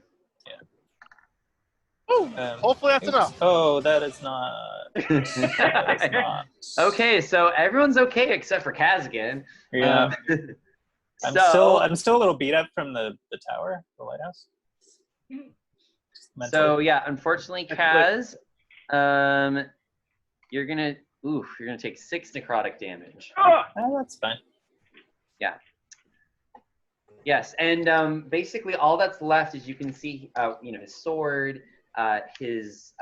Ooh, hopefully that's enough. Oh, that is not. That is not. Okay, so everyone's okay except for Kaz again. Yeah. I'm still a little beat up from the tower, the lighthouse. So yeah, unfortunately, Kaz, you're gonna take 6 necrotic damage. Oh, that's fine. Yeah. Yes, and basically all that's left is you can see, his sword, his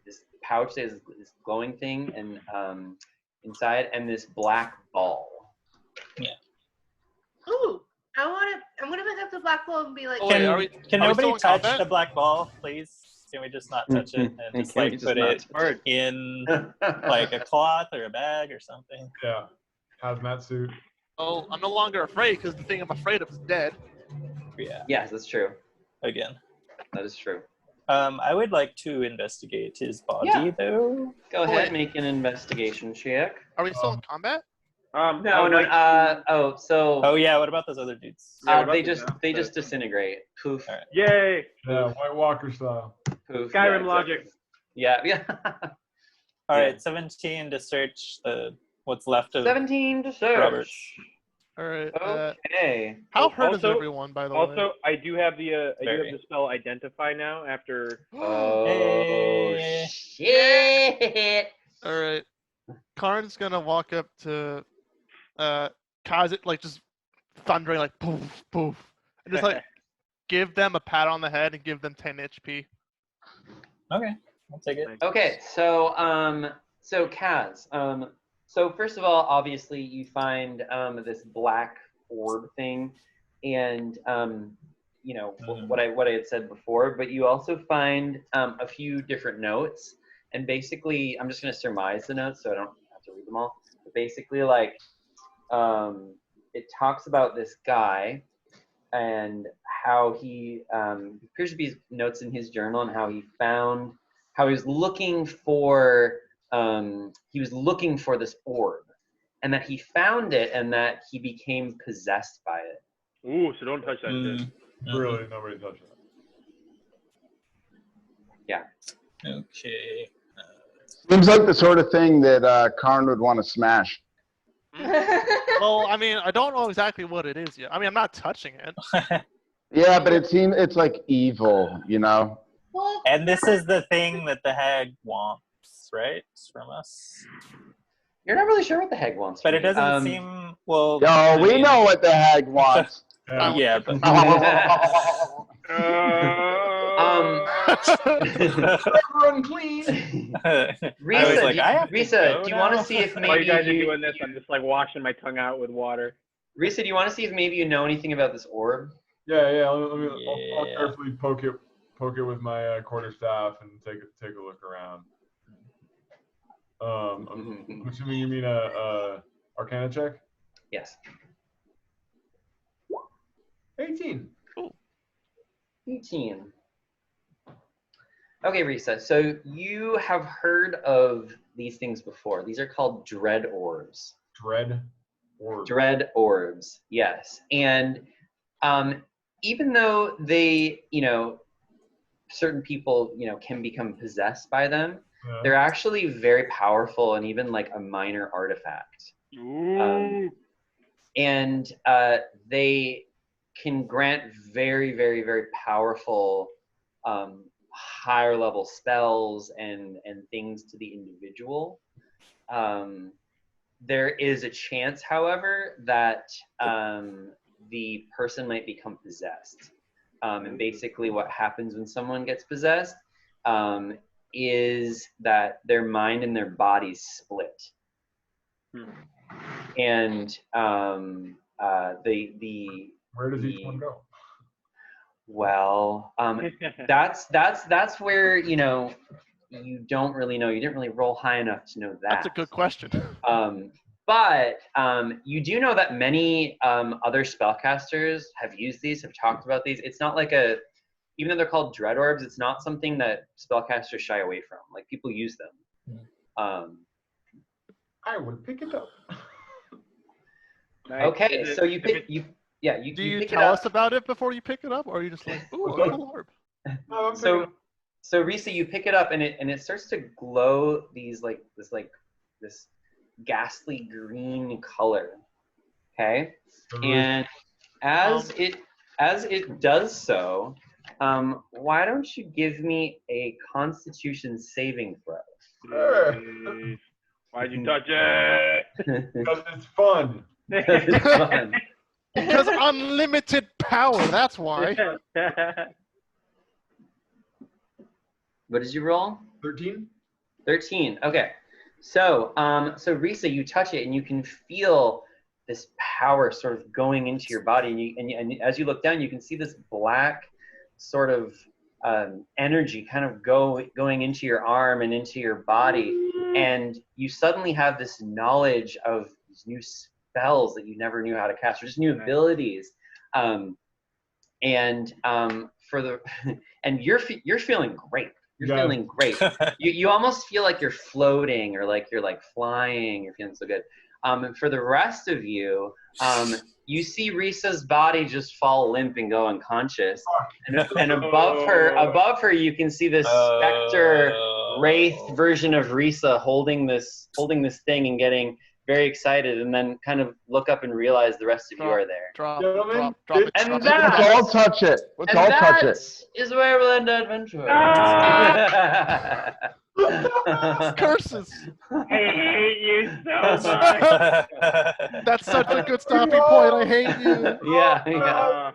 this pouch that is this glowing thing, and inside, and this black ball. Yeah. Ooh, I'm gonna pick up the black ball and be like, Can nobody touch the black ball, please? Can we just not touch it and just like put it in like a cloth or a bag or something? Yeah. Hazmat suit. Oh, I'm no longer afraid because the thing I'm afraid of is dead. Yeah. Yes, that's true. Again. That is true. I would like to investigate his body, though. Go ahead, make an investigation check. Are we still in combat? No. Oh yeah. What about those other dudes? They just disintegrate. Poof. All right. Yay! Yeah, White Walker style. Poof. Skyrim Yeah, logic. exactly. Yeah. All right. 17 to search what's left of 17 to search. Robert. All right. Okay. How hurt is Also- everyone, by the way? Also, I do have the Very. spell Identify now after. Oh Hey. shit! All right. Karn's gonna walk up to Kaz, like just thundering, like poof, poof, and just like give them a pat on the head and give them 10 HP. Okay, I'll take it. Okay, so Kaz, so first of all, obviously you find this black orb thing, and what I had said before, but you also find a few different notes, and basically I'm just gonna surmise the notes so I don't have to read them all. But basically, like, it talks about this guy and how he appears to be notes in his journal and how he was looking for this orb, and that he found it and that he became possessed by it. Ooh, so don't touch that shit. Really, nobody touched that. Yeah. Okay. Seems like the sort of thing that Karn would want to smash. Well, I mean, I don't know exactly what it is yet. I mean, I'm not touching it. Yeah, but it's like evil, you know? And this is the thing that the hag wants, right? From us. You're not really sure what the hag wants. But from it you. doesn't seem well. Yo, we know what the hag wants. Yeah, but Everyone clean. Rhysa, do you want to see if While you maybe guys are doing this, I'm just like washing my tongue out with water. Rhysa, do you want to see if maybe you know anything about this orb? Yeah. I'll carefully poke it with my quarterstaff and take a look around. I'm assuming you mean a Arcana check? Yes. 18. Cool. 18. Okay, Rhysa, so you have heard of these things before. These are called dread orbs. Dread orbs. Dread orbs, yes. And even though they, certain people, can become possessed by them, they're actually very powerful and even like a minor artifact. And they can grant very, very, very powerful higher level spells and things to the individual. There is a chance, however, that the person might become possessed. And basically what happens when someone gets possessed is that their mind and their bodies split. And Where does each one go? Well, that's where, you know, you don't really know. You didn't really roll high enough to know that. That's a good question. But you do know that many other spellcasters have used these, have talked about these. It's not like even though they're called dread orbs, it's not something that spellcasters shy away from. Like, people use them. I would pick it up. Okay, so you pick Do you pick tell it us up. about it before you pick it up, or are you just like, ooh, a cool orb? No, I'm So Rhysa, you pick it up and it starts to glow this ghastly green color. Okay, and as it does so, why don't you give me a Constitution saving throw? Hey. Why'd you touch it? Because it's fun. It's fun. Because unlimited power, that's why. What did you roll? 13? 13. Okay. So Rhysa, you touch it and you can feel this power sort of going into your body, and as you look down, you can see this black sort of energy kind of going into your arm and into your body, and you suddenly have this knowledge of these new spells that you never knew how to cast, or just new abilities, and you're feeling great. You're feeling great. You almost feel like you're floating, or like you're like flying. You're feeling so good. And for the rest of you, you see Rhysa's body just fall limp and go unconscious. And above her, you can see this specter wraith version of Rhysa holding this thing and getting very excited, and then kind of look up and realize the rest of you are there. Drop And it. that- Let's all touch it. Let's all touch it. Is where we'll end our adventure. Curses. I hate you so much. That's such a good stopping point. I hate you. Yeah.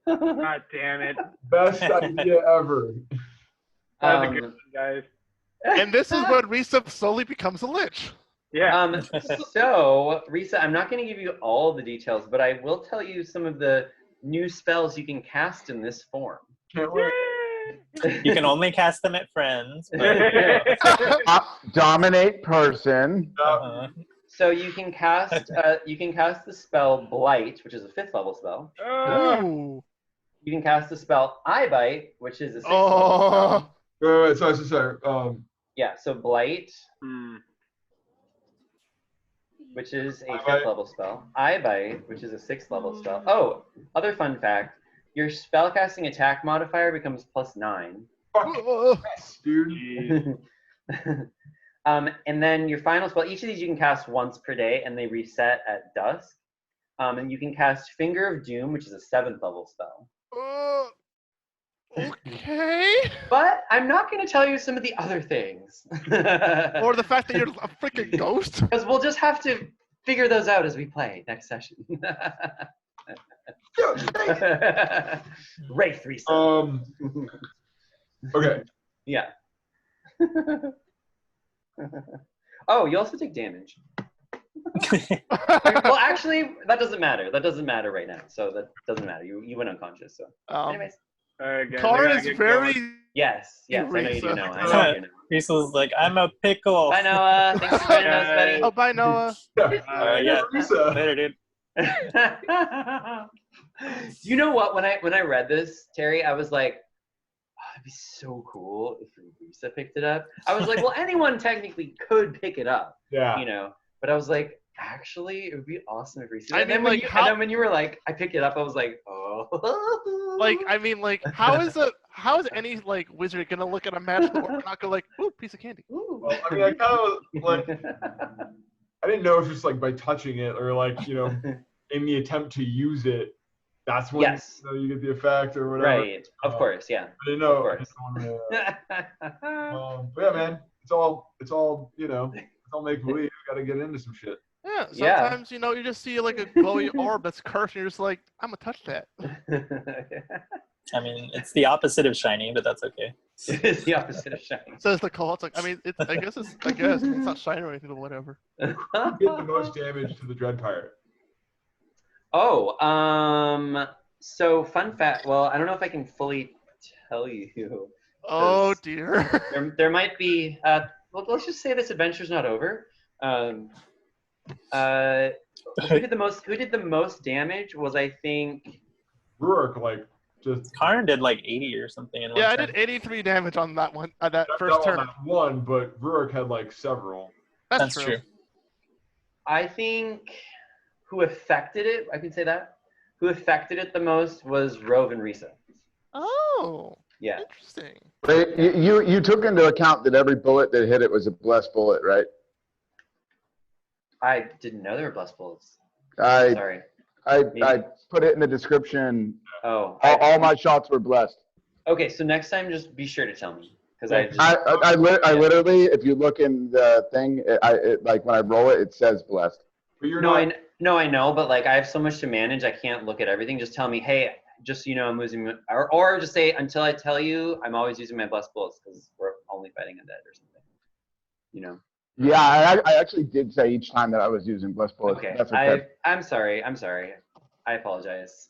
God damn it. Best idea ever. That was a good one, guys. And this is when Rhysa slowly becomes a lich. Yeah. So, Rhysa, I'm not going to give you all the details, but I will tell you some of the new spells you can cast in this form. Can't wait. You can only cast them at friends. But, Dominate person. So you can cast the spell Blight, which is a 5th level spell. Ooh. You can cast the spell Eye Bite, which is a 6th level spell. Wait, sorry. Yeah, so Blight, which is a 5th level spell. Eye Bite, which is a 6th level spell. Oh, other fun fact. Your spellcasting attack modifier becomes +9. Yes, dude. And then your final spell, each of these you can cast once per day, and they reset at dusk. And you can cast Finger of Doom, which is a 7th level spell. Okay. But I'm not going to tell you some of the other things. Or the fact that you're a freaking ghost. Because we'll just have to figure those out as we play next session. Wraith Rhysa. Okay. Yeah. Oh, you also take damage. Well, actually, that doesn't matter. That doesn't matter right now. So that doesn't matter. You went unconscious. So, anyways. All right, guys. Car is very. Yes. I know you do know. I know you know. Risa's like, I'm a pickle. Bye, Noah. Thanks for joining us, buddy. Oh, bye, Noah. Yeah. Rhysa. Later, dude. You know what? When I read this, Terry, I was like, oh, it'd be so cool if Rhysa picked it up. I was like, well, anyone technically could pick it up, Yeah. you know. But I was like, actually, it would be awesome if Rhysa. I And then mean, and then when you were like, I picked it up, I was like, oh. Like, I mean, like, how is any like wizard gonna look at a magical orb and not go like, ooh, piece of candy? Ooh. Well, I mean, I kind of like. I didn't know if just like by touching it or like in the attempt to use it, that's when Yes. you get the effect or whatever. Right. Of course. Yeah. I didn't know. Of course. But yeah, man, it's all it's all make believe. Got to get into some shit. Yeah, Yeah. sometimes, you know, you just see like a glowy orb that's cursed, and you're just like, I'm gonna touch that. I mean, it's the opposite of shiny, but that's okay. It is the opposite of shiny. So it's the call. It's like, I mean, I guess it's not shiny or anything, but whatever. Who did the most damage to the Dread Pirate? Oh, so fun fact. Well, I don't know if I can fully tell you. Oh dear. There might be. Well, let's just say this adventure's not over. Who did the most damage was, I think, Ruark, like, just Karn did like 80 or something in one Yeah, I turn. did 83 damage on that one, that not first on turn. that one, but Ruark had like several. That's true. I think who affected it, I can say that. Who affected it the most was Rove and Rhysa. Oh. Yeah. Interesting. But you took into account that every bullet that hit it was a blessed bullet, right? I didn't know there were blessed bullets. I Sorry. I put it in the description. Oh. All my shots were blessed. Okay, so next time just be sure to tell me, because I literally, if you look in the thing, like when I roll it, it says blessed. But you're No, not. I know, but like I have so much to manage, I can't look at everything. Just tell me, hey, just so you know, I'm losing, or just say, until I tell you, I'm always using my blessed bullets because we're only fighting undead or something. You know. Yeah, I actually did say each time that I was using blessed bullets. Okay, That's okay. I'm sorry. I apologize.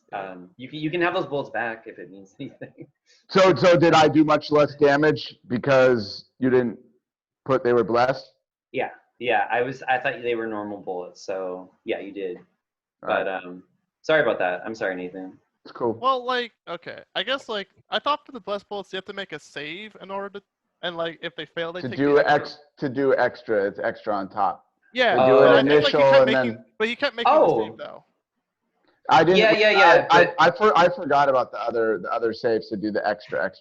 You can have those bullets back if it means anything. So did I do much less damage because you didn't put they were blessed? Yeah. I thought they were normal bullets, so yeah, you did. All But sorry about that. I'm sorry, Nathan. It's cool. Well, like, okay. I guess, like, I thought for the blessed bullets, you have to make a save in order to, and, like, if they fail, they To take do the extra. to do extra, it's extra on top. Yeah. To do Oh. an I think, like, initial you kept and making, then. but you kept making Oh. the save, though. I didn't. Yeah. I forgot about the other saves to do the extra.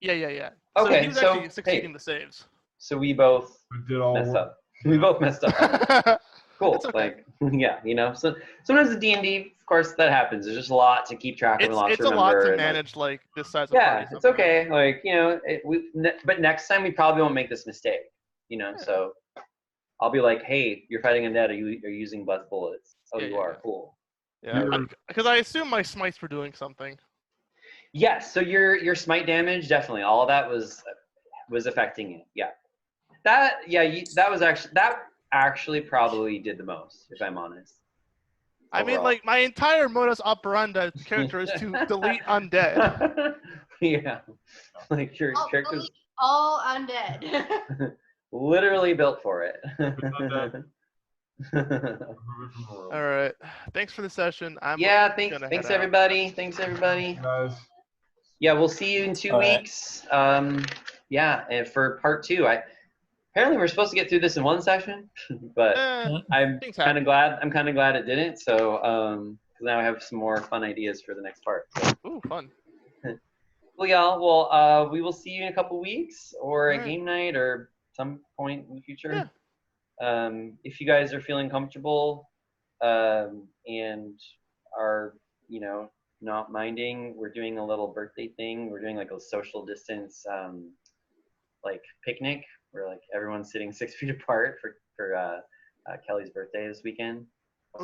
Yeah. Okay, So he was so, actually succeeding the saves. So we both Did all messed work. up. We both messed up. Cool. It's okay. Like, yeah, you know. So sometimes the D&D, of course, that happens. There's just a lot to keep track of, and a lot It's to a lot remember. to and, like, manage, like, this size of yeah, party. it's okay. Like, you know, but next time we probably won't make this mistake. You know, Yeah. so I'll be like, hey, you're fighting undead. Are you using blessed bullets? Oh, Yeah, you yeah, are. yeah. Cool. Yeah, because I assume my smites were doing something. Yes. So your smite damage, definitely. All of that was affecting it. Yeah. That actually probably did the most, if I'm honest. I mean, Overall. like, my entire modus operandi character is to delete undead. Yeah. Like your character's all undead. literally built for it. All right. Thanks for the session. Thanks everybody. Guys. Yeah, we'll see you in 2 All right. weeks. Yeah, and for part 2, apparently we're supposed to get through this in one session, but I'm things kind of happen. glad it didn't. So, because now I have some more fun ideas for the next part. So. Ooh, fun. Well, y'all. Well, we will see you in a couple weeks, or All a right. game night, or some point in the future. Yeah. If you guys are feeling comfortable, and are, you know, not minding, we're doing a little birthday thing. We're doing like a social distance, like picnic, where like everyone's sitting 6 feet apart for Kelly's birthday this weekend.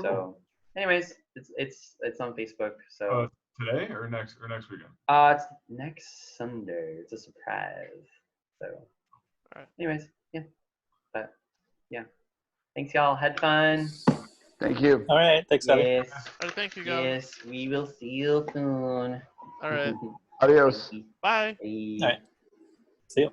So, anyways, it's on Facebook. So Today or next weekend? it's next Sunday. It's a surprise. So, Alright. anyways, yeah, but yeah, thanks y'all. Had fun. Thank you. All right. Thanks, Abby. Yes. All right, thank you, guys. Yes, we will see you soon. All right. Adios. Bye. Bye. All right. See you.